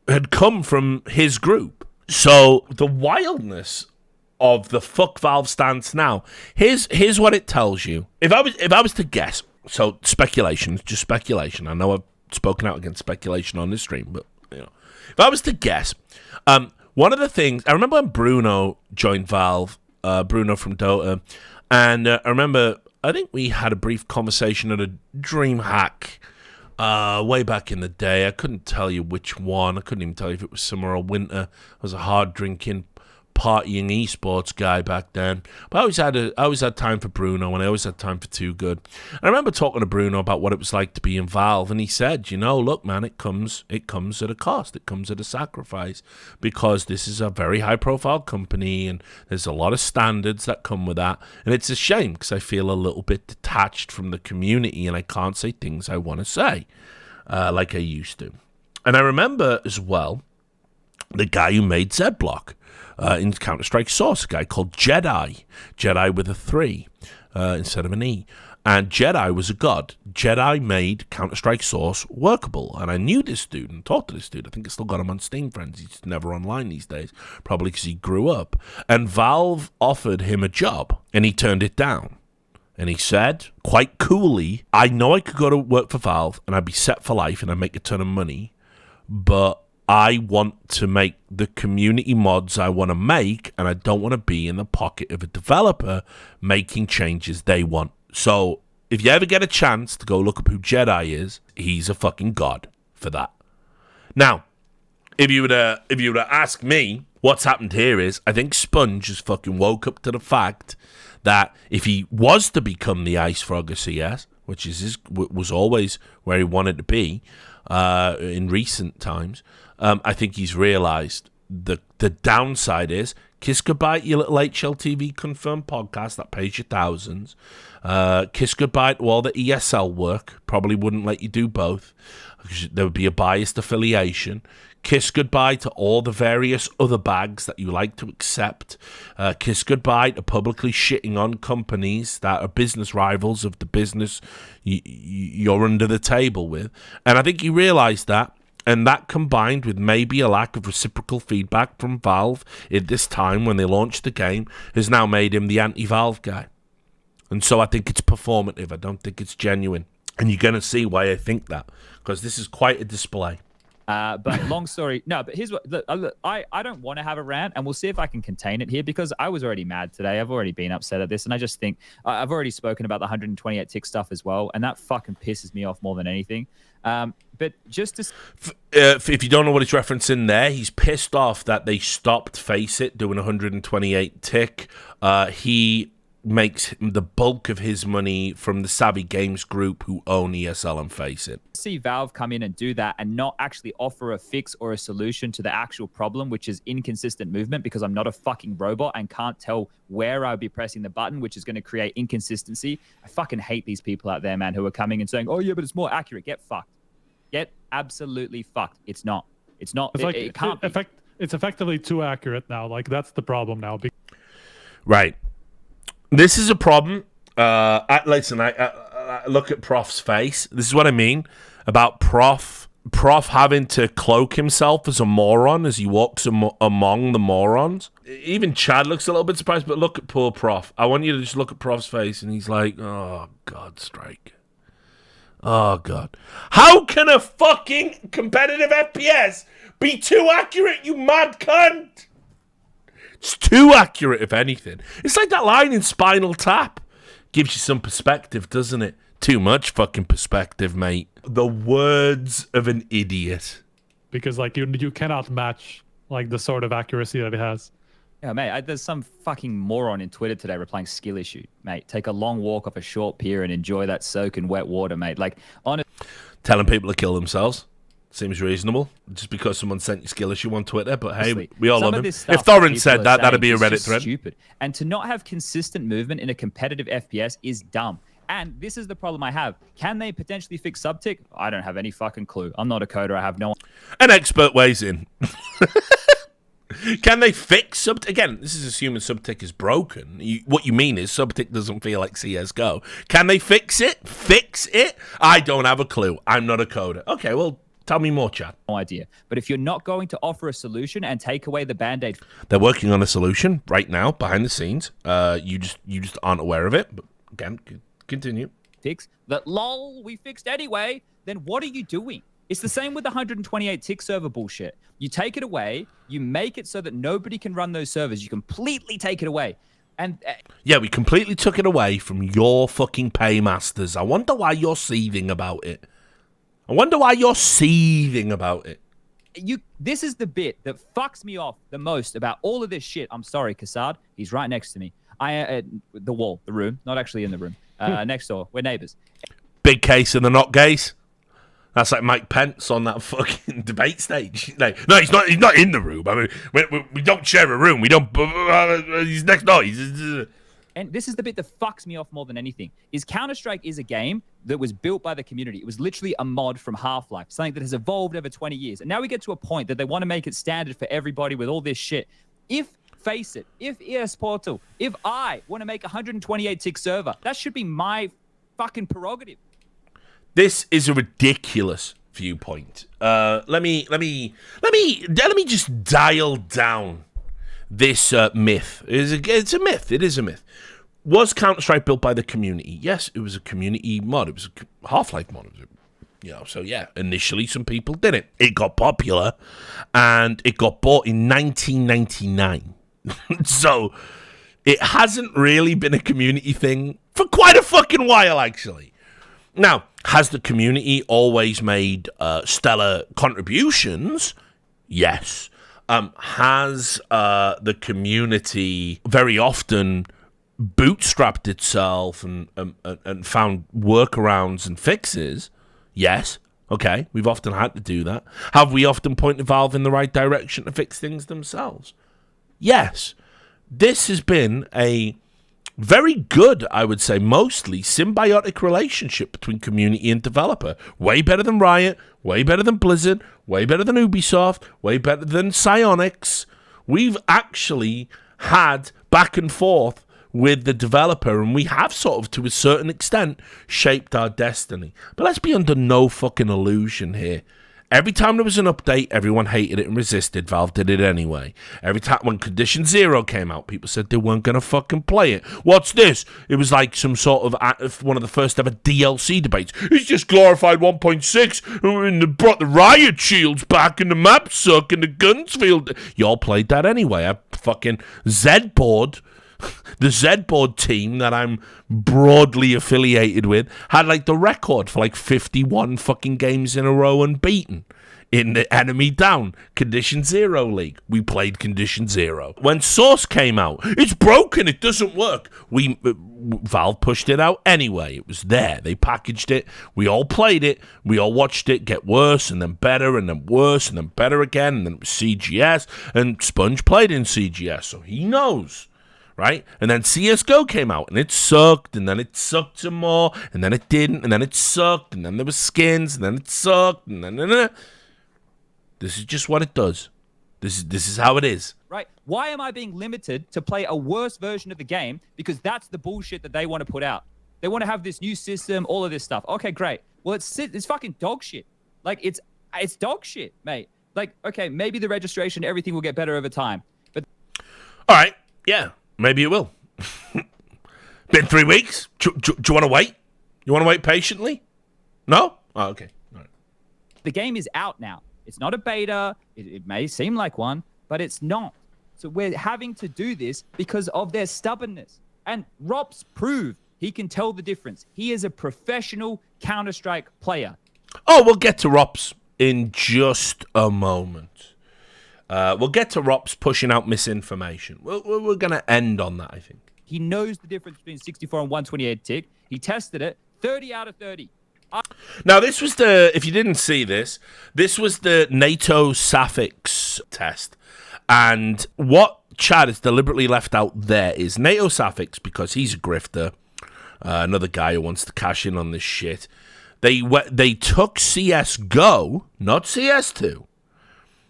had come from his group. So the wildness of the fuck Valve stance now. Here's what it tells you. If I was to guess, so speculation, just speculation. I know I've spoken out against speculation on this stream, but if I was to guess, one of the things I remember when Bruno joined Valve, Bruno from Dota, and I remember I think we had a brief conversation at a DreamHack way back in the day. I couldn't tell you which one. I couldn't even tell you if it was summer or winter. I was a hard drinking, partying esports guy back then. But I always had time for Bruno, and I always had time for Too Good. And I remember talking to Bruno about what it was like to be in Valve, and he said, look, man, it comes at a cost. It comes at a sacrifice, because this is a very high-profile company, and there's a lot of standards that come with that. And it's a shame, because I feel a little bit detached from the community, and I can't say things I want to say like I used to. And I remember as well the guy who made Zblock in Counter-Strike Source, a guy called Jedi with a 3 instead of an E. And Jedi was a god. Jedi made Counter-Strike Source workable. And I knew this dude and talked to this dude. I think I still got him on Steam Friends. He's never online these days, probably because he grew up. And Valve offered him a job, and he turned it down. And he said, quite coolly, I know I could go to work for Valve, and I'd be set for life, and I'd make a ton of money, but I want to make the community mods I want to make, and I don't want to be in the pocket of a developer making changes they want. So if you ever get a chance to go look up who Jedi is, he's a fucking god for that. Now, if you were to ask me, what's happened here is, I think Sponge has fucking woke up to the fact that if he was to become the Ice Frog of CS, which was always where he wanted to be in recent times, I think he's realised the downside is, kiss goodbye to your little HLTV confirmed podcast that pays you thousands. Kiss goodbye to all the ESL work. Probably wouldn't let you do both. There would be a biased affiliation. Kiss goodbye to all the various other bags that you like to accept. Kiss goodbye to publicly shitting on companies that are business rivals of the business you're under the table with. And I think he realised that. And that, combined with maybe a lack of reciprocal feedback from Valve at this time when they launched the game, has now made him the anti-Valve guy. And so I think it's performative. I don't think it's genuine. And you're going to see why I think that, because this is quite a display. But long story, no, but here's what, I don't want to have a rant, and we'll see if I can contain it here, because I was already mad today. I've already been upset at this, and I just think, I've already spoken about the 128 tick stuff as well, and that fucking pisses me off more than anything. But just to... If you don't know what he's referencing there, he's pissed off that they stopped Face It doing 128 tick. He makes the bulk of his money from the Savvy Games Group, who own ESL and Face It. See Valve come in and do that and not actually offer a fix or a solution to the actual problem, which is inconsistent movement, because I'm not a fucking robot and can't tell where I'll be pressing the button, which is going to create inconsistency. I fucking hate these people out there, man, who are coming and saying, oh yeah, but it's more accurate. Get fucked. Get absolutely fucked. It's not. It's not. It's like, it can't be. It's effectively too accurate now. Like, that's the problem now. Right. This is a problem. Listen, I look at Prof's face. This is what I mean about Prof having to cloak himself as a moron as he walks among the morons. Even Chad looks a little bit surprised, but look at poor Prof. I want you to just look at Prof's face, and he's like, oh, God, strike. Oh, God. How can a fucking competitive FPS be too accurate, you mad cunt? It's too accurate, if anything. It's like that line in Spinal Tap. Gives you some perspective, doesn't it? Too much fucking perspective, mate. The words of an idiot. Because, like, you cannot match, like, the sort of accuracy that it has. Yeah, mate, there's some fucking moron in Twitter today replying skill issue. Mate, take a long walk off a short pier and enjoy that soak in wet water, mate. Like, honestly... Telling people to kill themselves. Seems reasonable, just because someone sent you skill issue on Twitter. But hey, we all love him. If Thorin said that, that'd be a Reddit thread. Stupid. And to not have consistent movement in a competitive FPS is dumb. And this is the problem I have. Can they potentially fix subtick? I don't have any fucking clue. I'm not a coder. I have no... An expert weighs in. Can they fix subtick? Again, this is assuming subtick is broken. What you mean is subtick doesn't feel like CSGO. Can they fix it? Fix it? I don't have a clue. I'm not a coder. Okay, well, Tell me more, Chad. No idea. But if you're not going to offer a solution and take away the Band-Aid... They're working on a solution right now behind the scenes. You just aren't aware of it. But again, continue. Fix that, lol, we fixed anyway. Then what are you doing? It's the same with the 128 tick server bullshit. You take it away. You make it so that nobody can run those servers. You completely take it away. And yeah, we completely took it away from your fucking paymasters. I wonder why you're seething about it. This is the bit that fucks me off the most about all of this shit. I'm sorry, Kassad. He's right next to me. The wall, the room, not actually in the room. Next door. We're neighbors. Big case and the not gays. That's like Mike Pence on that fucking debate stage. No, he's not. He's not in the room. I mean, we don't share a room. We don't. He's next door. And this is the bit that fucks me off more than anything. Is Counter-Strike is a game that was built by the community. It was literally a mod from Half-Life, something that has evolved over 20 years. And now we get to a point that they want to make it standard for everybody with all this shit. Face it, if ES Portal, if I want to make a 128 tick server, that should be my fucking prerogative. This is a ridiculous viewpoint. Let me just dial down this myth. It's a myth. It is a myth. Was Counter-Strike built by the community? Yes, it was a community mod. It was a Half-Life mod. So yeah, initially some people did it. It got popular, and it got bought in 1999. So it hasn't really been a community thing for quite a fucking while, actually. Now, has the community always made stellar contributions? Yes. Has the community very often bootstrapped itself and found workarounds and fixes? Yes. Okay, we've often had to do that. Have we often pointed Valve in the right direction to fix things themselves? Yes. This has been a very good, I would say, mostly symbiotic relationship between community and developer. Way better than Riot, way better than Blizzard, way better than Ubisoft, way better than Psyonix. We've actually had back and forth with the developer, and we have sort of, to a certain extent, shaped our destiny. But let's be under no fucking illusion here. Every time there was an update, everyone hated it and resisted. Valve did it anyway. Every time when Condition Zero came out, people said they weren't going to fucking play it. What's this? It was like some sort of one of the first ever DLC debates. It's just glorified 1.6 and they brought the riot shields back and the maps suck and the guns feel... Y'all played that anyway. I fucking Z-board... The Z-board team that I'm broadly affiliated with had like the record for like 51 fucking games in a row unbeaten in the enemy down Condition Zero League. We played Condition Zero. When Source came out, it's broken, it doesn't work. Valve pushed it out anyway. It was there. They packaged it. We all played it. We all watched it get worse and then better and then worse and then better again. And then it was CGS, and Sponge played in CGS, so he knows. Right? And then CSGO came out, and it sucked, and then it sucked some more, and then it didn't, and then it sucked, and then there was skins, and then it sucked, and then... This is just what it does. This is how it is. Right? Why am I being limited to play a worse version of the game? Because that's the bullshit that they want to put out. They want to have this new system, all of this stuff. Okay, great. Well, it's fucking dog shit. Like, it's dog shit, mate. Like, okay, maybe the registration, everything will get better over time. But... All right, yeah. Maybe it will. Been 3 weeks. Do you want to wait? You want to wait patiently? No? Oh, okay. All right. The game is out now. It's not a beta. It may seem like one, but it's not. So we're having to do this because of their stubbornness. And Rops proved he can tell the difference. He is a professional Counter-Strike player. Oh, we'll get to Rops in just a moment. We'll get to Rops pushing out misinformation. We're going to end on that, I think. He knows the difference between 64 and 128 tick. He tested it. 30 out of 30. Now, this was if you didn't see this was the NATO Safix test. And what Chad has deliberately left out there is NATO Safix, because he's a grifter, another guy who wants to cash in on this shit. They took CSGO, not CS2.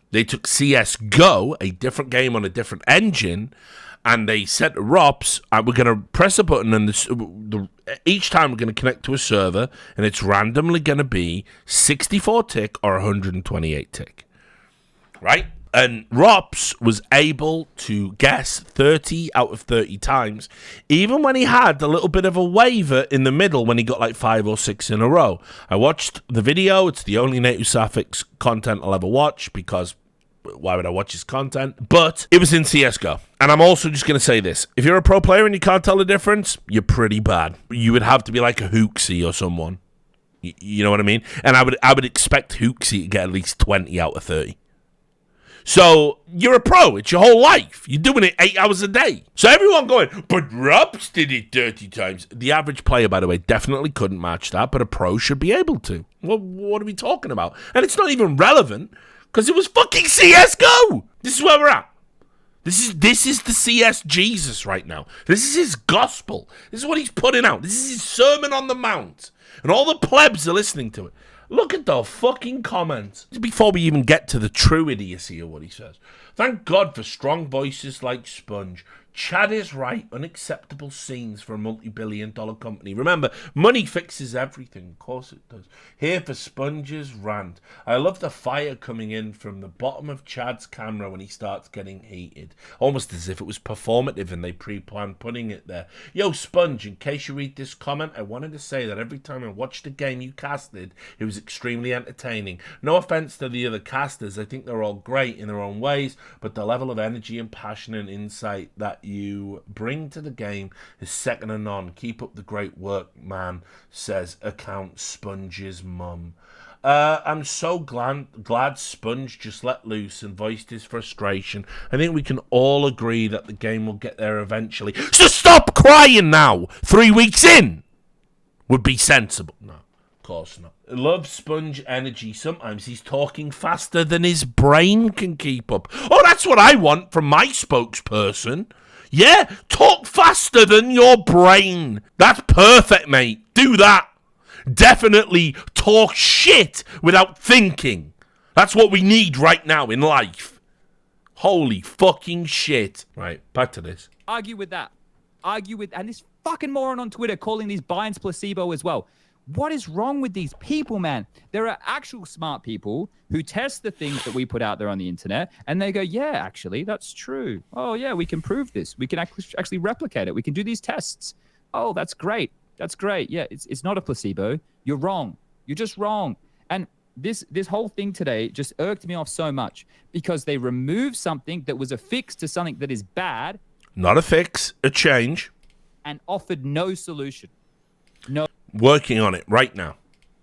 They took CSGO, a different game on a different engine, and they said to Rops, we're going to press a button, and each time we're going to connect to a server, and it's randomly going to be 64 tick or 128 tick. Right? And Rops was able to guess 30 out of 30 times, even when he had a little bit of a waver in the middle when he got like 5 or 6 in a row. I watched the video. It's the only native suffix content I'll ever watch, because why would I watch his content? But it was in CSGO. And I'm also just going to say this. If you're a pro player and you can't tell the difference, you're pretty bad. You would have to be like a Hooksy or someone. You know what I mean? And I would expect Hooksy to get at least 20 out of 30. So, you're a pro. It's your whole life. You're doing it 8 hours a day. So, everyone going, but Robs did it 30 times. The average player, by the way, definitely couldn't match that, but a pro should be able to. Well, what are we talking about? And it's not even relevant, because it was fucking CSGO. This is where we're at. This is the CS Jesus right now. This is his gospel. This is what he's putting out. This is his Sermon on the Mount. And all the plebs are listening to it. Look at the fucking comments. Before we even get to the true idiocy of what he says. Thank God for strong voices like Sponge. Chad is right. Unacceptable scenes for a multi-billion-dollar company. Remember, money fixes everything. Of course it does. Here for Sponge's rant. I love the fire coming in from the bottom of Chad's camera when he starts getting heated. Almost as if it was performative and they pre-planned putting it there. Yo, Sponge, in case you read this comment, I wanted to say that every time I watched a game you casted, it was extremely entertaining. No offense to the other casters. I think they're all great in their own ways, but the level of energy and passion and insight that you bring to the game is second to none. Keep up the great work, man, says account Sponge's mum. I'm so glad Sponge just let loose and voiced his frustration. I think we can all agree that the game will get there eventually. So stop crying now! 3 weeks in would be sensible. No, of course not. I love Sponge energy. Sometimes he's talking faster than his brain can keep up. Oh, that's what I want from my spokesperson. Yeah, talk faster than your brain. That's perfect, mate. Do that. Definitely talk shit without thinking. That's what we need right now in life. Holy fucking shit. Right, back to this. Argue with that. And this fucking moron on Twitter calling these binds placebo as well. What is wrong with these people, man? There are actual smart people who test the things that we put out there on the internet, and they go, yeah, actually, that's true. Oh, yeah, we can prove this. We can actually replicate it. We can do these tests. Oh, that's great. That's great. Yeah, it's not a placebo. You're wrong. You're just wrong. And this whole thing today just irked me off so much because they removed something that was a fix to something that is bad. Not a fix, a change. And offered no solution. No. Working on it right now.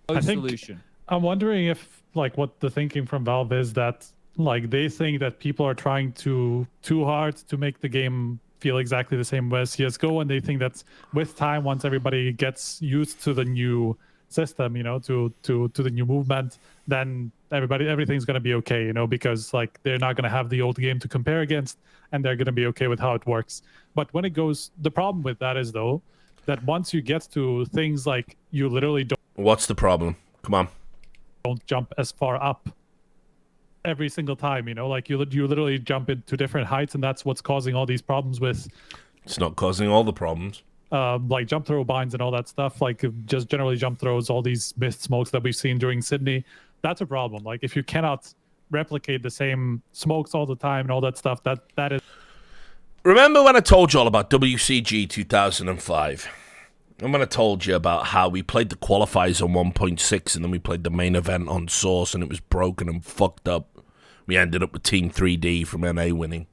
No solution. I'm wondering if, like, what the thinking from Valve is that, like, they think that people are trying too hard to make the game feel exactly the same way as CSGO, and they think that with time, once everybody gets used to the new system, you know, to the new movement, then everything's going to be okay, you know, because, like, they're not going to have the old game to compare against, and they're going to be okay with how it works. But when it goes, the problem with that is, though, that once you get to things like you literally don't... What's the problem? Come on. Don't jump as far up every single time, you know? Like, you literally jump into different heights, and that's what's causing all these problems with... It's not causing all the problems. Like jump throw binds and all that stuff. Like, just generally jump throws, all these mist smokes that we've seen during Sydney. That's a problem. Like, if you cannot replicate the same smokes all the time and all that stuff, that is... Remember when I told you all about WCG 2005? And when I told you about how we played the qualifiers on 1.6 and then we played the main event on Source and it was broken and fucked up. We ended up with Team 3D from NA winning,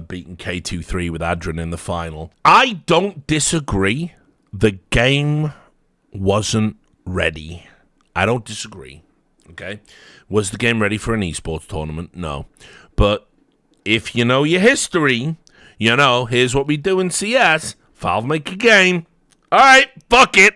beating K23 with Adrian in the final. I don't disagree. The game wasn't ready. I don't disagree. Okay? Was the game ready for an esports tournament? No. But if you know your history, you know, here's what we do in CS. Valve make a game. All right, fuck it.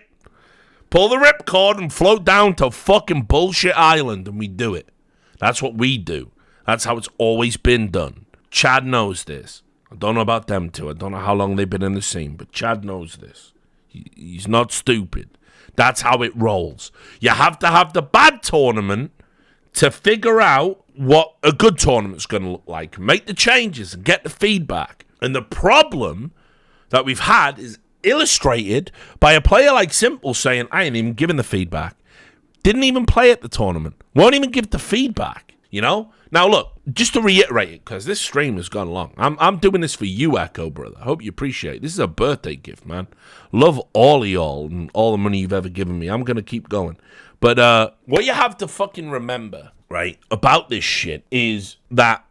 Pull the ripcord and float down to fucking bullshit island, and we do it. That's what we do. That's how it's always been done. Chad knows this. I don't know about them two. I don't know how long they've been in the scene, but Chad knows this. He's not stupid. That's how it rolls. You have to have the bad tournament to figure out what a good tournament's going to look like. Make the changes and get the feedback. And the problem that we've had is illustrated by a player like Simple saying, I ain't even giving the feedback. Didn't even play at the tournament. Won't even give the feedback, you know? Now, look, just to reiterate it, because this stream has gone long. I'm doing this for you, Echo, brother. I hope you appreciate it. This is a birthday gift, man. Love all of y'all and all the money you've ever given me. I'm going to keep going. But what you have to fucking remember, right, about this shit is that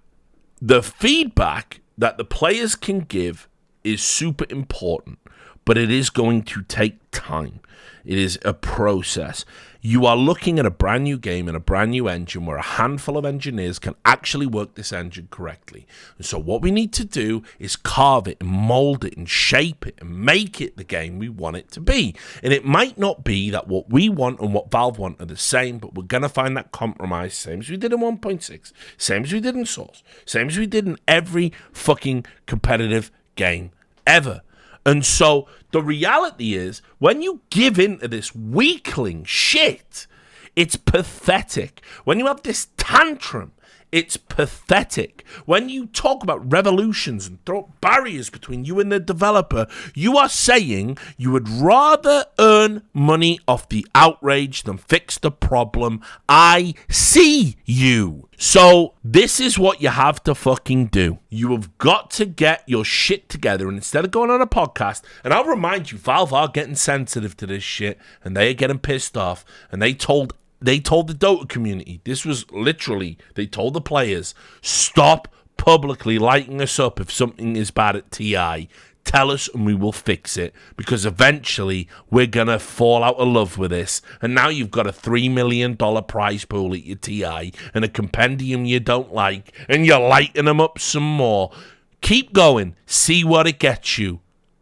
the feedback that the players can give is super important, but it is going to take time. It is a process. You are looking at a brand new game and a brand new engine where a handful of engineers can actually work this engine correctly. And so what we need to do is carve it and mold it and shape it and make it the game we want it to be. And it might not be that what we want and what Valve want are the same, but we're going to find that compromise, same as we did in 1.6, same as we did in Source, same as we did in every fucking competitive game ever. And so the reality is, when you give in to this weakling shit, it's pathetic. When you have this tantrum, it's pathetic. When you talk about revolutions and throw up barriers between you and the developer, you are saying you would rather earn money off the outrage than fix the problem. I see you. So this is what you have to fucking do. You have got to get your shit together, and instead of going on a podcast, and I'll remind you, Valve are getting sensitive to this shit, and they are getting pissed off, and they told the Dota community, this was literally, they told the players, stop publicly lighting us up if something is bad at TI. Tell us and we will fix it, because eventually we're going to fall out of love with this. And now you've got a $3 million prize pool at your TI and a compendium you don't like, and you're lighting them up some more. Keep going. See what it gets you.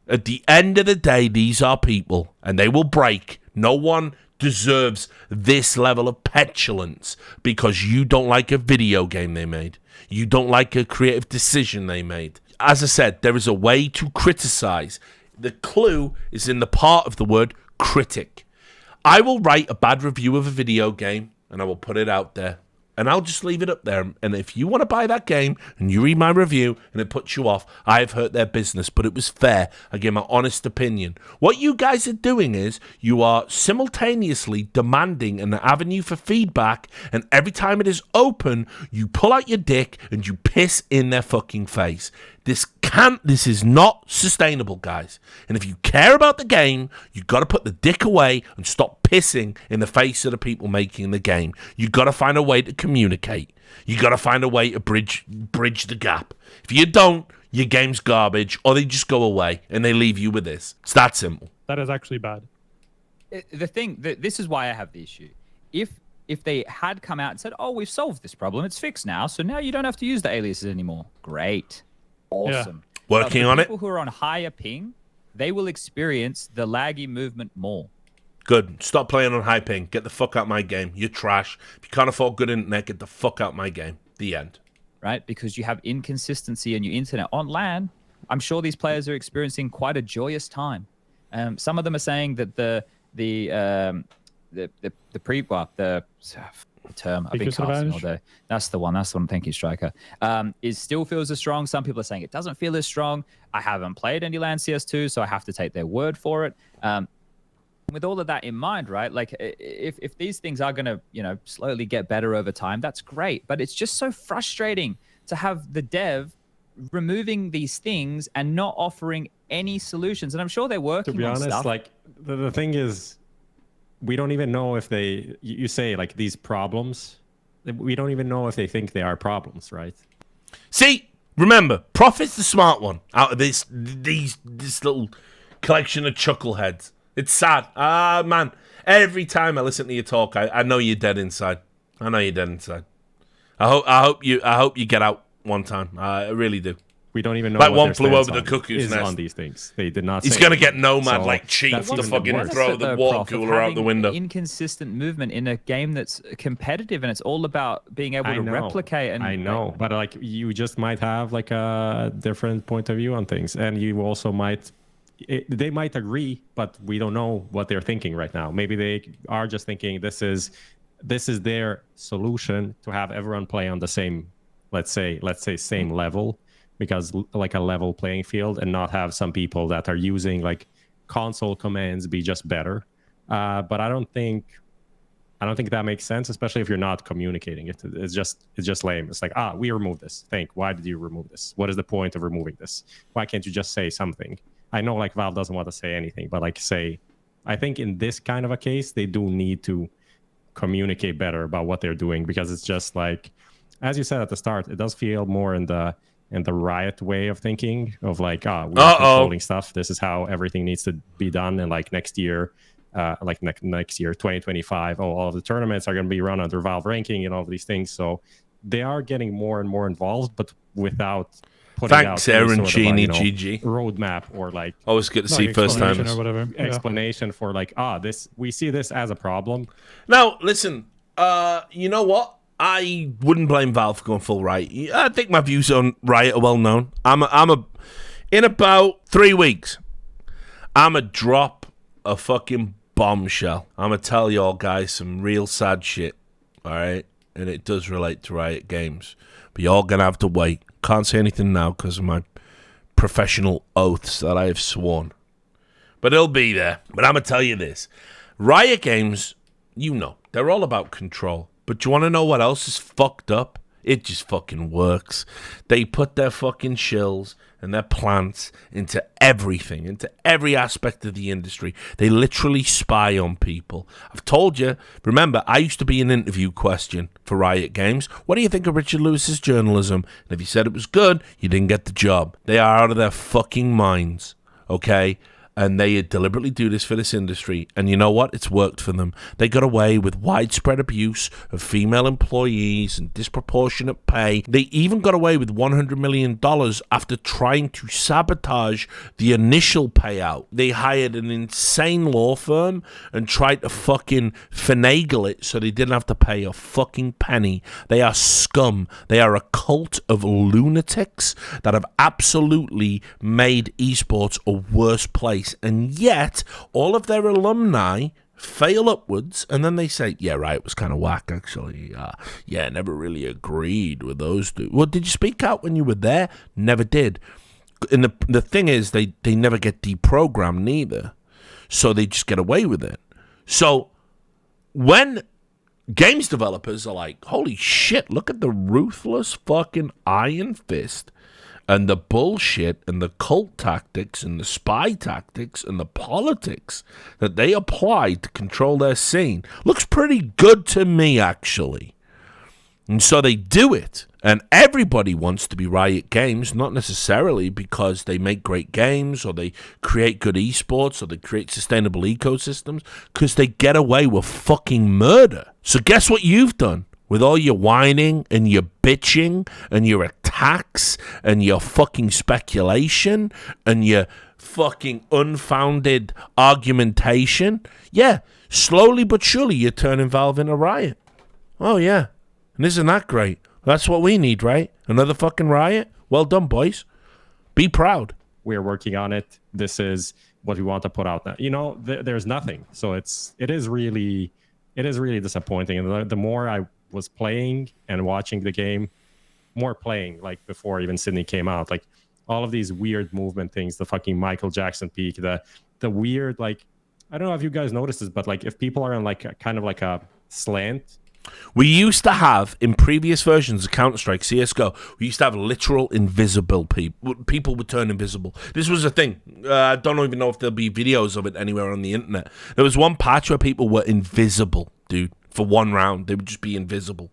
At the end of the day, these are people, and they will break. No one deserves this level of petulance because you don't like a video game they made. You don't like a creative decision they made. As I said, there is a way to criticize. The clue is in the part of the word critic. I will write a bad review of a video game and I will put it out there. And I'll just leave it up there. And if you want to buy that game and you read my review and it puts you off, I have hurt their business, but it was fair. I give my honest opinion. What you guys are doing is you are simultaneously demanding an avenue for feedback, and every time it is open, you pull out your dick and you piss in their fucking face. This is not sustainable, guys. And if you care about the game, you got to put the dick away and stop pissing in the face of the people making the game. You got to find a way to communicate. You got to find a way to bridge the gap. If you don't, your game's garbage, or they just go away and they leave you with this. It's that simple. That is actually bad. This is why I have the issue. If they had come out and said, oh, we've solved this problem, it's fixed now, so now you don't have to use the aliases anymore. Great. Awesome. Yeah. Working on it. People who are on higher ping, they will experience the laggy movement more. Good. Stop playing on high ping. Get the fuck out my game. You're trash. If you can't afford good internet, get the fuck out my game. The end. Right? Because you have inconsistency in your internet. On LAN, I'm sure these players are experiencing quite a joyous time. Some of them are saying that the term I've been casting all day. That's the one. Thank you, Striker. It still feels as strong. Some people are saying it doesn't feel as strong. I haven't played any LAN CS2, so I have to take their word for it. With all of that in mind, right? Like, if these things are going to, slowly get better over time, that's great. But it's just so frustrating to have the dev removing these things and not offering any solutions. And I'm sure they're working on stuff. To be honest, like, the thing is, we don't even know if you say, like, these problems, we don't even know if they think they are problems, right? See, remember, Prophet's the smart one out of this little collection of chuckleheads. It's sad. Man, every time I listen to you talk, I know you're dead inside. I hope you get out one time. I really do. We don't even know like what one flew over the cuckoo's nest on these things. They did not. He's gonna get nomad like Chief to fucking throw the water cooler out the window. Inconsistent movement in a game that's competitive, and it's all about being able to replicate. And I know, but like, you just might have like a different point of view on things, and you also might. They might agree, but we don't know what they're thinking right now. Maybe they are just thinking this is their solution to have everyone play on the same, let's say same level. because like a level playing field, and not have some people that are using like console commands be just better. But I don't think that makes sense, especially if you're not communicating it. It's just lame. It's like, we removed this. Why did you remove this? What is the point of removing this? Why can't you just say something? I know like Valve doesn't want to say anything, but like I think in this kind of a case, they do need to communicate better about what they're doing, because it's just like, as you said at the start, it does feel more in the Riot way of thinking of like, we're controlling stuff. This is how everything needs to be done. And like next year, next year, 2025, all of the tournaments are going to be run under Valve ranking and all of these things. So they are getting more and more involved, but without putting Thanks, out Aaron sort of a, GG. roadmap or like always good to see first timers or whatever. Explanation for like, we see this as a problem. Now, listen, you know what? I wouldn't blame Valve for going full Riot. I think my views on Riot are well known. In about 3 weeks, I'm a drop a fucking bombshell. I'm gonna tell y'all guys some real sad shit, all right? And it does relate to Riot Games, but y'all gonna have to wait. Can't say anything now because of my professional oaths that I have sworn, but it'll be there. But I'm gonna tell you this: Riot Games, you know, they're all about control. But you want to know what else is fucked up? It just fucking works. They put their fucking shills and their plants into everything, into every aspect of the industry. They literally spy on people. I've told you, remember, I used to be an interview question for Riot Games. What do you think of Richard Lewis's journalism? And if you said it was good, you didn't get the job. They are out of their fucking minds, okay? And they deliberately do this for this industry. And you know what? It's worked for them. They got away with widespread abuse of female employees and disproportionate pay. They even got away with $100 million after trying to sabotage the initial payout. They hired an insane law firm and tried to fucking finagle it so they didn't have to pay a fucking penny. They are scum. They are a cult of lunatics that have absolutely made esports a worse place. And yet, all of their alumni fail upwards, and then they say, yeah, right, it was kind of whack, actually. Yeah, never really agreed with those two. Well, did you speak out when you were there? Never did. And the thing is, they never get deprogrammed neither. So they just get away with it. So when games developers are like, holy shit, look at the ruthless fucking iron fist and the bullshit and the cult tactics and the spy tactics and the politics that they apply to control their scene. Looks pretty good to me, actually. And so they do it. And everybody wants to be Riot Games, not necessarily because they make great games or they create good esports or they create sustainable ecosystems, because they get away with fucking murder. So guess what you've done? With all your whining and your bitching and your attacks and your fucking speculation and your fucking unfounded argumentation, yeah, slowly but surely you're turning Valve into Riot. Oh, yeah. And isn't that great? That's what we need, right? Another fucking Riot? Well done, boys. Be proud. We're working on it. This is what we want to put out now. You know, there's nothing. So it is really disappointing. And the more I was playing and watching the game, more playing, like before even Sydney came out, like all of these weird movement things, the fucking Michael Jackson peak, the weird, like, I don't know if you guys noticed this, but like if people are in like a, kind of like a slant. We used to have, in previous versions of Counter-Strike, CSGO, we used to have literal invisible people. People would turn invisible. This was a thing. I don't even know if there'll be videos of it anywhere on the internet. There was one patch where people were invisible, dude. For one round, they would just be invisible.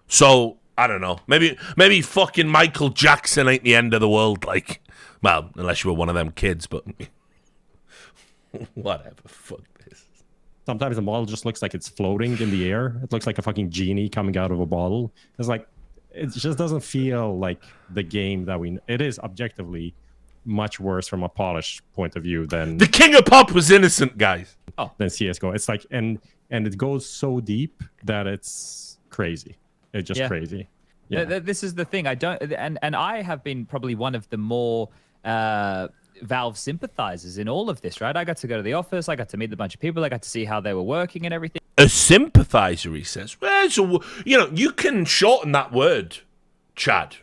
So, I don't know. Maybe fucking Michael Jackson ain't the end of the world, like. Well, unless you were one of them kids, but whatever. Fuck this. Sometimes the model just looks like it's floating in the air. It looks like a fucking genie coming out of a bottle. It's like, it just doesn't feel like the game that it is objectively much worse from a polished point of view than... The King of Pop was innocent, guys. Than CSGO. It's like, and it goes so deep that it's crazy. It's just crazy. Yeah. This is the thing. I don't, and I have been probably one of the more Valve sympathizers in all of this, right? I got to go to the office. I got to meet a bunch of people. I got to see how they were working and everything. A sympathizer, he says. Well, so, you know, you can shorten that word Chad,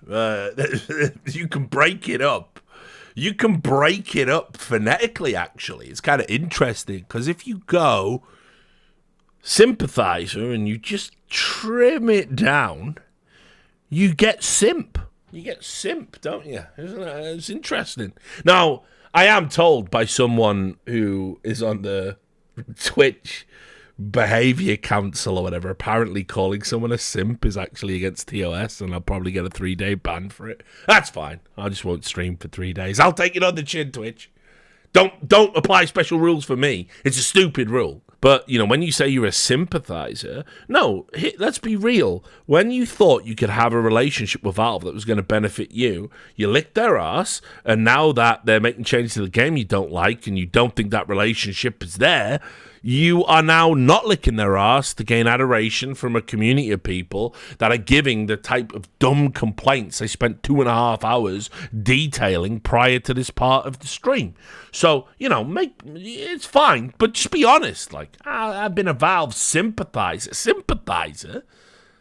you can break it up. You can break it up phonetically, actually. It's kind of interesting, because if you go sympathizer and you just trim it down, you get simp. You get simp, don't you? Isn't it? It's interesting. Now, I am told by someone who is on the Twitch behavior council or whatever, apparently calling someone a simp is actually against TOS, and I'll probably get a 3-day ban for it. That's fine. I just won't stream for 3 days. I'll take it on the chin, Twitch. Don't apply special rules for me. It's a stupid rule. But, you know, when you say you're a sympathizer, no, let's be real. When you thought you could have a relationship with Valve that was going to benefit you, you licked their ass, and now that they're making changes to the game you don't like and you don't think that relationship is there, you are now not licking their ass to gain adoration from a community of people that are giving the type of dumb complaints I spent 2.5 hours detailing prior to this part of the stream. So, you know, it's fine, but just be honest. Like, I've been a Valve sympathizer.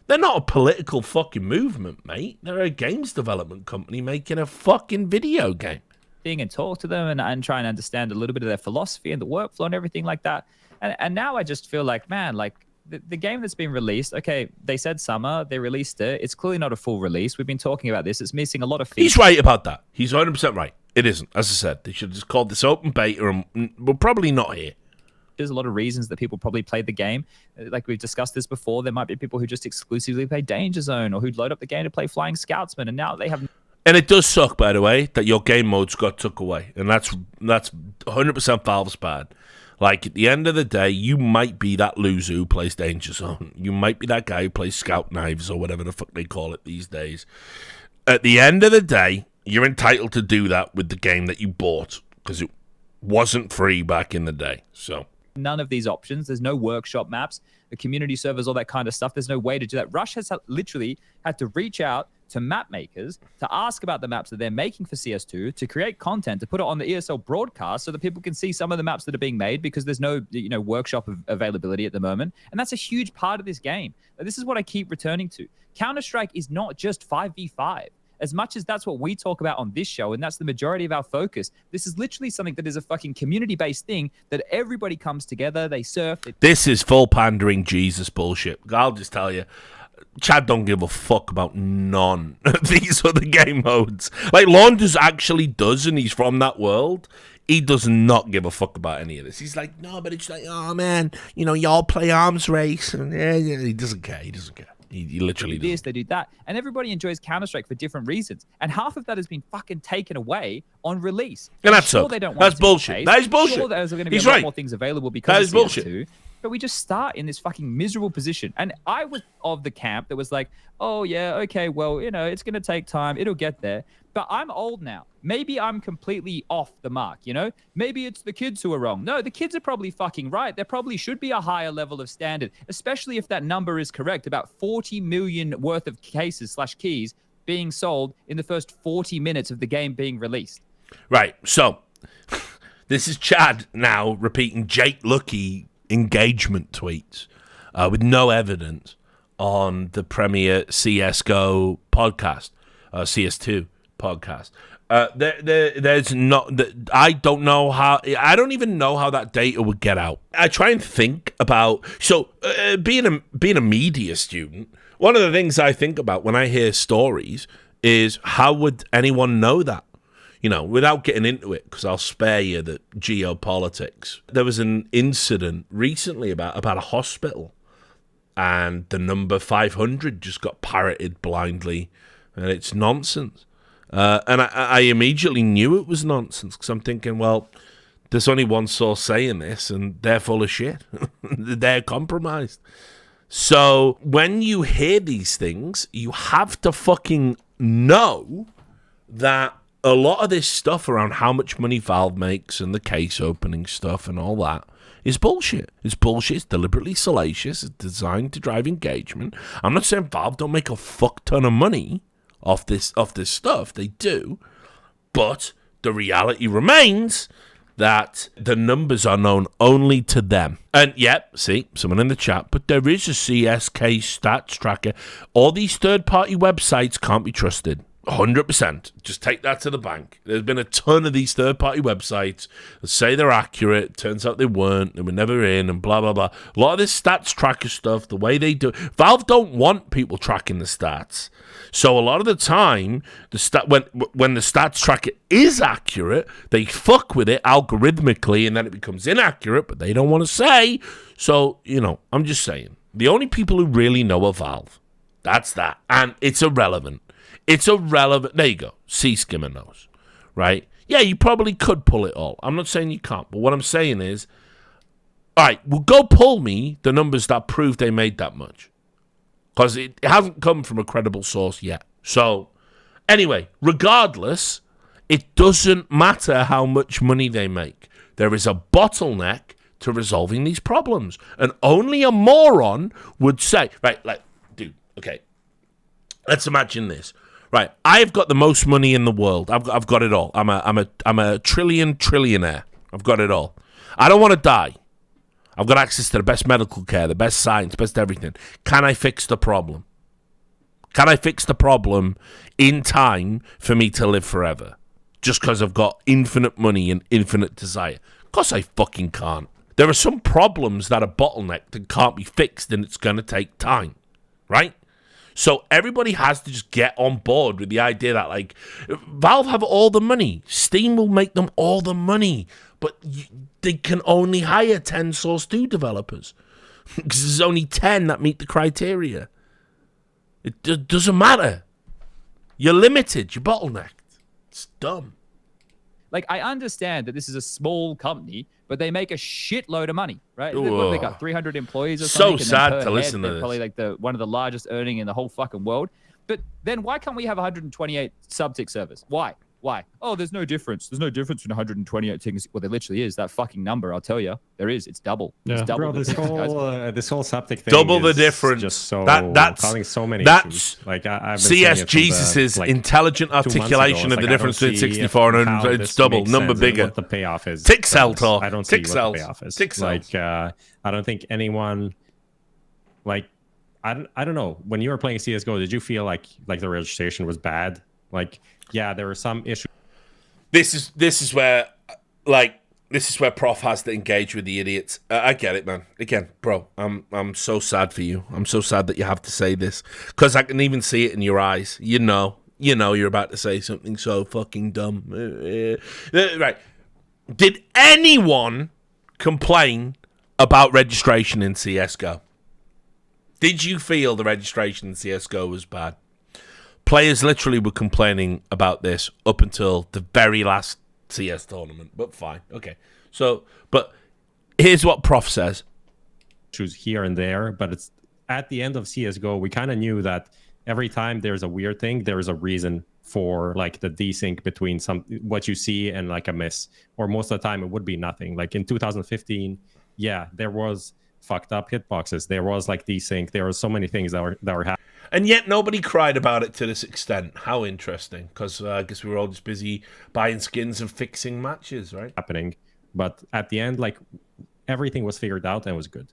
They're not a political fucking movement, mate. They're a games development company making a fucking video game. And talk to them and try and understand a little bit of their philosophy and the workflow and everything like that. And now I just feel like, man, like the game that's been released, okay, they said summer, they released it. It's clearly not a full release. We've been talking about this. It's missing a lot of features. He's right about that. He's 100% right. It isn't. As I said, they should have just called this open beta, and we're probably not here. There's a lot of reasons that people probably played the game. Like we've discussed this before, there might be people who just exclusively play Danger Zone or who'd load up the game to play Flying Scoutsman, and now they have... And it does suck, by the way, that your game modes got took away. And that's 100% Valve's bad. Like, at the end of the day, you might be that loser who plays Danger Zone. You might be that guy who plays Scout Knives or whatever the fuck they call it these days. At the end of the day, you're entitled to do that with the game that you bought, because it wasn't free back in the day. So none of these options. There's no workshop maps, the community servers, all that kind of stuff. There's no way to do that. Rush has literally had to reach out to map makers to ask about the maps that they're making for CS2, to create content, to put it on the ESL broadcast so that people can see some of the maps that are being made, because there's no, you know, workshop availability at the moment. And that's a huge part of this game. This is what I keep returning to. Counter-Strike is not just 5v5. As much as that's what we talk about on this show, and that's the majority of our focus, this is literally something that is a fucking community-based thing that everybody comes together, they surf. This is full pandering Jesus bullshit. I'll just tell you, Chad don't give a fuck about none of these other game modes. Like, Launders actually does, and he's from that world. He does not give a fuck about any of this. He's like, no, but it's like, oh, man, you know, y'all play arms race. And he doesn't care. He doesn't care. He literally does. They do that. And everybody enjoys Counter-Strike for different reasons. And half of that has been fucking taken away on release. And that's sure they don't want that's bullshit. That is bullshit. Sure, there's going to be a lot more things available because of CS2. But we just start in this fucking miserable position. And I was of the camp that was like, oh, yeah, okay, well, you know, it's going to take time. It'll get there. But I'm old now. Maybe I'm completely off the mark, you know? Maybe it's the kids who are wrong. No, the kids are probably fucking right. There probably should be a higher level of standard, especially if that number is correct. About 40 million worth of cases/keys being sold in the first 40 minutes of the game being released. Right. So this is Chad now repeating Jake Lucky engagement tweets with no evidence on the premier CSGO podcast, CS2 podcast. There's not. I don't know how. I don't even know how that data would get out. I try and think about. So being a media student, one of the things I think about when I hear stories is how would anyone know that? You know, without getting into it, because I'll spare you the geopolitics. There was an incident recently about a hospital, and the number 500 just got parroted blindly, and it's nonsense. And I immediately knew it was nonsense, because I'm thinking, well, there's only one source saying this, and they're full of shit. They're compromised. So when you hear these things, you have to fucking know that a lot of this stuff around how much money Valve makes and the case opening stuff and all that is bullshit. It's bullshit. It's deliberately salacious. It's designed to drive engagement. I'm not saying Valve don't make a fuck ton of money off this stuff. They do. But the reality remains that the numbers are known only to them. And yep, see, someone in the chat, but there is a CSK stats tracker. All these third-party websites can't be trusted. 100%. Just take that to the bank. There's been a ton of these third-party websites that say they're accurate. Turns out they weren't. They were never in, and blah, blah, blah. A lot of this stats tracker stuff, the way they do it, Valve don't want people tracking the stats. So a lot of the time, when the stats tracker is accurate, they fuck with it algorithmically, and then it becomes inaccurate, but they don't want to say. So, I'm just saying. The only people who really know are Valve. That's that. And it's irrelevant. It's irrelevant. There you go. C-Skimmer knows, right? Yeah, you probably could pull it all. I'm not saying you can't, but what I'm saying is, all right, well, go pull me the numbers that prove they made that much. Because it hasn't come from a credible source yet. So, anyway, regardless, it doesn't matter how much money they make. There is a bottleneck to resolving these problems. And only a moron would say, right, dude, okay, let's imagine this. Right, I've got the most money in the world. I've got it all. I'm a trillionaire. I've got it all. I don't want to die. I've got access to the best medical care, the best science, best everything. Can I fix the problem? Can I fix the problem in time for me to live forever? Just because I've got infinite money and infinite desire. Of course I fucking can't. There are some problems that are bottlenecked and can't be fixed, and it's going to take time, right? So everybody has to just get on board with the idea that, Valve have all the money. Steam will make them all the money. But they can only hire 10 Source 2 developers. Because there's only 10 that meet the criteria. It doesn't matter. You're limited. You're bottlenecked. It's dumb. I understand that this is a small company, but they make a shitload of money, right? What, they got 300 employees or something. So sad to listen to this. Probably one of the largest earning in the whole fucking world. But then why can't we have 128 subtick servers? Why? Oh, there's no difference. There's no difference in 128 things. Well, there literally is. That fucking number, I'll tell you. There is. It's double. Yeah. It's double. Bro, this whole subtick thing double the is difference. Just so that's causing so many that's issues. I've been CS Jesus' intelligent articulation of the difference between 64 and 100. It's double, number bigger. What the payoff is. Tixel talk. I don't see what Tixels. the payoff is. Tixels. I don't think anyone I don't know. When you were playing CSGO, did you feel like the registration was bad? Yeah, there were some issues. This is where Prof has to engage with the idiots. I get it, man. Again, bro, I'm so sad for you. I'm so sad that you have to say this, because I can even see it in your eyes. You know you're about to say something so fucking dumb. Right? Did anyone complain about registration in CSGO? Did you feel the registration in CSGO was bad? Players literally were complaining about this up until the very last CS tournament, but fine. Okay. So, but here's what Prof says. Issues here and there, but it's at the end of CSGO, we kind of knew that every time there's a weird thing, there is a reason for the desync between what you see and a miss, or most of the time it would be nothing. In 2015, yeah, there was fucked up hitboxes. There was desync. There were so many things that were happening. And yet nobody cried about it to this extent. How interesting. Because I guess we were all just busy buying skins and fixing matches, right? Happening. But at the end, everything was figured out and was good.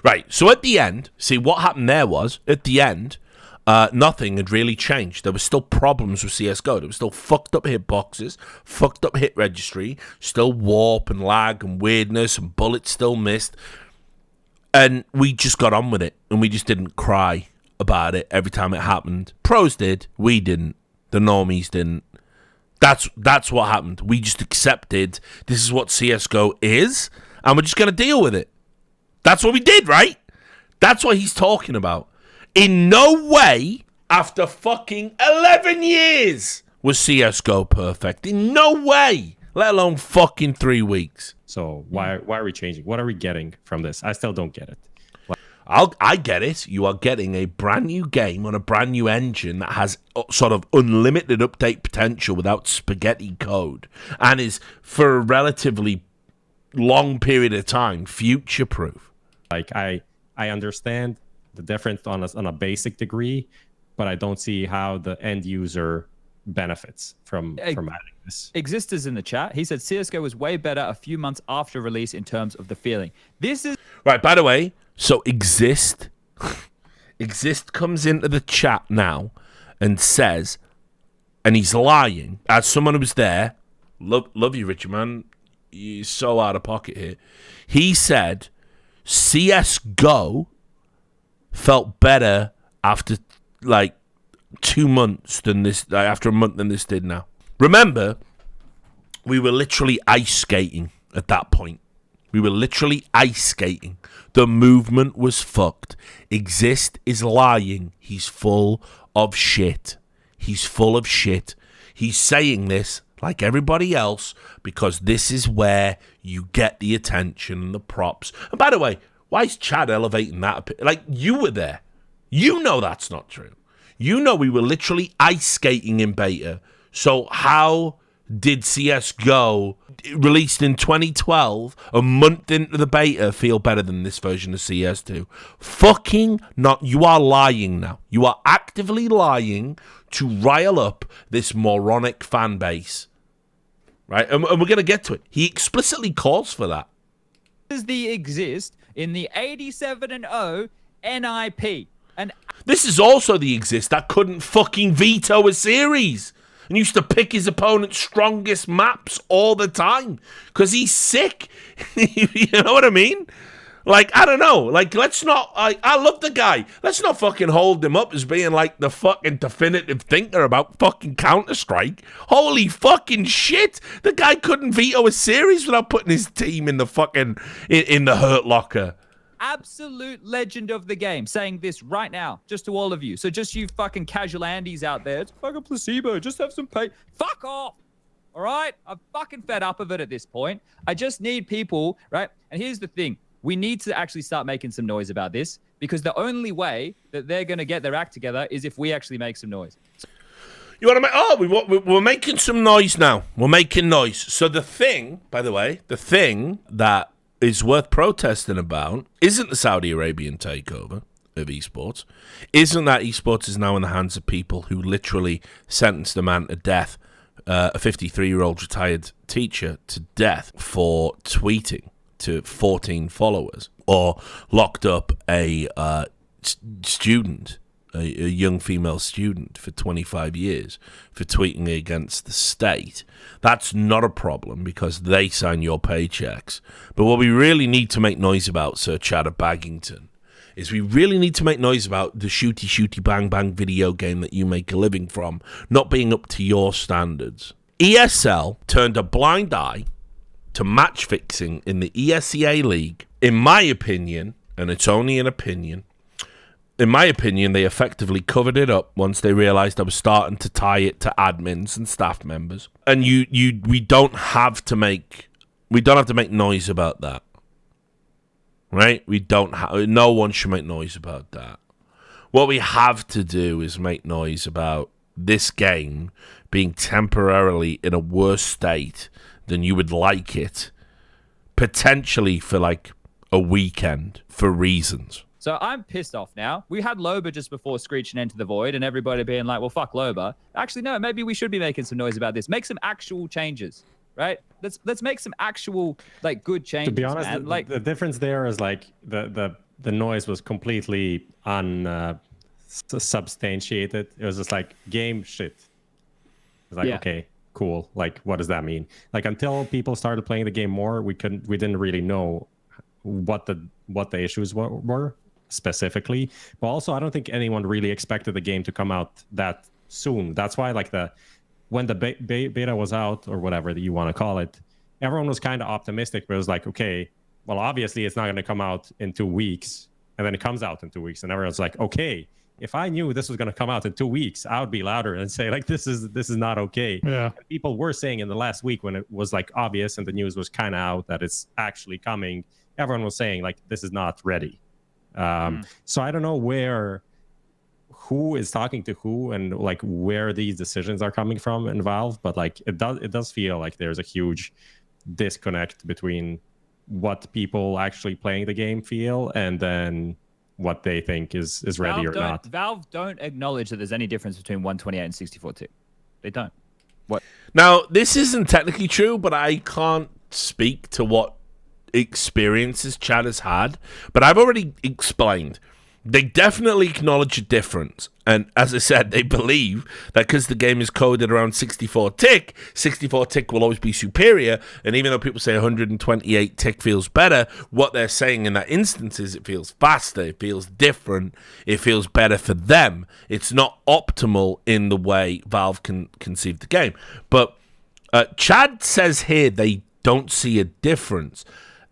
Right. So at the end, see, what happened there was, at the end, nothing had really changed. There were still problems with CSGO. There were still fucked up hitboxes, fucked up hit registry, still warp and lag and weirdness, and bullets still missed. And we just got on with it, and we just didn't cry about it every time it happened. Pros did, we didn't. The normies didn't. That's what happened. We just accepted this is what CSGO is, and we're just going to deal with it. That's what we did, right? That's what he's talking about. In no way, after fucking 11 years, was CSGO perfect. In no way, let alone fucking 3 weeks. So why are we changing? What are we getting from this? I still don't get it. I get it. You are getting a brand new game on a brand new engine that has sort of unlimited update potential without spaghetti code, and is, for a relatively long period of time, future-proof. I understand the difference on a basic degree, but I don't see how the end user benefits from adding this. Existers in the chat. He said CSGO was way better a few months after release in terms of the feeling. This is right. By the way, so Exist comes into the chat now and says, and he's lying. As someone who was there, love you, Richard, man. You're so out of pocket here. He said CSGO felt better after like 2 months than this, after a month than this did now. Remember, we were literally ice skating at that point. We were literally ice skating. The movement was fucked. Exist is lying. He's full of shit. He's full of shit. He's saying this like everybody else because this is where you get the attention and the props. And by the way, why is Chad elevating that? Like, you were there. You know that's not true. You know we were literally ice skating in beta. So how did CSGO, released in 2012, a month into the beta, feel better than this version of CS2? Fucking not. You are lying now. You are actively lying to rile up this moronic fan base. Right? And we're going to get to it. He explicitly calls for that. Is the Exist in the 87-0 NIP. And this is also the Exist that couldn't fucking veto a series and used to pick his opponent's strongest maps all the time because he's sick. You know what I mean? Like, I don't know. Like, let's not... I love the guy. Let's not fucking hold him up as being, like, the fucking definitive thinker about fucking counterstrike. Holy fucking shit. The guy couldn't veto a series without putting his team in the fucking... in the hurt locker. Absolute legend of the game saying this right now, just to all of you. So just you fucking casual Andes out there, it's fucking placebo, just have some pay. Fuck off. All right? I'm fucking fed up of it at this point. I just need people, right? And here's the thing. We need to actually start making some noise about this because the only way that they're going to get their act together is if we actually make some noise. You want to make... Oh, we're making some noise now. We're making noise. So the thing, by the way, the thing that is worth protesting about isn't the Saudi Arabian takeover of esports. Isn't that esports is now in the hands of people who literally sentenced a man to death, a 53-year-old retired teacher to death for tweeting to 14 followers, or locked up a student, a young female student, for 25 years for tweeting against the state. That's not a problem because they sign your paychecks. But what we really need to make noise about, Sir Chad of Baggington, is we really need to make noise about the shooty bang bang video game that you make a living from not being up to your standards. ESL turned a blind eye to match fixing in the ESEA League. In my opinion, and it's only an opinion, in my opinion, they effectively covered it up once they realized I was starting to tie it to admins and staff members. And we don't have to make noise about that. Right? No one should make noise about that. What we have to do is make noise about this game being temporarily in a worse state than you would like it, potentially for like a weekend, for reasons. So I'm pissed off now. We had Loba just before screeching Enter the Void and everybody being like, well, fuck Loba. Actually, no, maybe we should be making some noise about this. Make some actual changes, right? Let's make some actual, like, good changes. To be honest, man. the difference there is, like, the noise was completely unsubstantiated. It was just like game shit. It's like, okay, cool. Like, what does that mean? Like, until people started playing the game more, we didn't really know what the issues were specifically. But also, I don't think anyone really expected the game to come out that soon. That's why, like, when the beta was out, or whatever that you want to call it, everyone was kind of optimistic. But it was like, okay, well, obviously it's not going to come out in 2 weeks, and then it comes out in 2 weeks, and everyone's like, okay, if I knew this was going to come out in 2 weeks, I would be louder and say, like, this is not okay. Yeah. And people were saying in the last week when it was, like, obvious and the news was kind of out that it's actually coming, everyone was saying, like, this is not ready. So I don't know who is talking to who and, like, where these decisions are coming from in Valve, but, like, it does feel like there's a huge disconnect between what people actually playing the game feel and then what they think is ready or not. Valve don't acknowledge that there's any difference between 128 and 64-2. They don't. What? Now, this isn't technically true, but I can't speak to what experiences Chad has had. But I've already explained. They definitely acknowledge a difference. And as I said, they believe that because the game is coded around 64 tick, 64 tick will always be superior. And even though people say 128 tick feels better, what they're saying in that instance is it feels faster, it feels different, it feels better for them. It's not optimal in the way Valve can conceive the game. But Chad says here they don't see a difference.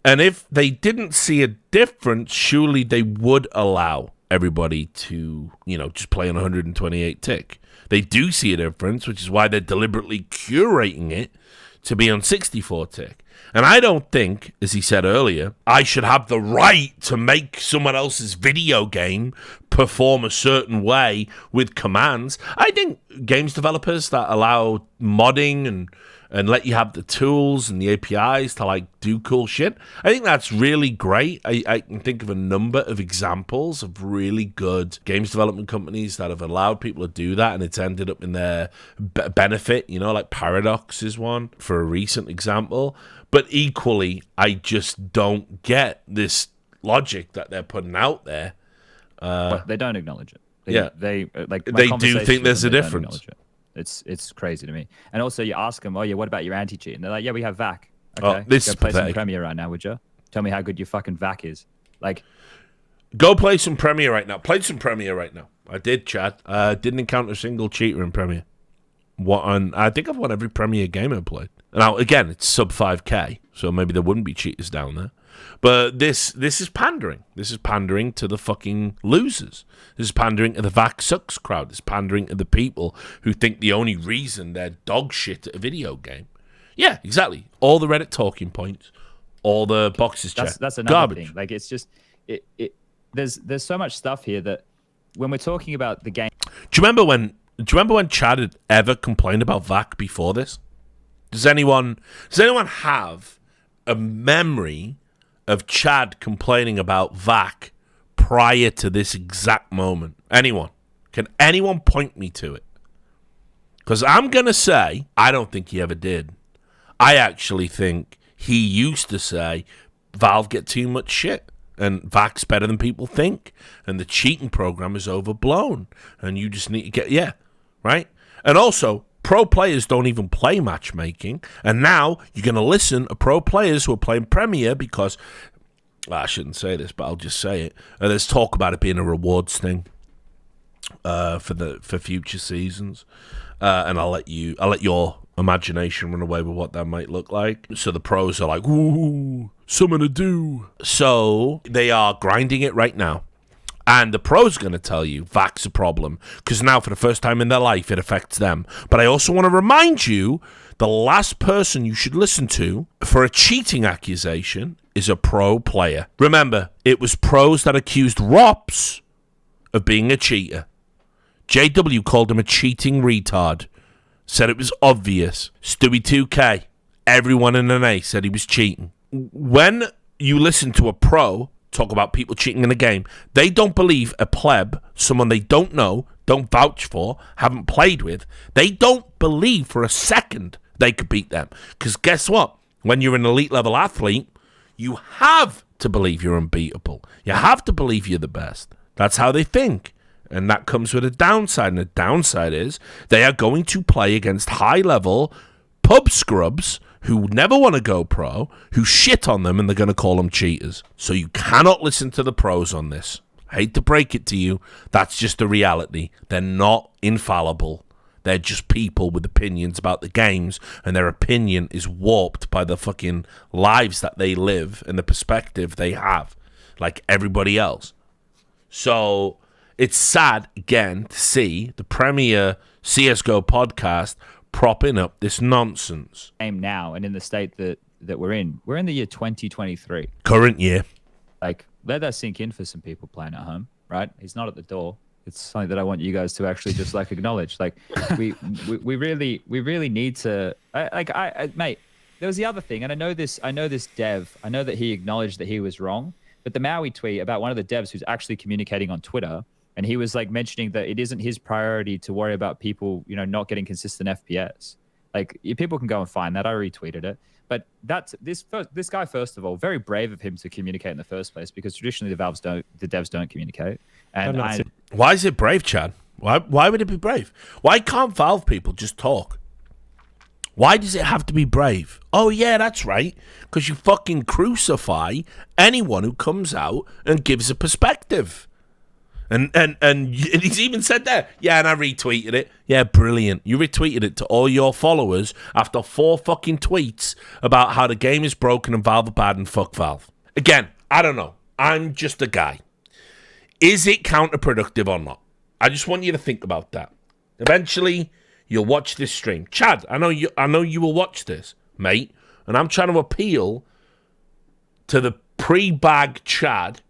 And if they didn't see a difference, surely they would allow everybody to, just play on 128 tick. They do see a difference, which is why they're deliberately curating it to be on 64 tick. And I don't think, as he said earlier, I should have the right to make someone else's video game perform a certain way with commands. I think games developers that allow modding and let you have the tools and the APIs to do cool shit, I think that's really great. I can think of a number of examples of really good games development companies that have allowed people to do that, and it's ended up in their benefit. Like Paradox is one for a recent example. But equally, I just don't get this logic that they're putting out there. But they don't acknowledge it. They do think there's a difference. It's crazy to me. And also, you ask them, what about your anti-cheat? And they're like, yeah, we have VAC. Okay, oh, this is play some pathetic. Premiere right now, would you? Tell me how good your fucking VAC is. Go play some Premiere right now. Play some Premiere right now. I did, Chad. Didn't encounter a single cheater in Premiere. I think I've won every Premiere game I've played. Now, again, it's sub 5K, so maybe there wouldn't be cheaters down there. But this is pandering. This is pandering to the fucking losers. This is pandering to the VAC sucks crowd. This is pandering to the people who think the only reason they're dog shit at a video game. Yeah, exactly. All the Reddit talking points, all the boxes checked. That's another garbage. thing. It's just there's so much stuff here that when we're talking about the game. Do you remember when Chad had ever complained about VAC before this? Does anyone have a memory of Chad complaining about VAC prior to this exact moment? Anyone? Can anyone point me to it? Because I'm going to say, I don't think he ever did. I actually think he used to say, Valve get too much shit, and VAC's better than people think, and the cheating program is overblown, and you just need to get, right? And also, pro players don't even play matchmaking, and now you're going to listen to pro players who are playing Premiere because, I shouldn't say this, but I'll just say it. There's talk about it being a rewards thing for future seasons, and I'll let your imagination run away with what that might look like. So the pros are like, ooh, something to do. So they are grinding it right now. And the pro's going to tell you VAC's a problem because now for the first time in their life it affects them. But I also want to remind you the last person you should listen to for a cheating accusation is a pro player. Remember, it was pros that accused Rops of being a cheater. JW called him a cheating retard. Said it was obvious. Stewie 2K, everyone in NA said he was cheating. When you listen to a pro talk about people cheating in a game, they don't believe a pleb, someone they don't know, don't vouch for, haven't played with, they don't believe for a second they could beat them. Because guess what? When you're an elite level athlete, you have to believe you're unbeatable. You have to believe you're the best. That's how they think. And that comes with a downside. And the downside is they are going to play against high-level pub scrubs who never want to go pro, who shit on them, and they're going to call them cheaters. So you cannot listen to the pros on this. I hate to break it to you. That's just the reality. They're not infallible. They're just people with opinions about the games, and their opinion is warped by the fucking lives that they live and the perspective they have, like everybody else. So it's sad, again, to see the premier CSGO podcast propping up this nonsense. Now, and in the state that we're in the year 2023. Current year. Let that sink in for some people playing at home, right? He's not at the door. It's something that I want you guys to actually just acknowledge. We really need to. Mate, there was the other thing, and I know this dev. I know that he acknowledged that he was wrong, but the Maui tweet about one of the devs who's actually communicating on Twitter and he was like mentioning that it isn't his priority to worry about people, not getting consistent FPS. Like, people can go and find that. I retweeted it. But this guy, first of all, very brave of him to communicate in the first place, because traditionally the devs don't communicate. And why is it brave, Chad? Why would it be brave? Why can't Valve people just talk? Why does it have to be brave? Oh yeah, that's right. Because you fucking crucify anyone who comes out and gives a perspective. And he's even said that. Yeah, and I retweeted it. Yeah, brilliant. You retweeted it to all your followers after 4 fucking tweets about how the game is broken and Valve are bad and fuck Valve. Again, I don't know. I'm just a guy. Is it counterproductive or not? I just want you to think about that. Eventually, you'll watch this stream. Chad, I know you will watch this, mate. And I'm trying to appeal to the pre-bag Chad.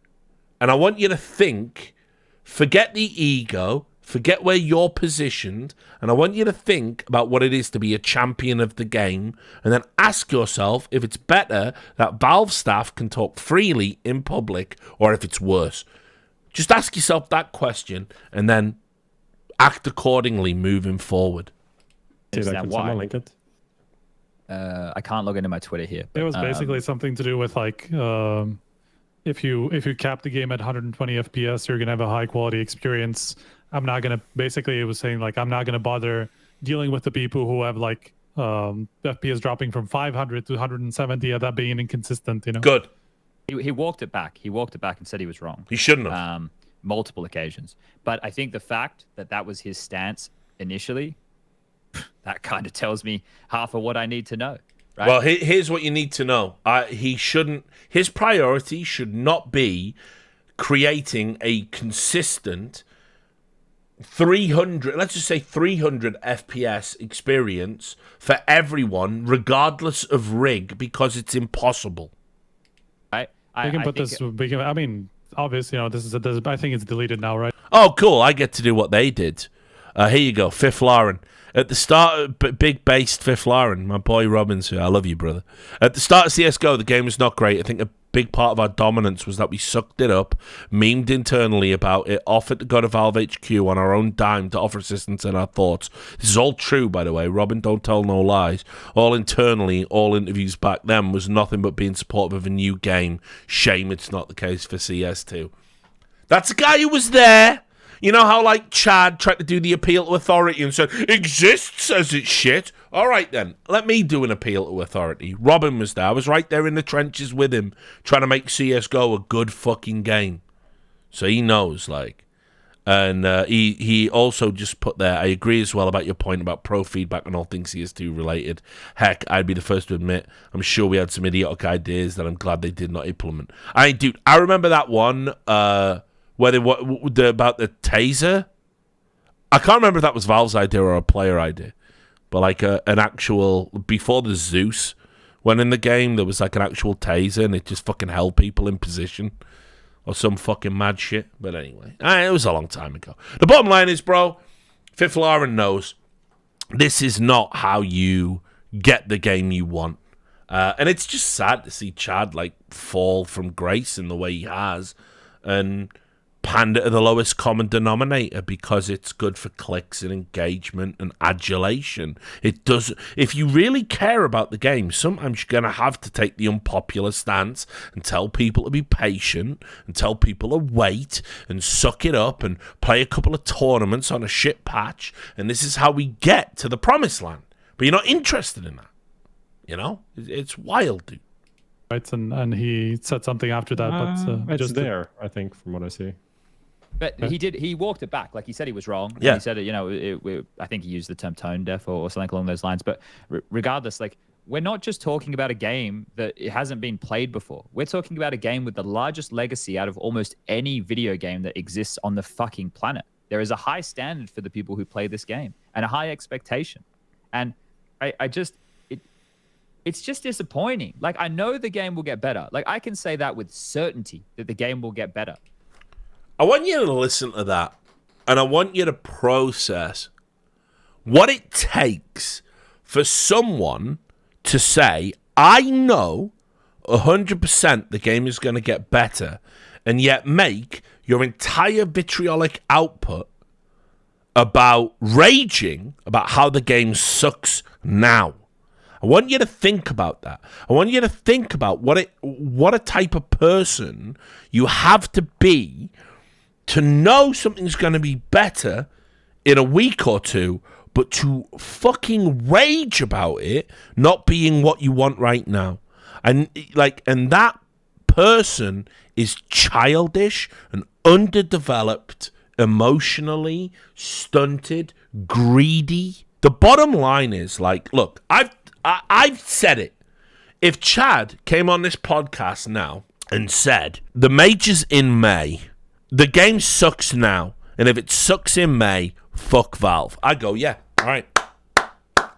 And I want you to think, forget the ego, forget where you're positioned, and I want you to think about what it is to be a champion of the game, and then ask yourself if it's better that Valve staff can talk freely in public, or if it's worse. Just ask yourself that question, and then act accordingly moving forward. Why? Link it? I can't log into my Twitter here. It was basically something to do with like if you cap the game at 120 FPS, you're gonna have a high quality experience. It was saying like I'm not gonna bother dealing with the people who have like FPS dropping from 500 to 170 and that being inconsistent. Good. He walked it back. He walked it back and said he was wrong. He shouldn't have. Multiple occasions. But I think the fact that was his stance initially, that kind of tells me half of what I need to know. Right? Well, here's what you need to know. His priority should not be creating a consistent 300, let's just say 300 FPS experience for everyone, regardless of rig, because it's impossible. I mean, obviously, I think it's deleted now, right? Oh, cool. I get to do what they did. Here you go, Fifth Lauren. At the start, big based Fifth Lauren, my boy Robbins here. I love you, brother. At the start of CSGO, the game was not great. I think a big part of our dominance was that we sucked it up, memed internally about it, offered to go to Valve HQ on our own dime to offer assistance and our thoughts. This is all true, by the way. Robin, don't tell no lies. All internally, all interviews back then was nothing but being supportive of a new game. Shame it's not the case for CS2. That's a guy who was there. You know how, like, Chad tried to do the appeal to authority and said, exists as it's shit? All right, then. Let me do an appeal to authority. Robin was there. I was right there in the trenches with him, trying to make CSGO a good fucking game. So he knows, like. And he also just put there, I agree as well about your point about pro feedback and all things CS2 related. Heck, I'd be the first to admit, I'm sure we had some idiotic ideas that I'm glad they did not implement. Dude, I remember that one... about the taser. I can't remember if that was Valve's idea or a player idea, but like an actual, before the Zeus went in the game, there was like an actual taser and it just fucking held people in position or some fucking mad shit. But anyway, it was a long time ago. The bottom line is, bro, Fifth Lauren knows this is not how you get the game you want. And it's just sad to see Chad like fall from grace in the way he has and pander to the lowest common denominator because it's good for clicks and engagement and adulation. It does. If you really care about the game, sometimes you're going to have to take the unpopular stance and tell people to be patient and tell people to wait and suck it up and play a couple of tournaments on a shit patch. And this is how we get to the promised land. But you're not interested in that. You know? It's wild, dude. Right, and he said something after that, but it's just there, I think, from what I see. But he walked it back. Like, he said he was wrong. Yeah. He said, I think he used the term tone deaf or something along those lines. But regardless, like, we're not just talking about a game that it hasn't been played before. We're talking about a game with the largest legacy out of almost any video game that exists on the fucking planet. There is a high standard for the people who play this game and a high expectation. And it's just disappointing. Like, I know the game will get better. Like, I can say that with certainty that the game will get better. I want you to listen to that, and I want you to process what it takes for someone to say, I know 100% the game is going to get better, and yet make your entire vitriolic output about raging about how the game sucks now. I want you to think about that. I want you to think about what a type of person you have to be to know something's going to be better in a week or two, but to fucking rage about it not being what you want right now. And that person is childish and underdeveloped, emotionally stunted, greedy. The bottom line is, like, look, I've said it. If Chad came on this podcast now and said, the major's in May, the game sucks now, and if it sucks in May, fuck Valve, I go, yeah, all right.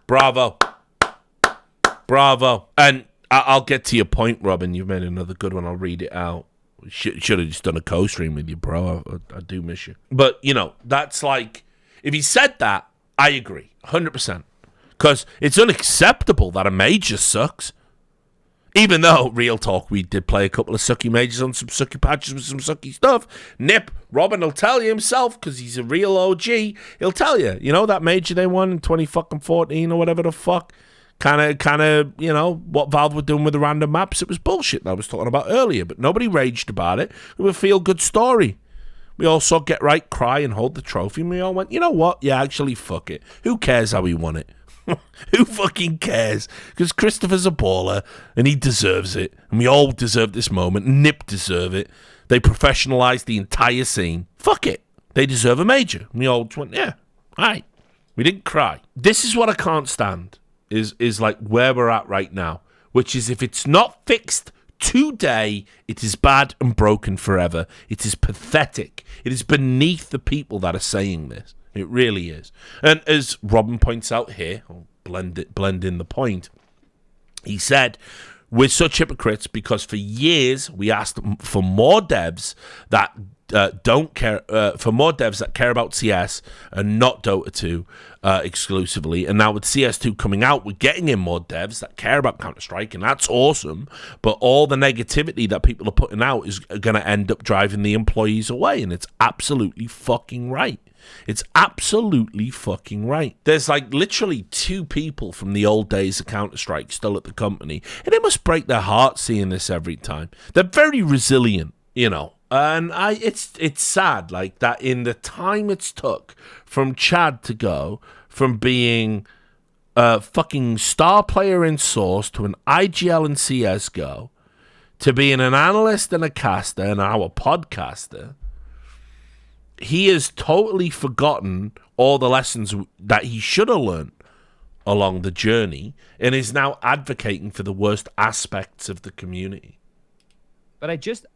Bravo. And I'll get to your point, Robin. You've made another good one. I'll read it out. Should have just done a co-stream with you, bro. I do miss you. But, you know, that's like, if he said that, I agree, 100%. Because it's unacceptable that a major sucks. Even though, real talk, we did play a couple of sucky majors on some sucky patches with some sucky stuff. Nip, Robin will tell you himself, because he's a real OG. He'll tell you, you know, that major they won in 2014 or whatever the fuck. Kind of, you know, what Valve were doing with the random maps. It was bullshit that I was talking about earlier, but nobody raged about it. It was a feel-good story. We all saw Get Right, cry, and hold the trophy, and we all went, you know what? Yeah, actually, fuck it. Who cares how he won it? Who fucking cares? Because Christopher's a baller, and he deserves it. And we all deserve this moment. Nip deserve it. They professionalized the entire scene. Fuck it. They deserve a major. And we all went, yeah, all right. We didn't cry. This is what I can't stand, is like where we're at right now, which is if it's not fixed today, it is bad and broken forever. It is pathetic. It is beneath the people that are saying this. It really is. And as Robin points out here, I'll blend in the point, he said, we're such hypocrites because for years we asked for more devs that don't care, for more devs that care about CS and not Dota 2 exclusively. And now with CS2 coming out, we're getting in more devs that care about counterstrike, and that's awesome. But all the negativity that people are putting out is going to end up driving the employees away, and it's absolutely fucking right. It's absolutely fucking right. There's like literally 2 people from the old days of Counter-Strike still at the company, and it must break their heart seeing this every time. They're very resilient, you know. And it's sad, like, that in the time it's took from Chad to go from being a fucking star player in Source to an IGL in CSGO to being an analyst and a caster and our podcaster, he has totally forgotten all the lessons that he should have learned along the journey and is now advocating for the worst aspects of the community. But I just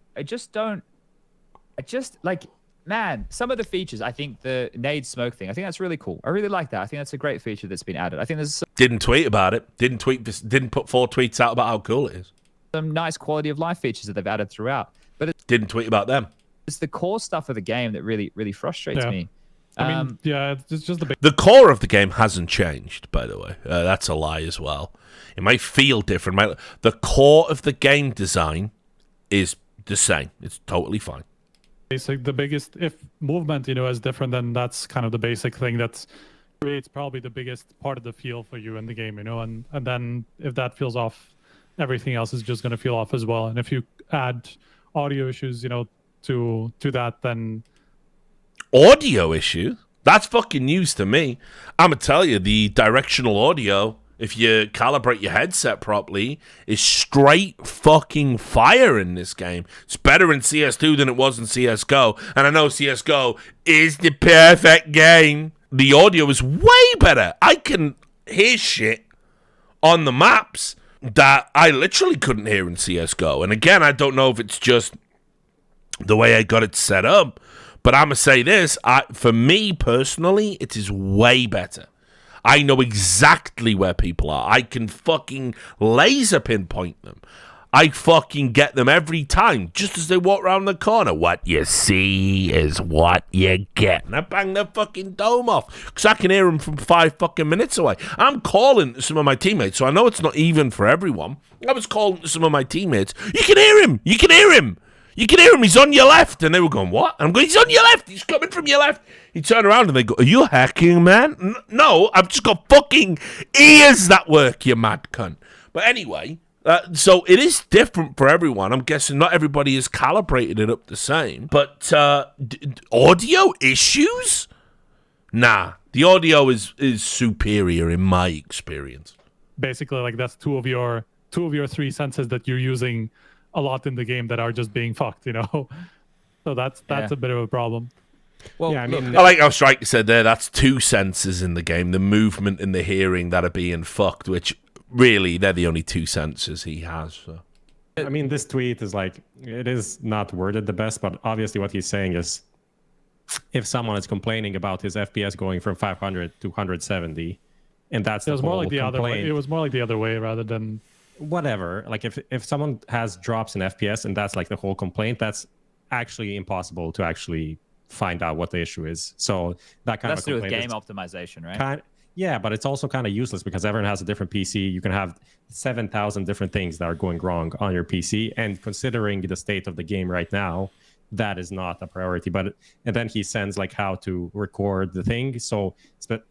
like, man, some of the features, I think the nade smoke thing, I think that's really cool. I really like that. I think that's a great feature that's been added. I think there's didn't tweet about it. Didn't put 4 tweets out about how cool it is. Some nice quality of life features that they've added throughout. But didn't tweet about them. It's the core stuff of the game that really, really frustrates me. I mean, yeah, it's just the core of the game hasn't changed, by the way. That's a lie as well. It might feel different. The core of the game design is the same. It's totally fine. Basic, the biggest, if movement, you know, is different, then that's kind of the basic thing that creates probably the biggest part of the feel for you in the game, you know, and then if that feels off, everything else is just going to feel off as well. And if you add audio issues, you know, to that, then audio issue? That's fucking news to me. I'm gonna tell you, the directional audio, if you calibrate your headset properly, is straight fucking fire in this game. It's better in CS2 than it was in CSGO, and I know CSGO is the perfect game. The audio is way better. I can hear shit on the maps that I literally couldn't hear in CSGO. And again, I don't know if it's just the way I got it set up, but I'm going to say this, for me personally, it is way better. I know exactly where people are. I can fucking laser pinpoint them. I fucking get them every time, just as they walk around the corner. What you see is what you get. And I bang their fucking dome off, because I can hear them from 5 fucking minutes away. I'm calling to some of my teammates, so I know it's not even for everyone. I was calling to some of my teammates. You can hear him! You can hear him! You can hear him. He's on your left. And they were going, what? And I'm going, he's on your left. He's coming from your left. He turned around and they go, are you hacking, man? No, I've just got fucking ears that work, you mad cunt. But anyway, so it is different for everyone. I'm guessing not everybody has calibrated it up the same. But audio issues? Nah, the audio is superior in my experience. Basically, like that's two of your three senses that you're using a lot in the game that are just being fucked, you know. So that's a bit of a problem. Well, yeah, I mean, I like how Striker said there. That's two senses in the game: the movement and the hearing that are being fucked. Which really, they're the only two senses he has. So. I mean, this tweet is like, it is not worded the best, but obviously what he's saying is, if someone is complaining about his FPS going from 500 to 170, and that's it was more like the complaint, other way. It was more like the other way rather than. Whatever, like if someone has drops in FPS and that's like the whole complaint, that's actually impossible to actually find out what the issue is. So that kind that's of to do with complaint game optimization, right? Yeah, but it's also kind of useless because everyone has a different PC. You can have 7,000 different things that are going wrong on your PC, and considering the state of the game right now, that is not a priority. But and then he sends like how to record the thing. So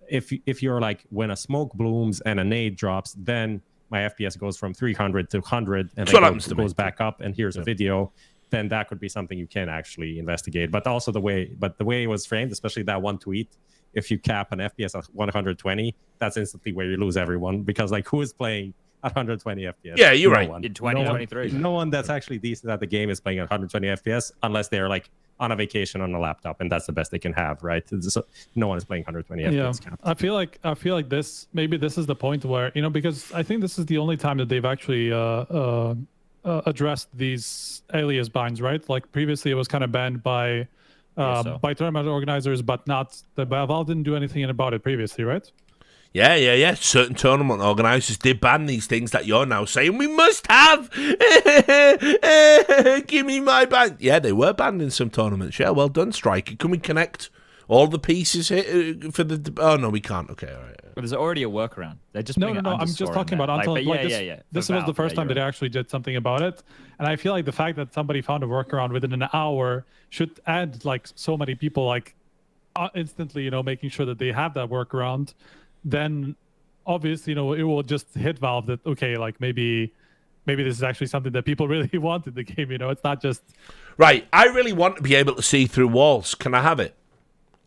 if you're like, when a smoke blooms and a nade drops, then my FPS goes from 300 to 100 and then goes back up, and here's a video, then that could be something you can actually investigate. But also the way it was framed, especially that one tweet, if you cap an FPS at 120, that's instantly where you lose everyone, because like, who is playing at 120 FPS? Yeah, you're right. In 2023. No one that's actually decent at the game is playing at 120 FPS unless they're like on a vacation on a laptop, and that's the best they can have, right? So no one is playing 120 FPS. Yeah, I feel like this is the point where, you know, because I think this is the only time that they've actually addressed these alias binds, right? Like previously it was kind of banned by tournament organizers, but not the Valve didn't do anything about it previously, right? Yeah. Certain tournament organisers did ban these things that you're now saying we must have. Give me my ban. Yeah, they were banned in some tournaments. Yeah, well done, Striker. Can we connect all the pieces here for the? Oh no, we can't. Okay, all right. But there's already a workaround. They just no. I'm just talking about until this was the first time that they actually did something about it, and I feel like the fact that somebody found a workaround within an hour should add like so many people like instantly, you know, making sure that they have that workaround. Then obviously, you know, it will just hit Valve that, okay, like maybe this is actually something that people really want in the game, you know. It's not just right. I really want to be able to see through walls. Can I have it?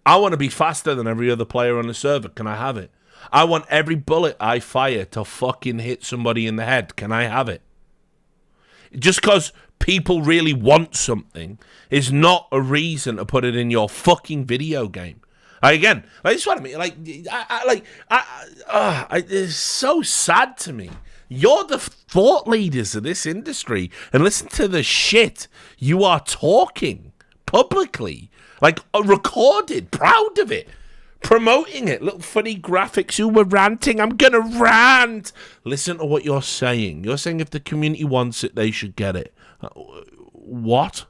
I want to be faster than every other player on the server. Can I have it? I want every bullet I fire to fucking hit somebody in the head. Can I have it? Just because people really want something is not a reason to put it in your fucking video game. Again, like, this is what I mean. It's so sad to me. You're the thought leaders of this industry, and listen to the shit you are talking publicly, like recorded, proud of it, promoting it, little funny graphics. You were ranting. I'm gonna rant. Listen to what you're saying. You're saying if the community wants it, they should get it. What?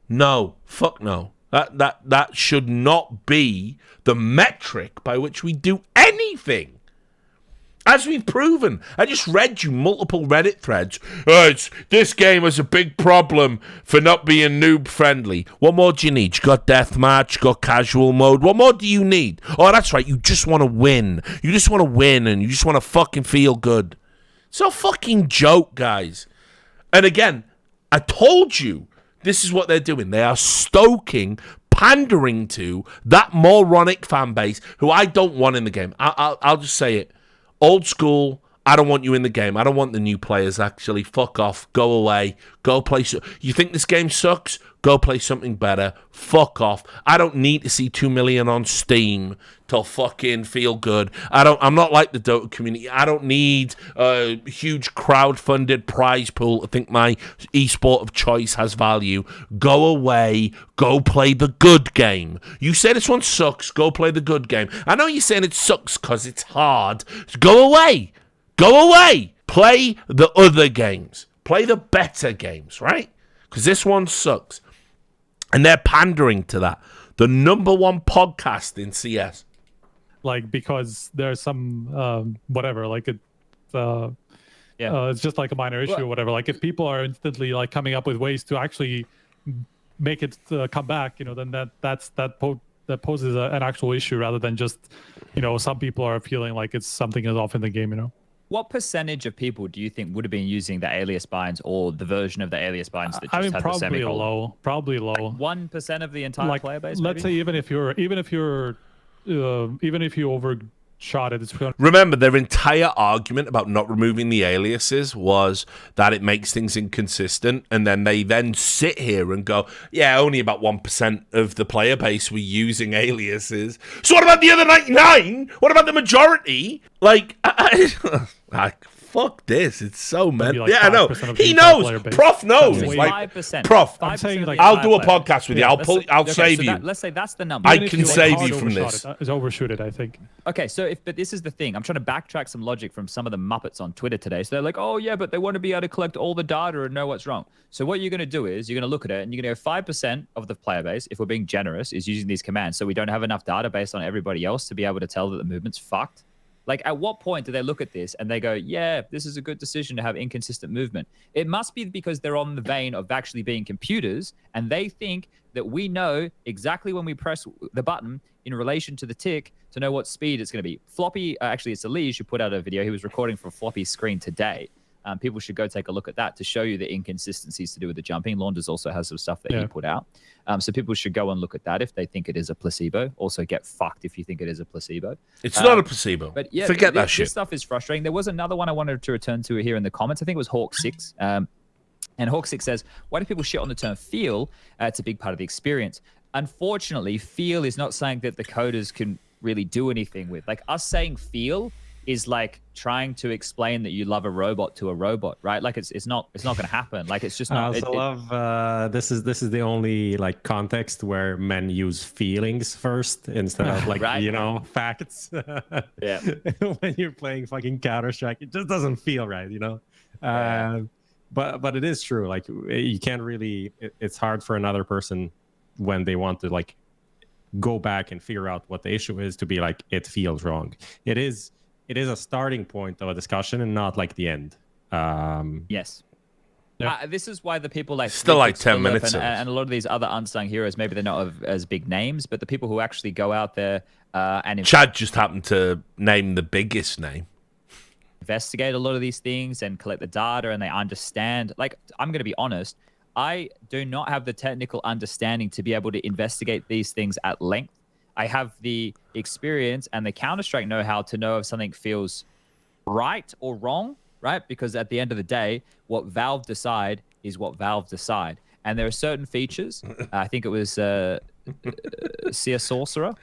No. Fuck no. That should not be the metric by which we do anything. As we've proven, I just read you multiple Reddit threads. This game has a big problem for not being noob friendly. What more do you need? You got deathmatch, you got casual mode. What more do you need? Oh, that's right. You just want to win. You just want to win, and you just want to fucking feel good. It's a fucking joke, guys. And again, I told you. This is what they're doing. They are stoking, pandering to that moronic fan base who I don't want in the game. I'll just say it. Old school, I don't want you in the game. I don't want the new players, actually. Fuck off. Go away. Go play. You think this game sucks? Go play something better. Fuck off. I don't need to see 2 million on Steam to fucking feel good. I'm not like the Dota community. I don't need a huge crowd-funded prize pool to think my esport of choice has value. Go away. Go play the good game. You say this one sucks. Go play the good game. I know you're saying it sucks because it's hard. Go away. Go away. Play the other games. Play the better games, right? Because this one sucks. And they're pandering to that. The number one podcast in CS. Like, because there's some, whatever, like it... Yeah, It's just like a minor issue or whatever. Like if people are instantly like coming up with ways to actually make it come back, then that poses an actual issue rather than just, some people are feeling like it's something is off in the game, What percentage of people do you think would have been using the alias binds or the version of the alias binds that just had the semicolon? Probably low. Like 1% of the entire player base. Let's say even if you overshot it, it's remember their entire argument about not removing the aliases was that it makes things inconsistent, and then they sit here and go, yeah, only about 1% of the player base were using aliases. So what about the other 99? What about the majority? Like, fuck this. It's so mental. Like I know. He knows. Prof knows. Like, 5%. Prof, I'm saying like I'll do a podcast with you. I'll save you. Let's say that's the number. I can save you from this. It's overshoot it, I think. Okay, but this is the thing. I'm trying to backtrack some logic from some of the Muppets on Twitter today. So they're like, oh, yeah, but they want to be able to collect all the data and know what's wrong. So what you're going to do is you're going to look at it and you're going to go 5% of the player base, if we're being generous, is using these commands. So we don't have enough data based on everybody else to be able to tell that the movement's fucked. Like, at what point do they look at this and they go, yeah, this is a good decision to have inconsistent movement? It must be because they're on the vein of actually being computers, and they think that we know exactly when we press the button in relation to the tick to know what speed it's going to be. Floppy, actually, it's Elise who put out a video. He was recording from Floppy's screen today. People should go take a look at that to show you the inconsistencies to do with the jumping. Launders also has some stuff that he put out. So people should go and look at that if they think it is a placebo. Also get fucked if you think it is a placebo. It's not a placebo. But yeah, forget that shit. This stuff is frustrating. There was another one I wanted to return to here in the comments. I think it was Hawk6. And Hawk6 says, why do people shit on the term feel? It's a big part of the experience. Unfortunately, feel is not something that the coders can really do anything with. Like, us saying feel is like trying to explain that you love a robot to a robot, right? Like it's not going to happen. Like it's just not. I also love this is the only like context where men use feelings first instead of like right? Facts. Yeah. When you're playing fucking Counter-Strike, it just doesn't feel right, But it is true. Like you can't really. It's hard for another person when they want to like go back and figure out what the issue is to be like it feels wrong. It is a starting point of a discussion and not like the end. Yes. Yeah. This is why the people like still like 10 minutes and a lot of these other unsung heroes, maybe they're not as big names, but the people who actually go out there and Chad just happened to name the biggest name. Investigate a lot of these things and collect the data, and they understand. Like, I'm going to be honest, I do not have the technical understanding to be able to investigate these things at length. I have the experience and the Counter-Strike know-how to know if something feels right or wrong, right? Because at the end of the day, what Valve decide is what Valve decide. And there are certain features. I think it was CS Sorcerer.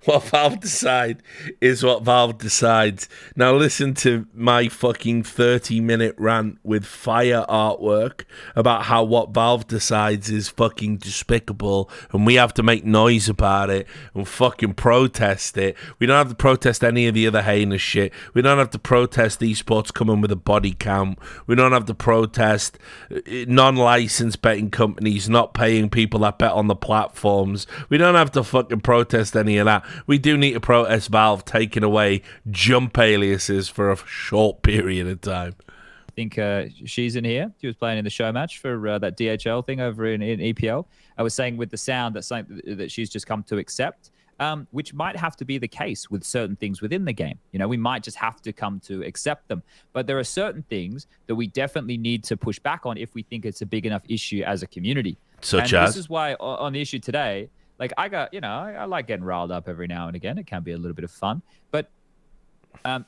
What Valve decide is what Valve decides. Now listen to my fucking 30-minute rant with fire artwork about how what Valve decides is fucking despicable, and we have to make noise about it and fucking protest it. We don't have to protest any of the other heinous shit. We don't have to protest esports coming with a body count. We don't have to protest non-licensed betting companies not paying people that bet on the platforms. We don't have to fucking protest any of that. We do need to protest Valve taking away jump aliases for a short period of time. I think she's in here. She was playing in the show match for that DHL thing over in EPL. I was saying with the sound, that's something that she's just come to accept, which might have to be the case with certain things within the game. We might just have to come to accept them. But there are certain things that we definitely need to push back on if we think it's a big enough issue as a community. Such as? This is why on the issue today, like I like getting riled up every now and again. It can be a little bit of fun, but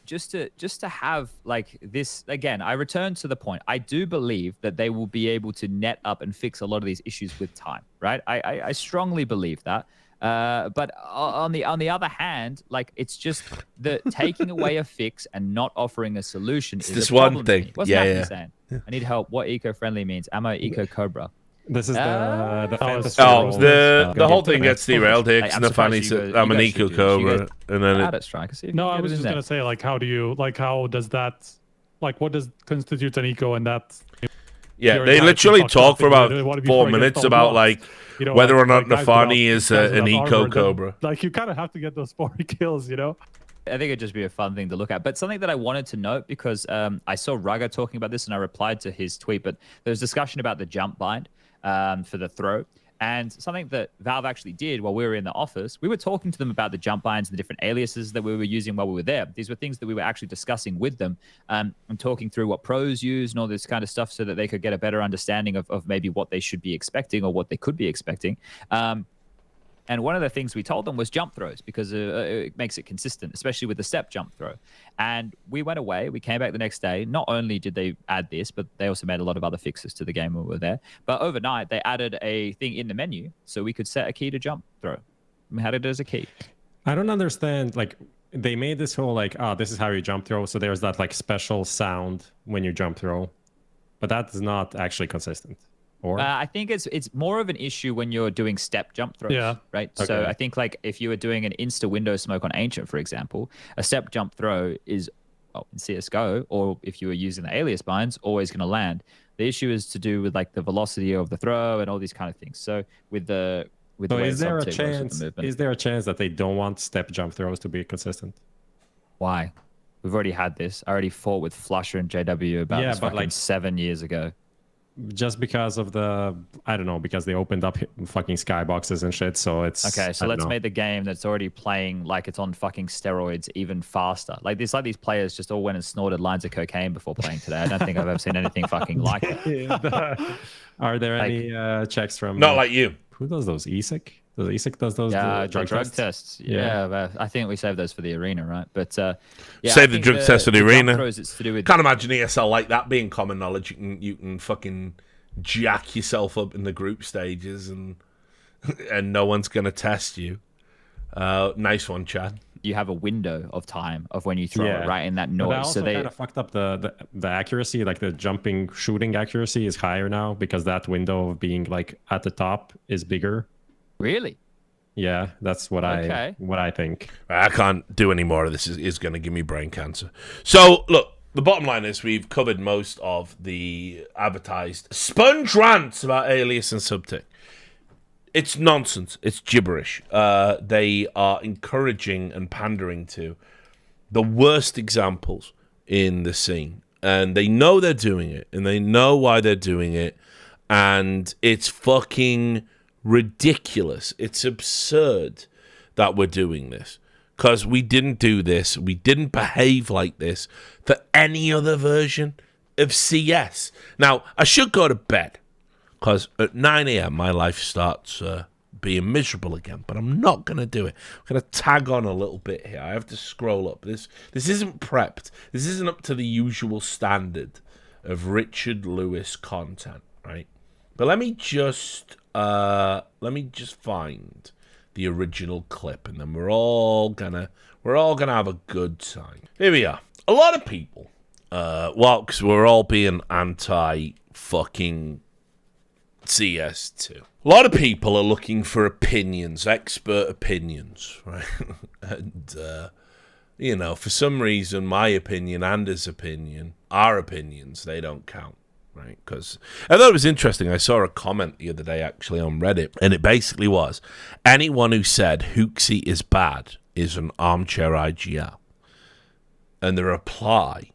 just to have like this again, I return to the point. I do believe that they will be able to net up and fix a lot of these issues with time, right? I strongly believe that. But on the other hand, like it's just the taking away a fix and not offering a solution is this a problem one thing. What's Matthew saying? I need help. What eco-friendly means? Am I eco-cobra? This is the fantasy the whole thing gets derailed here because Nathani's I'm an eco cobra, and then I was just gonna say like how does that like what does constitute an eco and that they literally talk for about 4 minutes about like whether or not Nathani is an eco cobra. Like you kind of have to get those 40 kills, I think it'd just be a fun thing to look at. But something that I wanted to note, because I saw Rugger talking about this and I replied to his tweet, but there was discussion about the jump bind for the throw. And something that Valve actually did while we were in the office, we were talking to them about the jump binds and the different aliases that we were using while we were there. These were things that we were actually discussing with them and talking through what pros use and all this kind of stuff so that they could get a better understanding of maybe what they should be expecting or what they could be expecting. And one of the things we told them was jump throws, because it makes it consistent, especially with the step jump throw. And we went away. We came back the next day. Not only did they add this, but they also made a lot of other fixes to the game when we were there. But overnight, they added a thing in the menu so we could set a key to jump throw. We had it as a key. I don't understand. Like, they made this whole, like, oh, this is how you jump throw. So there's that, like, special sound when you jump throw. But that's not actually consistent. I think it's more of an issue when you're doing step jump throws, right? Okay. So I think like if you were doing an insta window smoke on Ancient, for example, a step jump throw is, well, in CSGO, or if you were using the alias binds, always going to land. The issue is to do with like the velocity of the throw and all these kind of things. So with the is there a chance? Is there a chance that they don't want step jump throws to be consistent? Why? We've already had this. I already fought with Flusher and JW about this fucking like 7 years ago. Just because of the, I don't know, because they opened up fucking skyboxes and shit, so it's... Okay, so let's make the game that's already playing like it's on fucking steroids even faster. Like, it's like these players just all went and snorted lines of cocaine before playing today. I don't think I've ever seen anything fucking like that. Are there any checks from... Not like you. Who does those? ESIC? Does ESIC does those drug tests? Yeah, but I think we saved those for the arena, right? But save the drug test for the arena. It's to do with... Can't imagine ESL like that being common knowledge. You can fucking jack yourself up in the group stages and no one's gonna test you. Nice one, Chad. You have a window of time of when you throw it right in that noise. But also kind of fucked up the accuracy, like the jumping shooting accuracy is higher now because that window of being like at the top is bigger. Really? Yeah, that's what I think. I can't do any more of this. Is going to give me brain cancer. So, look, the bottom line is we've covered most of the advertised sponge rants about Alias and Subtick. It's nonsense. It's gibberish. They are encouraging and pandering to the worst examples in the scene. And they know they're doing it. And they know why they're doing it. And it's fucking... ridiculous. It's absurd that we're doing this because we didn't do this. We didn't behave like this for any other version of CS. Now, I should go to bed because at 9 a.m. my life starts being miserable again, but I'm not going to do it. I'm going to tag on a little bit here. I have to scroll up. This isn't prepped. This isn't up to the usual standard of Richard Lewis content, right? But let me just find the original clip, and then we're all gonna have a good time. Here we are. A lot of people, because we're all being anti-fucking CS2. A lot of people are looking for opinions, expert opinions, right? And for some reason, my opinion and his opinion, our opinions, they don't count. Right, because I thought it was interesting. I saw a comment the other day actually on Reddit, and it basically was, anyone who said Hooksy is bad is an armchair IGL. And the reply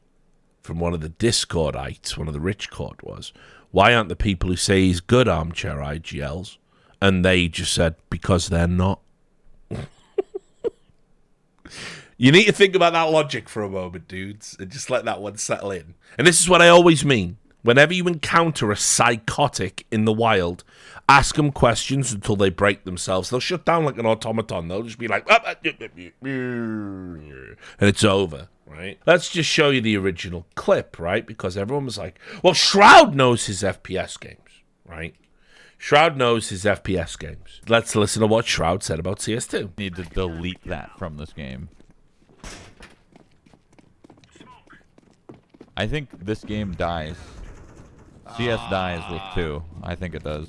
from one of the Discordites, one of the rich court, was, why aren't the people who say he's good armchair IGLs? And they just said, because they're not. You need to think about that logic for a moment, dudes, and just let that one settle in. And this is what I always mean. Whenever you encounter a psychotic in the wild, ask them questions until they break themselves. They'll shut down like an automaton. They'll just be like, and it's over, right? Let's just show you the original clip, right? Because everyone was like, well, Shroud knows his FPS games, right? Shroud knows his FPS games. Let's listen to what Shroud said about CS2. Need to delete that from this game. I think this game dies. CS dies with 2. I think it does.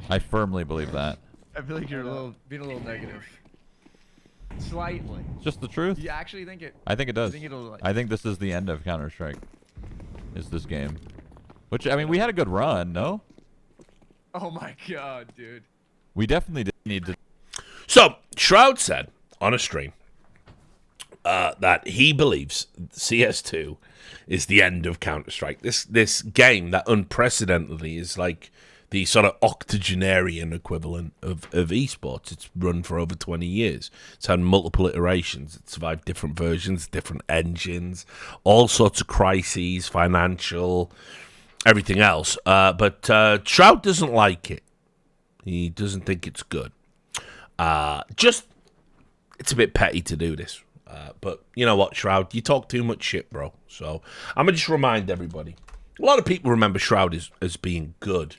I firmly believe that. I feel like you're being a little negative. Slightly. It's just the truth. You actually think it? I think it does. Like... I think this is the end of Counter-Strike. Is this game? Which, I mean, we had a good run, no? Oh my god, dude. We definitely did need to... So, Shroud said, on a stream that he believes CS2 is the end of Counter-Strike. This game that unprecedentedly is like the sort of octogenarian equivalent of esports. It's run for over 20 years. It's had multiple iterations. It's survived different versions, different engines, all sorts of crises, financial, everything else. But Shroud doesn't like it. He doesn't think it's good. It's a bit petty to do this. But you know what, Shroud? You talk too much shit, bro. So I'm going to just remind everybody. A lot of people remember Shroud as being good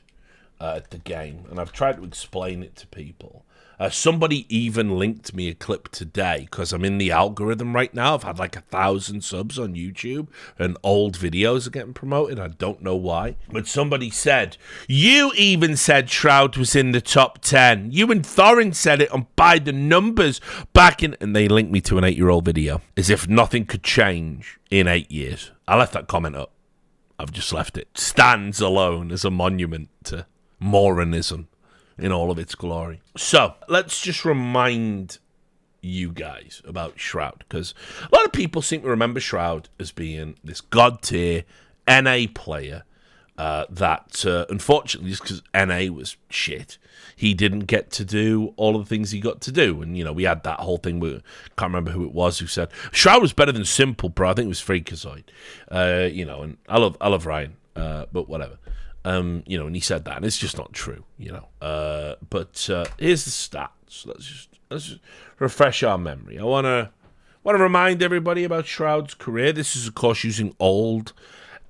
at the game, and I've tried to explain it to people. Somebody even linked me a clip today because I'm in the algorithm right now. I've had like 1,000 subs on YouTube and old videos are getting promoted. I don't know why. But somebody said, you even said Shroud was in the top 10. You and Thorin said it on By the Numbers back in... And they linked me to an 8-year-old video as if nothing could change in 8 years. I left that comment up. I've just left it. Stands alone as a monument to Moranism in all of its glory. So, let's just remind you guys about Shroud, because a lot of people seem to remember Shroud as being this god-tier NA player that, unfortunately, just because NA was shit, he didn't get to do all of the things he got to do. And, you know, we had that whole thing with, can't remember who it was who said, Shroud was better than Simple, bro. I think it was Freakazoid. You know, and I love Ryan, but whatever. You know, and he said that, and it's just not true, you know. But here's the stats. Let's just refresh our memory. I want to remind everybody about Shroud's career. This is, of course, using old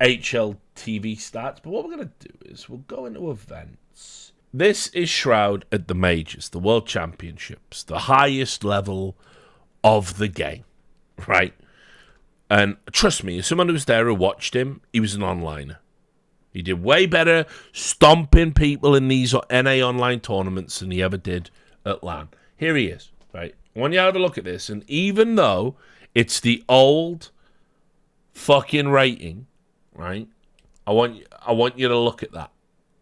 HLTV stats. But what we're going to do is we'll go into events. This is Shroud at the majors, the World Championships, the highest level of the game, right? And trust me, as someone who was there who watched him, he was an onliner. He did way better stomping people in these NA online tournaments than he ever did at LAN. Here he is, right? I want you to have a look at this. And even though it's the old fucking rating, right? I want you to look at that.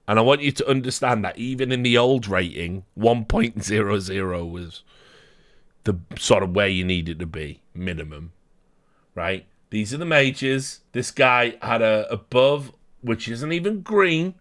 And I want you to understand that even in the old rating, 1.00 was the sort of where you needed to be, minimum, right? These are the majors. This guy had a above... which isn't even green,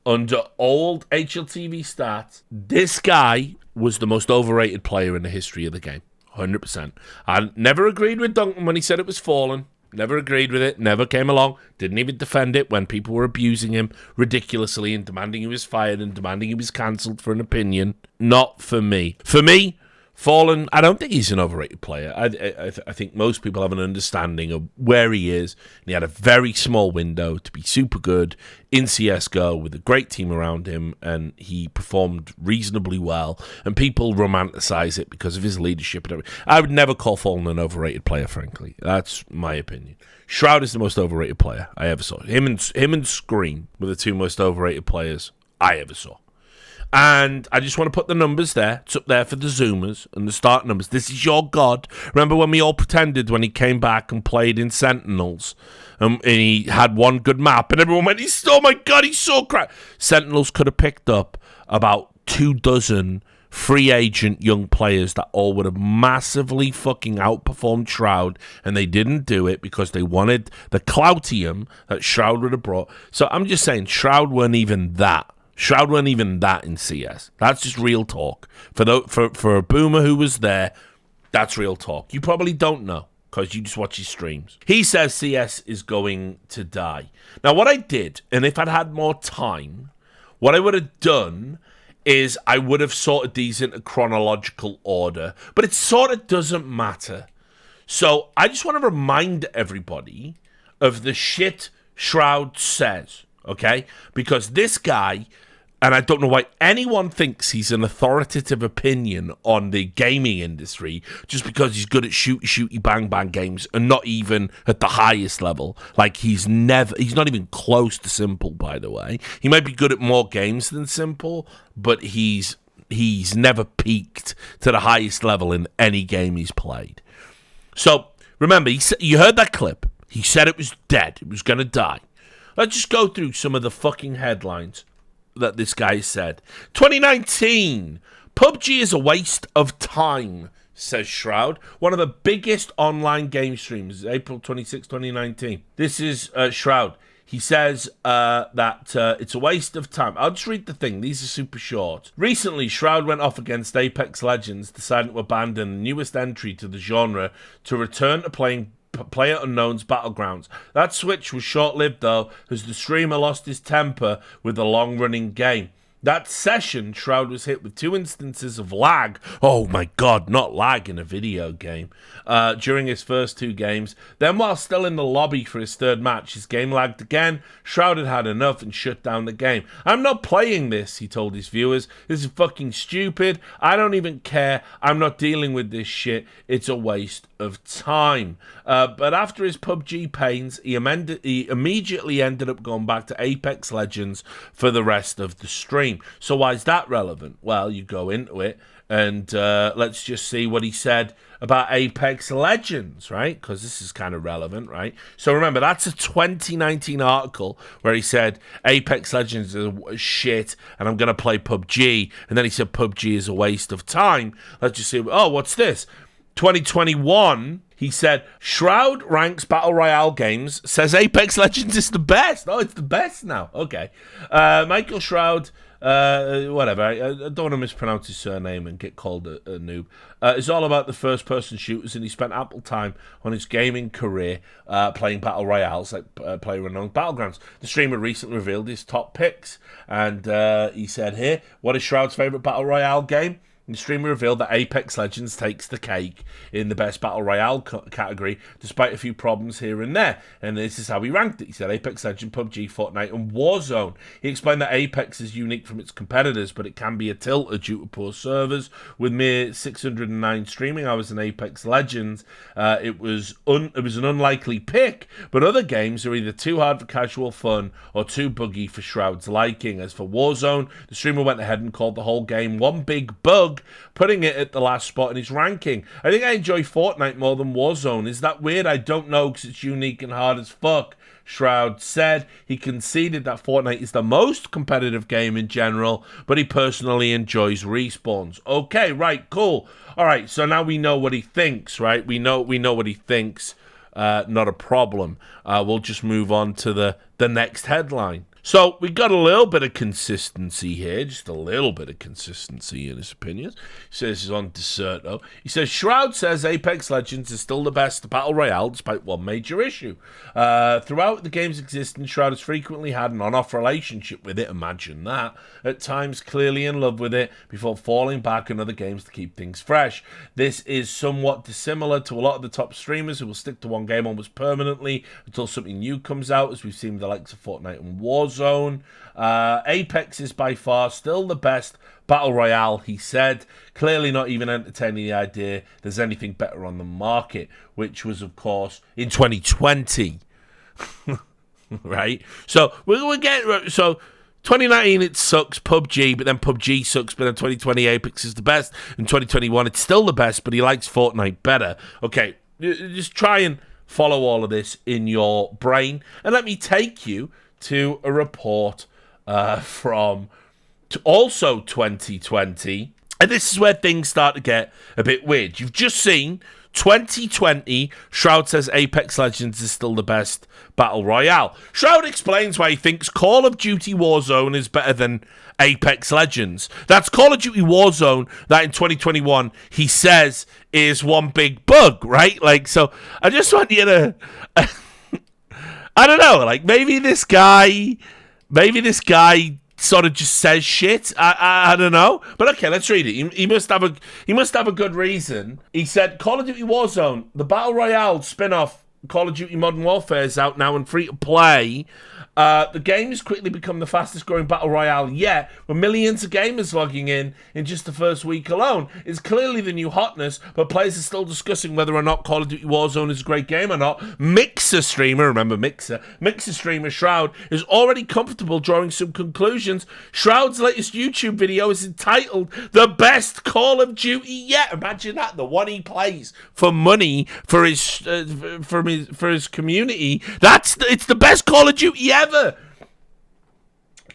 under old HLTV stats. This guy was the most overrated player in the history of the game. 100%. I never agreed with Duncan when he said it was fallen. Never agreed with it. Never came along. Didn't even defend it when people were abusing him ridiculously and demanding he was fired and demanding he was cancelled for an opinion. Not for me. For me, Fallen, I don't think he's an overrated player. I think most people have an understanding of where he is. And he had a very small window to be super good in CSGO with a great team around him, and he performed reasonably well. And people romanticize it because of his leadership and everything. I would never call Fallen an overrated player, frankly. That's my opinion. Shroud is the most overrated player I ever saw. Him and Scream were the two most overrated players I ever saw. And I just want to put the numbers there. It's up there for the Zoomers and the start numbers. This is your god. Remember when we all pretended when he came back and played in Sentinels and he had one good map and everyone went, oh my god, he's so crap. Sentinels could have picked up about 24 free agent young players that all would have massively fucking outperformed Shroud, and they didn't do it because they wanted the cloutium that Shroud would have brought. So I'm just saying, Shroud weren't even that. Shroud weren't even that in CS. That's just real talk. For a boomer who was there, that's real talk. You probably don't know because you just watch his streams. He says CS is going to die. Now, what I did, and if I'd had more time, what I would have done is I would have sorted these into chronological order, but it sort of doesn't matter. So I just want to remind everybody of the shit Shroud says, okay? Because this guy... And I don't know why anyone thinks he's an authoritative opinion on the gaming industry just because he's good at shooty bang bang games and not even at the highest level. Like he's not even close to Simple, by the way. He might be good at more games than Simple, but he's never peaked to the highest level in any game he's played. So remember, you heard that clip. He said it was dead. It was going to die. Let's just go through some of the fucking headlines that this guy said. 2019, PUBG is a waste of time, says Shroud. One of the biggest online game streams, April 26, 2019. This is Shroud. He says that it's a waste of time. I'll just read the thing. These are super short. Recently, Shroud went off against Apex Legends, deciding to abandon the newest entry to the genre to return to playing PlayerUnknown's Battlegrounds. That switch was short-lived, though, as the streamer lost his temper with the long-running game. That session, Shroud was hit with 2 instances of lag. Oh my god, not lag in a video game. During his first 2 games. Then while still in the lobby for his 3rd match, his game lagged again. Shroud had had enough and shut down the game. I'm not playing this, he told his viewers. This is fucking stupid. I don't even care. I'm not dealing with this shit. It's a waste of time. But after his PUBG pains, he immediately ended up going back to Apex Legends for the rest of the stream. So why is that relevant? Well, you go into it and let's just see what he said about Apex Legends, right? Because this is kind of relevant, right? So remember, that's a 2019 article where he said Apex Legends is shit and I'm going to play PUBG. And then he said PUBG is a waste of time. Let's just see. Oh, what's this? 2021, he said, Shroud ranks Battle Royale games, says Apex Legends is the best. Oh, it's the best now. Okay. Michael Shroud, whatever. I don't want to mispronounce his surname and get called a noob. It's all about the first-person shooters, and he spent ample time on his gaming career playing Battle Royales, like PlayerUnknown's Battlegrounds. The streamer recently revealed his top picks, and he said here, what is Shroud's favourite Battle Royale game? The streamer revealed that Apex Legends takes the cake in the best Battle Royale category, despite a few problems here and there. And this is how he ranked it. He said Apex Legends, PUBG, Fortnite, and Warzone. He explained that Apex is unique from its competitors, but it can be a tilter due to poor servers. With mere 609 streaming hours in Apex Legends, it was an unlikely pick, but other games are either too hard for casual fun or too buggy for Shroud's liking. As for Warzone, the streamer went ahead and called the whole game one big bug, putting it at the last spot in his ranking. I think I enjoy Fortnite more than Warzone. Is that weird? I don't know, because it's unique and hard as fuck, Shroud said. He conceded that Fortnite is the most competitive game in general, but he personally enjoys respawns. Okay, right, cool. All right, so now we know what he thinks, right? We know what he thinks. Not a problem. We'll just move on to the next headline. So we got a little bit of consistency here, just a little bit of consistency in his opinions. He says he's on Deserto. He says Shroud says Apex Legends is still the best Battle Royale despite one major issue. Throughout the game's existence, Shroud has frequently had an on-off relationship with it, imagine that, at times clearly in love with it, before falling back on other games to keep things fresh. This is somewhat dissimilar to a lot of the top streamers who will stick to one game almost permanently until something new comes out, as we've seen with the likes of Fortnite and Warzone. Apex is by far still the best Battle Royale, he said, clearly not even entertaining the idea there's anything better on the market, which was, of course, in 2020. Right? So, we'll get... So, 2019, it sucks, PUBG, but then PUBG sucks, but then 2020, Apex is the best. In 2021, it's still the best, but he likes Fortnite better. Okay, just try and follow all of this in your brain, and let me take you to a report from also 2020. And this is where things start to get a bit weird. You've just seen 2020, Shroud says Apex Legends is still the best Battle Royale. Shroud explains why he thinks Call of Duty Warzone is better than Apex Legends. That's Call of Duty Warzone that in 2021 he says is one big bug, right? Like, so I just want you to... I don't know, like, maybe this guy sort of just says shit. I don't know. But okay, let's read it. He must have a good reason. He said, Call of Duty Warzone, the Battle Royale spin-off Call of Duty Modern Warfare is out now and free to play. The game has quickly become the fastest growing Battle Royale yet, with millions of gamers logging in just the first week alone. It's clearly the new hotness, but players are still discussing whether or not Call of Duty Warzone is a great game or not. Mixer streamer, remember Mixer streamer Shroud is already comfortable drawing some conclusions. Shroud's latest YouTube video is entitled The Best Call of Duty Yet. Imagine that, the one he plays for money for his community. It's the best Call of Duty ever.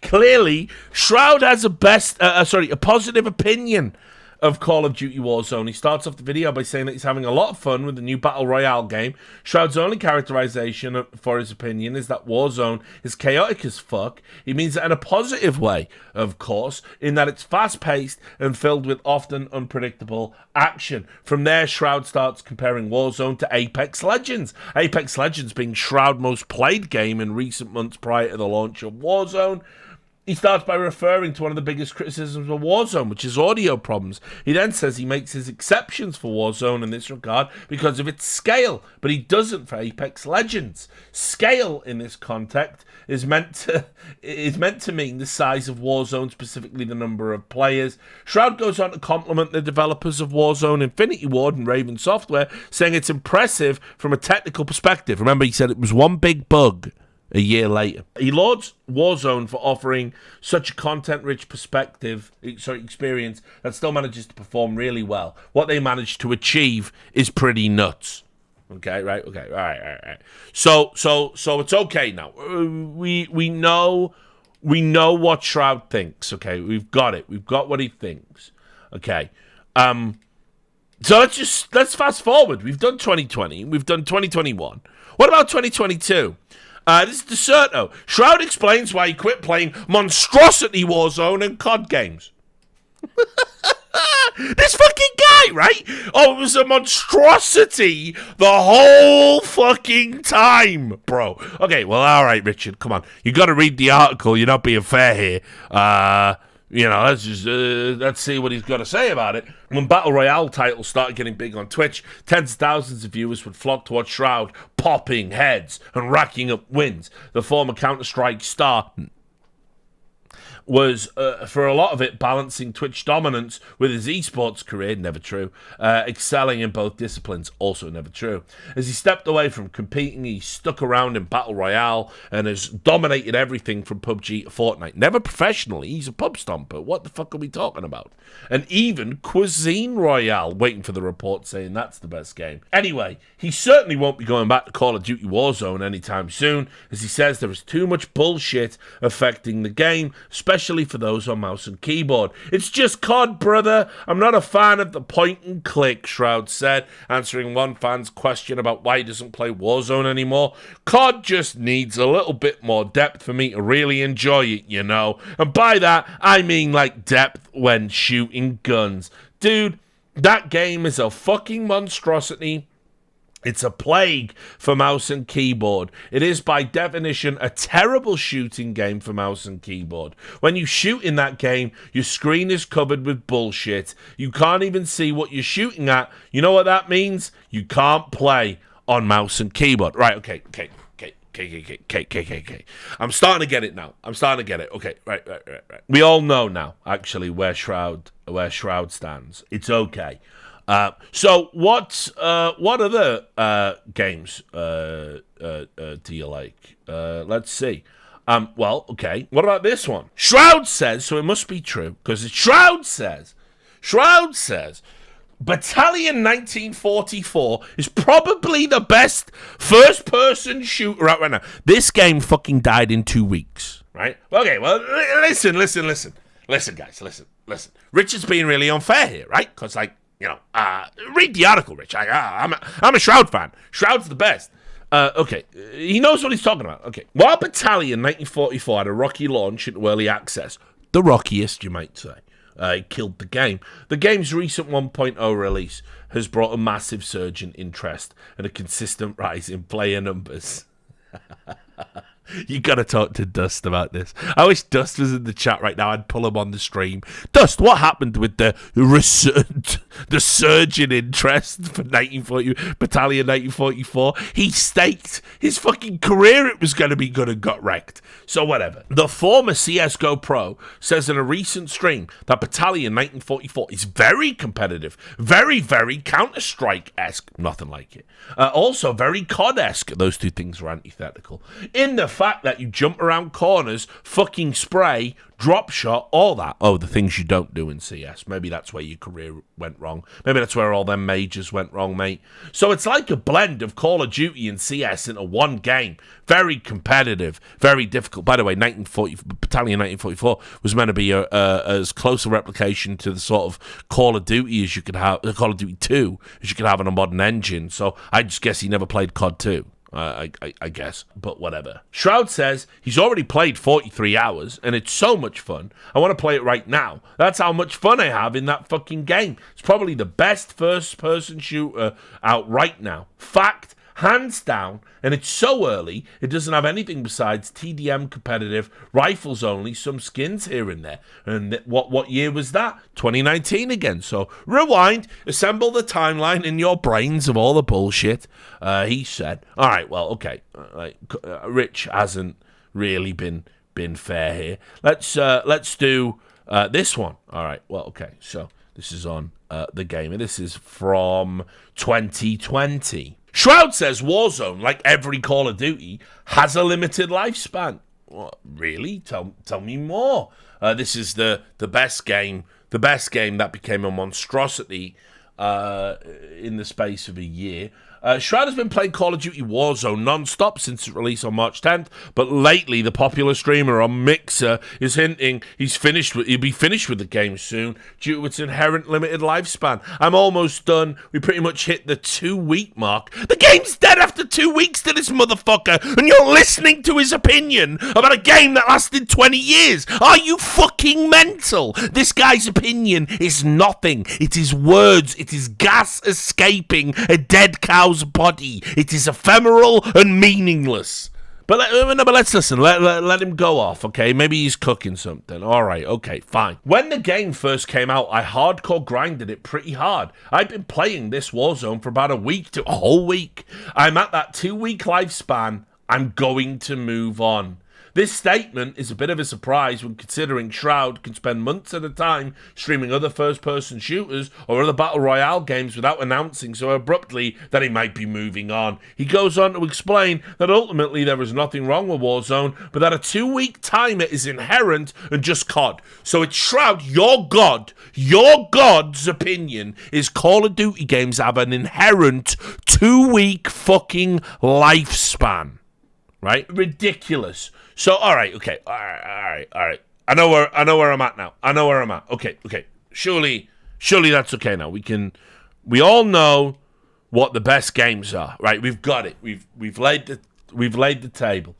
Clearly, Shroud has a positive opinion of Call of Duty Warzone. He starts off the video by saying that he's having a lot of fun with the new Battle Royale game. Shroud's only characterization for his opinion is that Warzone is chaotic as fuck. He means that in a positive way, of course, in that it's fast-paced and filled with often unpredictable action. From there, Shroud starts comparing Warzone to Apex Legends. Apex Legends being Shroud's most played game in recent months prior to the launch of Warzone. He starts by referring to one of the biggest criticisms of Warzone, which is audio problems. He then says he makes his exceptions for Warzone in this regard because of its scale, but he doesn't for Apex Legends. Scale in this context is meant to mean the size of Warzone, specifically the number of players. Shroud goes on to compliment the developers of Warzone, Infinity Ward and Raven Software, saying it's impressive from a technical perspective. Remember, he said it was one big bug. A year later, he lauds Warzone for offering such a content-rich experience that still manages to perform really well. What they managed to achieve is pretty nuts. Okay, right, okay, all right. So it's okay now. We know what Shroud thinks. Okay, we've got it. We've got what he thinks. Okay, so let's fast forward. We've done 2020. We've done 2021. What about 2022? This is Deserto. Shroud explains why he quit playing monstrosity Warzone and COD games. This fucking guy, right? Oh, it was a monstrosity the whole fucking time, bro. Okay, well, all right, Richard, come on. You got to read the article. You're not being fair here. Let's see what he's got to say about it. When Battle Royale titles started getting big on Twitch, tens of thousands of viewers would flock to watch Shroud popping heads and racking up wins. The former counterstrike star was, for a lot of it, balancing Twitch dominance with his esports career, never true. Excelling in both disciplines, also never true. As he stepped away from competing, he stuck around in Battle Royale and has dominated everything from PUBG to Fortnite. Never professionally, he's a pub stomper. What the fuck are we talking about? And even Cuisine Royale, waiting for the report saying that's the best game. Anyway, he certainly won't be going back to Call of Duty Warzone anytime soon, as he says there is too much bullshit affecting the game, especially for those on mouse and keyboard. It's just COD, brother. I'm not a fan of the point and click, Shroud said, answering one fan's question about why he doesn't play Warzone anymore. COD just needs a little bit more depth for me to really enjoy it, you know. And by that, I mean like depth when shooting guns. Dude, that game is a fucking monstrosity. It's a plague for mouse and keyboard. It is, by definition, a terrible shooting game for mouse and keyboard. When you shoot in that game, your screen is covered with bullshit. You can't even see what you're shooting at. You know what that means? You can't play on mouse and keyboard. Right, okay. I'm starting to get it now. Okay, right. We all know now, actually, where Shroud stands. It's okay. So what other games do you like? Let's see. Well, okay. What about this one? Shroud says, so it must be true, because Shroud says, Battalion 1944 is probably the best first-person shooter out right now. This game fucking died in 2 weeks, right? Okay, well, listen, guys, listen. Richard's being really unfair here, right? Because, read the article, Rich. I'm a Shroud fan. Shroud's the best. Okay, he knows what he's talking about. Okay, while Battalion 1944 had a rocky launch into early access, the rockiest, you might say, it killed the game. The game's recent 1.0 release has brought a massive surge in interest and a consistent rise in player numbers. You gotta talk to Dust about this. I wish Dust was in the chat right now. I'd pull him on the stream. Dust, what happened with the surge in interest for Battalion 1944? He staked his fucking career it was going to be good and got wrecked. So whatever. The former CSGO pro says in a recent stream that Battalion 1944 is very competitive, very, very Counter-Strike-esque. Nothing like it. Also very COD-esque. Those two things are antithetical. In the fact that you jump around corners, fucking spray, drop shot, all that. Oh, the things you don't do in CS. Maybe that's where your career went wrong. Maybe that's where all them majors went wrong, mate. So it's like a blend of Call of Duty and CS into one game. Very competitive, very difficult. By the way, Battalion 1944 was meant to be as close a replication to the sort of Call of Duty as you could have, Call of Duty 2 as you could have on a modern engine. So I just guess he never played COD 2. I guess, but whatever. Shroud says he's already played 43 hours, and it's so much fun. I want to play it right now. That's how much fun I have in that fucking game. It's probably the best first-person shooter out right now. Fact, hands down, and it's so early, it doesn't have anything besides TDM competitive, rifles only, some skins here and there. And what year was that? 2019 again. So rewind, assemble the timeline in your brains of all the bullshit he said. All right, well, okay. Rich hasn't really been fair here. Let's do this one. All right, well, okay. So this is on the game, and this is from 2020. Shroud says Warzone, like every Call of Duty, has a limited lifespan. What, really? Tell me more. This is the best game that became a monstrosity in the space of a year. Shroud has been playing Call of Duty Warzone non-stop since its release on March 10th, but lately the popular streamer on Mixer is hinting he'll be finished with the game soon due to its inherent limited lifespan. I'm almost done. We pretty much hit the 2-week mark. The game's dead after 2 weeks to this motherfucker, and you're listening to his opinion about a game that lasted 20 years. Are you fucking mental? This guy's opinion is nothing. It is words. It is gas escaping a dead cow's body. It is ephemeral and meaningless. But let's listen. Let him go off, okay? Maybe he's cooking something. All right, okay, fine. When the game first came out, I hardcore grinded it pretty hard. I've been playing this Warzone for about a whole week. I'm at that 2-week lifespan. I'm going to move on. This statement is a bit of a surprise when considering Shroud can spend months at a time streaming other first-person shooters or other Battle Royale games without announcing so abruptly that he might be moving on. He goes on to explain that ultimately there is nothing wrong with Warzone, but that a 2-week timer is inherent and just COD. So it's Shroud, your God's opinion is Call of Duty games have an inherent 2-week fucking lifespan. Right? Ridiculous. So, all right, okay, all right. I know where I'm at now. Okay. Surely that's okay now. We all know what the best games are, right? We've got it. We've laid the table.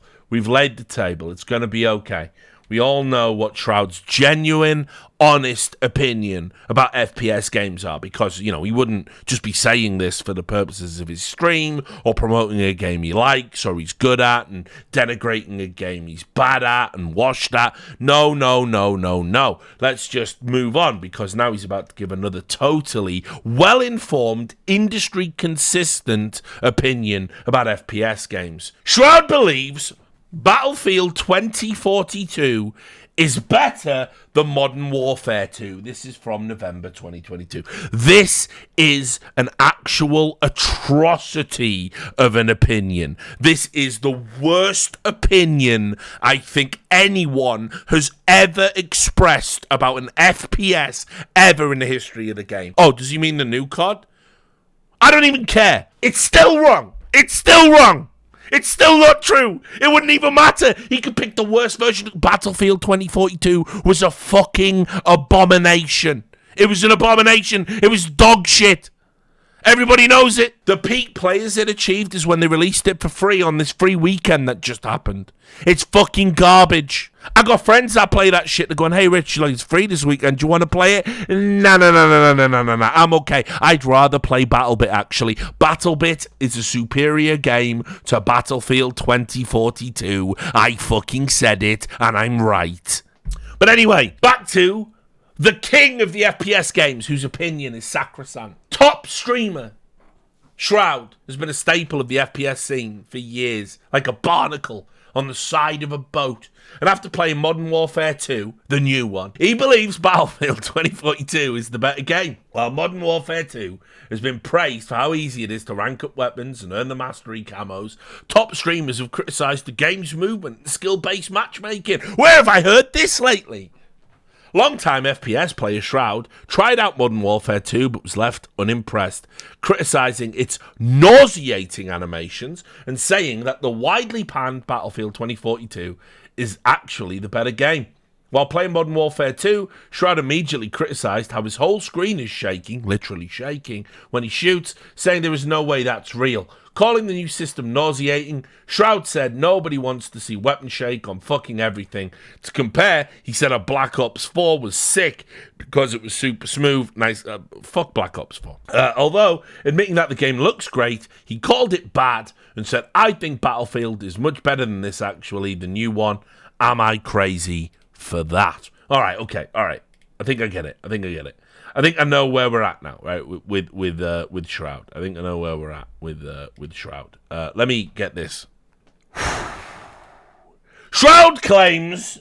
It's gonna be okay. We all know what Shroud's genuine, honest opinion about FPS games are because, he wouldn't just be saying this for the purposes of his stream or promoting a game he likes or he's good at and denigrating a game he's bad at and washed at. No. Let's just move on because now he's about to give another totally well-informed, industry-consistent opinion about FPS games. Shroud believes Battlefield 2042 is better than Modern Warfare 2. This is from November 2022. This is an actual atrocity of an opinion. This is the worst opinion I think anyone has ever expressed about an FPS ever in the history of the game. Oh, does he mean the new COD? I don't even care. It's still wrong. It's still not true. It wouldn't even matter. He could pick the worst version. Battlefield 2042 was a fucking abomination. It was an abomination. It was dog shit. Everybody knows it. The peak players it achieved is when they released it for free on this free weekend that just happened. It's fucking garbage. I got friends that play that shit. They're going, hey, Rich, it's free this weekend. Do you want to play it? No. I'm okay. I'd rather play BattleBit, actually. BattleBit is a superior game to Battlefield 2042. I fucking said it, and I'm right. But anyway, back to the king of the FPS games, whose opinion is sacrosanct. Top streamer Shroud has been a staple of the FPS scene for years, like a barnacle on the side of a boat. And after playing Modern Warfare 2, the new one, he believes Battlefield 2042 is the better game. While Modern Warfare 2 has been praised for how easy it is to rank up weapons and earn the mastery camos, top streamers have criticised the game's movement and skill-based matchmaking. Where have I heard this lately? Longtime FPS player Shroud tried out Modern Warfare 2 but was left unimpressed, criticising its nauseating animations and saying that the widely panned Battlefield 2042 is actually the better game. While playing Modern Warfare 2, Shroud immediately criticised how his whole screen is shaking, literally shaking, when he shoots, saying there is no way that's real. Calling the new system nauseating, Shroud said nobody wants to see weapon shake on fucking everything. To compare, he said a Black Ops 4 was sick because it was super smooth. Nice, fuck Black Ops 4. Although, admitting that the game looks great, he called it bad and said, I think Battlefield is much better than this actually, the new one. Am I crazy for that? All right, okay, all right. I think I get it. I think I know where we're at now, right? With Shroud. I think I know where we're at with Shroud. Let me get this. Shroud claims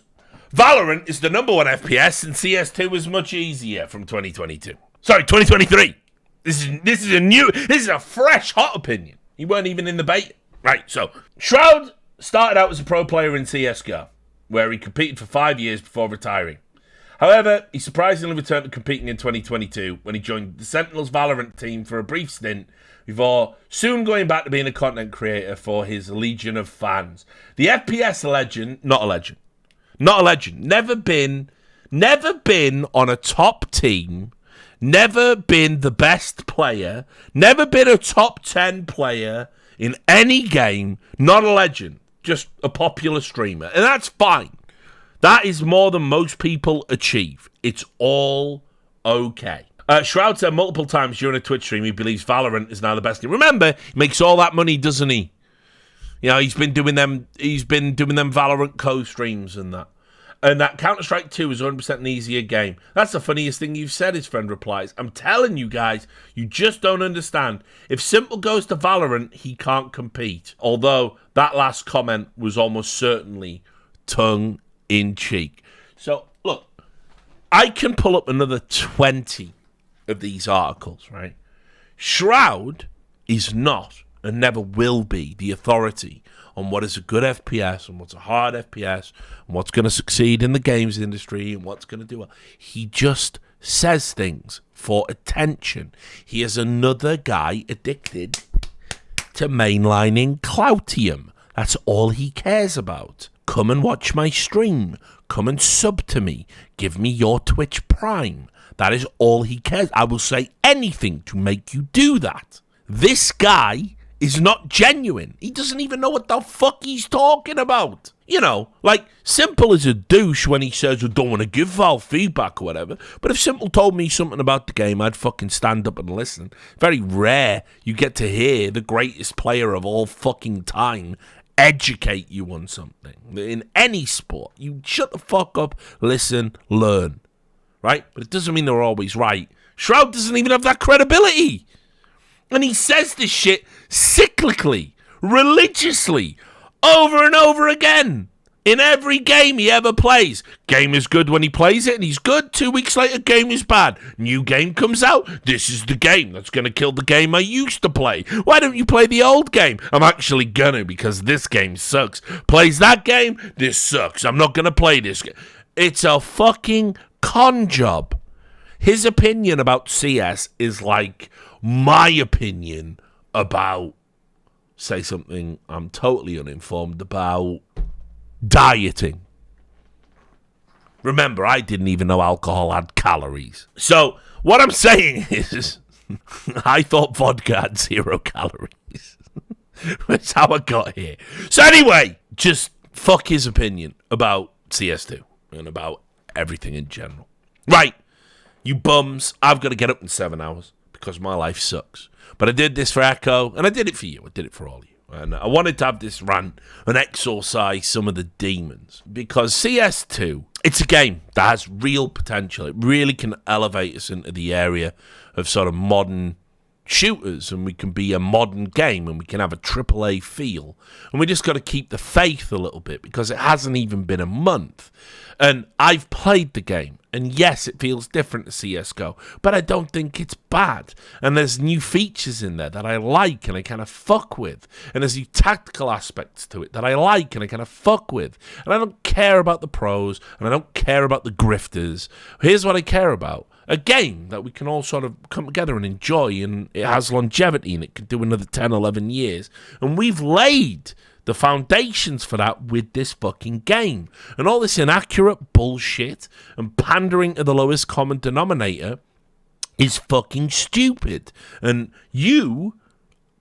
Valorant is the #1 FPS and CS2 is much easier from 2022. Sorry, 2023. This is a fresh, hot opinion. He weren't even in the beta. Right, so Shroud started out as a pro player in CSGO, where he competed for 5 years before retiring. However, he surprisingly returned to competing in 2022 when he joined the Sentinels Valorant team for a brief stint before soon going back to being a content creator for his legion of fans. The FPS legend, not a legend, never been on a top team, never been the best player, never been a top 10 player in any game, not a legend, just a popular streamer. And that's fine. That is more than most people achieve. It's all okay. Shroud said multiple times during a Twitch stream he believes Valorant is now the best game. Remember, he makes all that money, doesn't he? You know, he's been doing them Valorant co-streams and that. And that Counter-Strike 2 is 100% an easier game. That's the funniest thing you've said, his friend replies. I'm telling you guys, you just don't understand. If Simple goes to Valorant, he can't compete. Although that last comment was almost certainly tongue-in-cheek. So, look, I can pull up another 20 of these articles, right? Shroud is not and never will be the authority on what is a good FPS and what's a hard FPS and what's going to succeed in the games industry and what's going to do well. He just says things for attention. He is another guy addicted to mainlining Cloutium. That's all he cares about. Come and watch my stream. Come and sub to me. Give me your Twitch Prime. That is all he cares. I will say anything to make you do that. This guy is not genuine. He doesn't even know what the fuck he's talking about. You know, like, Simple is a douche when he says, I don't want to give Valve feedback or whatever. But if Simple told me something about the game, I'd fucking stand up and listen. Very rare you get to hear the greatest player of all fucking time educate you on something. In any sport, you shut the fuck up, listen, learn. Right? But it doesn't mean they're always right. Shroud doesn't even have that credibility. And he says this shit cyclically, religiously, over and over again. In every game he ever plays. Game is good when he plays it, and he's good. 2 weeks later, game is bad. New game comes out. This is the game that's going to kill the game I used to play. Why don't you play the old game? I'm actually gonna, because this game sucks. Plays that game? This sucks. I'm not going to play this game. It's a fucking con job. His opinion about CS is like my opinion about, say something I'm totally uninformed about, dieting. Remember, I didn't even know alcohol had calories. So, what I'm saying is, I thought vodka had 0 calories. That's how I got here. So anyway, just fuck his opinion about CS2 and about everything in general. Right, you bums, I've got to get up in 7 hours because my life sucks. But I did this for Echo, and I did it for you. I did it for all of you. And I wanted to have this rant and exorcise some of the demons. Because CS2, it's a game that has real potential. It really can elevate us into the area of sort of modern shooters and we can be a modern game and we can have a AAA feel. And we just got to keep the faith a little bit because it hasn't even been a month. And I've played the game, and yes, it feels different to CSGO, but I don't think it's bad. And there's new features in there that I like and I kind of fuck with. And there's new tactical aspects to it that I like and I kind of fuck with. And I don't care about the pros, and I don't care about the grifters. Here's what I care about. A game that we can all sort of come together and enjoy, and it has longevity, and it could do another 10, 11 years. And we've laid the foundations for that with this fucking game. And all this inaccurate bullshit and pandering to the lowest common denominator is fucking stupid. And you,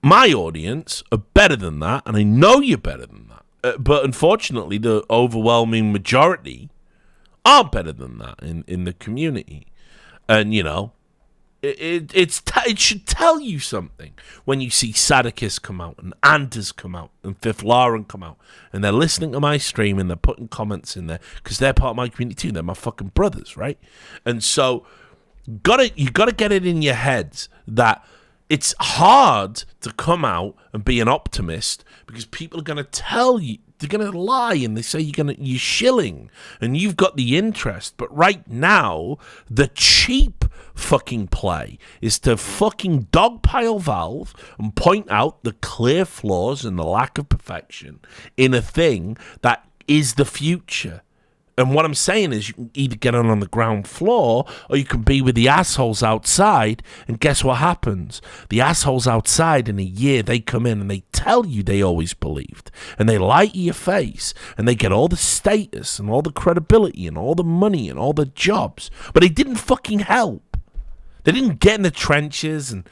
my audience, are better than that, and I know you're better than that. But unfortunately, the overwhelming majority are better than that in the community. And, you know, it should tell you something when you see Sadakis come out and Anders come out and Fifth Lauren come out and they're listening to my stream and they're putting comments in there because they're part of my community too. They're my fucking brothers, right? And so you gotta get it in your heads that it's hard to come out and be an optimist because people are gonna tell you, they're gonna lie and they say you're shilling and you've got the interest. But right now, the cheap fucking play is to fucking dogpile Valve and point out the clear flaws and the lack of perfection in a thing that is the future. And what I'm saying is you can either get on the ground floor or you can be with the assholes outside, and guess what happens? The assholes outside in a year, they come in and they tell you they always believed, and they lie to your face, and they get all the status and all the credibility and all the money and all the jobs, but they didn't fucking help. They didn't get in the trenches and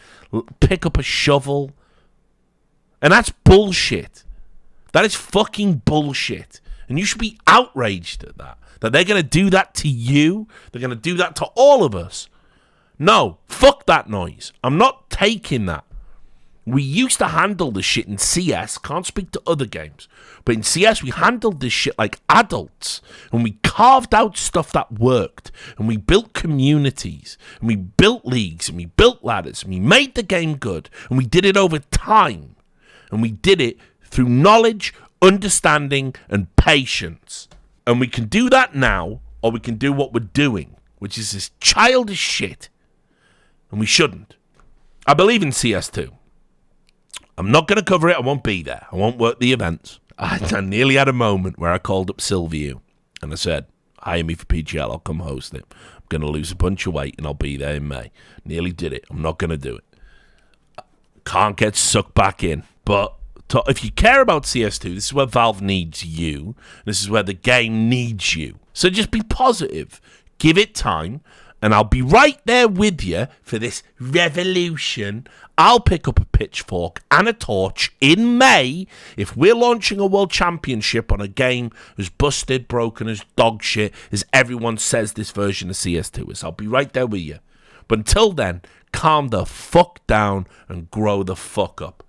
pick up a shovel. And that's bullshit. That is fucking bullshit. And you should be outraged at that. That they're going to do that to you. They're going to do that to all of us. No, fuck that noise. I'm not taking that. We used to handle this shit in CS. Can't speak to other games. But in CS, we handled this shit like adults. And we carved out stuff that worked. And we built communities. And we built leagues. And we built ladders. And we made the game good. And we did it over time. And we did it through knowledge, understanding, and patience. And we can do that now, or we can do what we're doing, which is this childish shit. And we shouldn't. I believe in CS2. I'm not going to cover it. I won't be there. I won't work the events. I nearly had a moment where I called up Silvio and I said, hire me for PGL. I'll come host it. I'm going to lose a bunch of weight and I'll be there in May. Nearly did it. I'm not going to do it. Can't get sucked back in. But if you care about CS2, this is where Valve needs you. This is where the game needs you. So just be positive. Give it time. And I'll be right there with you for this revolution. I'll pick up a pitchfork and a torch in May if we're launching a world championship on a game as busted, broken, as dog shit as everyone says this version of CS2 is. I'll be right there with you. But until then, calm the fuck down and grow the fuck up.